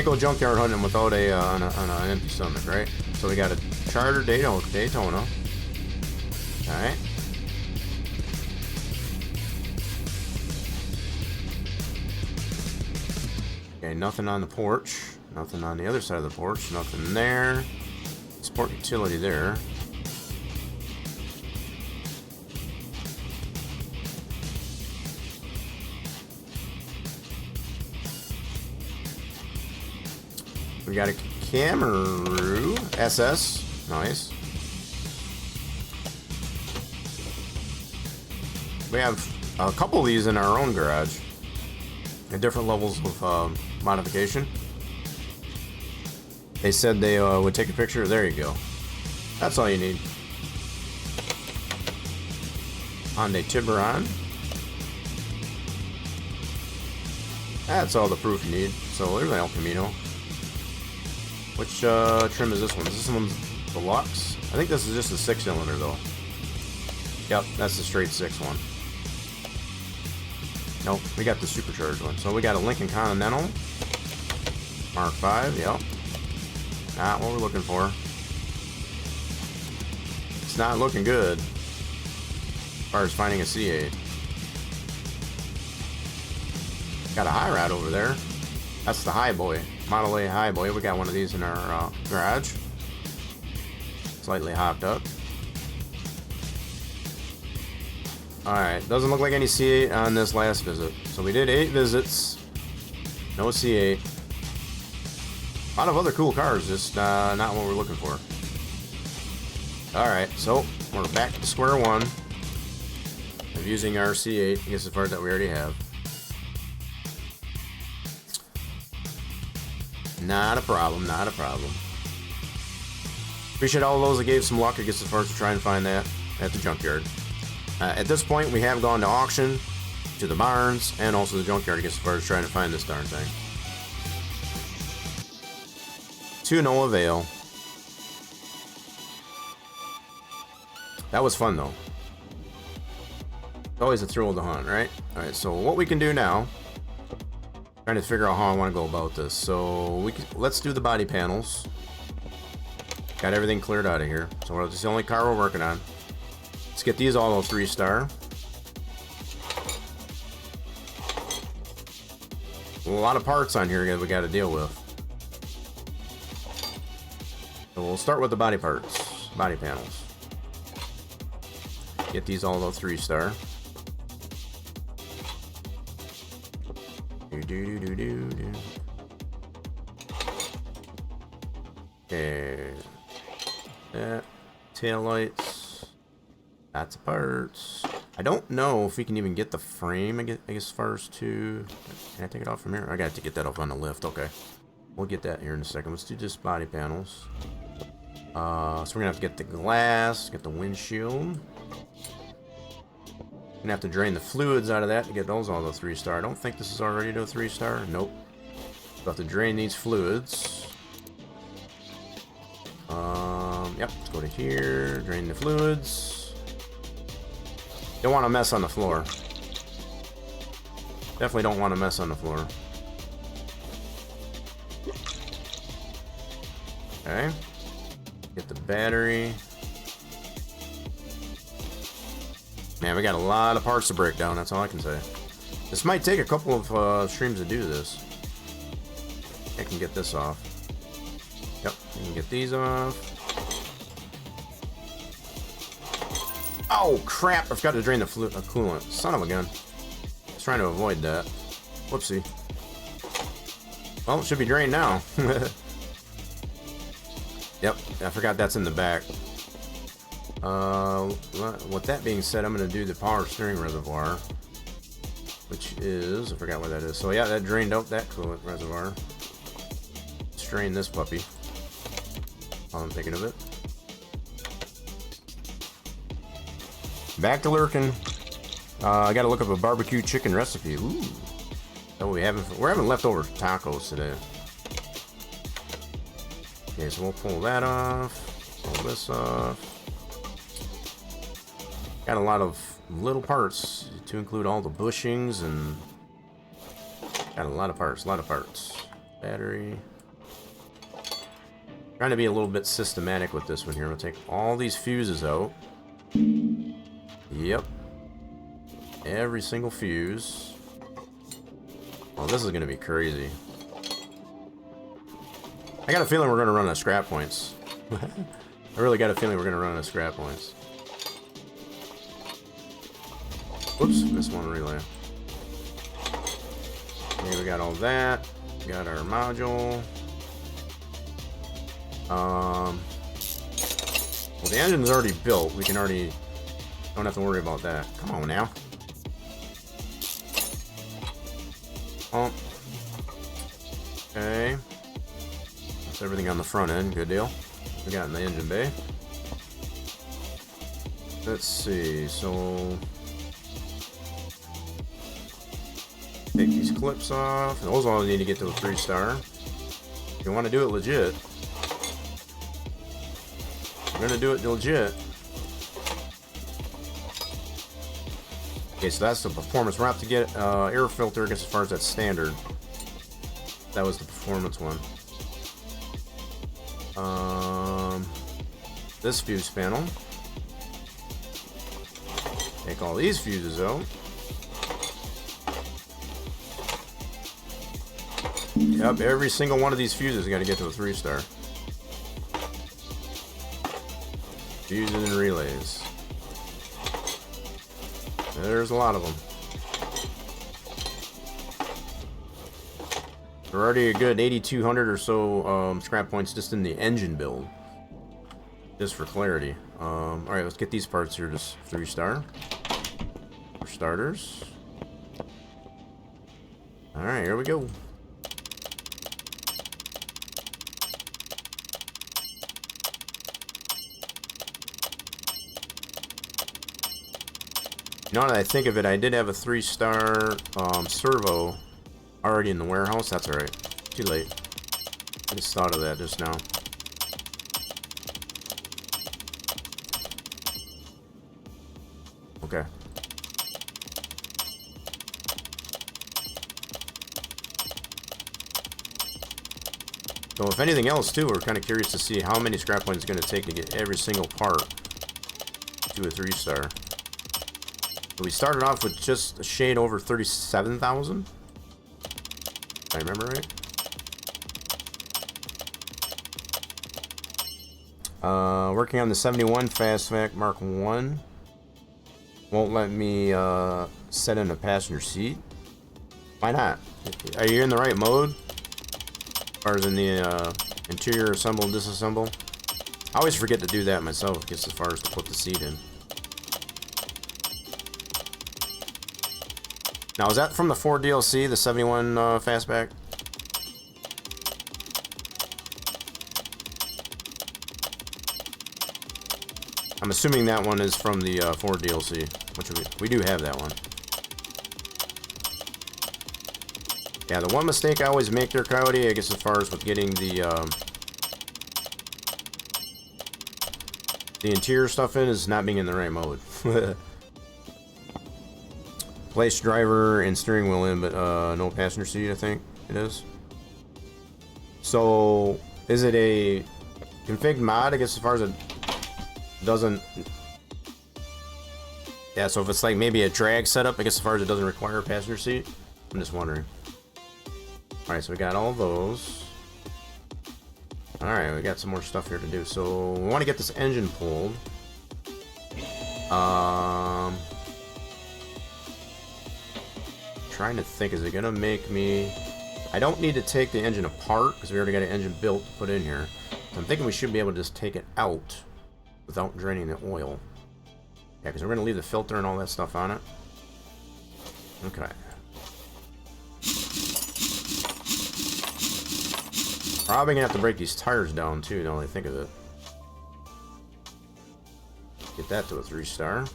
go junkyard hunting without on an empty stomach, right? So we got a Charter Daytona. All right. Okay, nothing on the porch. Nothing on the other side of the porch. Nothing there. Sport utility there. We got a Camaro SS. Nice. We have a couple of these in our own garage at different levels of modification. They said they would take a picture. There you go. That's all you need. Hyundai Tiburon. That's all the proof you need. So there's an El Camino. Which trim is this one? Is this one's deluxe? I think this is just a 6-cylinder though. Yep, that's the straight 6 one. Nope, we got the supercharged one. So we got a Lincoln Continental Mark 5. Yep. Not what we're looking for. It's not looking good as far as finding a C8. Got a high rod over there. That's the high boy. Model A high boy. We got one of these in our garage. Slightly hopped up. Alright, doesn't look like any C8 on this last visit. So we did 8 visits. No C8. A lot of other cool cars, just not what we're looking for. Alright, so we're back to square one of using our C8 against the part that we already have. Not a problem, not a problem. Appreciate all those that gave some luck against the first to try and find that at the junkyard. At this point, we have gone to auction, to the barns, and also the junkyard against the first trying to find this darn thing. To no avail. That was fun though. Always a thrill to hunt, right? Alright, so what we can do now, trying to figure out how I want to go about this. So let's do the body panels. Got everything cleared out of here. So this is the only car we're working on. Let's get these all 3-star. A lot of parts on here that we got to deal with. So we'll start with the body parts, body panels. Get these all 3-star. Okay. That. Tail lights. That's parts. I don't know if we can even get the frame, I guess first to... Can I take it off from here? I got to get that off on the lift. Okay. We'll get that here in a second. Let's do just body panels. So we're going to have to get the glass, get the windshield. Gonna have to drain the fluids out of that to get those all to 3-star. I don't think this is already to a 3-star. Nope. We'll have to drain these fluids. Yep, let's go to here, drain the fluids. Don't want to mess on the floor. Definitely don't want to mess on the floor. Okay. Get the battery. Man, we got a lot of parts to break down, that's all I can say. This might take a couple of streams to do this. I can get this off. Yep, we can get these off. Oh, crap! I forgot to drain the coolant. Son of a gun. I was trying to avoid that. Whoopsie. Well, it should be drained now. Yep, I forgot that's in the back. With that being said, I'm going to do the power steering reservoir, which is, I forgot what that is. So yeah, that drained out that coolant reservoir. Let's drain this puppy while I'm thinking of it. Back to lurking. I got to look up a barbecue chicken recipe. Ooh, oh, we're having leftover tacos today. Okay, so we'll pull that off. Pull this off. Got a lot of little parts to include all the bushings and got a lot of parts, Battery. Trying to be a little bit systematic with this one here. We'll take all these fuses out. Yep. Every single fuse. Oh, this is going to be crazy. I got a feeling we're going to run out of scrap points. I really got a feeling we're going to run out of scrap points. Whoops, missed one relay. Okay, we got all that. We got our module. Well, the engine's already built. We can already... Don't have to worry about that. Come on now. Pump. Okay. That's everything on the front end. Good deal. We got in the engine bay. Let's see. So... Take these clips off. Those all need to get to a 3-star. If you want to do it legit, we're going to do it legit. Okay, so that's the performance. We're going to have to get air filter as far as that standard. That was the performance one. This fuse panel. take all these fuses out. Yep, every single one of these fuses got to get to a 3-star. Fuses and relays. There's a lot of them. We're already a good 8,200 or so scrap points just in the engine build. Just for clarity. Alright, let's get these parts here. Just 3-star. For starters. Alright, here we go. Now that I think of it, I did have a 3-star servo already in the warehouse. That's alright. Too late. I just thought of that just now. Okay. So if anything else too, we're kind of curious to see how many scrap points it's going to take to get every single part to a 3-star. So we started off with just a shade over 37,000. If I remember right. Working on the 71 Fastback Mark 1. Won't let me set in a passenger seat. Why not? Are you in the right mode? As far as in the interior assemble and disassemble? I always forget to do that myself, just as far as to put the seat in. Now, is that from the 4 DLC, the 71 Fastback? I'm assuming that one is from the 4 DLC, which we do have that one. Yeah, the one mistake I always make there, Coyote, I guess as far as with getting the interior stuff in, is not being in the right mode. Place driver and steering wheel in, but no passenger seat, I think it is. So, is it a config mod, I guess, as far as it doesn't... Yeah, so if it's like maybe a drag setup, I guess as far as it doesn't require a passenger seat? I'm just wondering. Alright, so we got all those. Alright, we got some more stuff here to do. So, we want to get this engine pulled. Trying to think, is it gonna make me... I don't need to take the engine apart because we already got an engine built to put in here. So I'm thinking we should be able to just take it out without draining the oil. Yeah, because we're gonna leave the filter and all that stuff on it. Okay. Probably gonna have to break these tires down too, now that I think of it. Get that to a 3-star.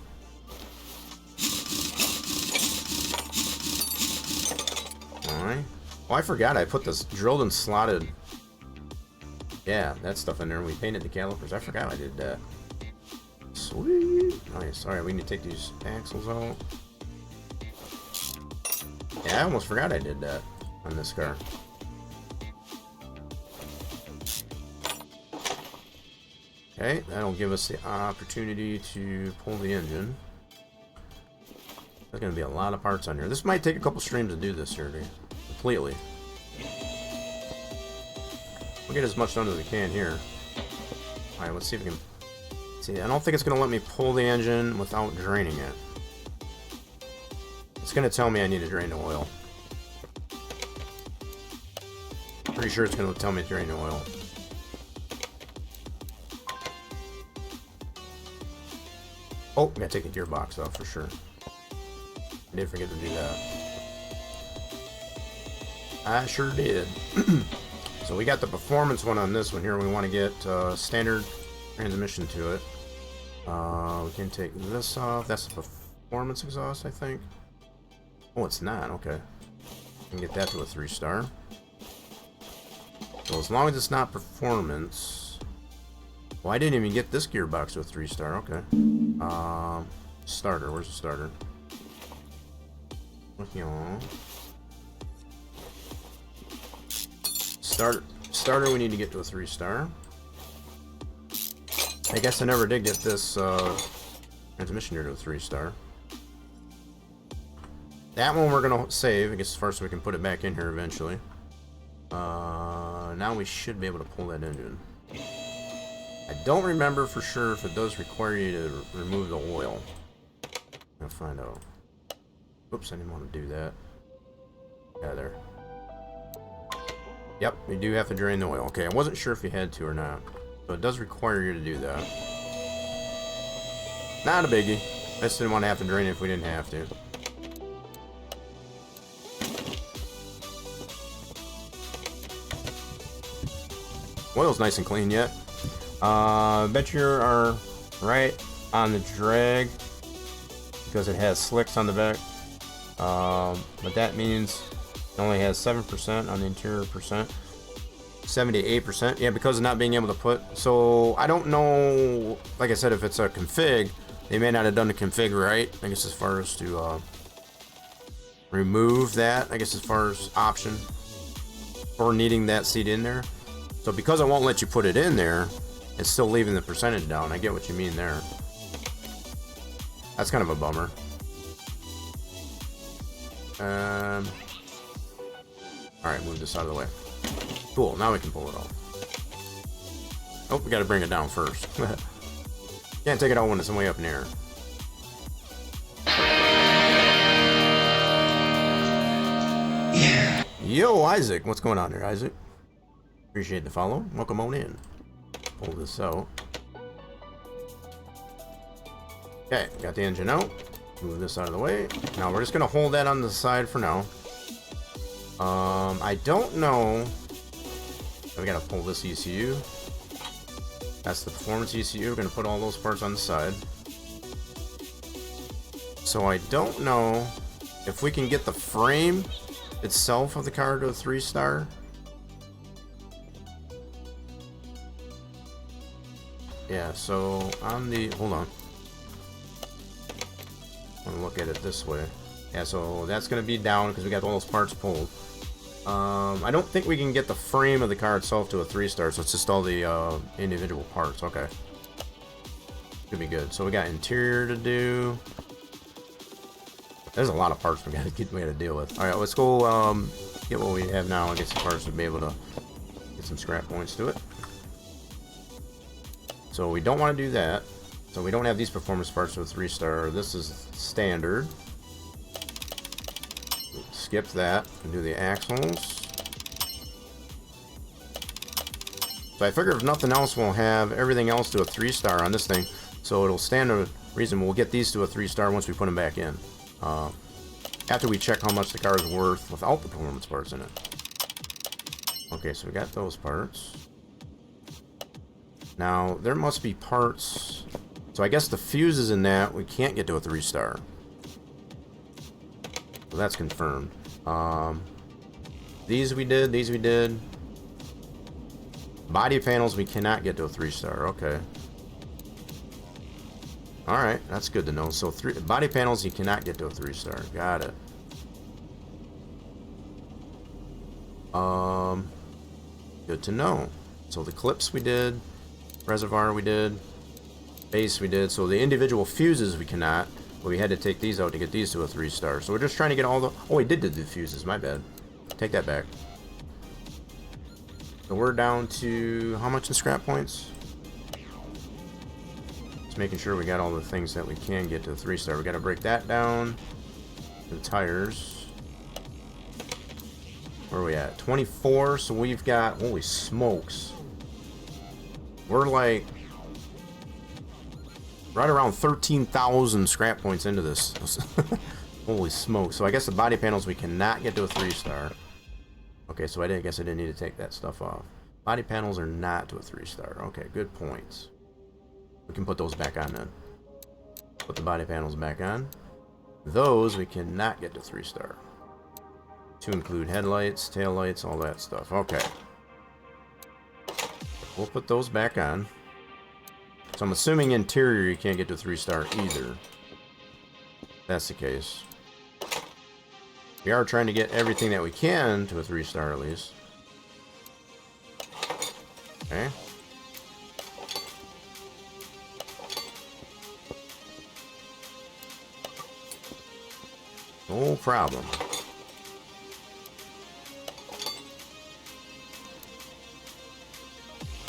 Alright. Oh, I forgot I put this drilled and slotted. Yeah, that stuff in there. We painted the calipers. I forgot I did that. Sweet. Nice. Alright, we need to take these axles out. Yeah, I almost forgot I did that on this car. Okay, that'll give us the opportunity to pull the engine. There's going to be a lot of parts on here. This might take a couple streams to do this here, completely. We'll get as much done as we can here. Alright, let's see if we can... See, I don't think it's going to let me pull the engine without draining it. It's going to tell me I need to drain the oil. Pretty sure it's going to tell me to drain the oil. Oh, gotta take the gearbox off for sure. I did forget to do that. I sure did. So we got the performance one on this one here. We want to get standard transmission to it. We can take this off. That's the performance exhaust, I think. Oh, it's not. Okay. We can get that to a 3-star. So as long as it's not performance... Well, I didn't even get this gearbox to a 3-star. Okay. Starter. Where's the starter? Looking on. Starter, we need to get to a 3-star. I guess I never did get this transmission here to a 3-star. That one we're gonna save. I guess first we can put it back in here eventually. Now we should be able to pull that engine. I don't remember for sure if it does require you to remove the oil. I'll find out. Oops, I didn't want to do that. Yeah, there. Yep, you do have to drain the oil. Okay, I wasn't sure if you had to or not. But it does require you to do that. Not a biggie. I just didn't want to have to drain it if we didn't have to. Oil's nice and clean yet. Bet you are right on the drag because it has slicks on the back. But that means it only has 7% on the interior percent. 78%. Yeah, because of not being able to put. So I don't know. Like I said, if it's a config, they may not have done the config right. I guess as far as to remove that. I guess as far as option for needing that seat in there. So because I won't let you put it in there, it's still leaving the percentage down. I get what you mean there. That's kind of a bummer. Alright, move this out of the way. Cool, now we can pull it off. Oh, we gotta bring it down first. Can't take it out when it's way up in the air. Yeah. Yo, Isaac, what's going on there, Isaac? Appreciate the follow. Welcome on in. Pull this out. Okay, got the engine out. Move this out of the way. Now we're just gonna hold that on the side for now. I don't know. We gotta pull this ECU. That's the performance ECU. We're gonna put all those parts on the side. So I don't know if we can get the frame itself of the car to a 3-star. Yeah, so on the, hold on. I'm gonna look at it this way. Yeah, so that's gonna be down because we got all those parts pulled. I don't think we can get the frame of the car itself to a 3-star, so it's just all the individual parts. Okay. Could be good. So we got interior to do. There's a lot of parts we gotta deal with. Alright, let's go get what we have now and get some parts to be able to get some scrap points to it. So we don't want to do that. So we don't have these performance parts with 3-star. This is standard. Skip that and do the axles. So I figure if nothing else, we'll have everything else to a 3-star on this thing. So it'll stand a reason we'll get these to a 3-star once we put them back in. After we check how much the car is worth without the performance parts in it. Okay, so we got those parts. Now, there must be parts. So I guess the fuses in that, we can't get to a 3-star. So that's confirmed. These we did. Body panels, we cannot get to a 3-star. Okay. Alright, that's good to know. So body panels, you cannot get to a 3-star. Got it. Good to know. So the clips we did. Reservoir we did. Base we did. So the individual fuses we cannot. But we had to take these out to get these to a 3-star. So we're just trying to get all the... Oh, we did do the fuses. My bad. Take that back. So we're down to... How much in scrap points? Just making sure we got all the things that we can get to the 3-star. We got to break that down. The tires. Where are we at? 24. So we've got... Holy smokes. We're like right around 13,000 scrap points into this. Holy smoke. So I guess the body panels we cannot get to a 3-star. Okay, so I guess I didn't need to take that stuff off. Body panels are not to a 3-star. Okay, good points. We can put those back on then. Put the body panels back on. Those we cannot get to 3-star. To include headlights, taillights, all that stuff. Okay. We'll put those back on. So I'm assuming interior you can't get to 3-star either. That's the case. We are trying to get everything that we can to a 3-star at least. Okay. No problem.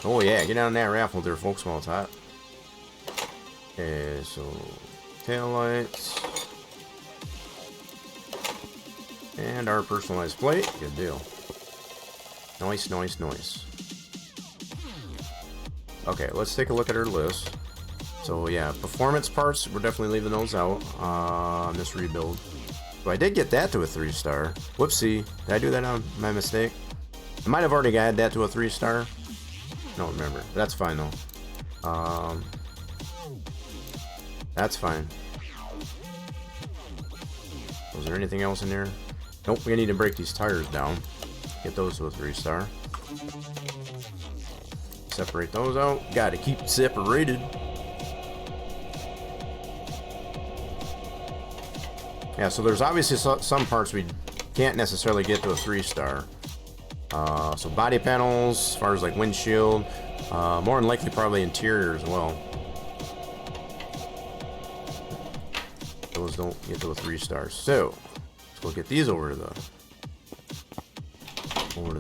Oh yeah, get on that raffle there, folks, while it's hot. Okay, so tail lights. And our personalized plate. Good deal. Nice, nice, nice. Okay, let's take a look at our list. So yeah, performance parts, we're definitely leaving those out on this rebuild. So I did get that to a 3-star. Whoopsie, did I do that on my mistake? I might have already got that to a 3-star. Don't remember. That's fine though. That's fine. Was there anything else in there? Nope, we need to break these tires down. Get those to a 3-star. Separate those out. Gotta keep it separated. Yeah, so there's obviously some parts we can't necessarily get to a 3-star. So body panels, as far as like windshield, more than likely probably interior as well. Those don't get to a 3-star. So let's go get these over to the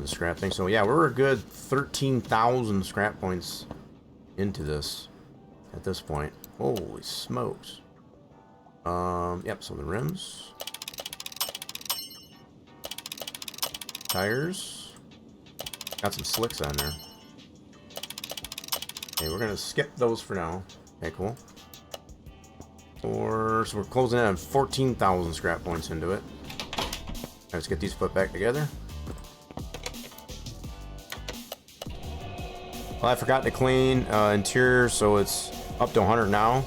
scrap thing. So yeah, we're a good 13,000 scrap points into this at this point. Holy smokes. Yep, so the rims, tires, got some slicks on there. Okay, we're gonna skip those for now. Okay, cool. So we're closing in on 14,000 scrap points into it. Let's get these put back together. Well, I forgot to clean interior, so it's up to 100 now.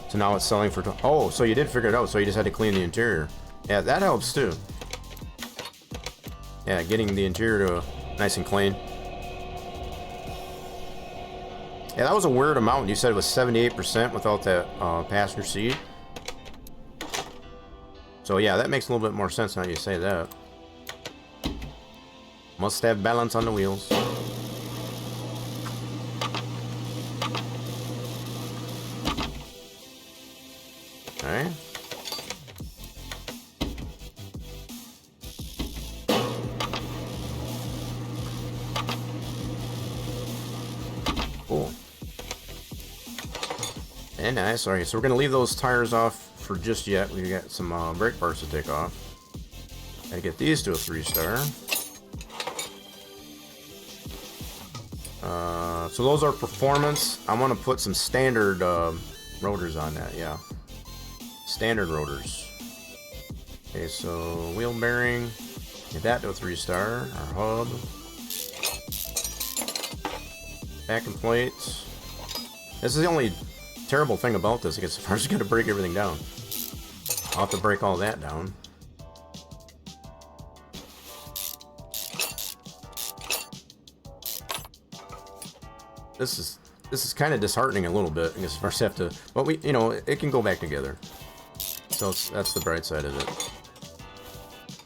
So now it's selling for... Oh, so you did figure it out. So you just had to clean the interior. Yeah, that helps too. Yeah, getting the interior to nice and clean. Yeah, that was a weird amount. You said it was 78% without that passenger seat. So yeah, that makes a little bit more sense now you say that. Must have balance on the wheels. Okay. Cool. And nice. Alright, so we're gonna leave those tires off for just yet. We got some brake parts to take off. Gotta get these to a 3-star. So those are performance. I want to put some standard rotors on that. Yeah. Standard rotors. Okay, so wheel bearing, get that to a 3-star. Our hub, backing plates. This is the only terrible thing about this. I guess if I was going to break everything down, I'll have to break all that down. This is kind of disheartening a little bit. I guess first have to, but we, you know, it can go back together. So that's the bright side of it.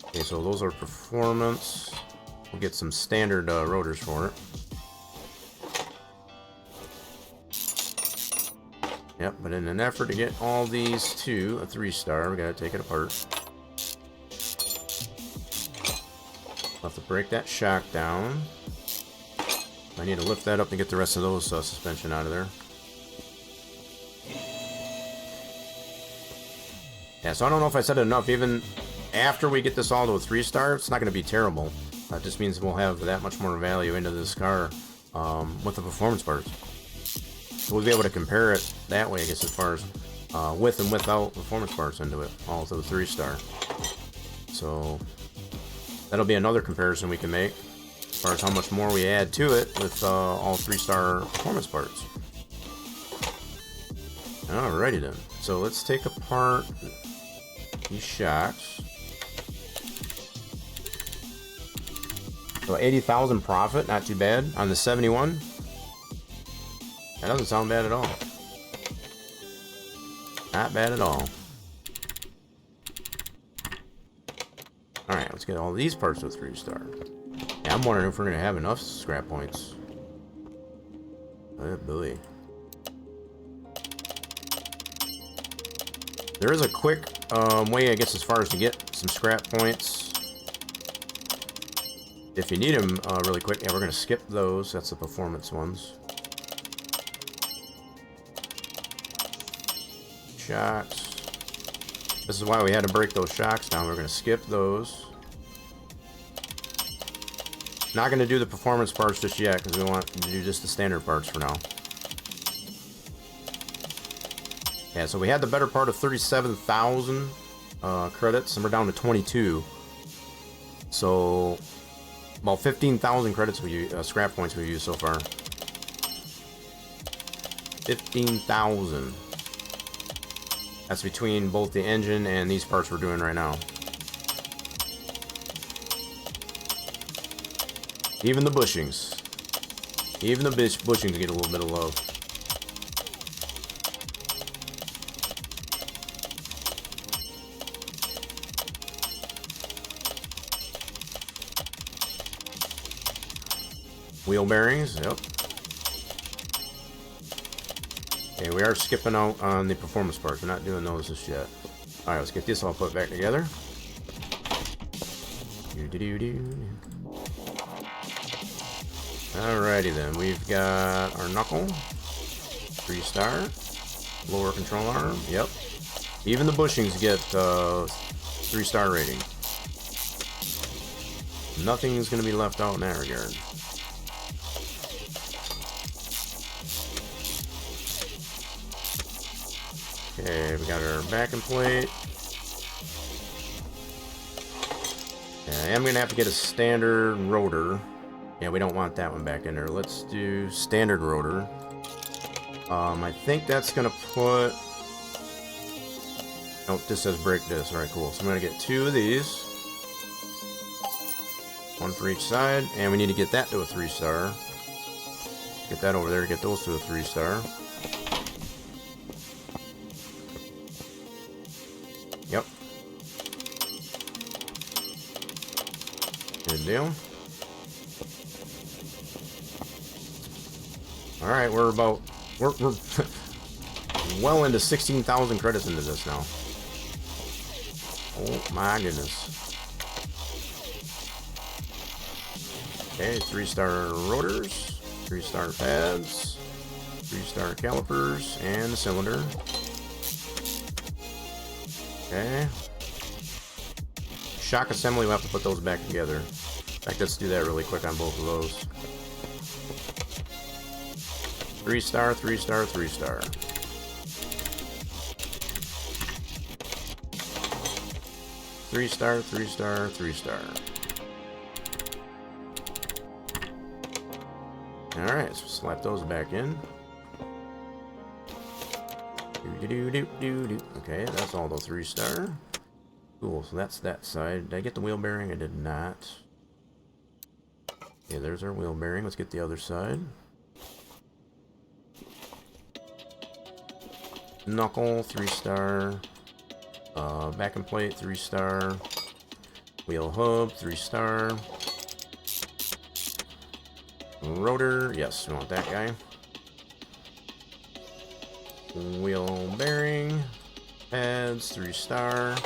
Okay, so those are performance. We'll get some standard rotors for it. Yep, but in an effort to get all these to a 3-star, we gotta take it apart. I'll have to break that shock down. I need to lift that up and get the rest of those suspension out of there. Yeah, so I don't know if I said it enough. Even after we get this all to a 3-star, it's not going to be terrible. That just means we'll have that much more value into this car with the performance parts. So we'll be able to compare it that way, I guess, as far as with and without performance parts into it, all to the 3-star. So that'll be another comparison we can make as far as how much more we add to it with all 3-star performance parts. Alrighty then. So let's take apart these shocks. So 80,000 profit, not too bad on the 71. That doesn't sound bad at all. Not bad at all. Alright, let's get all these parts to a 3-star. Yeah, I'm wondering if we're going to have enough scrap points. Oh boy. There is a quick way, I guess, as far as to get some scrap points. If you need them really quick. Yeah, we're going to skip those. That's the performance ones. Shocks. This is why we had to break those shocks down. We're going to skip those. Not going to do the performance parts just yet because we want to do just the standard parts for now. Yeah, so we had the better part of 37,000 credits, and we're down to 22. So about 15,000 credits we scrap points we've used so far. 15,000. That's between both the engine and these parts we're doing right now. Even the bushings. Even the bushings get a little bit of love. Wheel bearings, yep. Okay, we are skipping out on the performance parts. We're not doing those just yet. Alright, let's get this all put back together. Alrighty then, we've got our knuckle. 3-star. Lower control arm, yep. Even the bushings get 3-star rating. Nothing's going to be left out in that regard. Okay, we got our backing plate. Yeah, I am going to have to get a standard rotor. Yeah, we don't want that one back in there. Let's do standard rotor. I think that's going to put... Oh, this says brake disc. Alright, cool. So I'm going to get 2 of these. 1 for each side. And we need to get that to a 3-star. Get that over there to get those to a 3-star. Yep. Good deal. Alright, we're well into 16,000 credits into this now. Oh my goodness. Okay, 3-star rotors, 3-star pads, 3-star calipers, and the cylinder. Okay. Shock assembly, we'll have to put those back together. In fact, let's do that really quick on both of those. 3-star, 3-star, 3-star. Three-star, 3-star, 3-star. Alright, so slap those back in. Okay, that's all the 3-star. Cool, so that's that side. Did I get the wheel bearing? I did not. Okay, there's our wheel bearing. Let's get the other side. Knuckle, 3-star. Backing plate, 3-star. Wheel hub, 3-star. Rotor, yes, we want that guy. Wheel bearing, pads, 3-star.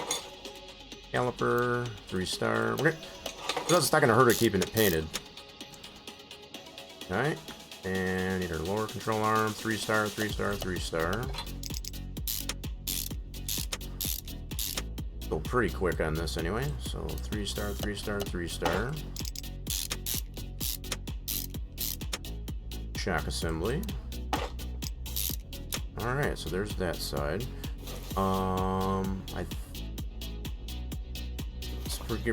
Caliper, 3-star. It's not gonna hurt it keeping it painted. Alright, and need our lower control arm, 3-star, 3-star, 3-star. Go pretty quick on this anyway. So 3-star, 3-star, 3-star. Shock assembly. Alright, so there's that side.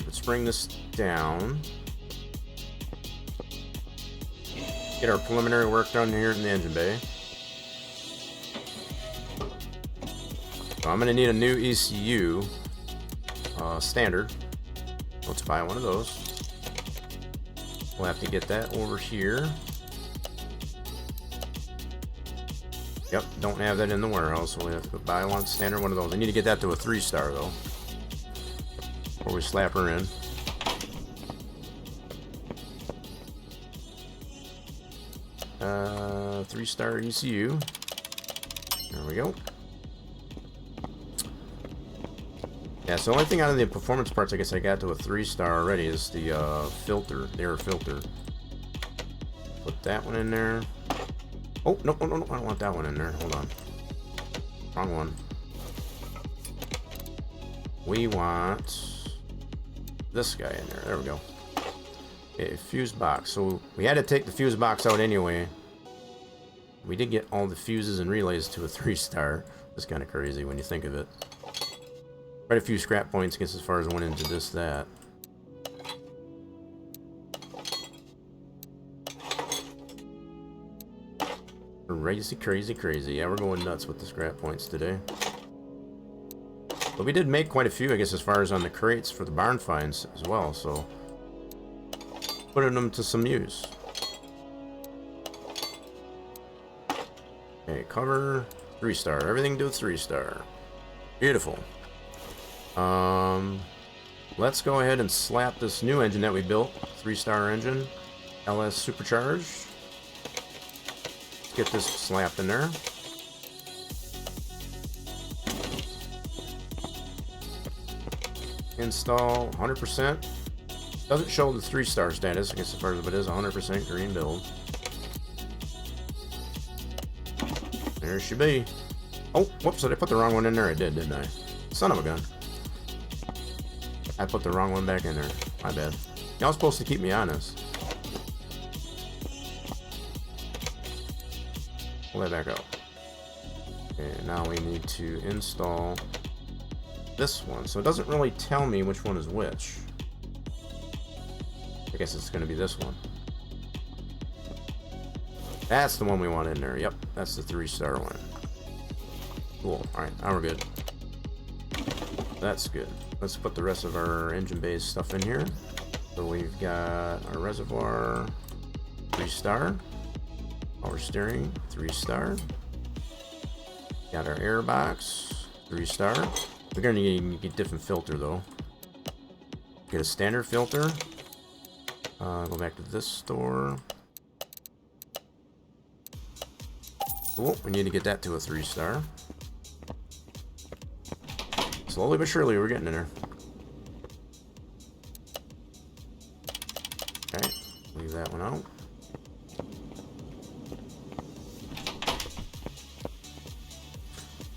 Let's bring this down. Get our preliminary work done here in the engine bay. So I'm going to need a new ECU. Standard. Let's buy one of those. We'll have to get that over here. Yep, don't have that in the warehouse, so we have to buy one standard one of those. I need to get that to a 3-star though, before we slap her in. 3-star ECU. There we go. Yeah, so the only thing out of the performance parts I guess I got to a 3-star already is the filter, the air filter. Put that one in there. Oh, no, no, no, no, I don't want that one in there. Hold on. Wrong one. We want this guy in there. There we go. Okay, fuse box. So we had to take the fuse box out anyway. We did get all the fuses and relays to a 3-star. That's kind of crazy when you think of it. Quite a few scrap points, I guess, as far as went into this, that. Crazy, crazy, crazy. Yeah, we're going nuts with the scrap points today. But we did make quite a few, I guess, as far as on the crates for the barn finds as well, so putting them to some use. Okay, cover 3-star. Everything to a 3-star. Beautiful. Let's go ahead and slap this new engine that we built. 3-star engine. LS supercharged. Let's get this slapped in there. Install 100%. Doesn't show the 3-star status, I guess, as far as it is 100% green build. There she be. Oh, whoops, did I put the wrong one in there? I did, didn't I? Son of a gun. I put the wrong one back in there. My bad. Y'all supposed to keep me honest. Pull that back up. Okay, now we need to install this one. So it doesn't really tell me which one is which. I guess it's going to be this one. That's the one we want in there. Yep, that's the 3-star one. Cool. Alright, now we're good. That's good. Let's put the rest of our engine-based stuff in here. So we've got our reservoir, 3-star. Power steering, 3-star. Got our air box, 3-star. We're going to need a different filter, though. Get a standard filter. Go back to this store. Cool. We need to get that to a 3-star. Slowly but surely, we're getting in there. Okay, leave that one out.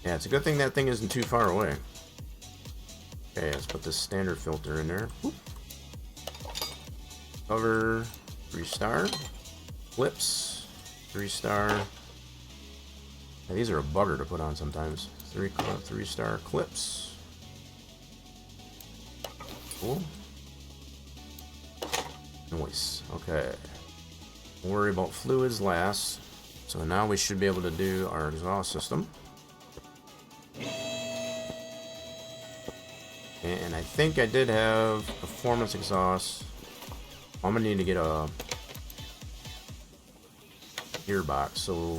Yeah, it's a good thing that thing isn't too far away. Okay, let's put this standard filter in there. Whoop. Cover, 3-star. Clips, 3-star. Yeah, these are a bugger to put on sometimes. 3-star clips. Cool. Nice. Okay. Don't worry about fluids last. So now we should be able to do our exhaust system. And I think I did have performance exhaust. I'm gonna need to get a gearbox. So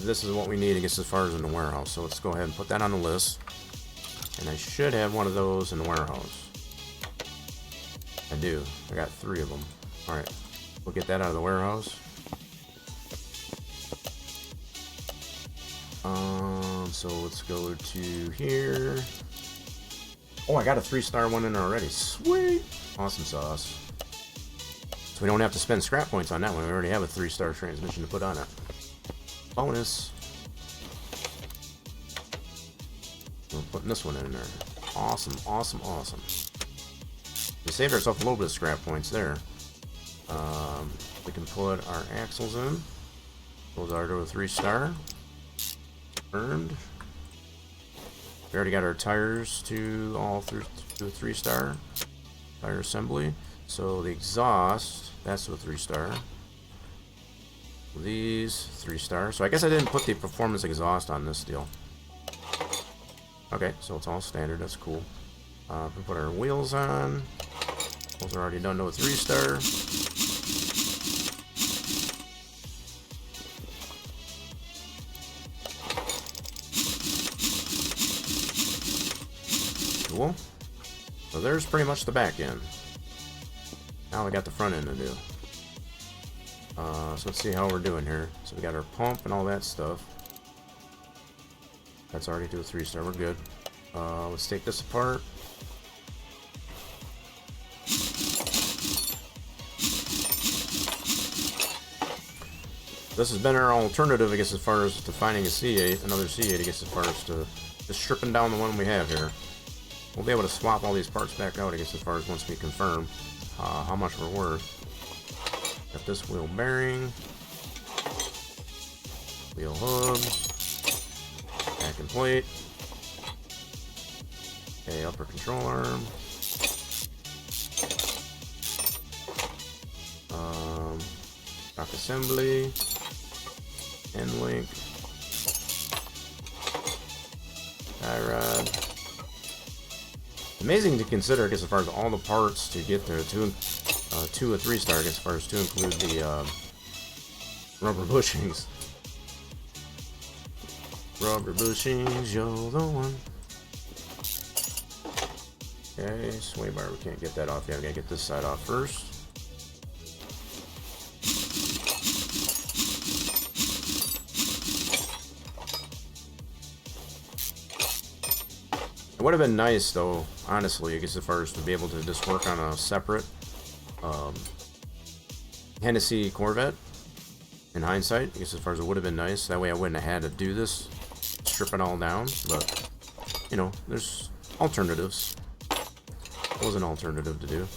this is what we need, I guess, as far as in the warehouse. So let's go ahead and put that on the list. And I should have one of those in the warehouse. I do. I got 3 of them. Alright. We'll get that out of the warehouse. So let's go to here. Oh, I got a 3-star one in there already. Sweet! Awesome sauce. So we don't have to spend scrap points on that one. We already have a 3-star transmission to put on it. Bonus. We're putting this one in there. Awesome, awesome, awesome. We saved ourselves a little bit of scrap points there. We can put our axles in. Those are to a 3-star. Earned. We already got our tires to all through to a 3-star. Tire assembly. So the exhaust, that's to a 3-star. These 3-star. So I guess I didn't put the performance exhaust on this deal. Okay, so it's all standard. That's cool. We put our wheels on. Those are already done to a 3-star. Cool. So there's pretty much the back end. Now we got the front end to do. So let's see how we're doing here. So we got our pump and all that stuff. That's already to a 3-star. We're good. Let's take this apart. This has been our alternative, I guess, as far as to finding a C8, another C8, I guess, as far as to just stripping down the one we have here. We'll be able to swap all these parts back out, I guess, as far as once we confirm how much we're worth. Got this wheel bearing, wheel hub, back and plate, okay, upper control arm, shock assembly, end link, tie rod. Amazing to consider, I guess, as far as all the parts to get there, two or three star, I guess, as far as to include the rubber bushings. Rubber bushings, you're the one. Okay, sway bar, we can't get that off yet. We gotta get this side off first. It would have been nice, though, honestly, I guess, as far as to be able to just work on a separate Hennessey Corvette. In hindsight, I guess, as far as it would have been nice. That way I wouldn't have had to do this, strip it all down. But, you know, there's alternatives. It was an alternative to do.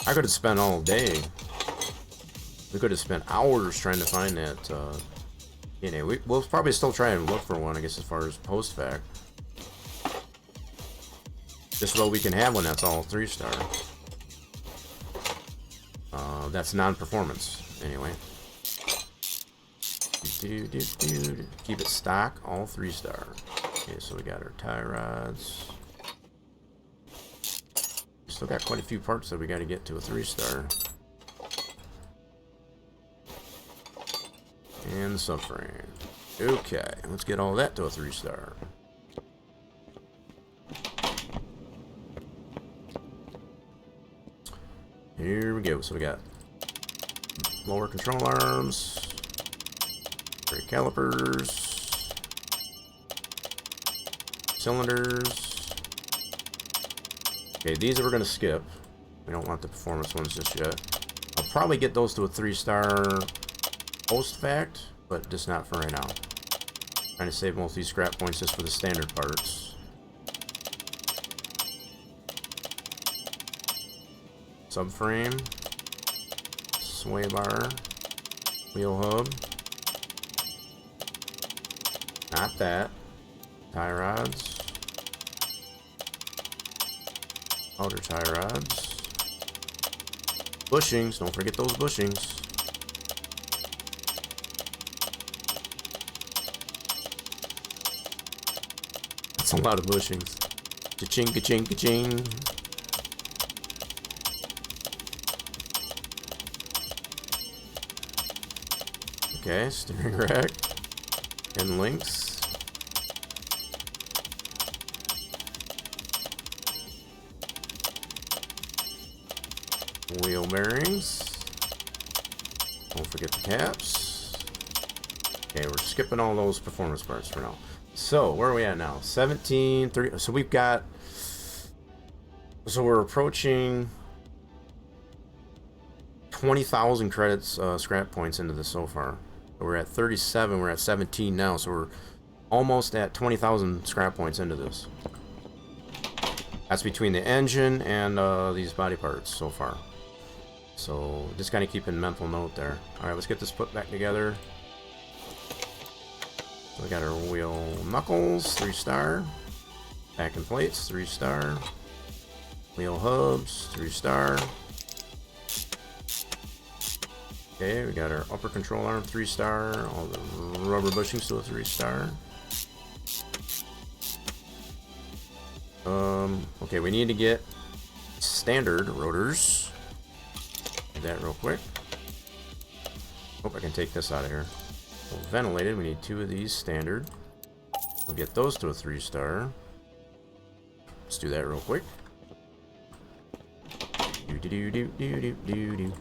I could have spent all day. We could have spent hours trying to find that. You know, we'll probably still try and look for one, I guess, as far as post-fact. Just so we can have one that's all 3-star. That's non-performance, anyway. Keep it stock, all 3-star. Okay, so we got our tie rods. Still got quite a few parts that we got to get to a 3-star. And the subframe. Okay, let's get all that to a 3-star. Here we go. So we got lower control arms, brake calipers, cylinders. Okay, these we're going to skip. We don't want the performance ones just yet. I'll probably get those to a 3-star post-fact, but just not for right now. Trying to save most of these scrap points just for the standard parts. Subframe, sway bar, wheel hub, not that, tie rods, outer tie rods, bushings, don't forget those bushings. That's a lot of bushings. Ka-ching, ka-ching, ka-ching. Okay, steering rack and links. Wheel bearings. Don't forget the caps. Okay, we're skipping all those performance parts for now. So, where are we at now? 1730. So we've got. So we're approaching 20,000 credits, scrap points into this so far. We're at 37, we're at 17 now, so we're almost at 20,000 scrap points into this. That's between the engine and these body parts so far. So just kind of keep in mental note there. Alright, let's get this put back together. So we got our wheel knuckles, 3-star. Back and plates, 3-star. Wheel hubs, 3-star. Okay, we got our upper control arm, 3-star. All the rubber bushings to a 3-star. Okay, we need to get standard rotors. Do that real quick. Hope I can take this out of here. So ventilated, we need 2 of these standard. We'll get those to a 3-star. Let's do that real quick. Do do do do do do do do.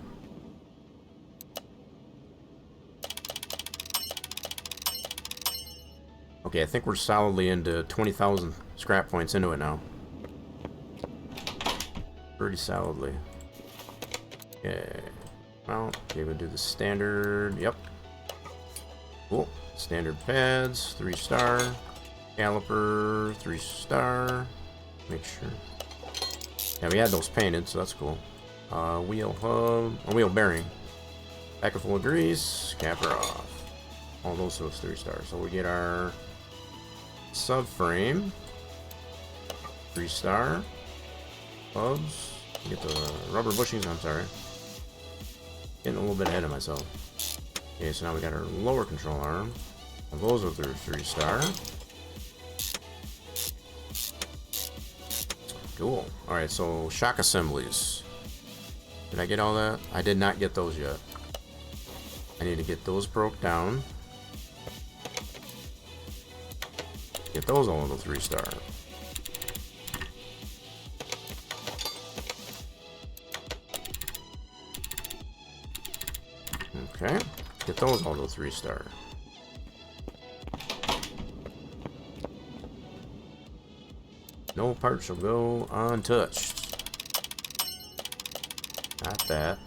Okay, I think we're solidly into 20,000 scrap points into it now. Pretty solidly. Okay. Well, okay, we'll do the standard. Yep. Cool. Standard pads, 3-star. Caliper, 3-star. Make sure. Yeah, we had those painted, so that's cool. Wheel hub, or wheel bearing. Packet full of grease, capper off. All those 3-stars. So we get our subframe, 3-star. Hubs. Get the rubber bushings, I'm sorry. Getting a little bit ahead of myself. Okay, so now we got our lower control arm. Well, those are 3-star. Cool. Alright, so shock assemblies. Did I get all that? I did not get those yet. I need to get those broke down. Get those all on the 3-star. Okay. Get those all to 3-star. No part shall go untouched. Not that.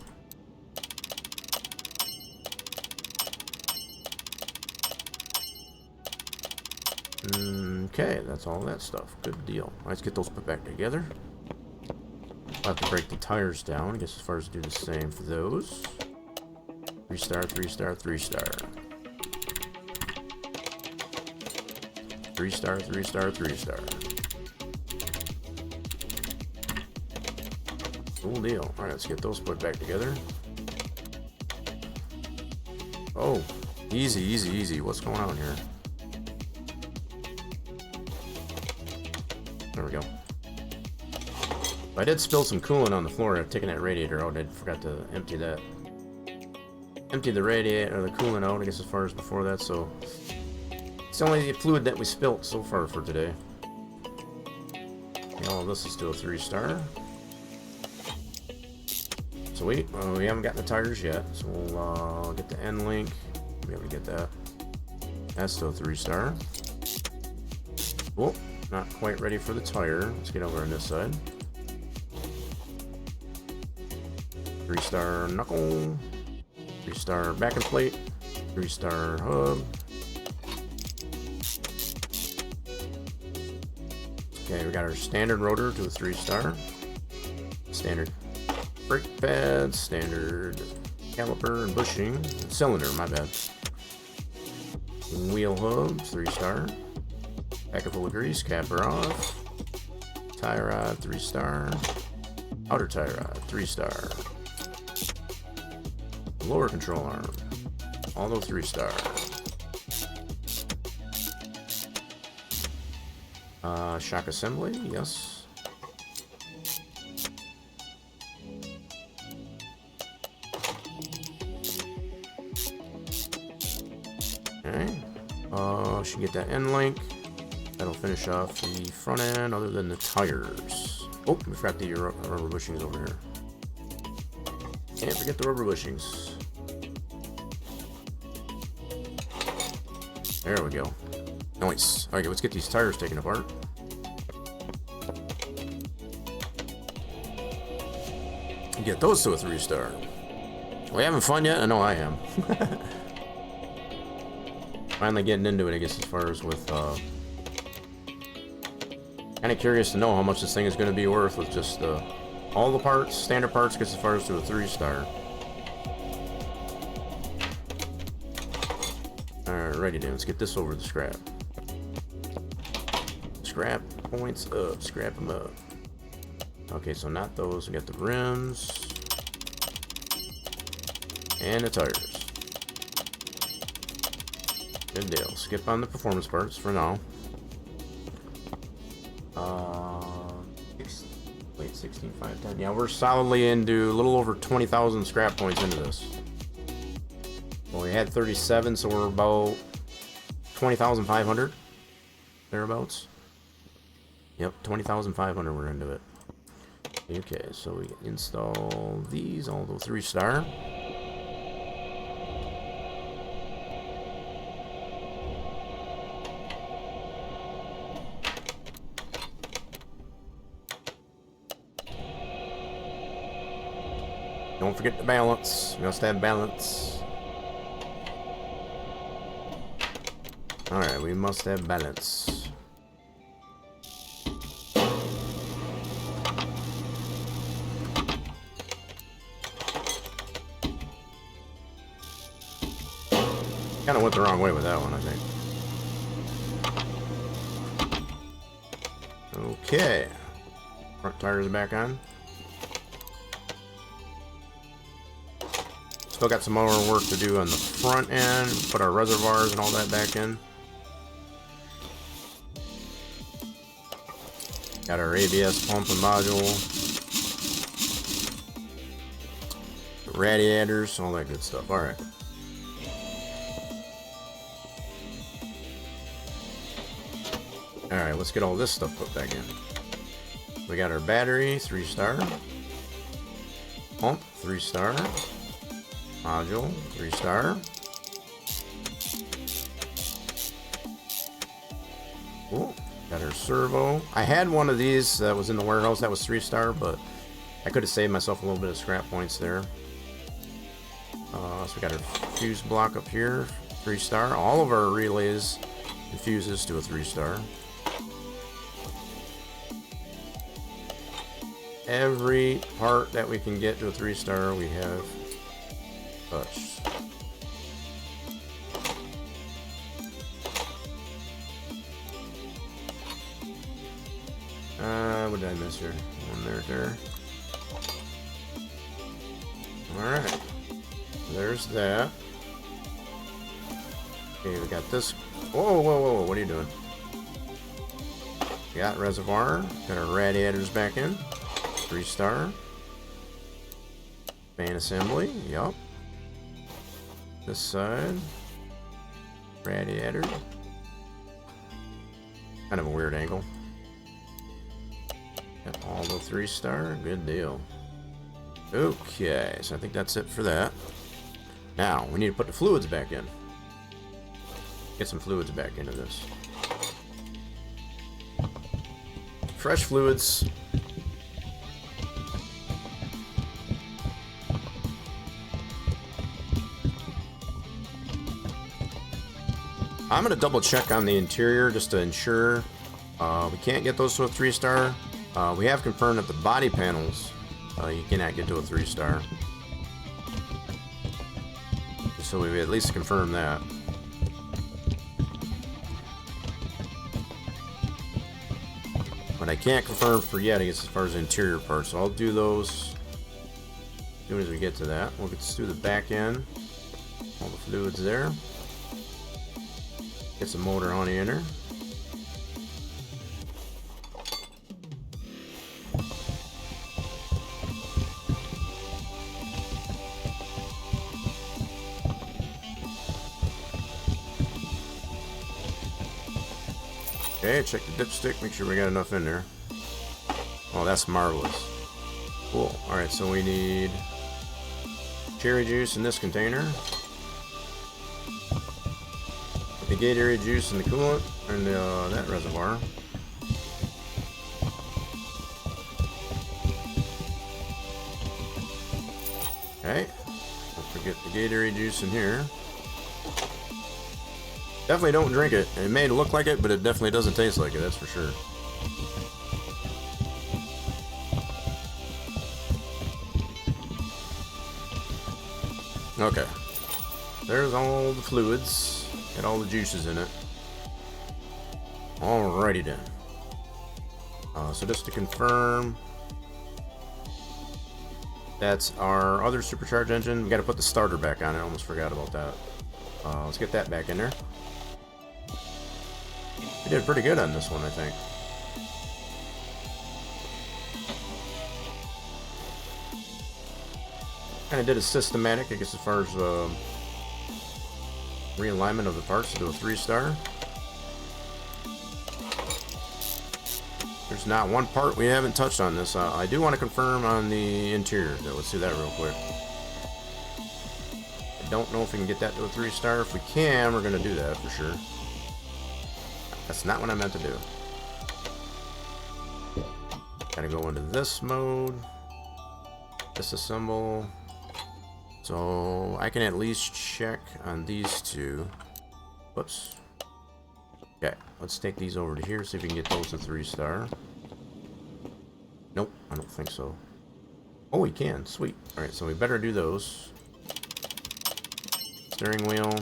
Okay, that's all that stuff. Good deal. Let's get those put back together. I'll have to break the tires down. I guess as far as do the same for those. 3-star, 3-star, 3-star. 3-star, 3-star, 3-star. Cool deal. Alright, let's get those put back together. Oh, easy, easy, easy. What's going on here? There we go. I did spill some coolant on the floor. I've taken that radiator out. I forgot to empty that. Empty the radiator, or the coolant out, I guess, as far as before that, so it's only the fluid that we spilt so far for today. Okay, all of this is still a 3-star. Sweet. We haven't gotten the tires yet, so we'll get the end link. Be able to get that. That's still a 3-star. Cool. Not quite ready for the tire. Let's get over on this side. 3-star knuckle. 3-star back end plate. 3-star hub. Okay, we got our standard rotor to a 3-star. Standard brake pads. Standard caliper and bushing. Cylinder, my bad. Wheel hubs, 3-star. Packet full of grease, capper off. Tie rod, 3-star. Outer tie rod, 3-star. Lower control arm, all those 3-star. Shock assembly, yes. Okay. Should get that end link. That'll finish off the front end, other than the tires. Oh, we forgot the rubber bushings over here. Can't forget the rubber bushings. There we go. Nice. Alright, let's get these tires taken apart. And get those to a 3-star. We having fun yet? I know I am. Finally getting into it, I guess, as far as with, kind of curious to know how much this thing is going to be worth with just, all the parts, standard parts, gets as far as to a 3-star. Alrighty then, let's get this over the scrap. Scrap points up, scrap them up. Okay, so not those, we got the rims. And the tires. Good deal. Skip on the performance parts for now. Wait, 16,510. Yeah, we're solidly into a little over 20,000 scrap points into this. Well, we had 37, so we're about 20,500 thereabouts. Yep, 20,500 we're into it. Okay, so we install these, all the 3-star. Don't forget the balance. We must have balance. Alright, we must have balance. Kind of went the wrong way with that one, I think. Okay. Front tires back on. Still got some more work to do on the front end. Put our reservoirs and all that back in. Got our ABS pump and module. Radiators, all that good stuff. Alright. Alright, let's get all this stuff put back in. We got our battery, 3-star. Pump, 3-star. Module, 3-star. Cool. Got our servo. I had one of these that was in the warehouse that was 3-star, but I could have saved myself a little bit of scrap points there. So we got our fuse block up here, 3-star. All of our relays and fuses to a 3-star. Every part that we can get to a 3-star we have touched. What did I miss here? One there. Alright. There's that. Okay, we got this. Whoa, what are you doing? We got reservoir. Got our radiators back in. 3-star. Fan assembly. Yup. This side. Radiator. Kind of a weird angle. Got all the 3-star. Good deal. Okay, so I think that's it for that. Now, we need to put the fluids back in. Get some fluids back into this. Fresh fluids. I'm going to double check on the interior just to ensure we can't get those to a 3-star. We have confirmed that the body panels you cannot get to a 3-star. So we at least confirmed that. But I can't confirm for yet as far as interior parts, so I'll do those as soon as we get to that. We'll get through the back end. All the fluids there. Get some motor on in her. Okay, check the dipstick, make sure we got enough in there. Oh, that's marvelous. Cool. Alright, so we need cherry juice in this container. The Gatorade juice and the coolant and that reservoir. Okay, don't forget the Gatorade juice in here. Definitely don't drink it. It may look like it, but it definitely doesn't taste like it, that's for sure. Okay, there's all the fluids. Got all the juices in it. Alrighty then. So just to confirm, that's our other supercharged engine. We got to put the starter back on. I almost forgot about that. Let's get that back in there. We did pretty good on this one, I think. Kind of did a systematic, I guess, as far as realignment of the parts to do a 3-star. There's not one part we haven't touched on this. I do want to confirm on the interior. Let's do that real quick. I don't know if we can get that to a 3-star. If we can, we're going to do that for sure. That's not what I meant to do. Gotta go into this mode. Disassemble. So I can at least check on these two. Whoops. Okay, let's take these over to here, see if we can get those to 3-star. Nope, I don't think so. Oh, we can. Sweet. Alright, so we better do those. Steering wheel.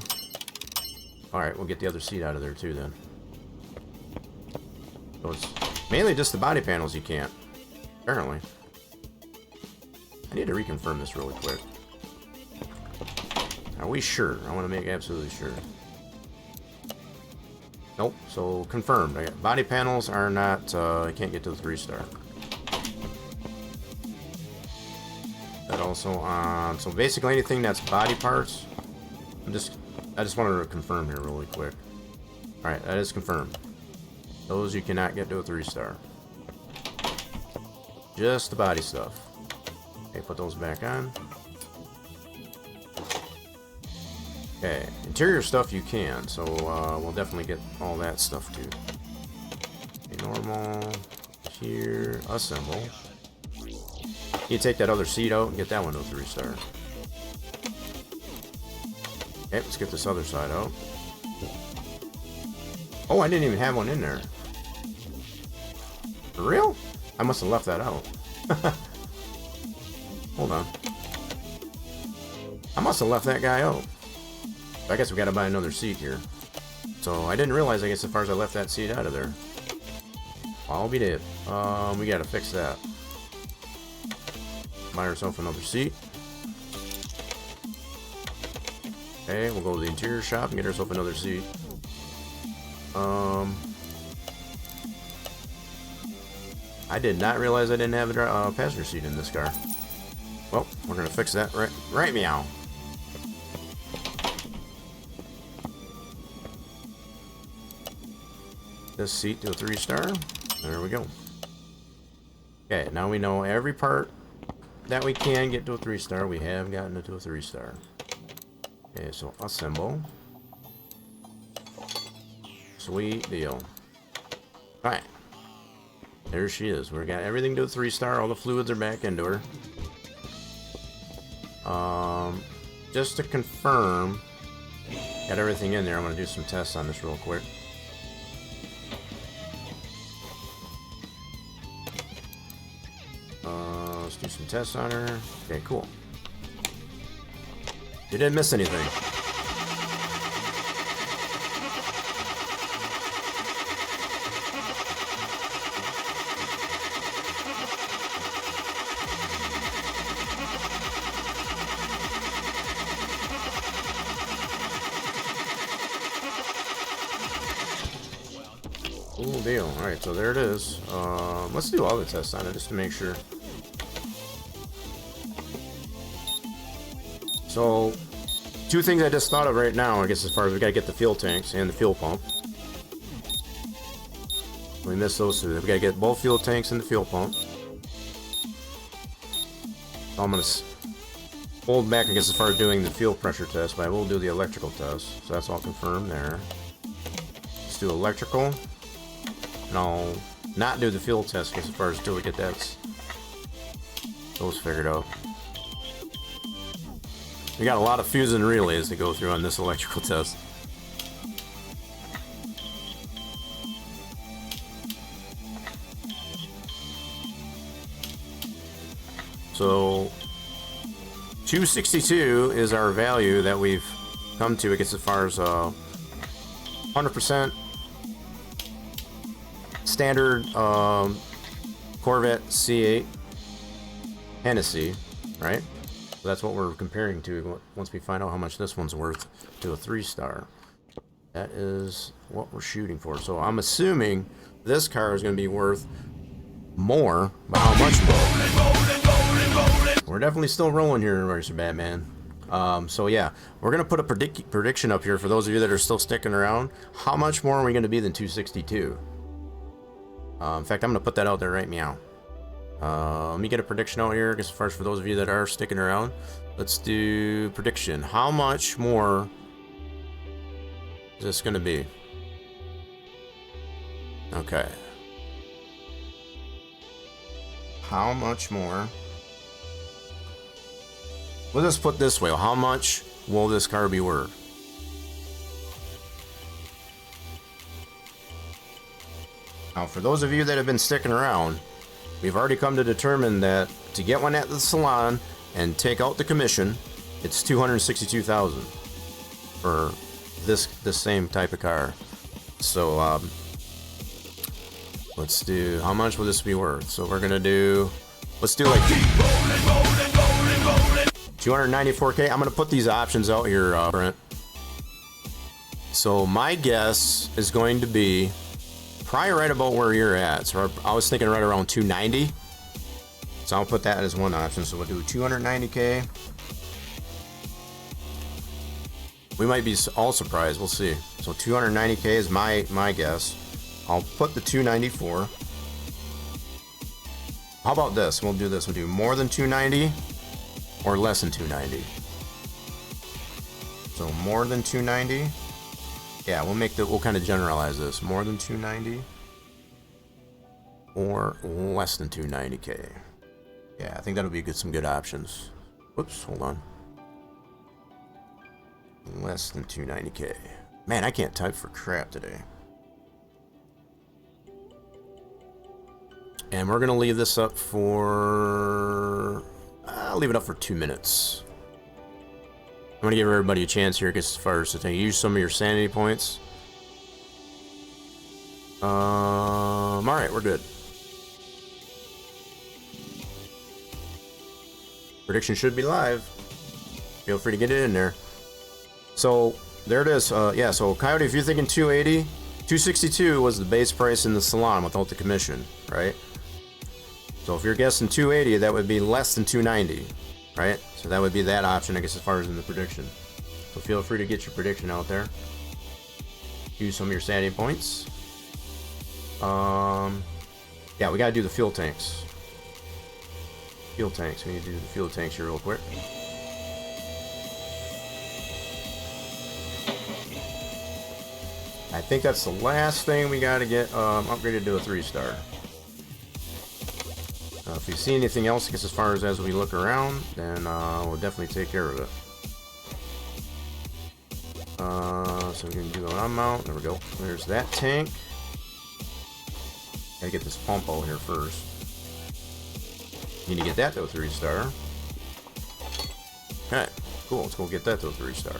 Alright, we'll get the other seat out of there too then. So it's mainly just the body panels you can't. Apparently. I need to reconfirm this really quick. Are we sure? I want to make absolutely sure. Nope, so confirmed. Body panels are not, I can't get to the 3-star. That also on, so basically anything that's body parts, I just wanted to confirm here really quick. Alright, that is confirmed. Those you cannot get to a 3-star. Just the body stuff. Okay, put those back on. Okay, interior stuff you can, so we'll definitely get all that stuff too. Okay, normal, here, assemble. You take that other seat out and get that one to a 3-star. Okay, let's get this other side out. Oh, I didn't even have one in there. For real? I must have left that out. Hold on. I must have left that guy out. I guess we gotta buy another seat here. So I didn't realize, I guess, as far as I left that seat out of there. I'll be dead. We gotta fix that. Buy ourselves another seat. Okay, we'll go to the interior shop and get ourselves another seat. I did not realize I didn't have a passenger seat in this car. Well, we're gonna fix that right meow. This seat to a 3-star. There we go. Okay, now we know every part that we can get to a 3-star. We have gotten it to a 3-star. Okay, so assemble. Sweet deal. Alright. There she is. We got everything to a 3-star. All the fluids are back into her. Just to confirm, got everything in there. I'm going to do some tests on this real quick. Let's do some tests on her. Okay, cool. You didn't miss anything. Cool deal. Alright, so there it is. Let's do all the tests on it just to make sure. So, two things I just thought of right now, I guess, as far as we gotta get the fuel tanks and the fuel pump. We missed those two. We gotta get both fuel tanks and the fuel pump. So I'm gonna hold back, I guess, as far as doing the fuel pressure test, but I will do the electrical test. So that's all confirmed there. Let's do electrical. And I'll not do the fuel test, I guess, as far as until we get those figured out. We got a lot of fuses and relays to go through on this electrical test. So 262 is our value that we've come to, I guess, as far as 100% standard Corvette C8 Hennessey, right? So that's what we're comparing to once we find out how much this one's worth to a 3-star. That is what we're shooting for. So I'm assuming this car is going to be worth more, but how much more? We're definitely still rolling here in Racer Batman. So yeah, we're going to put a prediction up here for those of you that are still sticking around. How much more are we going to be than 262? In fact, I'm going to put that out there right meow. Let me get a prediction out here, as far as for those of you that are sticking around. Let's do prediction. How much more is this going to be? Okay. How much more let's just put this way. How much will this car be worth? Now, for those of you that have been sticking around, we've already come to determine that to get one at the salon and take out the commission, it's $262,000 for this same type of car. So let's do, how much will this be worth? So we're gonna do, let's do like 294K. I'm gonna put these options out here, Brent. So my guess is going to be probably right about where you're at. So I was thinking right around 290. So I'll put that as one option. So we'll do 290K. We might be all surprised. We'll see. So 290K is my guess. I'll put the 294. How about this? We'll do this. We'll do more than 290 or less than 290. So more than 290. Yeah, we'll kind of generalize this. More than 290 or less than 290K. Yeah, I think that'll be some good options. Whoops, hold on. Less than 290K. Man, I can't type for crap today. And we're gonna leave this up for, I'll leave it up for 2 minutes. I'm gonna give everybody a chance here, because as far as to use some of your sanity points. All right, we're good. Prediction should be live. Feel free to get it in there. So there it is. Yeah. So Coyote, if you're thinking 280, 262 was the base price in the salon without the commission, right? So if you're guessing 280, that would be less than 290. Right? So that would be that option, I guess, as far as in the prediction. So feel free to get your prediction out there. Use some of your sanity points. Yeah, we gotta do the fuel tanks. Fuel tanks. We need to do the fuel tanks here real quick. I think that's the last thing we gotta get upgraded to a 3-star. If you see anything else, I guess as far as we look around, then we'll definitely take care of it. So we can do an unmount. There we go. There's that tank. Gotta get this pump out here first. Need to get that to a 3-star. Okay, cool. Let's go get that to a 3-star.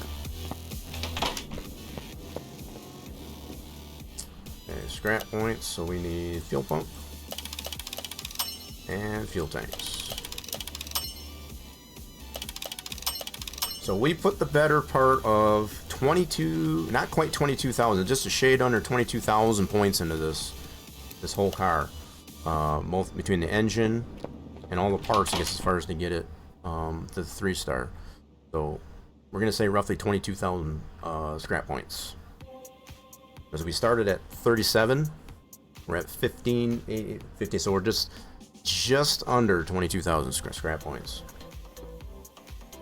Okay, scrap points. So we need fuel pump and fuel tanks. So we put the better part of 22, not quite 22,000, just a shade under 22,000 points into this whole car, both between the engine and all the parts, I guess, as far as to get it to the 3-star. So we're gonna say roughly 22,000 scrap points. Because we started at 37, we're at 50, so we're just under 22,000 scrap points.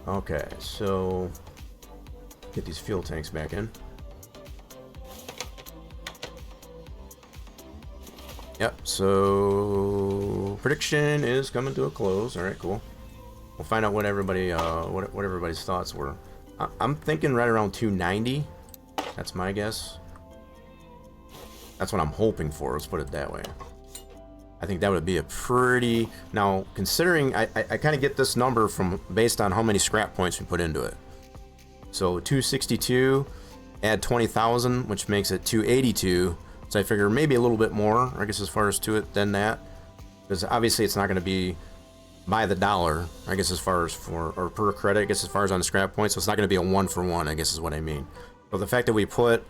Okay, so get these fuel tanks back in. Yep, so prediction is coming to a close. All right, cool. We'll find out what everybody what everybody's thoughts were. I'm thinking right around 290. That's my guess. That's what I'm hoping for. Let's put it that way. I think that would be a pretty... Now, considering I kind of get this number from based on how many scrap points we put into it. So 262, add 20,000, which makes it 282. So I figure maybe a little bit more, I guess, as far as to it than that. Because obviously it's not going to be by the dollar, I guess, as far as for, or per credit, I guess, as far as on the scrap points. So it's not going to be a 1-for-1, I guess is what I mean. So the fact that we put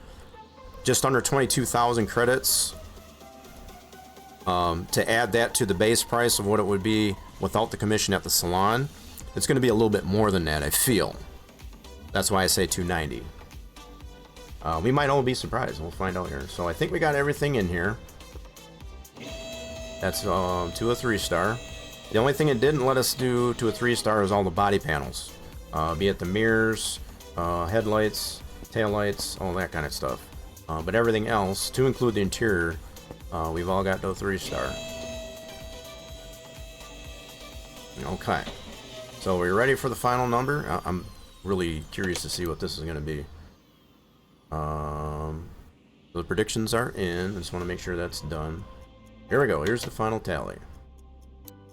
just under 22,000 credits... to add that to the base price of what it would be without the commission at the salon, it's going to be a little bit more than that, I feel. That's why I say 290. We might all be surprised. We'll find out here. So I think we got everything in here. That's to a 3-star. The only thing it didn't let us do to a 3-star is all the body panels. Be it the mirrors, headlights, taillights, all that kind of stuff. But everything else, to include the interior, we've all got no 3-star. Okay. So are you ready for the final number? I'm really curious to see what this is going to be. The predictions are in. I just want to make sure that's done. Here we go. Here's the final tally.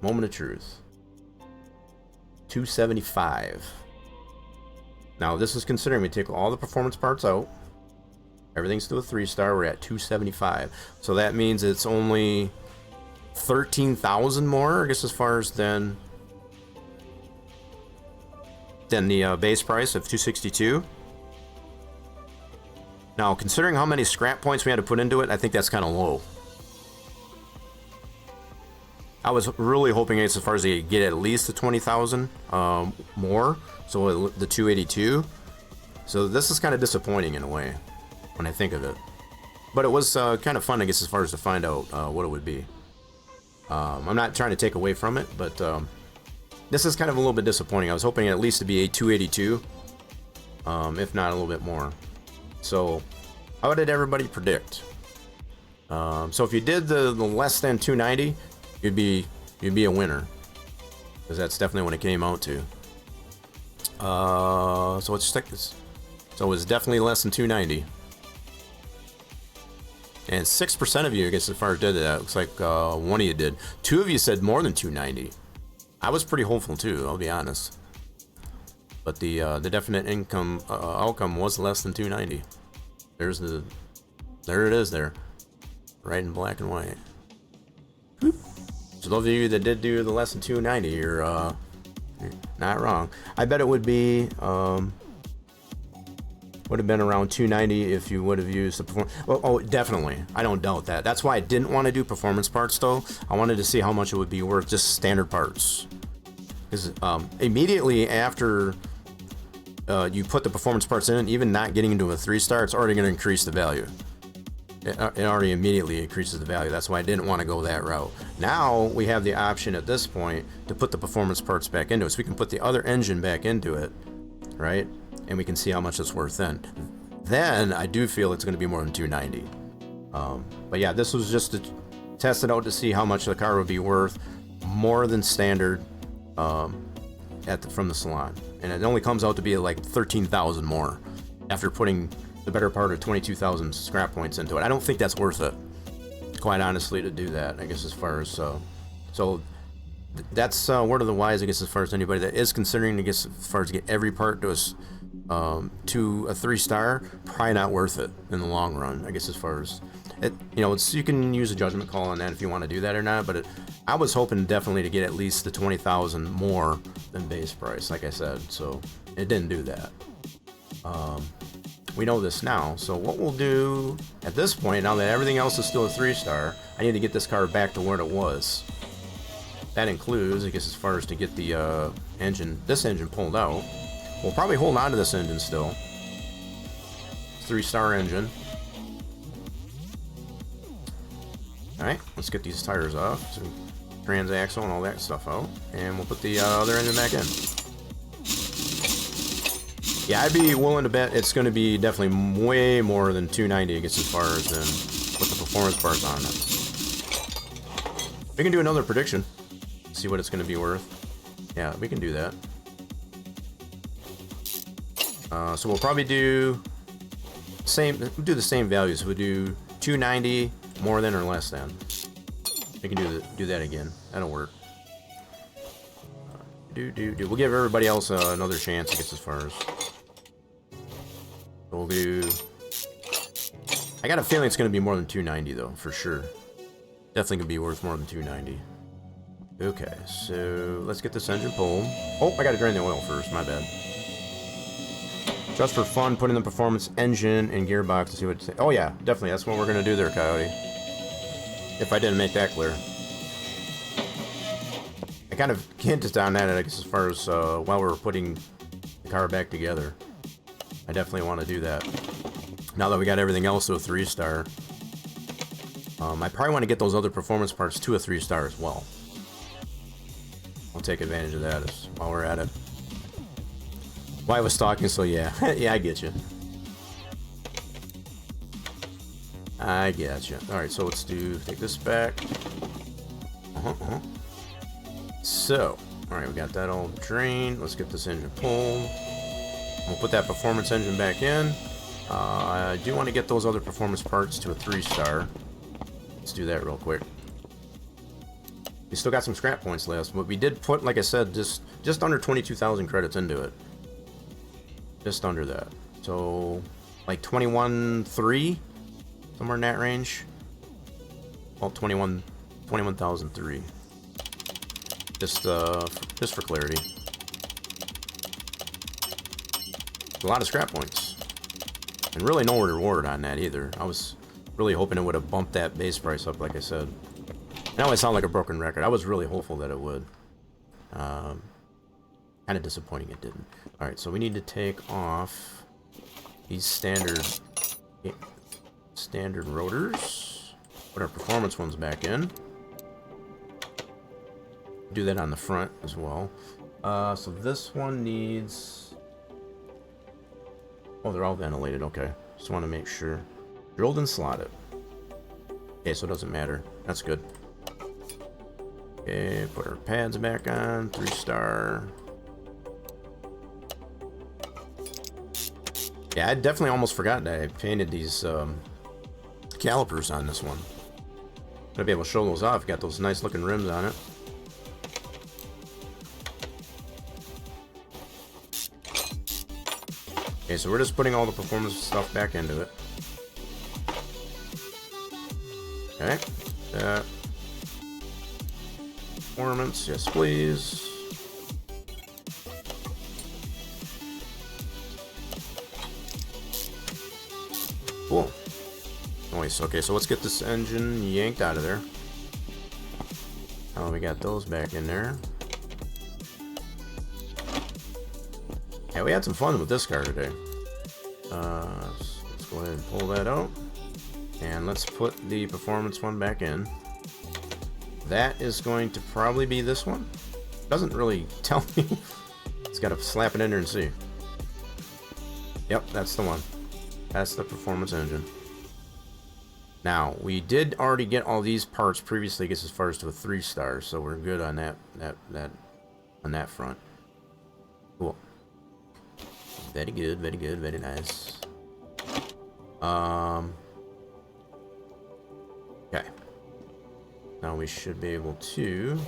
Moment of truth. 275. Now this is considering we take all the performance parts out. Everything's still a 3-star. We're at 275. So that means it's only 13,000 more, I guess, as far as than the base price of 262. Now, considering how many scrap points we had to put into it, I think that's kind of low. I was really hoping as far as they get at least the 20,000 more, so the 282. So this is kind of disappointing in a way when I think of it. But it was kind of fun, I guess, as far as to find out what it would be. I'm not trying to take away from it, but this is kind of a little bit disappointing. I was hoping at least to be a 282, if not a little bit more. So, how did everybody predict? So if you did the less than 290, you'd be a winner, because that's definitely what it came out to. So let's check this. So it was definitely less than 290. And 6% of you, I guess, as far as did that, looks like one of you did. 2 of you said more than 290. I was pretty hopeful too, I'll be honest. But the definite outcome was less than 290. There it is there, right in black and white. Boop. So those of you that did do the less than 290, you're not wrong. I bet it would be would have been around 290 if you would have used the performance. Oh, definitely. I don't doubt that. That's why I didn't want to do performance parts though. I wanted to see how much it would be worth just standard parts. Because immediately after you put the performance parts in, even not getting into a 3-star, it's already going to increase the value. It already immediately increases the value. That's why I didn't want to go that route. Now we have the option at this point to put the performance parts back into it. So we can put the other engine back into it, right? And we can see how much it's worth then. Then I do feel it's going to be more than 290. But yeah, this was just to test it out to see how much the car would be worth more than standard from the salon. And it only comes out to be like 13,000 more after putting the better part of 22,000 scrap points into it. I don't think that's worth it, quite honestly, to do that, I guess, as far as so that's word of the wise, I guess, as far as anybody that is considering, I guess, as far as get every part to a 3-star, probably not worth it in the long run, I guess, as far as it, you can use a judgment call on that if you want to do that or not. But I was hoping definitely to get at least the 20,000 more than base price, like I said. So it didn't do that. We know this now. So what we'll do at this point, now that everything else is still a 3-star, I need to get this car back to where it was. That includes, I guess, as far as to get the this engine pulled out. We'll probably hold on to this engine still. 3-star engine. Alright, let's get these tires off. So transaxle and all that stuff out. And we'll put the other engine back in. Yeah, I'd be willing to bet it's going to be definitely way more than 290, I guess, as far as then put the performance parts on it. We can do another prediction. See what it's going to be worth. Yeah, we can do that. So we'll probably do the same values. We'll do 290 more than or less than. We can do that again. That'll work. We'll give everybody else another chance, I guess, as far as. We'll do. I got a feeling it's going to be more than 290 though, for sure. Definitely gonna be worth more than 290. Okay, so let's get this engine pulled. Oh, I gotta drain the oil first, my bad. Just for fun, put in the performance engine and gearbox to see what it says. Oh yeah, definitely, that's what we're gonna do there, Coyote. If I didn't make that clear. I kind of hinted on that, I guess, as far as while we were putting the car back together. I definitely want to do that. Now that we got everything else to a 3-star, I probably want to get those other performance parts to a 3-star as well. I'll take advantage of that while we're at it. Well, I was talking, so yeah. Yeah, I get you. I get you. Alright, so let's take this back. So, Alright, we got that all drained. Let's get this engine pulled. We'll put that performance engine back in. I do want to get those other performance parts to a 3-star. Let's do that real quick. We still got some scrap points left, but we did put, like I said, just under 22,000 credits into it. Just under that. So, like 21,300, somewhere in that range. Well, 21,003. Just for clarity. A lot of scrap points, and really no reward on that either. I was really hoping it would have bumped that base price up, like I said. Now I sound like a broken record. I was really hopeful that it would. Kind of disappointing it didn't. All right, so we need to take off these standard rotors. Put our performance ones back in. Do that on the front as well. So this one needs... Oh, they're all ventilated. Okay. Just want to make sure. Drilled and slotted. Okay, so it doesn't matter. That's good. Okay, put our pads back on. 3-star. Yeah, I definitely almost forgot that I painted these calipers on this one. Gonna be able to show those off. Got those nice looking rims on it. Okay, so we're just putting all the performance stuff back into it. Okay. Performance, yes please. Cool. Nice. Okay, so let's get this engine yanked out of there. Oh, we got those back in there. Yeah, we had some fun with this car today. Let's go ahead and pull that out. And let's put the performance one back in. That is going to probably be this one. Doesn't really tell me. It's got to slap it in there and see. Yep, that's the one. That's the performance engine. Now, we did already get all these parts previously, gets as far as to a 3-star, so we're good on that front. Cool. Very good, very nice. Okay. Now we should be able to...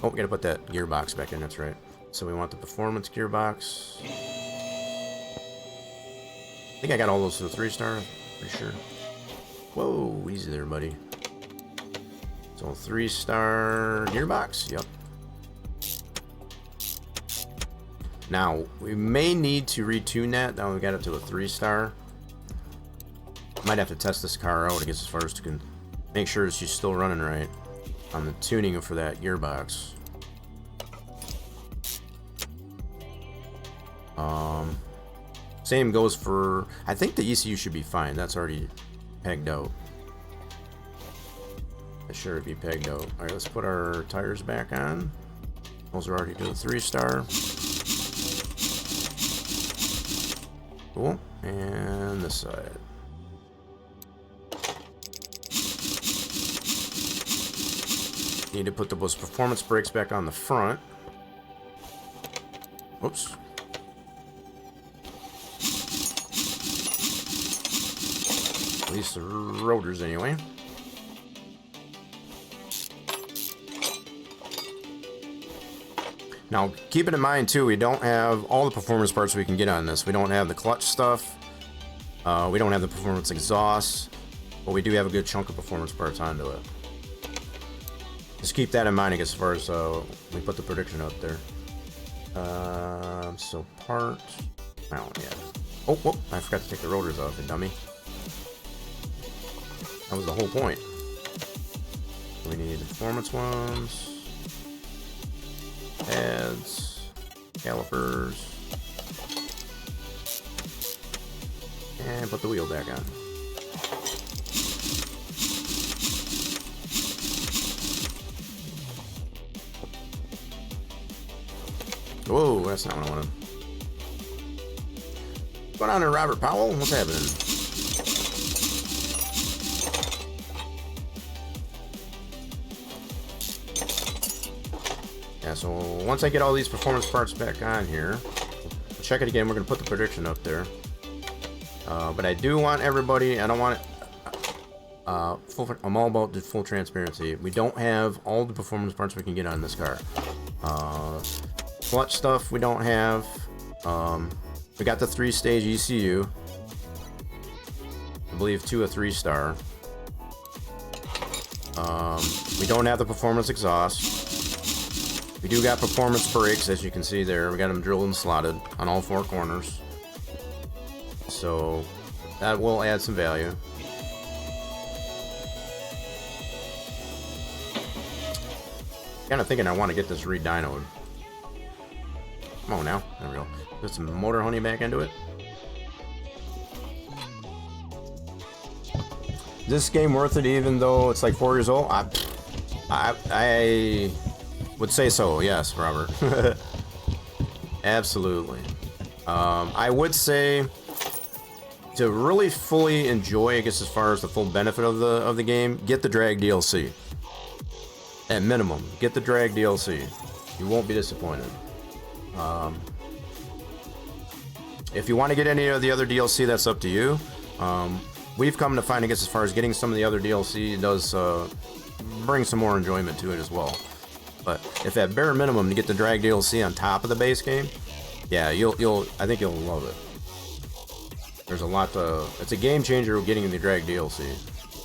Oh, we gotta put that gearbox back in, that's right. So we want the performance gearbox. I think I got all those to the 3-star, pretty sure. Whoa, easy there, buddy. So 3-star gearbox, yep. Now, we may need to retune that. Now we got it to a 3-star. Might have to test this car out, I guess, as far as to make sure she's still running right on the tuning for that gearbox. Same goes for... I think the ECU should be fine. That's already pegged out. It sure would be pegged out. Alright, let's put our tires back on. Those are already to the 3-star. Cool. And this side. Need to put those performance brakes back on the front. Whoops. At least the rotors anyway. Now, keep it in mind too, we don't have all the performance parts we can get on this. We don't have the clutch stuff. We don't have the performance exhaust. But we do have a good chunk of performance parts onto it. Just keep that in mind as far as we put the prediction up there. So part... Oh, yeah. Oh, whoop, I forgot to take the rotors off, you dummy. That was the whole point. We need the performance ones. Pads. Calipers. And put the wheel back on. Whoa, that's not what I wanted. What's going on there, Robert Powell? What's happening? Yeah, so once I get all these performance parts back on here, check it again. We're going to put the prediction up there. But I do want everybody, I don't want it, I'm all about the full transparency. We don't have all the performance parts we can get on this car. Clutch stuff we don't have. We got the 3-stage ECU. I believe 2 a 3-star. We don't have the performance exhaust. We do got performance brakes, as you can see there. We got them drilled and slotted on all 4 corners. So that will add some value. Kind of thinking I want to get this re-dynoed. Come on now. There we go. Put some motor honey back into it. Is this game worth it even though it's like 4 years old? I would say so, yes, Robert. Absolutely. I would say to really fully enjoy, I guess, as far as the full benefit of the game, get the drag DLC. At minimum, get the drag DLC. You won't be disappointed. If you want to get any of the other DLC, that's up to you. We've come to find, I guess, as far as getting some of the other DLC, it does bring some more enjoyment to it as well. But if at bare minimum to get the drag DLC on top of the base game, yeah, I think you'll love it. There's a lot to, it's a game changer getting the drag DLC,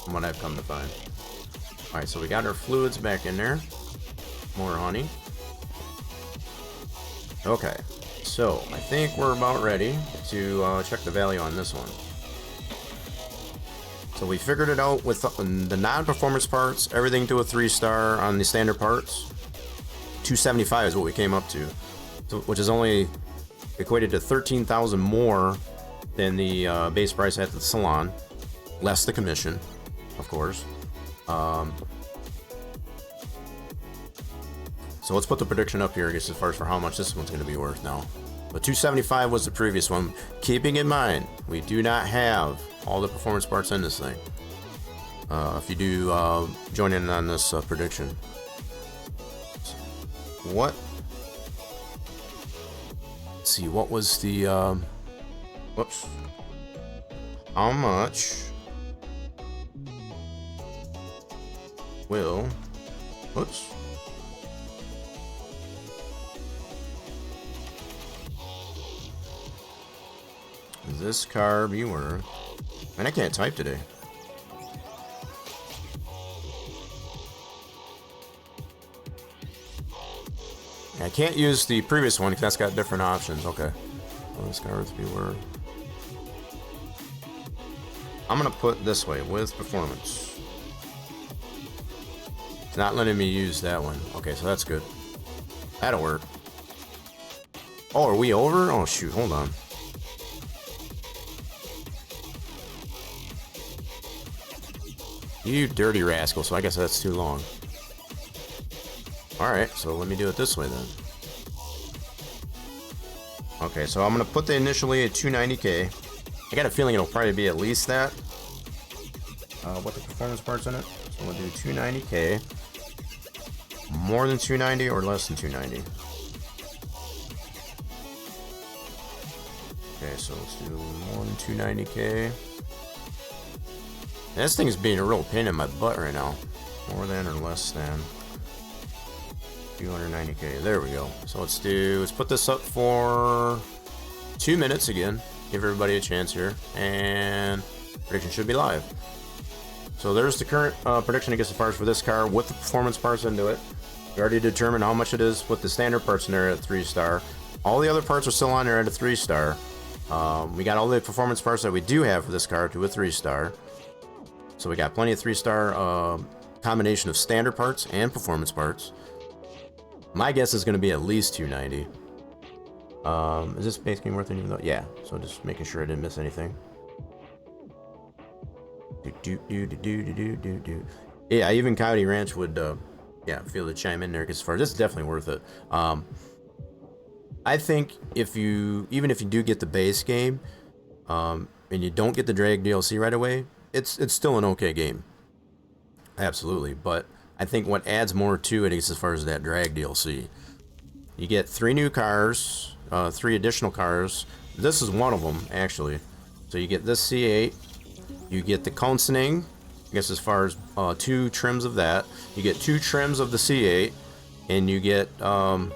from what I've come to find. Alright, so we got our fluids back in there. More honey. Okay, so I think we're about ready to check the value on this one. So we figured it out with the non-performance parts, everything to a 3-star on the standard parts. 275 is what we came up to, so, which is only equated to 13,000 more than the base price at the salon, less the commission, of course. So let's put the prediction up here, I guess, as far as for how much this one's going to be worth now. But 275 was the previous one. Keeping in mind, we do not have all the performance parts in this thing. If you do join in on this prediction. What? Let's see, what was the, whoops. How much will, whoops. This car be worth? Man, I can't type today. I can't use the previous one because that's got different options. Okay. Will this car be worth? I'm gonna put this way with performance. It's not letting me use that one. Okay, so that's good. That'll work. Oh, are we over? Oh shoot, hold on. You dirty rascal, so I guess that's too long. Alright, so let me do it this way then. Okay, so I'm going to put the initially at 290K. I got a feeling it'll probably be at least that. What the performance parts in it. So we'll do 290K. More than 290 or less than 290? Okay, so let's do more than 290K. This thing is being a real pain in my butt right now. More than or less than 290K. There we go. So let's put this up for 2 minutes again. Give everybody a chance here. And prediction should be live. So there's the current prediction, I guess, as far as for this car with the performance parts into it. We already determined how much it is with the standard parts in there at 3-star. All the other parts are still on there at a 3-star. We got all the performance parts that we do have for this car to a 3-star. So we got plenty of 3-star combination of standard parts and performance parts. My guess is going to be at least 290. Is this base game worth anything though? Yeah, so just making sure I didn't miss anything. Yeah, even Coyote Ranch would yeah, feel to chime in there, because as far as this is definitely worth it. I think even if you do get the base game and you don't get the drag DLC right away, it's still an okay game. Absolutely, but I think what adds more to it is as far as that drag DLC. You get 3 new cars, 3 additional cars. This is one of them, actually. So you get this C8. You get the Consoning, I guess as far as 2 trims of that. You get 2 trims of the C8. And you get, what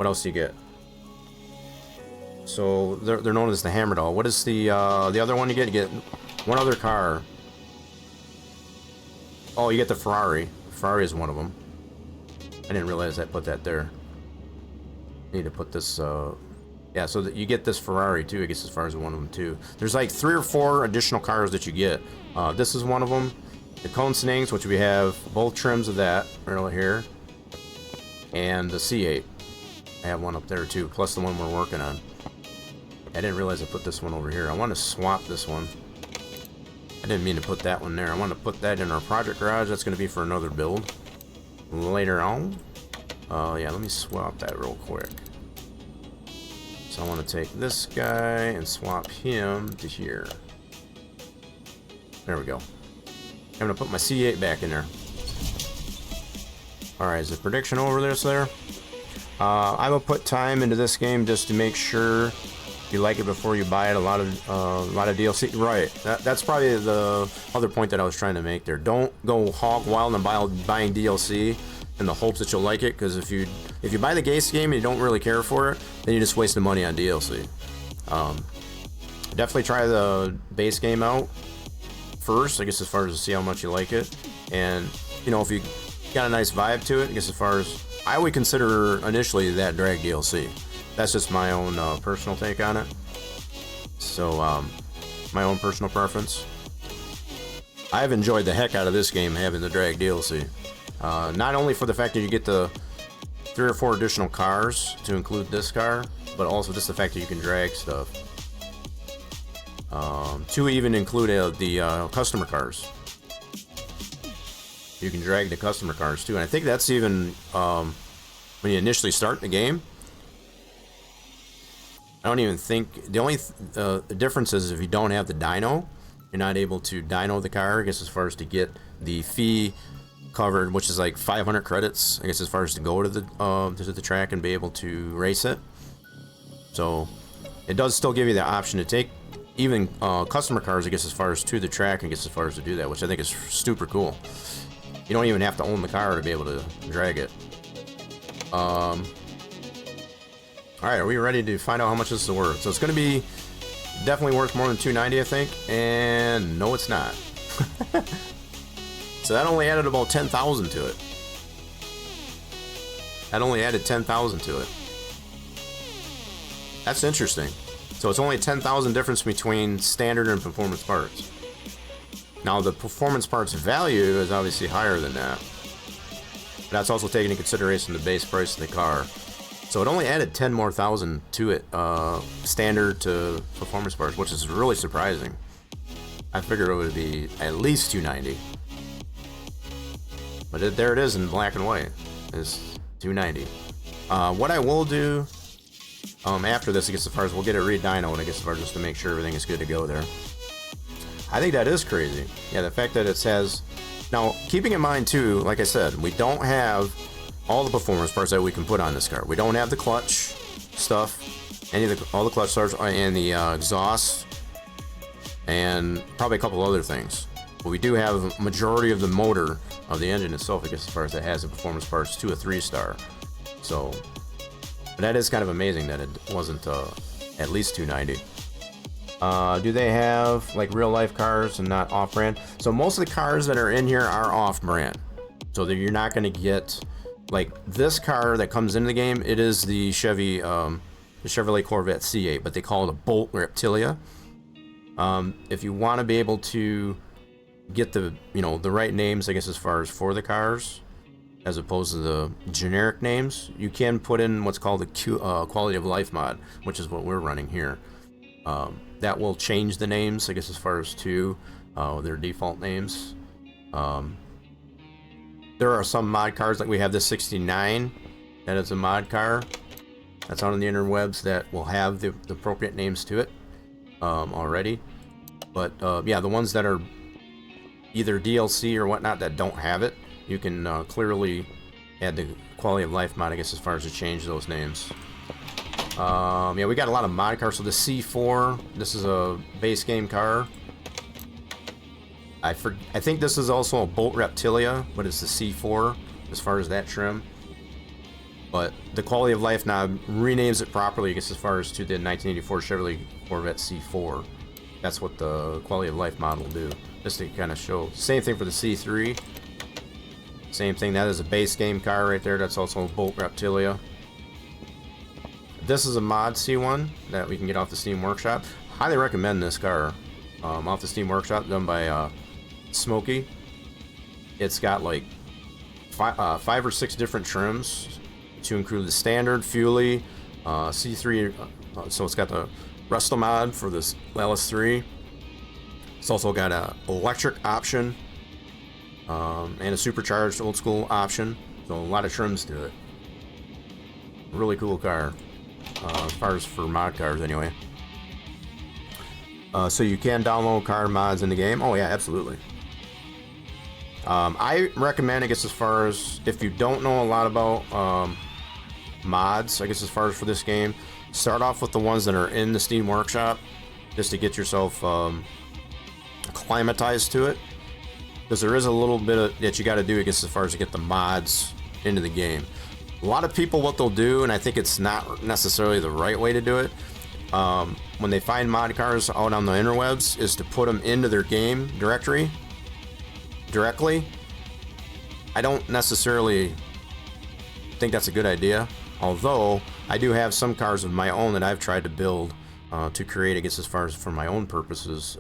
else do you get? So they're known as the Hammer Doll. What is the other one you get? You get one other car. Oh, you get the Ferrari. Ferrari is one of them. I didn't realize I put that there. Need to put this, yeah, so that you get this Ferrari too, I guess, as far as one of them too. There's like 3 or 4 additional cars that you get. This is one of them. The Consenings, which we have both trims of that right here. And the C8. I have one up there too, plus the one we're working on. I didn't realize I put this one over here. I want to swap this one. I didn't mean to put that one there. I want to put that in our project garage. That's going to be for another build later on. Yeah, let me swap that real quick. So I want to take this guy and swap him to here. There we go. I'm going to put my C8 back in there. Alright, is the prediction over this there? I will put time into this game just to make sure you like it before you buy it. A lot of DLC. Right. That's probably the other point that I was trying to make there. Don't go hog wild and buying DLC in the hopes that you'll like it, because if you buy the base game and you don't really care for it, then you just waste the money on DLC. Definitely try the base game out first, I guess, as far as to see how much you like it. And, you know, if you got a nice vibe to it, I guess, as far as I would consider initially that drag DLC. That's just my own personal take on it. So, my own personal preference. I've enjoyed the heck out of this game having the drag DLC. Not only for the fact that you get the 3 or 4 additional cars to include this car, but also just the fact that you can drag stuff. To even include the customer cars. You can drag the customer cars too, and I think that's even when you initially start the game. I don't even think the only difference is if you don't have the dyno, you're not able to dyno the car. I guess as far as to get the fee covered, which is like 500 credits. I guess as far as to go to the track and be able to race it. So it does still give you the option to take even customer cars, I guess, as far as to the track, I guess, as far as to do that, which I think is super cool. You don't even have to own the car to be able to drag it. Alright, are we ready to find out how much this is worth? So it's going to be definitely worth more than $290, I think. And no, it's not. So that only added about 10,000 to it. That only added 10,000 to it. That's interesting. So it's only 10,000 difference between standard and performance parts. Now the performance parts value is obviously higher than that. That's also taking into consideration the base price of the car. So it only added 10 more thousand to it, standard to performance parts, which is really surprising. I figured it would be at least 290. But there it is in black and white. It's 290. What I will do after this, I guess, as far as we'll get it re-dynoed, I guess, as far as just to make sure everything is good to go there. I think that is crazy. Yeah, the fact that it says... Now, keeping in mind, too, like I said, we don't have all the performance parts that we can put on this car. We don't have the clutch stuff, all the clutch starts, and the exhaust, and probably a couple other things. But we do have a majority of the motor of the engine itself, I guess, as far as it has the performance parts to a 3-star. So, but that is kind of amazing that it wasn't at least 290. Do they have like real life cars and not off-brand? So most of the cars that are in here are off-brand. So that you're not going to get like this car that comes into the game. It is the Chevrolet Corvette C8, but they call it a Bolt Reptillia. If you want to be able to get the right names, I guess, as far as for the cars, as opposed to the generic names, you can put in what's called the quality of life mod, which is what we're running here. That will change the names, I guess, as far as to their default names. There are some mod cars, like we have this 69, that is a mod car that's out on the interwebs that will have the appropriate names to it already. But yeah, the ones that are either DLC or whatnot that don't have it, you can clearly add the quality of life mod, I guess, as far as to change those names. Yeah, we got a lot of mod cars. So the C4, this is a base game car. I think this is also a Bolt Reptillia, but it's the C4 as far as that trim. But the quality of life knob renames it properly, I guess, as far as to the 1984 Chevrolet Corvette C4. That's what the quality of life mod will do. Just to kind of show. Same thing for the C3. Same thing. That is a base game car right there. That's also a Bolt Reptillia. This is a mod C1 that we can get off the Steam Workshop. Highly recommend this car. Off the Steam Workshop, done by Smokey. It's got like 5 or 6 different trims to include the standard, Fuelie, C3. So it's got the Resto mod for this LS3. It's also got an electric option and a supercharged old school option. So a lot of trims to it. Really cool car. As far as for mod cars anyway. So you can download car mods in the game. Oh yeah, absolutely. I recommend, I guess, as far as if you don't know a lot about mods, I guess as far as for this game, start off with the ones that are in the Steam Workshop, just to get yourself acclimatized to it. Because there is a little bit of, that you got to do, I guess, as far as to get the mods into the game. A lot of people, what they'll do, and I think it's not necessarily the right way to do it, when they find mod cars out on the interwebs, is to put them into their game directory directly. I don't necessarily think that's a good idea, although I do have some cars of my own that I've tried to build to create, I guess, as far as for my own purposes.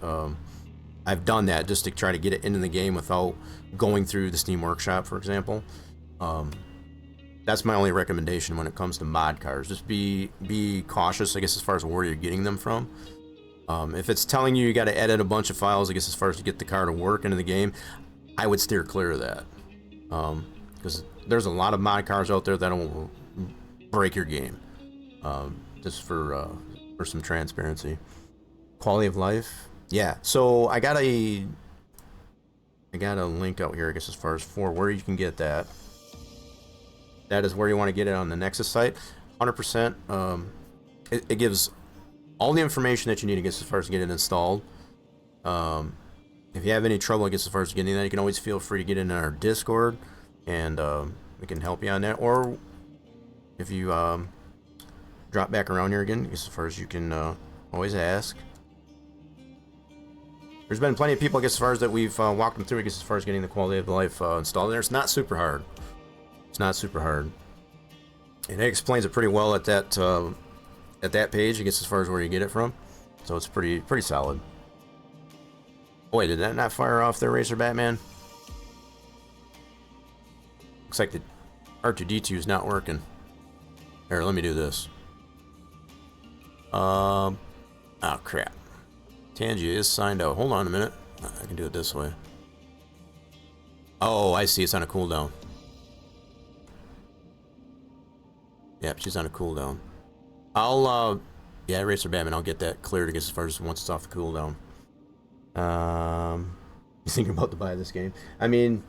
I've done that just to try to get it into the game without going through the Steam Workshop, for example. That's my only recommendation when it comes to mod cars. Just be cautious, I guess, as far as where you're getting them from. If it's telling you got to edit a bunch of files, I guess, as far as to get the car to work into the game, I would steer clear of that. Because there's a lot of mod cars out there that will break your game. Just for some transparency. Quality of life. Yeah, so I got a link out here, I guess, as far as for where you can get that. That is where you want to get it on the Nexus site. 100%. It gives all the information that you need, I guess, as far as getting it installed. If you have any trouble, I guess, as far as getting that, you can always feel free to get in our Discord, and we can help you on that. Or if you drop back around here again, I guess, as far as you can always ask. There's been plenty of people, I guess, as far as that we've walked them through, I guess, as far as getting the quality of life installed there. It's not super hard. It's not super hard. And it explains it pretty well at that page, I guess, as far as where you get it from. So it's pretty solid. Oh, wait, did that not fire off there, Racer Batman? Looks like the R2-D2 is not working. Here, let me do this. Oh crap. Tangia is signed out. Hold on a minute. I can do it this way. Oh, I see. It's on a cooldown. Yep, she's on a cooldown. Yeah, Racer Batman, I'll get that cleared, I guess, as far as once it's off the cooldown. You thinking about to buy this game? I mean,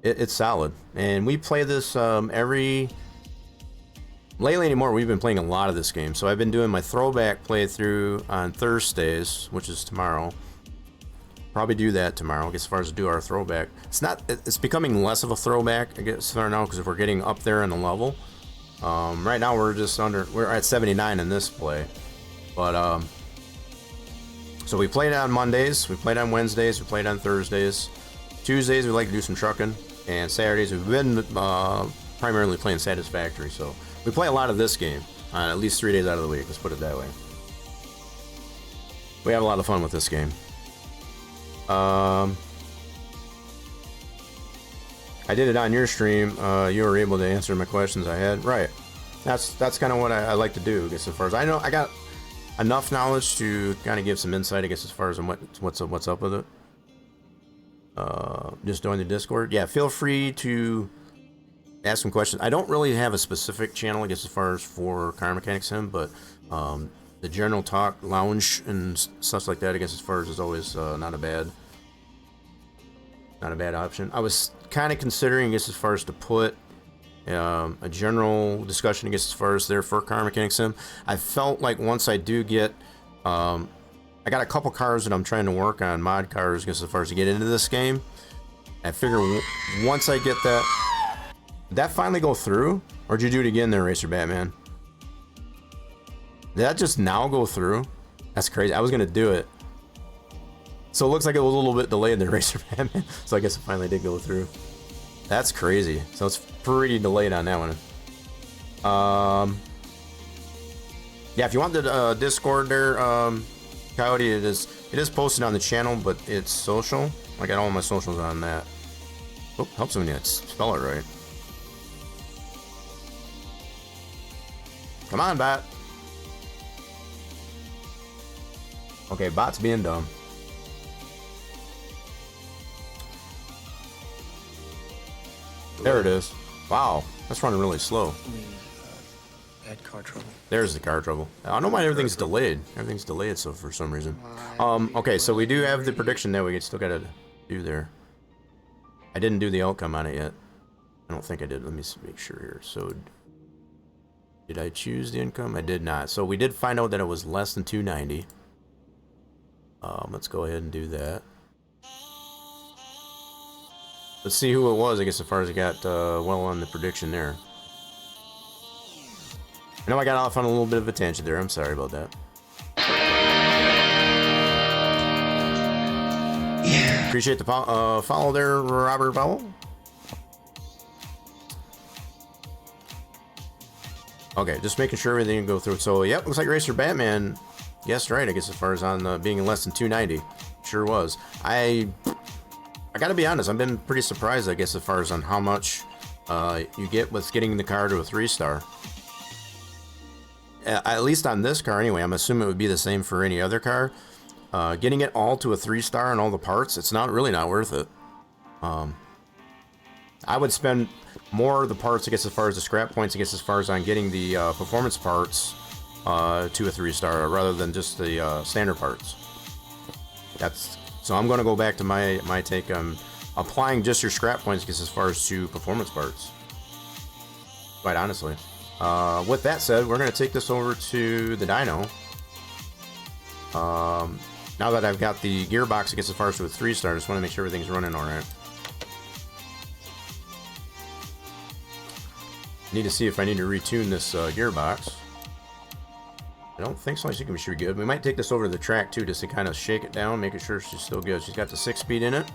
it's solid. And we play this lately anymore, we've been playing a lot of this game. So I've been doing my throwback playthrough on Thursdays, which is tomorrow. Probably do that tomorrow, I guess, as far as do our throwback. It's becoming less of a throwback, I guess, now, because we're getting up there in the level. Right now we're at 79 in this play, but so we played on Mondays, we played on Wednesdays, we played on Thursdays, Tuesdays we like to do some trucking, and Saturdays we've been primarily playing Satisfactory. So we play a lot of this game at least 3 days out of the week, let's put it that way. We have a lot of fun with this game. I did it on your stream. You were able to answer my questions I had. Right. That's kind of what I like to do, I guess, as far as I know. I got enough knowledge to kind of give some insight, I guess, as far as what's up with it. Just join the Discord. Yeah, feel free to ask some questions. I don't really have a specific channel, I guess, as far as for Car Mechanics Sim, but the general talk, lounge, and stuff like that, I guess, as far as is always not a bad option. I was kind of considering, I guess, as far as to put a general discussion, I guess, as far as their for car mechanic sim. I felt like once I do get, I got a couple cars that I'm trying to work on, mod cars, I guess, as far as to get into this game. I figure once I get that, did that finally go through? Or did you do it again there, Racer Batman? Did that just now go through? That's crazy. I was gonna do it. So it looks like it was a little bit delayed there, Racer Batman. So I guess it finally did go through. That's crazy. So it's pretty delayed on that one. Yeah, if you want the Discord there, Coyote, it is posted on the channel, but it's social. I got all my socials on that. Oh, helps when you spell it right. Come on, bot. Okay, bot's being dumb. There it is. Wow, that's running really slow. Had car trouble. There's the car trouble. I don't know why everything's delayed. Everything's delayed, so for some reason. Okay, so we do have the prediction that we still gotta do there. I didn't do the outcome on it yet. I don't think I did. Let me make sure here. So, did I choose the income? I did not. So we did find out that it was less than 290. Let's go ahead and do that. Let's see who it was, I guess, as far as I got well on the prediction there. I know I got off on a little bit of a tangent there. I'm sorry about that. Yeah. Appreciate the follow there, Robert Powell. Okay, just making sure everything can go through. So, yep, looks like Racer Batman guessed right, I guess, as far as on being less than 290. Sure was. I gotta be honest, I've been pretty surprised, I guess, as far as on how much you get with getting the car to a 3-star. At least on this car anyway. I'm assuming it would be the same for any other car. Getting it all to a 3-star and all the parts, it's really not worth it. I would spend more of the parts, I guess, as far as the scrap points, I guess, as far as on getting the performance parts to a 3-star rather than just the standard parts. So I'm going to go back to my take on applying just your scrap points, I guess, as far as to performance parts. Quite honestly. With that said, we're going to take this over to the dyno. Now that I've got the gearbox, I guess, as far as to a 3-star, I just want to make sure everything's running alright. Need to see if I need to retune this gearbox. I don't think so. I think we should be good. We might take this over to the track too, just to kind of shake it down, making sure she's still good. She's got the 6-speed in it.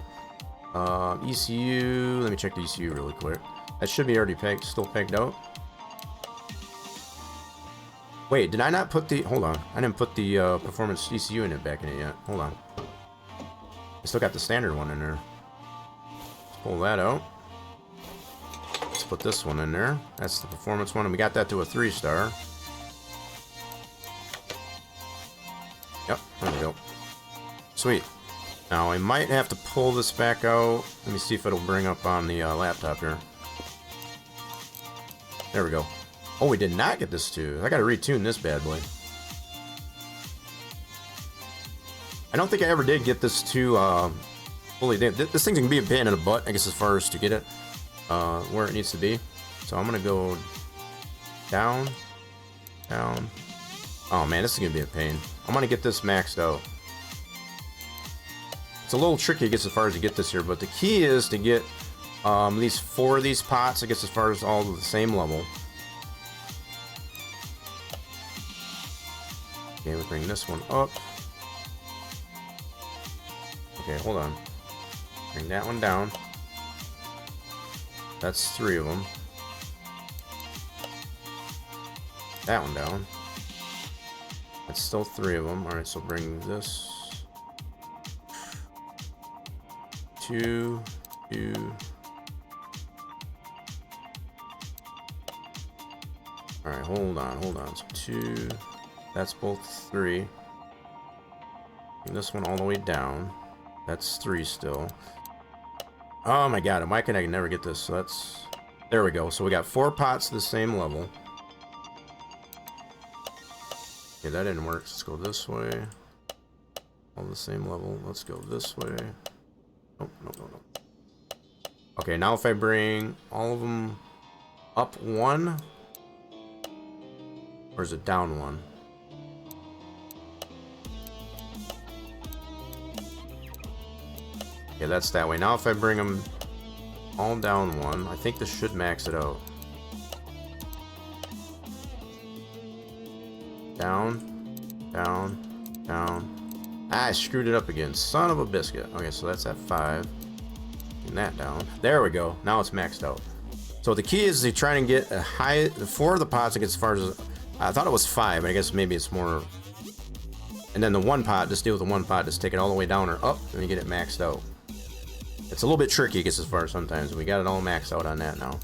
ECU. Let me check the ECU really quick. That should be already pegged, still pegged out. Wait, did I not put the... Hold on. I didn't put the performance ECU in it back in it yet. Hold on. I still got the standard one in there. Let's pull that out. Let's put this one in there. That's the performance one, and we got that to a 3-star. Yep, there we go. Sweet. Now, I might have to pull this back out. Let me see if it'll bring up on the laptop here. There we go. Oh, we did not get this to. I gotta retune this bad boy. I don't think I ever did get this to fully. This thing's gonna be a pain in the butt, I guess, as far as to get it where it needs to be. So I'm gonna go down, down. Oh man, this is gonna be a pain. I'm gonna get this maxed out. It's a little tricky, I guess, as far as to get this here, but the key is to get at least 4 of these pots, I guess, as far as all of the same level. Okay, we'll bring this one up. Okay, hold on. Bring that one down. That's 3 of them. That one down. That's still 3 of them. Alright, so bring this. 2, 2. Alright, hold on. So 2. That's both 3. And this one all the way down. That's 3 still. Oh my god, why can I never get this? So that's... There we go. So we got 4 pots to the same level. Okay, that didn't work. Let's go this way. All the same level. Let's go this way. Oh, no. Okay, now if I bring all of them up 1? Or is it down 1? Yeah, that's that way. Now if I bring them all down 1, I think this should max it out. Down, down, down. Ah, I screwed it up again. Son of a biscuit. Okay, so that's at 5. And that down. There we go. Now it's maxed out. So the key is to try and get a high 4 of the pots. I guess as far as I thought it was 5, but I guess maybe it's more. And then the 1 pot, just deal with the 1 pot, just take it all the way down or up, and you get it maxed out. It's a little bit tricky, I guess, as far as sometimes. We got it all maxed out on that now.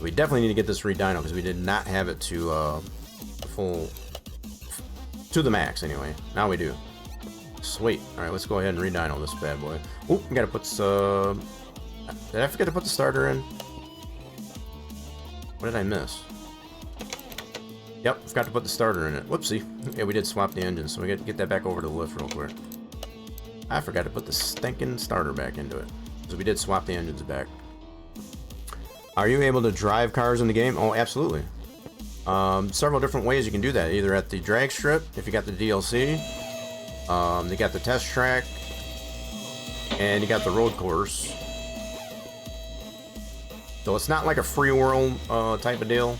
We definitely need to get this re-dyno because we did not have it to the full. To the max, anyway. Now we do. Sweet. Alright, let's go ahead and re-dyno this bad boy. Oh, we gotta put some. Did I forget to put the starter in? What did I miss? Yep, forgot to put the starter in it. Whoopsie. Yeah, we did swap the engine, so we got to get that back over to the lift real quick. I forgot to put the stinking starter back into it. So we did swap the engines back. Are you able to drive cars in the game? Oh, absolutely. Several different ways you can do that. Either at the drag strip, if you got the DLC. You got the test track. And you got the road course. So it's not like a free world type of deal.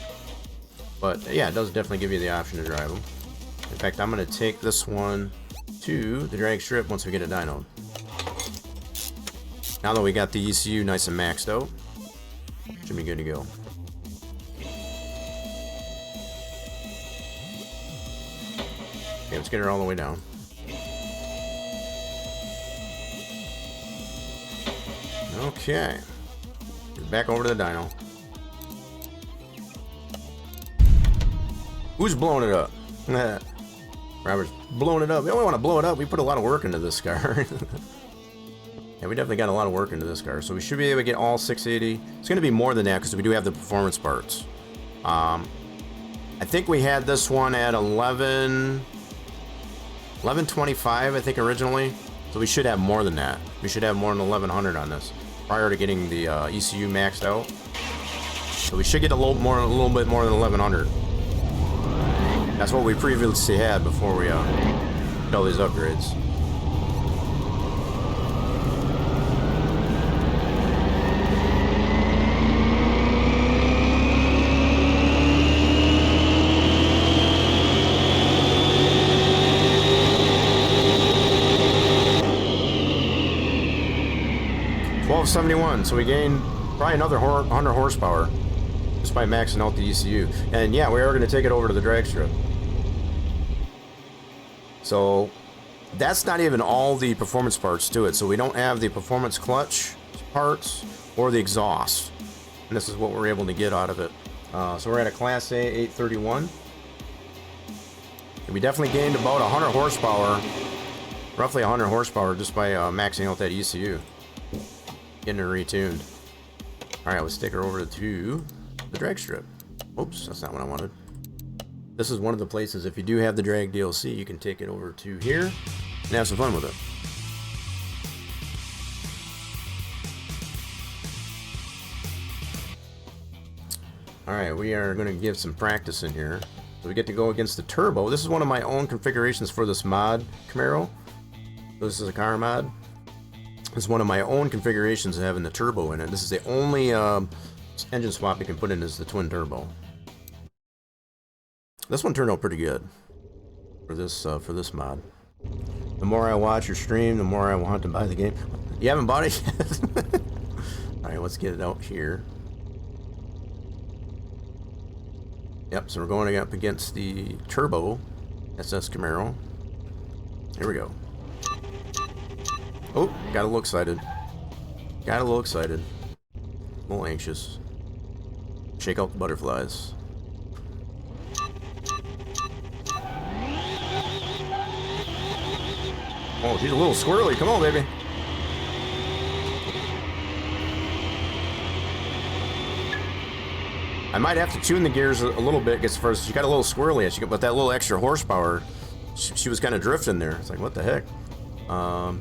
But yeah, it does definitely give you the option to drive them. In fact, I'm going to take this one to the drag strip once we get it dynoed. Now that we got the ECU nice and maxed out, should be good to go. Okay, let's get her all the way down. Okay. Back over to the dyno. Who's blowing it up? Robert's blowing it up. We don't want to blow it up. We put a lot of work into this car. Yeah, we definitely got a lot of work into this car. So we should be able to get all 680. It's going to be more than that because we do have the performance parts. I think we had this one at 1125, I think, originally. So we should have more than that. We should have more than 1100 on this prior to getting the ECU maxed out. So we should get a little bit more than 1100. That's what we previously had before we did all these upgrades. $1271, so we gained probably another 100 horsepower just by maxing out the ECU. And yeah, we are going to take it over to the drag strip. So that's not even all the performance parts to it. So we don't have the performance clutch parts or the exhaust. And this is what we're able to get out of it. So we're at a Class A 831. And we definitely gained about 100 horsepower, roughly 100 horsepower just by maxing out that ECU. Getting her retuned. Alright, let's take her over to the drag strip. Oops, that's not what I wanted. This is one of the places, if you do have the drag DLC, you can take it over to here and have some fun with it. Alright, we are going to give some practice in here. So we get to go against the turbo. This is one of my own configurations for this mod, Camaro. This is a car mod. This is one of my own configurations of having the turbo in it. This is the only engine swap you can put in is the twin turbo. This one turned out pretty good for this mod. The more I watch your stream, the more I want to buy the game. You haven't bought it yet? Alright, let's get it out here. Yep, so we're going up against the turbo SS Camaro. Here we go. Oh, got a little excited. Got a little excited. A little anxious. Shake out the butterflies. Oh, she's a little squirrely. Come on, baby. I might have to tune the gears a little bit as far as she got a little squirrely. But that little extra horsepower, she was kind of drifting there. It's like, what the heck? Alright,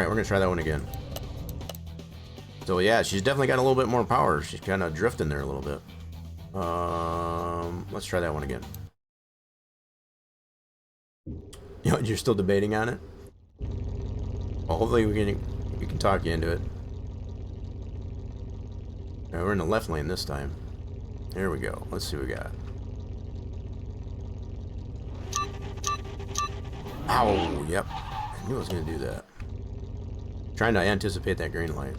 we're going to try that one again. So yeah, she's definitely got a little bit more power. She's kind of drifting there a little bit. Let's try that one again. You know, you're still debating on it? Well, hopefully we can talk you into it. Right, we're in the left lane this time. Here we go. Let's see what we got. Ow, yep. I knew I was going to do that. Trying to anticipate that green light.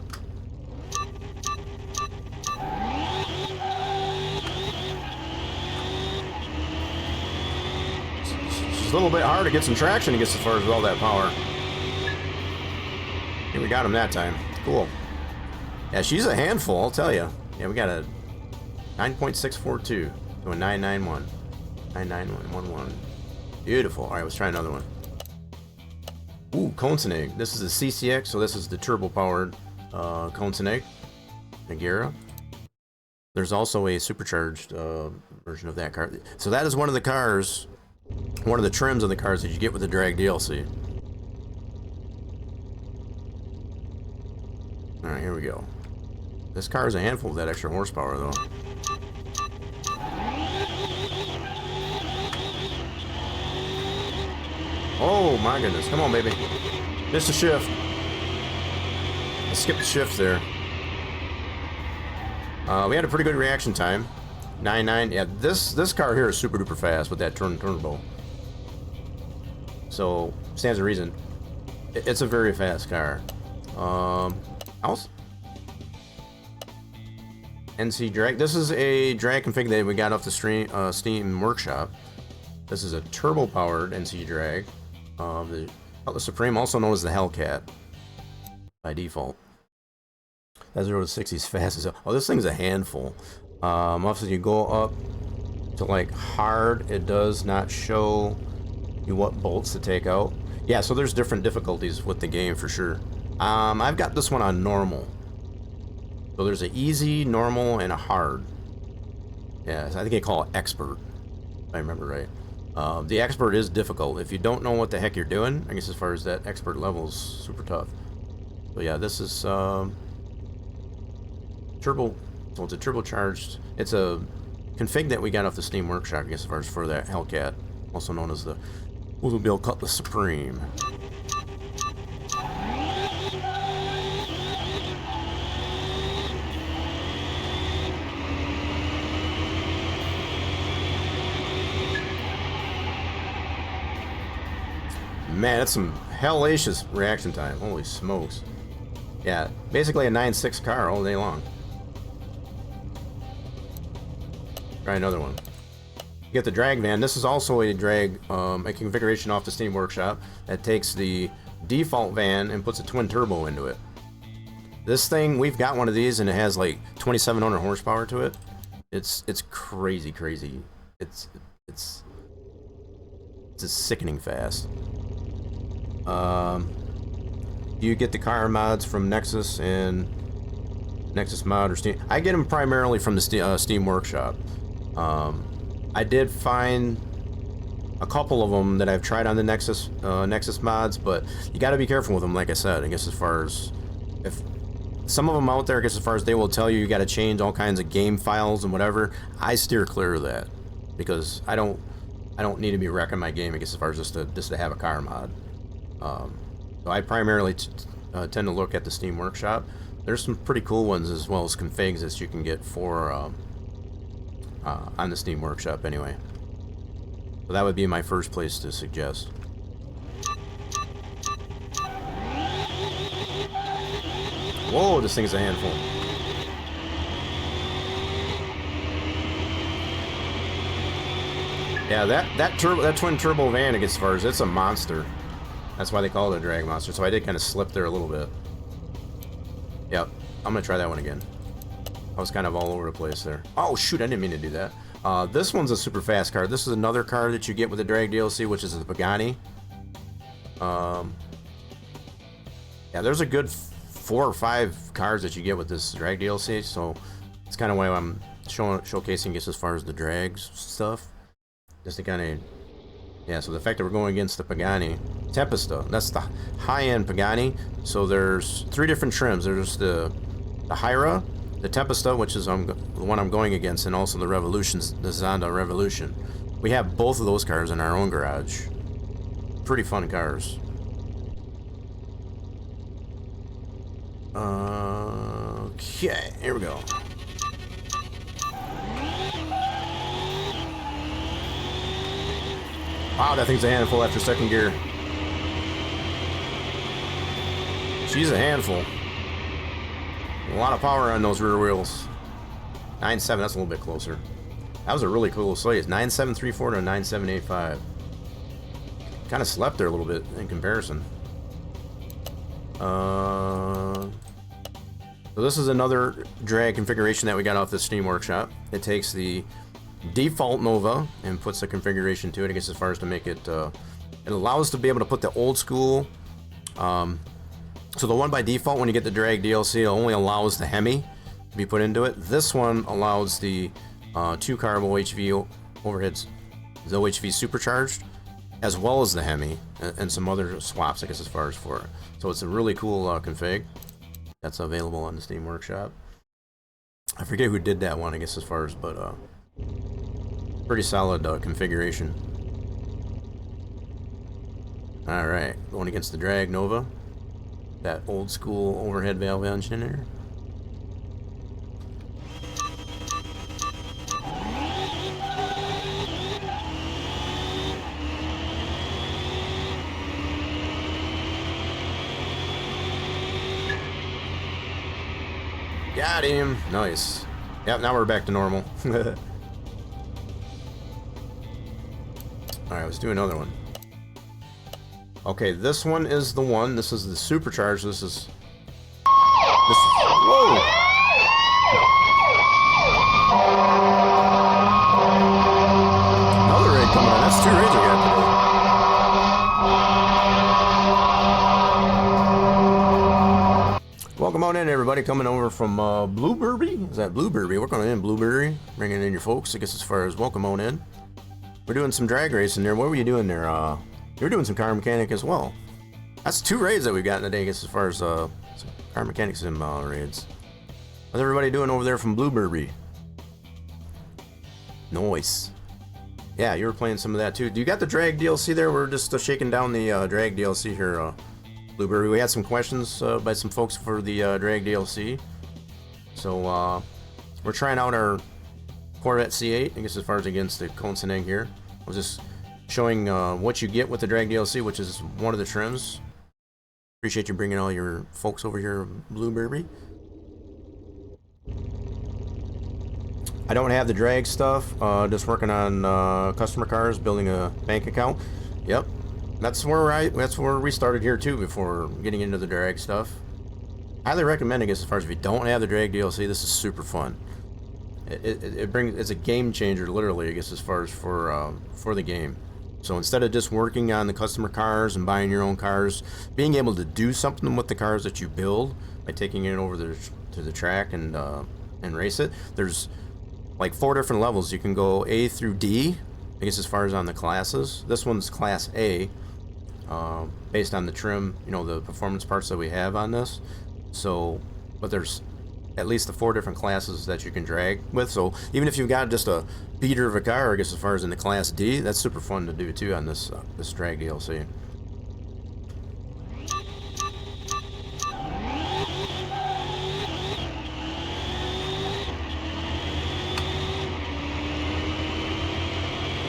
She's a little bit hard to get some traction to get as far as all that power. Here we got him that time. Cool. Yeah, she's a handful, I'll tell you. Yeah, we got a 9.642 to a 991. 99111. Beautiful. Alright, let's try another one. Ooh, Koenigsegg. This is a CCX, so this is the turbo-powered Koenigsegg Nagera. There's also a supercharged version of that car. So that is one of the cars, one of the trims of the cars that you get with the drag DLC. Alright, here we go. This car is a handful of that extra horsepower, though. Oh my goodness, come on baby. Missed the shift. I skipped the shift there. We had a pretty good reaction time. 9.9. Yeah, this car here is super duper fast with that turbo. So, stands to reason. It's a very fast car. Else? NC drag. This is a drag config that we got off the Steam workshop. This is a turbo powered NC drag. The Cutlass Supreme, also known as the Hellcat by default. That 0 to 60 is fast as hell. Oh, this thing's a handful. Also, you go up to like hard, it does not show you what bolts to take out. Yeah, so there's different difficulties with the game for sure. I've got this one on normal. So there's an easy, normal, and a hard. Yeah, I think they call it expert, if I remember right. The expert is difficult. If you don't know what the heck you're doing, I guess as far as that expert level is super tough. So yeah, this is turbo. So it's a turbocharged. It's a config that we got off the Steam Workshop, I guess, as far as for that Hellcat, also known as the Oldsmobile Cutlass Supreme. Man, that's some hellacious reaction time. Holy smokes. Yeah, basically a 9.6 car all day long. Try another one. You get the drag van. This is also a drag, a configuration off the Steam Workshop that takes the default van and puts a twin turbo into it. This thing, we've got one of these and it has like 2,700 horsepower to it. It's crazy. It's just sickening fast. You get the car mods from Nexus and Nexus Mod or Steam. I get them primarily from the Steam Workshop. I did find a couple of them that I've tried on the Nexus mods, but you got to be careful with them. Like I said, I guess as far as if some of them out there, I guess as far as they will tell you, you got to change all kinds of game files and whatever. I steer clear of that because I don't need to be wrecking my game. I guess as far as just to have a car mod. So I primarily tend to look at the Steam Workshop. There's some pretty cool ones as well as configs that you can get for on the Steam Workshop anyway. So that would be my first place to suggest. Whoa, this thing's a handful. Yeah, that twin turbo van, as far as it's a monster. That's why they call it a drag monster. So I did kind of slip there a little bit. Yep, I'm gonna try that one again. I was kind of all over the place there. Oh shoot, I didn't mean to do that. This one's a super fast car. This is another car that you get with the drag DLC, which is the Pagani. Yeah, there's a good 4 or 5 cars that you get with this drag DLC, so it's kind of why I'm showcasing this as far as the drags stuff. Just to kind of, yeah, so the fact that we're going against the Pagani Tempesta, that's the high-end Pagani. So there's 3 different trims. There's the the Hyra, the Tempesta, which is the one I'm going against, and also the Revolutions, the Zonda Revolution. We have both of those cars in our own garage. Pretty fun cars. Okay, here we go. Wow, that thing's a handful after second gear. She's a handful. A lot of power on those rear wheels. 9.7, that's a little bit closer. That was a really cool slate. 9.734 to 9.785. Kind of slept there a little bit in comparison. So this is another drag configuration that we got off the Steam Workshop. It takes the default Nova and puts a configuration to it. I guess as far as to make it, it allows to be able to put the old school. So the one by default, when you get the drag DLC, it only allows the Hemi to be put into it. This one allows the 2-carb OHV overheads, the OHV supercharged, as well as the Hemi, and some other swaps, I guess, as far as for it. So it's a really cool config that's available on the Steam Workshop. I forget who did that one, I guess, as far as, but pretty solid configuration. Alright, going against the drag Nova. That old school overhead valve engine in there. Got him. Nice. Yep, now we're back to normal. Alright, let's do another one. Okay, this one is the one. This is the supercharged. This is... Whoa! Another raid coming on. That's 2 raids we got today. Welcome on in, everybody. Coming over from Blueberry. Is that Blueberry? We're going in Blueberry. Bringing in your folks. I guess as far as welcome on in. We're doing some drag racing there. What were you doing there? You're doing some car mechanic as well. That's 2 raids that we've got today, I guess, as far as some car mechanic sim raids. How's everybody doing over there from Blueberry? Nice. Yeah, you were playing some of that too. Do you got the drag DLC there? We're just shaking down the drag DLC here, Blueberry. We had some questions by some folks for the drag DLC. So we're trying out our Corvette C8, I guess, as far as against the Koenigsegg here. I was just showing what you get with the drag DLC, which is one of the trims. Appreciate you bringing all your folks over here, Blueberry. I don't have the drag stuff. Just working on customer cars, building a bank account. Yep, that's where we started here too before getting into the drag stuff. Highly recommend, I guess, as far as if you don't have the drag DLC, this is super fun. It's a game changer, literally, I guess, as far as for the game. So instead of just working on the customer cars and buying your own cars, being able to do something with the cars that you build by taking it over to the track and race it. There's like 4 different levels. You can go A through D, I guess, as far as on the classes. This one's Class A, based on the trim, you know, the performance parts that we have on this. So, but there's at least the 4 different classes that you can drag with. So even if you've got just a beater of a car, I guess, as far as in the Class D, that's super fun to do too on this this drag DLC.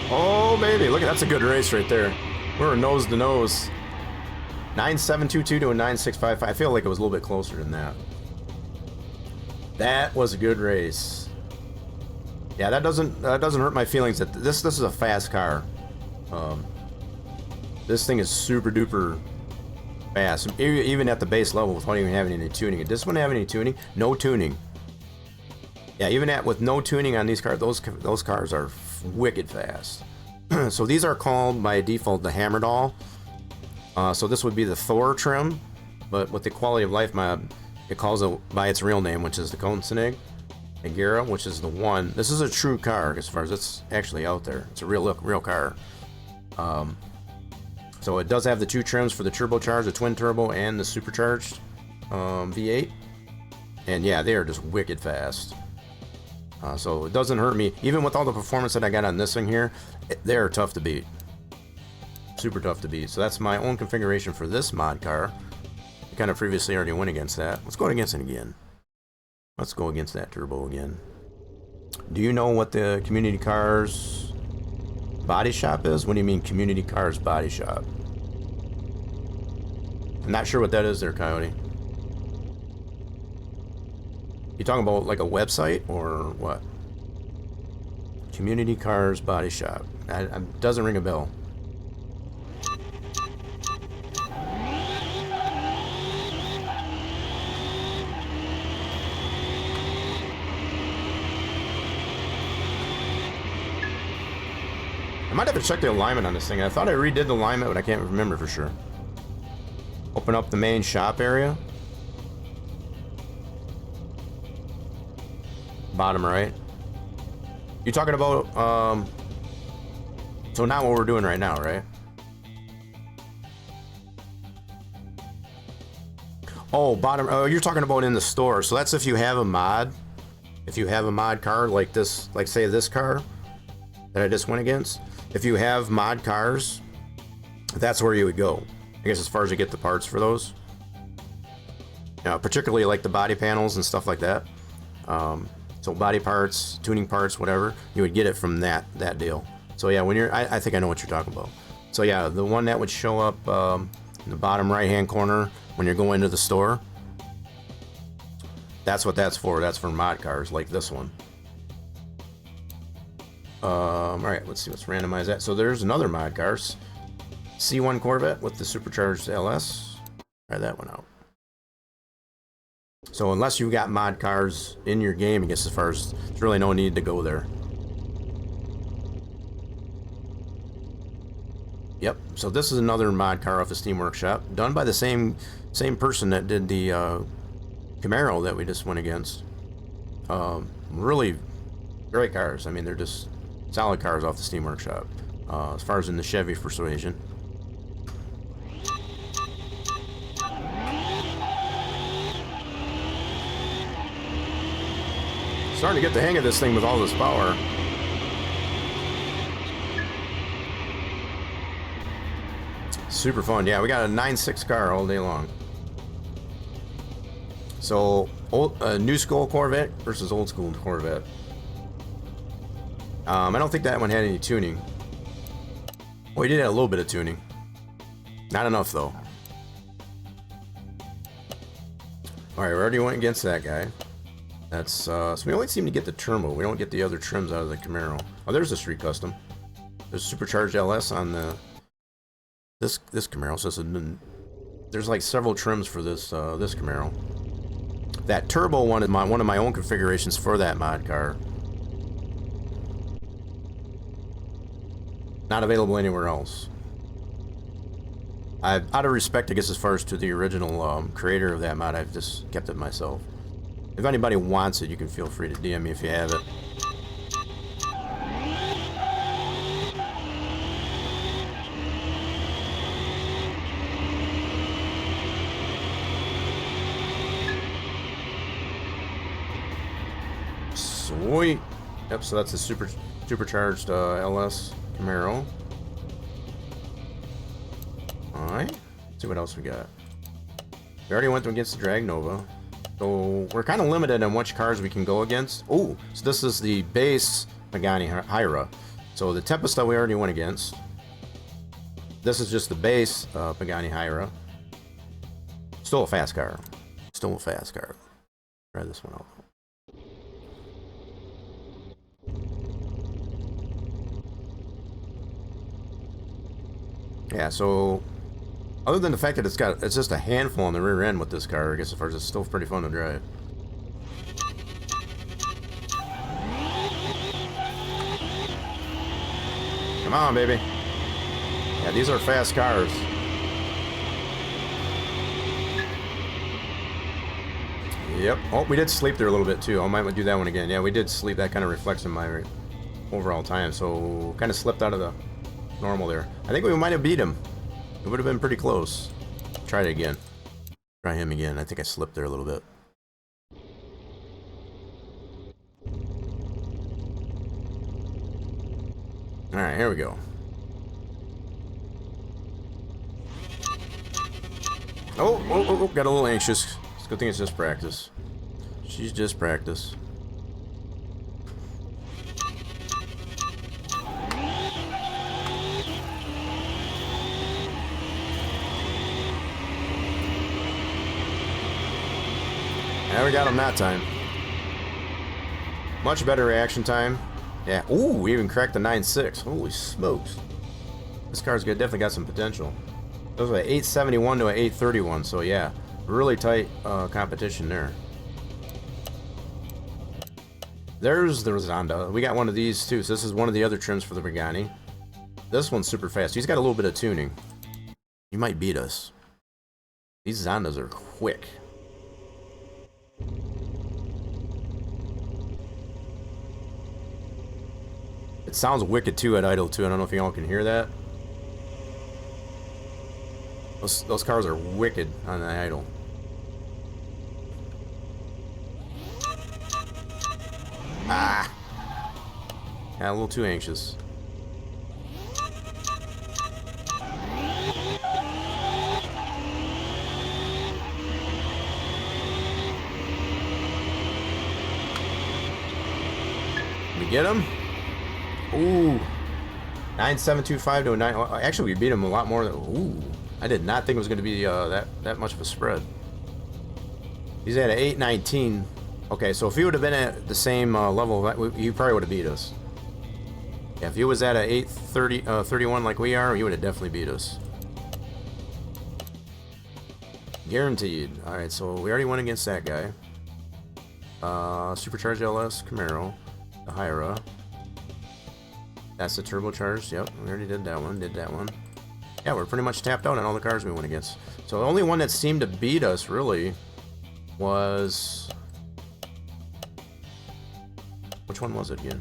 Oh baby, look, that's a good race right there. We're nose to nose. 9722 to a 9655. I feel like it was a little bit closer than that. That was a good race. Yeah, that doesn't hurt my feelings that this is a fast car. This thing is super duper fast, even at the base level without even having any tuning. It doesn't have any tuning, no tuning. Yeah, even with no tuning on these cars, those cars are wicked fast. So these are called by default the Hammerdoll. So this would be the Thor trim, but with the quality of life mod, it calls it by its real name, which is the Koenigsegg Agera, which is the one. This is a true car as far as it's actually out there. It's a real car. So it does have the 2 trims for the turbocharged, the twin turbo, and the supercharged V8. And yeah, they are just wicked fast. So it doesn't hurt me. Even with all the performance that I got on this thing here, they are tough to beat. Super tough to beat. So that's my own configuration for this mod car. I kind of previously already went against that. Let's go against it again. Let's go against that turbo again. Do you know what the Community Cars body shop is? What do you mean Community Cars body shop? I'm not sure what that is there, Coyote. You talking about like a website or what? Community Cars body shop. Doesn't ring a bell. I might have to check the alignment on this thing. I thought I redid the alignment, but I can't remember for sure. Open up the main shop area. Bottom right. You're talking about, so not what we're doing right now, right? Oh, bottom, oh, you're talking about in the store. So that's if you have a mod. If you have a mod car like this, like say this car that I just went against. If you have mod cars, that's where you would go. I guess as far as you get the parts for those. Particularly like the body panels and stuff like that. So body parts, tuning parts, whatever, you would get it from that deal. So yeah, when you're, I think I know what you're talking about. So yeah, the one that would show up in the bottom right hand corner when you're going to the store, that's what that's for. That's for mod cars like this one. All right, let's see, let's randomize that. So there's another mod car, C1 Corvette with the supercharged LS. Try that one out. So unless you've got mod cars in your game, I guess as far as, there's really no need to go there. Yep, so this is another mod car off the Steam Workshop, done by the same person that did the Camaro that we just went against. Really great cars. I mean, they're just solid cars off the Steam Workshop. As far as in the Chevy persuasion. Starting to get the hang of this thing with all this power. Super fun. Yeah, we got a 9.6 car all day long. So, new school Corvette versus old school Corvette. I don't think that one had any tuning. Well, he did have a little bit of tuning. Not enough, though. Alright, we already went against that guy. That's, so we only seem to get the turbo. We don't get the other trims out of the Camaro. Oh, there's a street custom. There's a supercharged LS on the this Camaro. So there's like several trims for this this Camaro. That turbo one is one of my own configurations for that mod car. Not available anywhere else. Out of respect, I guess, as far as to the original creator of that mod, I've just kept it myself. If anybody wants it, you can feel free to DM me if you have it. Sweet. Yep, so that's a supercharged LS Camaro. Alright. Let's see what else we got. We already went against the Drag Nova. So we're kind of limited on which cars we can go against. Oh, so this is the base Pagani Hyra. So the Tempest that we already went against. This is just the base Pagani Hyra. Still a fast car. Still a fast car. Try this one out. Yeah, so other than the fact that it's just a handful on the rear end with this car, I guess as far as it's still pretty fun to drive. Come on, baby. Yeah, these are fast cars. Yep. Oh, we did sleep there a little bit too. I might do that one again. Yeah, we did sleep. That kind of reflects in my overall time. So kind of slipped out of the normal there. I think we might have beat him. It would have been pretty close. Try it again. Try him again. I think I slipped there a little bit. All right, here we go. Oh, got a little anxious. It's a good thing it's just practice. She's just practice. Yeah, we got him that time. Much better reaction time. Yeah. Ooh, we even cracked the 9.6. Holy smokes. This car's definitely got some potential. Those were 871 to an 831, so yeah, really tight competition there. There's the Zonda. We got one of these too, so this is one of the other trims for the Pagani. This one's super fast. He's got a little bit of tuning. He might beat us. These Zondas are quick. It sounds wicked too at idle too. I don't know if y'all can hear that. Those cars are wicked on the idle. Ah! Got a little too anxious. We get him? Ooh. 9725 to a 9. Actually, we beat him a lot more than. Ooh. I did not think it was going to be that much of a spread. He's at an 819. Okay, so if he would have been at the same level, he probably would have beat us. Yeah, if he was at an 831 like we are, he would have definitely beat us. Guaranteed. Alright, so we already went against that guy. Supercharged LS Camaro. The Hyra. That's the turbocharged. Yep, we already did that one. Yeah, we're pretty much tapped out on all the cars we went against. So the only one that seemed to beat us, really, was... Which one was it again?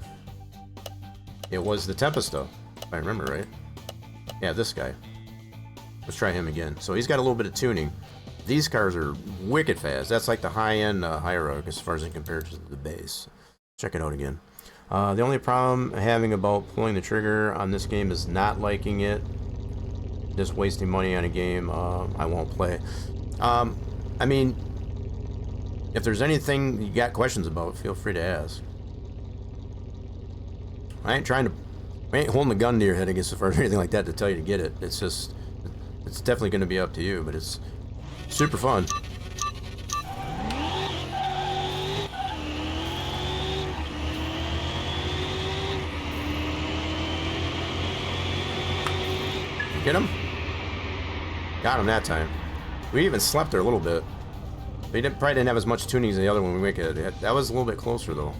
It was the Tempesta, if I remember right. Yeah, this guy. Let's try him again. So he's got a little bit of tuning. These cars are wicked fast. That's like the high-end Hyra as far as in comparison to the base. Check it out again. The only problem having about pulling the trigger on this game is not liking it. Just wasting money on a game I won't play. I mean, if there's anything you got questions about, feel free to ask. I ain't holding the gun to your head, I guess, or anything like that to tell you to get it. It's just, it's definitely going to be up to you, but it's super fun. Get him? Got him that time. We even slept there a little bit. We probably didn't have as much tuning as the other one we make it. That was a little bit closer though.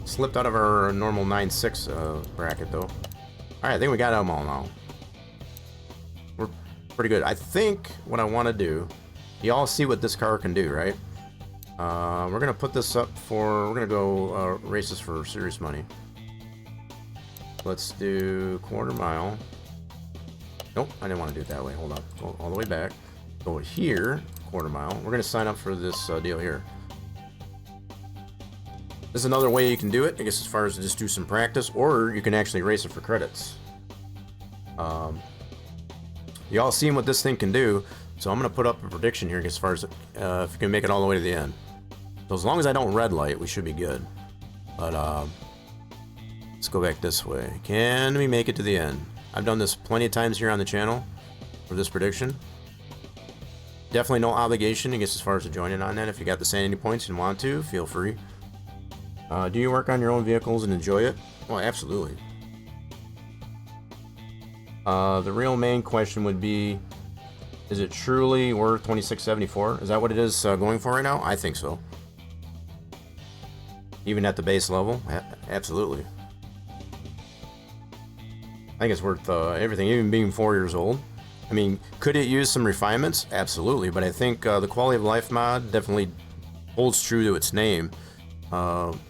Slipped out of our normal 9.6 bracket though. Alright, I think we got them all now. We're pretty good. I think what I want to do, you all see what this car can do, right? We're going to put this up for, we're going to go race this for serious money. Let's do quarter mile. Nope, I didn't want to do it that way. Hold on. Go all the way back. Go here, quarter mile. We're going to sign up for this deal here. This is another way you can do it, I guess, as far as to just do some practice, or you can actually race it for credits. You all seen what this thing can do, so I'm going to put up a prediction here as far as if you can make it all the way to the end. So as long as I don't red light, we should be good. But let's go back this way. Can we make it to the end? I've done this plenty of times here on the channel for this prediction. Definitely no obligation, I guess, as far as to join in on that. If you got the sanity points and want to, feel free. Do you work on your own vehicles and enjoy it? Well, absolutely. The real main question would be, is it truly worth $26.74? Is that what it is going for right now? I think so. Even at the base level? Absolutely. I think it's worth everything, even being 4 years old. I mean, could it use some refinements? Absolutely, but I think the quality of life mod definitely holds true to its name.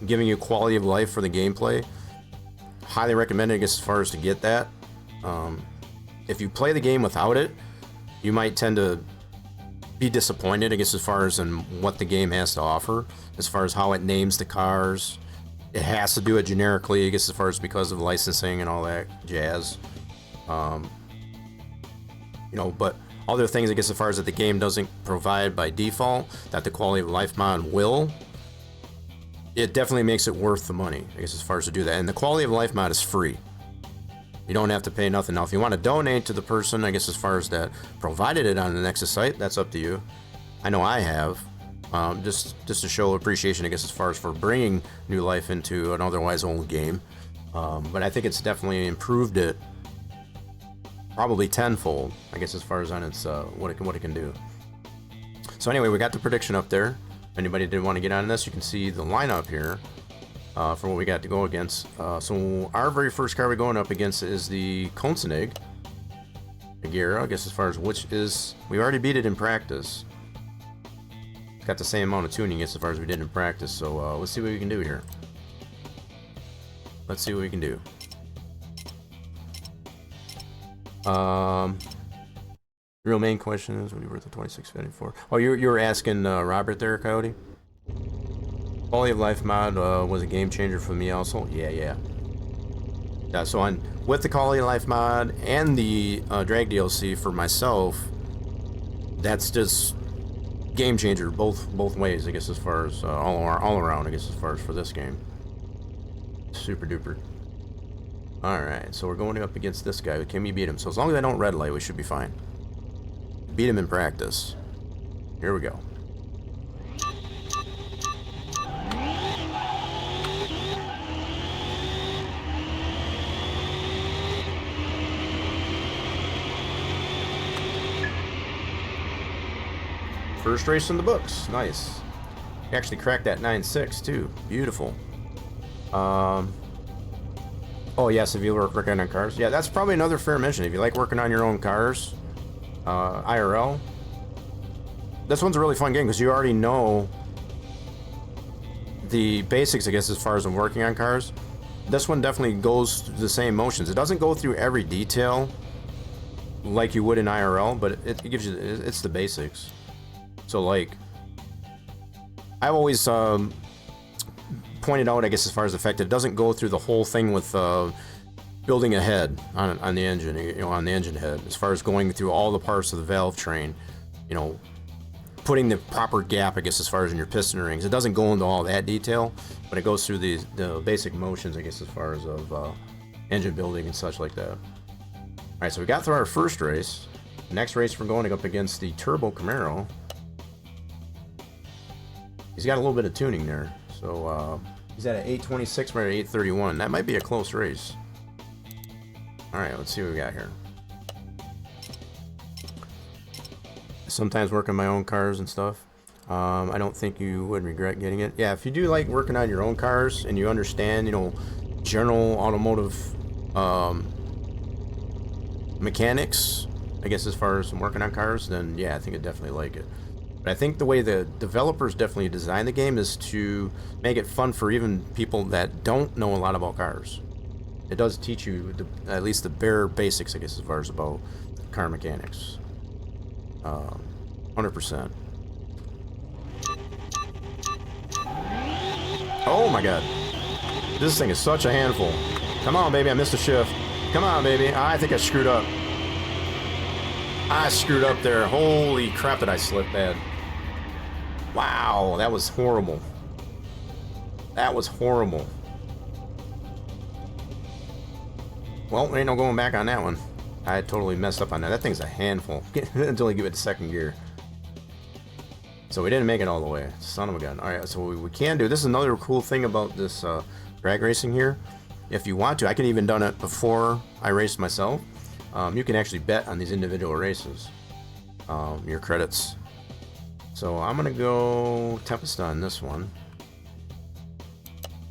Giving you quality of life for the gameplay. Highly recommended, I guess, as far as to get that. If you play the game without it, you might tend to be disappointed, I guess, as far as in what the game has to offer, as far as how it names the cars. it has to do it generically, I guess, as far as because of licensing and all that jazz. You know, but other things, I guess, as far as that the game doesn't provide by default, that the quality of life mod will, it definitely makes it worth the money, I guess, as far as to do that. And the quality of life mod is free. You don't have to pay nothing. Now, if you want to donate to the person, I guess, as far as that provided it on the Nexus site, that's up to you. I know I have. Just to show appreciation, I guess, as far as for bringing new life into an otherwise old game. But I think it's definitely improved it probably tenfold, I guess, as far as on its what it can do. So anyway, we got the prediction up there. If anybody did want to get on this, you can see the lineup here for what we got to go against. So our very first car we're going up against is the Koenigsegg Agera, I guess, as far as which is, we already beat it in practice. It's got the same amount of tuning as far as we did in practice. So let's see what we can do here. Let's see what we can do. Real main question is, what are you worth the 2654? Oh, you were asking Robert there, Coyote? Quality of life mod was a game changer for me also. Yeah. So with the quality of life mod and the drag DLC for myself, that's just game changer both ways, I guess, as far as all around, I guess, as far as for this game. Super duper. Alright, so we're going up against this guy. Can we beat him? So as long as I don't red light, we should be fine. Beat him in practice. Here we go. First race in the books. Nice. We actually cracked that 9.6 too. Beautiful. Oh yes, if you work working on cars. Yeah, that's probably another fair mention. If you like working on your own cars, IRL, this one's a really fun game because you already know the basics, I guess, as far as I'm working on cars. This one definitely goes through the same motions. It doesn't go through every detail like you would in IRL, but it gives you, it's the basics. So like, I've always pointed out, I guess, as far as the fact that it doesn't go through the whole thing with building a head on the engine, you know, on the engine head, as far as going through all the parts of the valve train, you know, putting the proper gap, I guess, as far as in your piston rings. It doesn't go into all that detail, but it goes through the basic motions, I guess, as far as of engine building and such like that. All right, so we got through our first race. Next race, we're going up against the Turbo Camaro. He's got a little bit of tuning there, so he's at an 826, we're at 831. That might be a close race. All right, let's see what we got here. Sometimes working my own cars and stuff. I don't think you would regret getting it. Yeah, if you do like working on your own cars and you understand, you know, general automotive mechanics, I guess, as far as working on cars, then yeah, I think I'd definitely like it. But I think the way the developers definitely designed the game is to make it fun for even people that don't know a lot about cars. It does teach you at least the bare basics, I guess, as far as about car mechanics. 100%. Oh my god. This thing is such a handful. Come on, baby, I missed a shift. Come on, baby. I think I screwed up. I screwed up there. Holy crap, did I slip bad. Wow, that was horrible. That was horrible. Well, ain't no going back on that one. I totally messed up on that. That thing's a handful. Until I give it to second gear. So we didn't make it all the way. Son of a gun. Alright, so we can do. This is another cool thing about this drag racing here. If you want to, I could even done it before I raced myself. You can actually bet on these individual races. Your credits. So I'm gonna go Tempest on this one.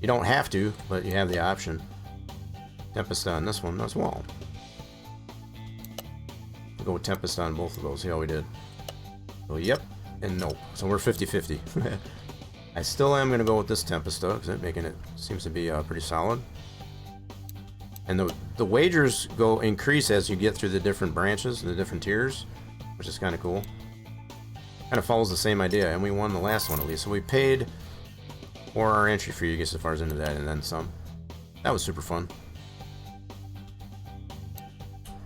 You don't have to, but you have the option. Tempest on this one as well. We'll go with Tempest on both of those. See how we did. So yep and nope. So we're 50-50. I still am gonna go with this Tempest though, because making it seems to be pretty solid. And the wagers increase as you get through the different branches, the different tiers, which is kind of cool. Kind of follows the same idea, and we won the last one at least. So we paid 4-hour entry fee, I guess, as far as into that, and then some. That was super fun.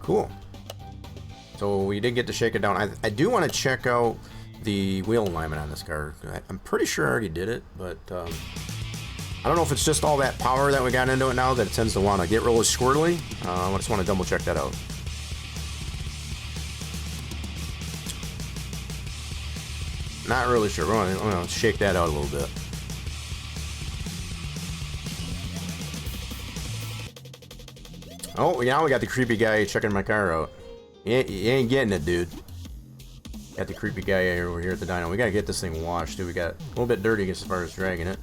Cool. So we did get to shake it down. I do want to check out the wheel alignment on this car. I'm pretty sure I already did it, but I don't know if it's just all that power that we got into it now that it tends to want to get really squirrely. I just want to double check that out. Not really sure. I'm going to shake that out a little bit. Oh, now we got the creepy guy checking my car out. You ain't getting it, dude. Got the creepy guy over here at the dyno. We gotta get this thing washed, dude. We got a little bit dirty as far as dragging it.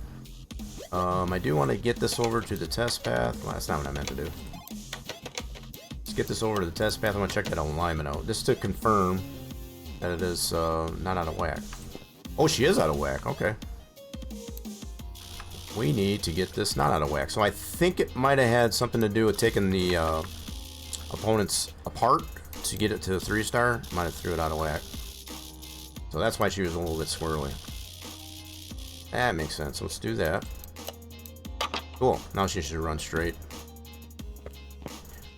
I do want to get this over to the test path. Well, that's not what I meant to do. Let's get this over to the test path. I want to check that alignment out, just to confirm that it is not out of whack. Oh, she is out of whack. Okay. We need to get this not out of whack. So I think it might have had something to do with taking the opponents apart to get it to the 3-star. Might have threw it out of whack. So that's why she was a little bit squirrely. That makes sense. Let's do that. Cool. Now she should run straight.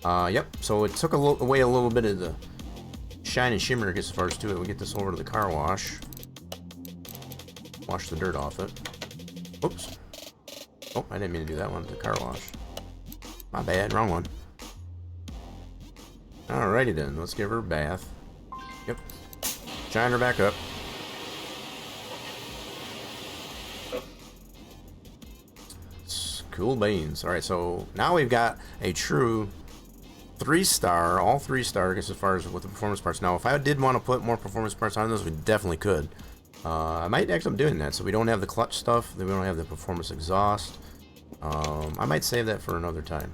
Yep. So it took away a little bit of the shine and shimmer as far as to it. We get this over to the car wash. Wash the dirt off it. Oops. Oh, I didn't mean to do that one. The car wash. My bad. Wrong one. Alrighty then. Let's give her a bath. Yep. Shine her back up. Cool beans. Alright, so now we've got a true 3-star, all 3-star as far as with the performance parts. Now, if I did want to put more performance parts on this, we definitely could. I might actually doing that, so we don't have the clutch stuff, then we don't have the performance exhaust. I might save that for another time.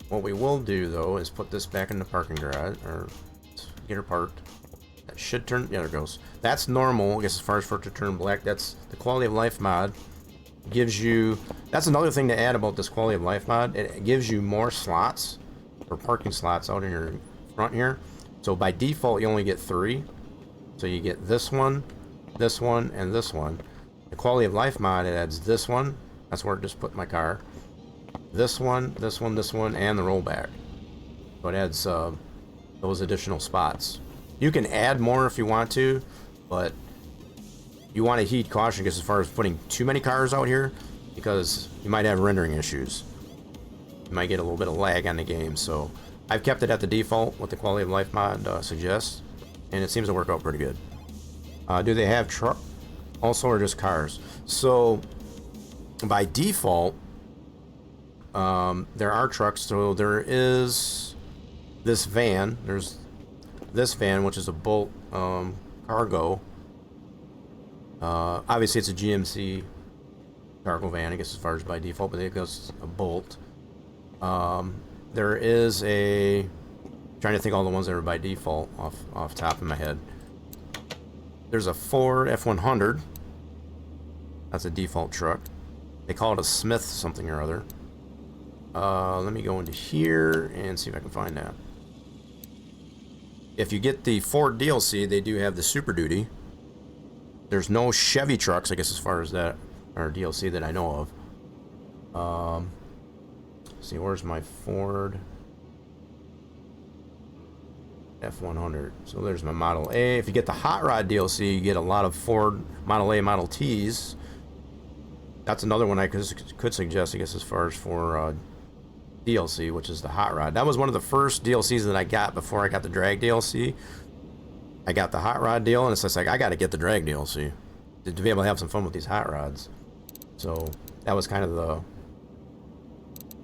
What we will do, though, is put this back in the parking garage, or get her parked. That should turn, yeah, there it goes. That's normal, I guess, as far as for it to turn black. That's the quality of life mod. Gives you, that's another thing to add about this quality of life mod. It gives you more slots, or parking slots out in your front here. So by default, you only get 3. So you get this one, and this one. The quality of life mod, it adds this one. That's where it just put my car. This one, and the rollback. So it adds those additional spots. You can add more if you want to, but you want to heed caution as far as putting too many cars out here, because you might have rendering issues. You might get a little bit of lag on the game, so I've kept it at the default, what the quality of life mod suggests, and it seems to work out pretty good. Do they have truck also, or just cars? So by default, there are trucks. So there is this van. There's this van, which is a Bolt cargo. Obviously, it's a GMC cargo van, I guess, as far as by default, but it goes a Bolt. There is a, I'm trying to think all the ones that are by default off top of my head. There's a Ford F100. That's a default truck. They call it a Smith something or other. Let me go into here and see if I can find that. If you get the Ford DLC, they do have the Super Duty. There's no Chevy trucks, I guess, as far as that, or DLC that I know of. Let's see, where's my Ford F100? So there's my Model A. If you get the Hot Rod DLC, you get a lot of Ford Model A, Model Ts. That's another one I could suggest, I guess, as far as for DLC, which is the Hot Rod. That was one of the first DLCs that I got before I got the Drag DLC. I got the Hot Rod deal, and it's just like, I got to get the Drag DLC to be able to have some fun with these hot rods. So that was kind of the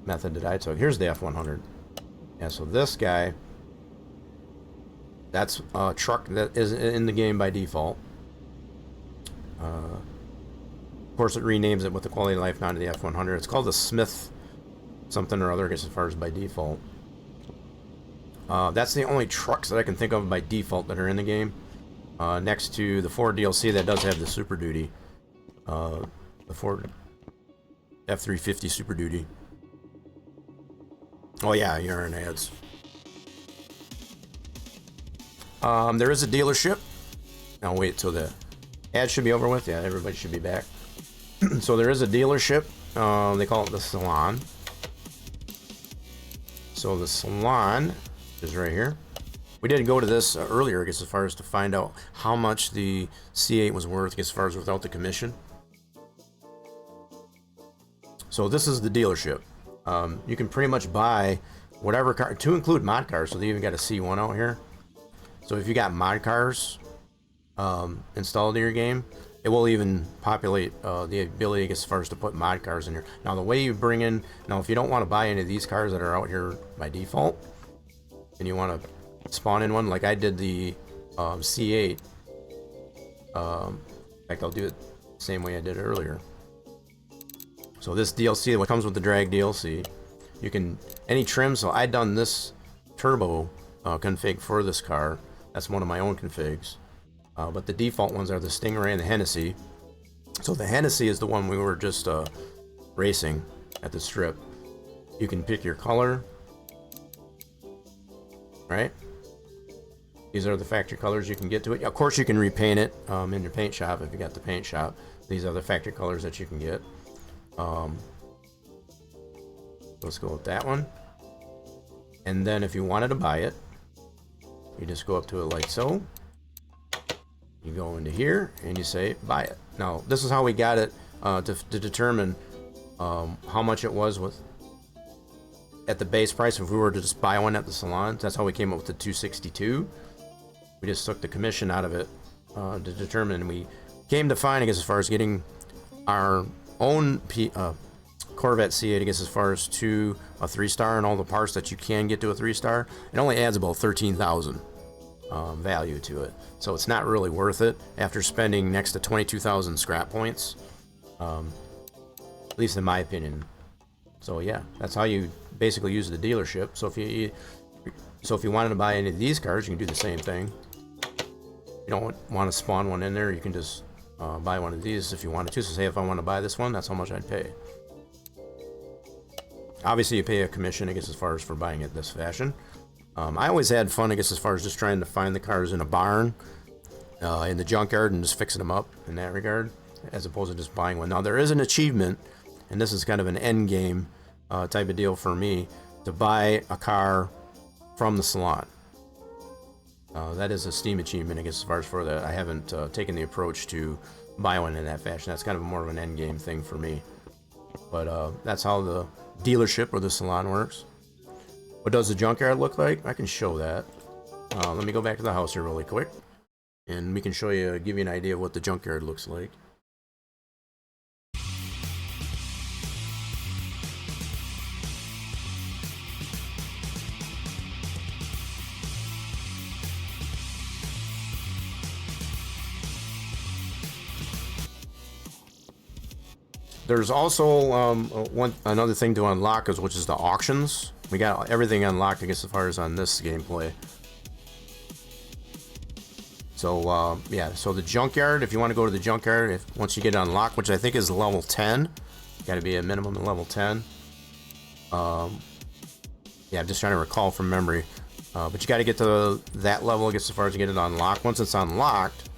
method that I took. Here's the F100. Yeah, so this guy, that's a truck that is in the game by default. Of course, it renames it with the quality of life mod to the F100. It's called the Smith something or other, I guess, as far as by default. That's the only trucks that I can think of by default that are in the game. Next to the Ford DLC that does have the Super Duty. The Ford F350 Super Duty. Oh yeah, you're in ads. There is a dealership. I'll wait till the ad should be over with. Yeah, everybody should be back. So there is a dealership. They call it the salon. So the salon is right here. We did go to this earlier, I guess, as far as to find out how much the C8 was worth, I guess, as far as without the commission. So this is the dealership. You can pretty much buy whatever car, to include mod cars. So they even got a C1 out here. So if you got mod cars installed in your game, it will even populate the ability, I guess, as far as to put mod cars in here. Now the way you bring in, now if you don't want to buy any of these cars that are out here by default, and you want to spawn in one, like I did the C8. In fact, I'll do it the same way I did it earlier. So this DLC, what comes with the drag DLC, you can, any trim, so I done this turbo config for this car. That's one of my own configs. But the default ones are the Stingray and the Hennessey. So the Hennessey is the one we were just racing at the strip. You can pick your color, right? These are the factory colors you can get to it. Of course, you can repaint it in your paint shop if you got the paint shop. These are the factory colors that you can get. Let's go with that one. And then if you wanted to buy it, you just go up to it like so. You go into here and you say buy it. Now this is how we got it to determine how much it was with at the base price. If we were to just buy one at the salon, that's how we came up with the 262. We just took the commission out of it to determine, and we came to find, I guess, as far as getting our own Corvette C8, I guess, as far as to a 3-star and all the parts that you can get to a 3-star, it only adds about 13,000 value to it. So it's not really worth it after spending next to 22,000 scrap points, at least in my opinion. So yeah, that's how you basically use the dealership. So if you wanted to buy any of these cars, you can do the same thing. You don't want to spawn one in there, you can just buy one of these if you wanted to. So say if I want to buy this one, that's how much I'd pay. Obviously you pay a commission, I guess, as far as for buying it this fashion. I always had fun, I guess, as far as just trying to find the cars in a barn, in the junkyard, and just fixing them up in that regard, as opposed to just buying one. Now there is an achievement, and this is kind of an end game type of deal for me, to buy a car from the salon. That is a Steam achievement, I guess, as far as for that. I haven't taken the approach to buy one in that fashion. That's kind of more of an end game thing for me. But that's how the dealership or the salon works. What does the junkyard look like? I can show that. Let me go back to the house here really quick, and we can show you, give you an idea of what the junkyard looks like. There's also another thing to unlock, which is the auctions. We got everything unlocked, I guess, as far as on this gameplay. So yeah, so the junkyard, if you want to go to the junkyard, once you get it unlocked, which I think is level 10, got to be a minimum of level 10. Yeah, I'm just trying to recall from memory. But you got to get to that level, I guess, as far as you get it unlocked. Once it's unlocked,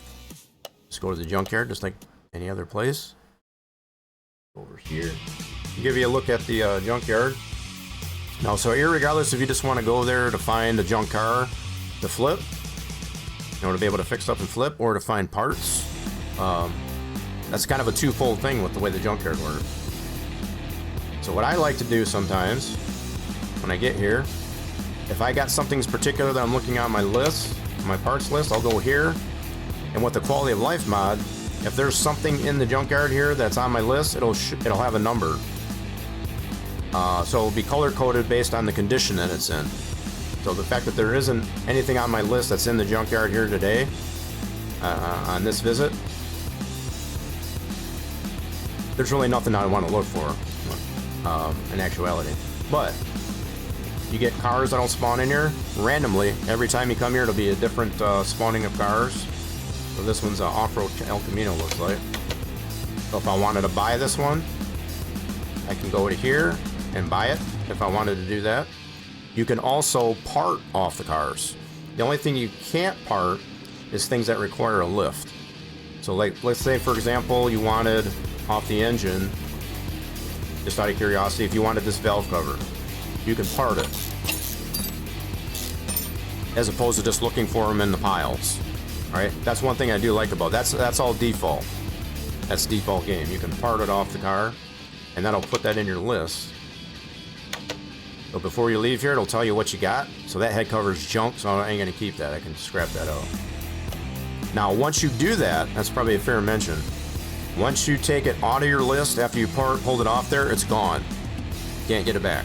just go to the junkyard, just like any other place. Over here, give you a look at the junkyard. Now, so irregardless if you just want to go there to find a junk car to flip, you know, to be able to fix up and flip, or to find parts, that's kind of a twofold thing with the way the junkyard works. So what I like to do sometimes when I get here, if I got something particular that I'm looking at my list, my parts list, I'll go here, and with the quality of life mod, if there's something in the junkyard here that's on my list, it'll have a number. So it'll be color coded based on the condition that it's in. So the fact that there isn't anything on my list that's in the junkyard here today, on this visit, there's really nothing I want to look for in actuality. But you get cars that'll spawn in here randomly. Every time you come here, it'll be a different spawning of cars. So this one's an off-road El Camino, looks like. So if I wanted to buy this one, I can go to here and buy it if I wanted to do that. You can also part off the cars. The only thing you can't part is things that require a lift. So like, let's say, for example, you wanted off the engine, just out of curiosity, if you wanted this valve cover, you can part it, as opposed to just looking for them in the piles. All right, that's one thing I do like about that's all default. That's default game. You can part it off the car, and that'll put that in your list. So before you leave here, it'll tell you what you got. So that head cover is junk, so I ain't gonna keep that. I can scrap that out. Now, once you do that, that's probably a fair mention. Once you take it out of your list after you hold it off there, it's gone. Can't get it back.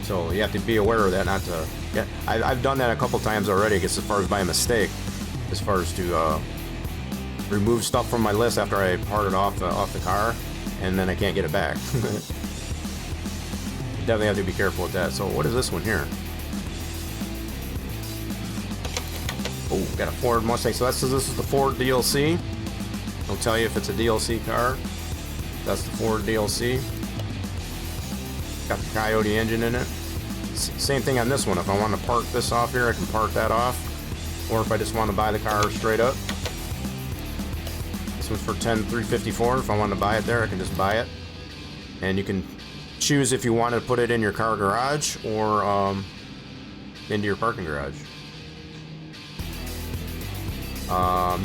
So you have to be aware of that, not to. Yeah, I've done that a couple times already. I guess as far as by mistake, as far as to remove stuff from my list after I part it off the car, and then I can't get it back. Definitely have to be careful with that. So what is this one here? Oh, got a Ford Mustang. So this is the Ford DLC. It'll tell you if it's a DLC car. That's the Ford DLC. Got the Coyote engine in it. Same thing on this one. If I want to park this off here, I can park that off. Or if I just want to buy the car straight up. This one's for $10,354. If I want to buy it there, I can just buy it. And you can choose if you want to put it in your car garage or into your parking garage.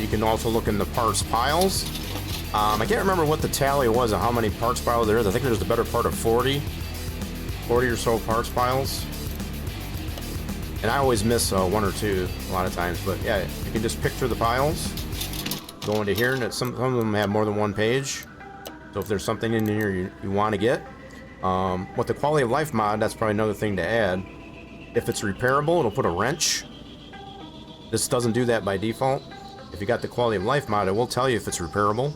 You can also look in the parts piles. I can't remember what the tally was of how many parts piles there is. I think there's the better part of 40 or so parts piles. And I always miss one or two a lot of times. But yeah, you can just pick through the piles, go into here, and some of them have more than one page. So if there's something in here you want to get. With the quality of life mod, that's probably another thing to add. If it's repairable, it'll put a wrench. This doesn't do that by default. If you got the quality of life mod, it will tell you if it's repairable.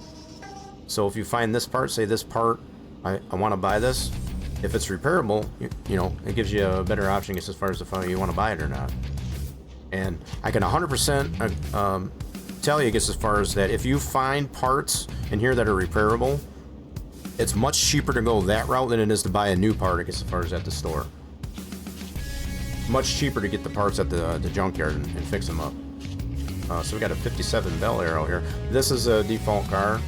So if you find this part, say this part, I want to buy this. If it's repairable, you know, it gives you a better option as far as if you want to buy it or not. And I can 100% tell you, as far as that, if you find parts in here that are repairable, it's much cheaper to go that route than it is to buy a new part, as far as at the store. Much cheaper to get the parts at the junkyard and fix them up. So we got a 57 Bel Air out here. This is a default car.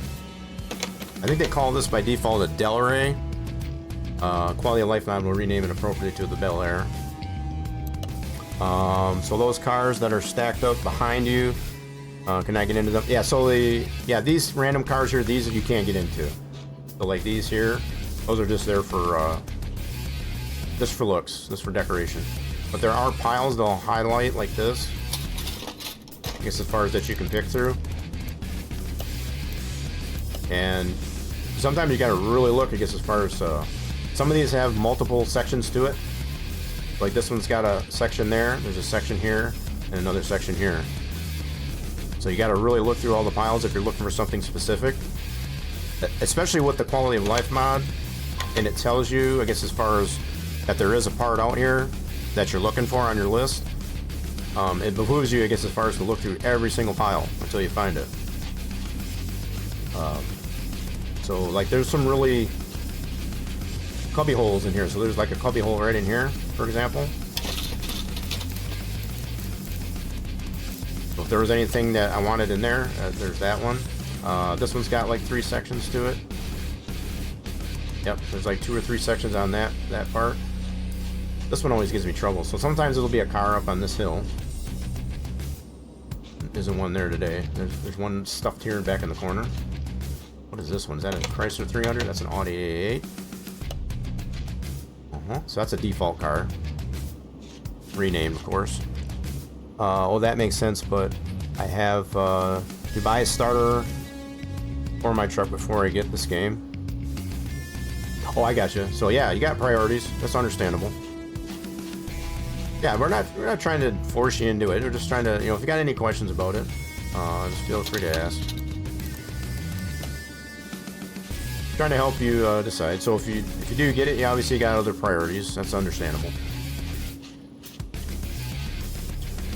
I think they call this by default a Delray. Quality of life mod will rename it appropriately to the Bel Air. So those cars that are stacked up behind you, can I get into them? Yeah. So these random cars here, these you can't get into. So like these here, those are just there for looks, just for decoration. But there are piles they'll highlight like this. I guess as far as that you can pick through. And sometimes you gotta really look, I guess, as far as some of these have multiple sections to it. Like this one's got a section there, there's a section here, and another section here. So you gotta really look through all the piles if you're looking for something specific. Especially with the quality of life mod, and it tells you, I guess, as far as that there is a part out here that you're looking for on your list. It behooves you, I guess, as far as to look through every single pile until you find it. So like there's some really cubby holes in here. So there's like a cubby hole right in here, for example. So if there was anything that I wanted in there, there's that one. This one's got like 3 sections to it. Yep, there's like 2 or 3 sections on that part. This one always gives me trouble. So sometimes it'll be a car up on this hill. Isn't one there today. There's one stuffed here back in the corner. What is this one? Is that a Chrysler 300? That's an Audi A8. So that's a default car. Renamed, of course. Oh, that makes sense, but I have to buy a starter for my truck before I get this game. Oh, I gotcha. So yeah, you got priorities. That's understandable. Yeah, we're not trying to force you into it. We're just trying to, if you got any questions about it, just feel free to ask. Trying to help you decide. So if you do get it, you obviously got other priorities. That's understandable.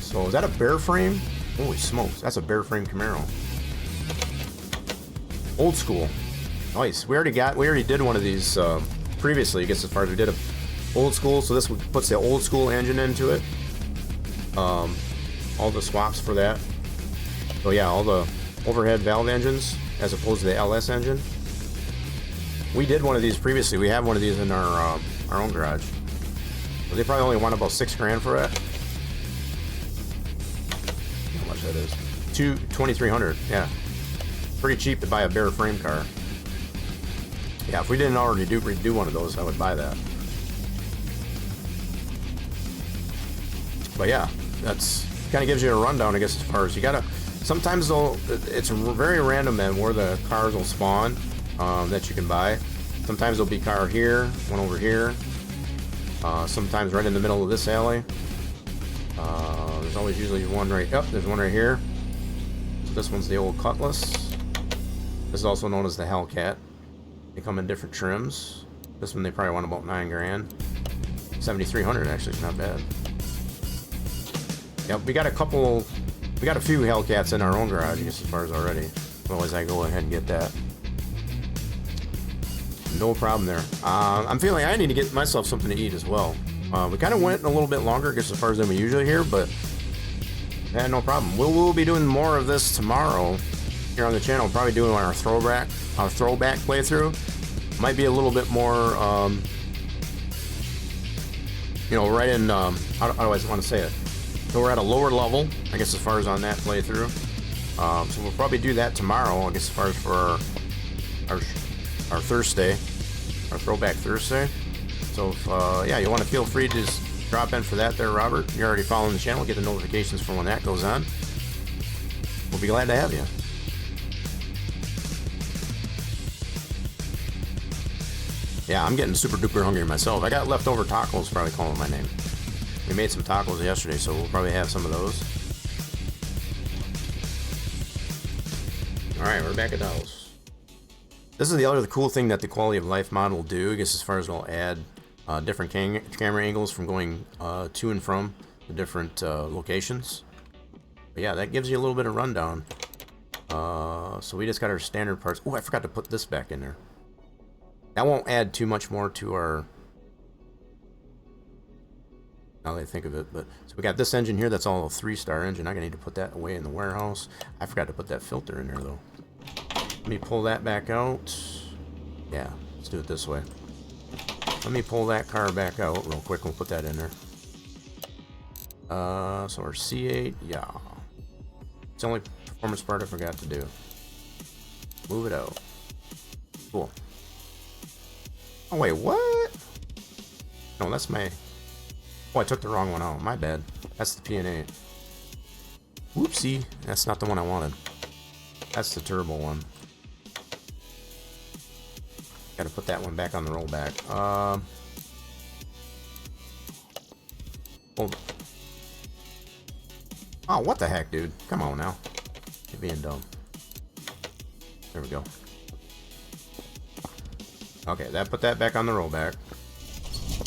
So is that a bare frame? Holy smokes, that's a bare frame Camaro. Old school. Nice. We already did one of these previously. I guess as far as we did a old school, so this puts the old school engine into it. All the swaps for that. So yeah, all the overhead valve engines as opposed to the LS engine. We did one of these previously. We have one of these in our own garage. But they probably only want about $6 grand for it. How much that is? $2,300. Yeah, pretty cheap to buy a bare frame car. Yeah, if we didn't already redo one of those, I would buy that. But yeah, that's kind of gives you a rundown, I guess, as far as you gotta. Sometimes though, it's very random then where the cars will spawn that you can buy. Sometimes there'll be a car here, one over here. Sometimes right in the middle of this alley. There's always usually one right up. There's one right here. So this one's the old Cutlass. This is also known as the Hellcat. They come in different trims. This one they probably want about $9 grand. 7,300 actually, not bad. Yep, we got a few Hellcats in our own garage, I guess, as far as already. Otherwise, I go ahead and get that. No problem there. I'm feeling I need to get myself something to eat as well. We kind of went a little bit longer, I guess, as far as than we usually here, but yeah, no problem. We'll be doing more of this tomorrow here on the channel. Probably doing our throwback playthrough. Might be a little bit more, you know, right in. How do I want to say it? So we're at a lower level, I guess, as far as on that playthrough. So we'll probably do that tomorrow, I guess, as far as for our Thursday, our Throwback Thursday. So if, yeah, you want to feel free to just drop in for that there, Robert. You're already following the channel, get the notifications for when that goes on. We'll be glad to have you. Yeah, I'm getting super duper hungry myself. I got leftover tacos, probably calling my name. We made some tacos yesterday, so we'll probably have some of those. Alright, we're back at the house. This is the other cool thing that the quality of life mod will do, I guess, as far as it'll add different camera angles from going to and from the different locations. But yeah, that gives you a little bit of rundown. So we just got our standard parts. Oh, I forgot to put this back in there. That won't add too much more to our... Now that I think of it, but so we got this engine here. That's all a 3-star engine. I'm gonna need to put that away in the warehouse. I forgot to put that filter in there though. Let me pull that back out. Yeah, let's do it this way. Let me pull that car back out real quick. We'll put that in there. So our C8, yeah. It's the only performance part I forgot to do. Move it out. Cool. Oh wait, what? No, that's my... Oh, I took the wrong one out. My bad. That's the PN8. Whoopsie. That's not the one I wanted. That's the turbo one. Gotta put that one back on the rollback. Hold it. Oh, what the heck, dude? Come on now. You're being dumb. There we go. Okay, that put that back on the rollback.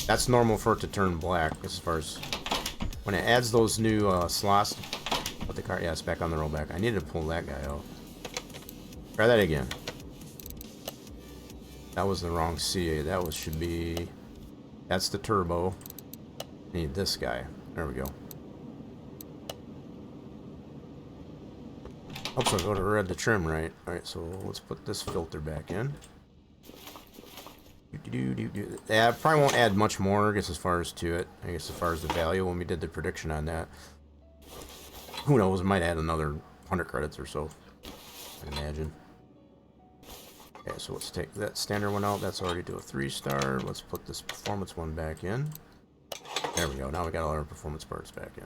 That's normal for it to turn black as far as when it adds those new slots. Put the car, yeah, it's back on the rollback. I needed to pull that guy out. Try that again. That was the wrong CA. That was should be. That's the turbo. I need this guy. There we go. Oops, I go to read the trim right. All right, so let's put this filter back in. Yeah, I probably won't add much more, I guess, as far as to it. I guess as far as the value when we did the prediction on that. Who knows? Might add another 100 credits or so, I imagine. Okay, so let's take that standard one out. That's already to a 3-star. Let's put this performance one back in. There we go. Now we got all our performance parts back in.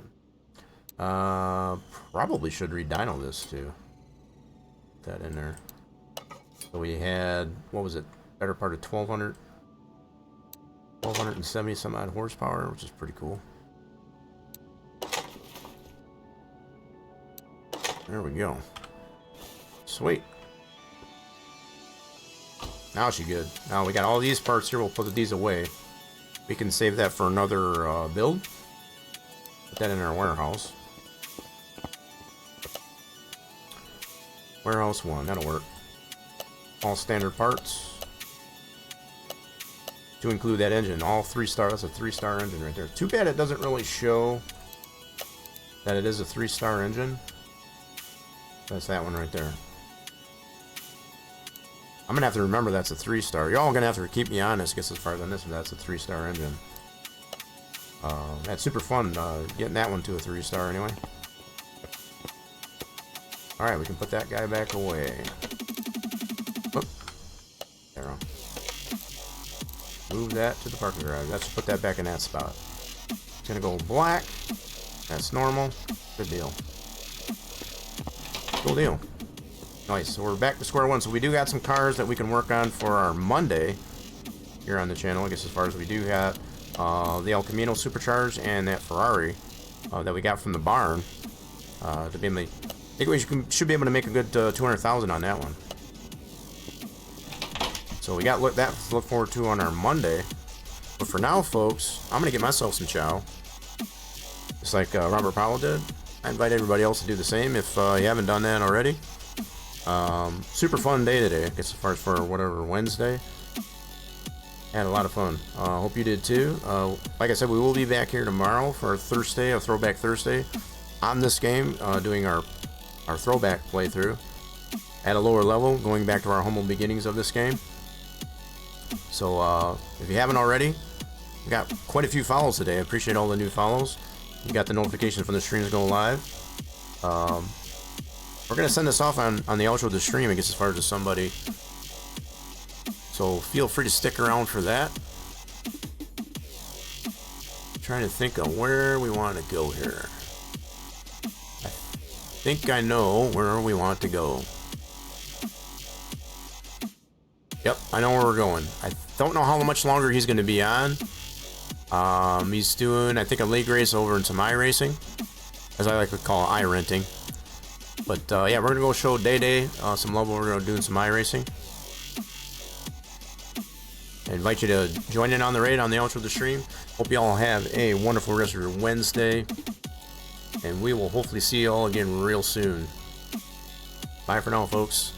Probably should re-dyno this too. Put that in there. So we had, what was it? Better part of 1270 some odd horsepower, which is pretty cool. There we go. Sweet. Now she's good. Now we got all these parts here. We'll put these away. We can save that for another build. Put that in our warehouse. Warehouse 1. That'll work. All standard parts. To include that engine, all 3-star. That's a 3-star engine right there. Too bad it doesn't really show that it is a 3-star engine. That's that one right there. I'm gonna have to remember that's a 3-star. Y'all gonna have to keep me honest, guess as far as on this one, that's a 3-star engine. That's super fun, getting that one to a 3-star anyway. Alright, we can put that guy back away. Oop. There. Move that to the parking garage. Let's put that back in that spot. It's gonna go black. That's normal. Good deal. Cool deal. Nice. So we're back to square one. So we do got some cars that we can work on for our Monday here on the channel. I guess as far as we do have the El Camino Supercharged and that Ferrari that we got from the barn. To be able to, I think we should be able to make a good 200,000 on that one. So we got that to look forward to on our Monday. But for now, folks, I'm gonna get myself some chow, just like Robert Powell did. I invite everybody else to do the same if you haven't done that already. Super fun day today, I guess, as far as for WhatEver Wednesday. Had a lot of fun. Hope you did too. Like I said, we will be back here tomorrow for our Thursday, a Throwback Thursday, on this game, doing our throwback playthrough at a lower level, going back to our humble beginnings of this game. So if you haven't already, we got quite a few follows today. I appreciate all the new follows. You got the notifications when the streams go live. We're gonna send this off on the outro of the stream, I guess, as far as to somebody. So feel free to stick around for that. Trying to think of where we want to go here. I think I know where we want to go. Yep, I know where we're going. I don't know how much longer he's going to be on. He's doing, I think, a league race over in some iRacing, as I like to call it, iRenting. But yeah, we're going to go show Day some love. We're going to do some iRacing. I invite you to join in on the raid on the outro of the stream. Hope you all have a wonderful rest of your Wednesday. And we will hopefully see you all again real soon. Bye for now, folks.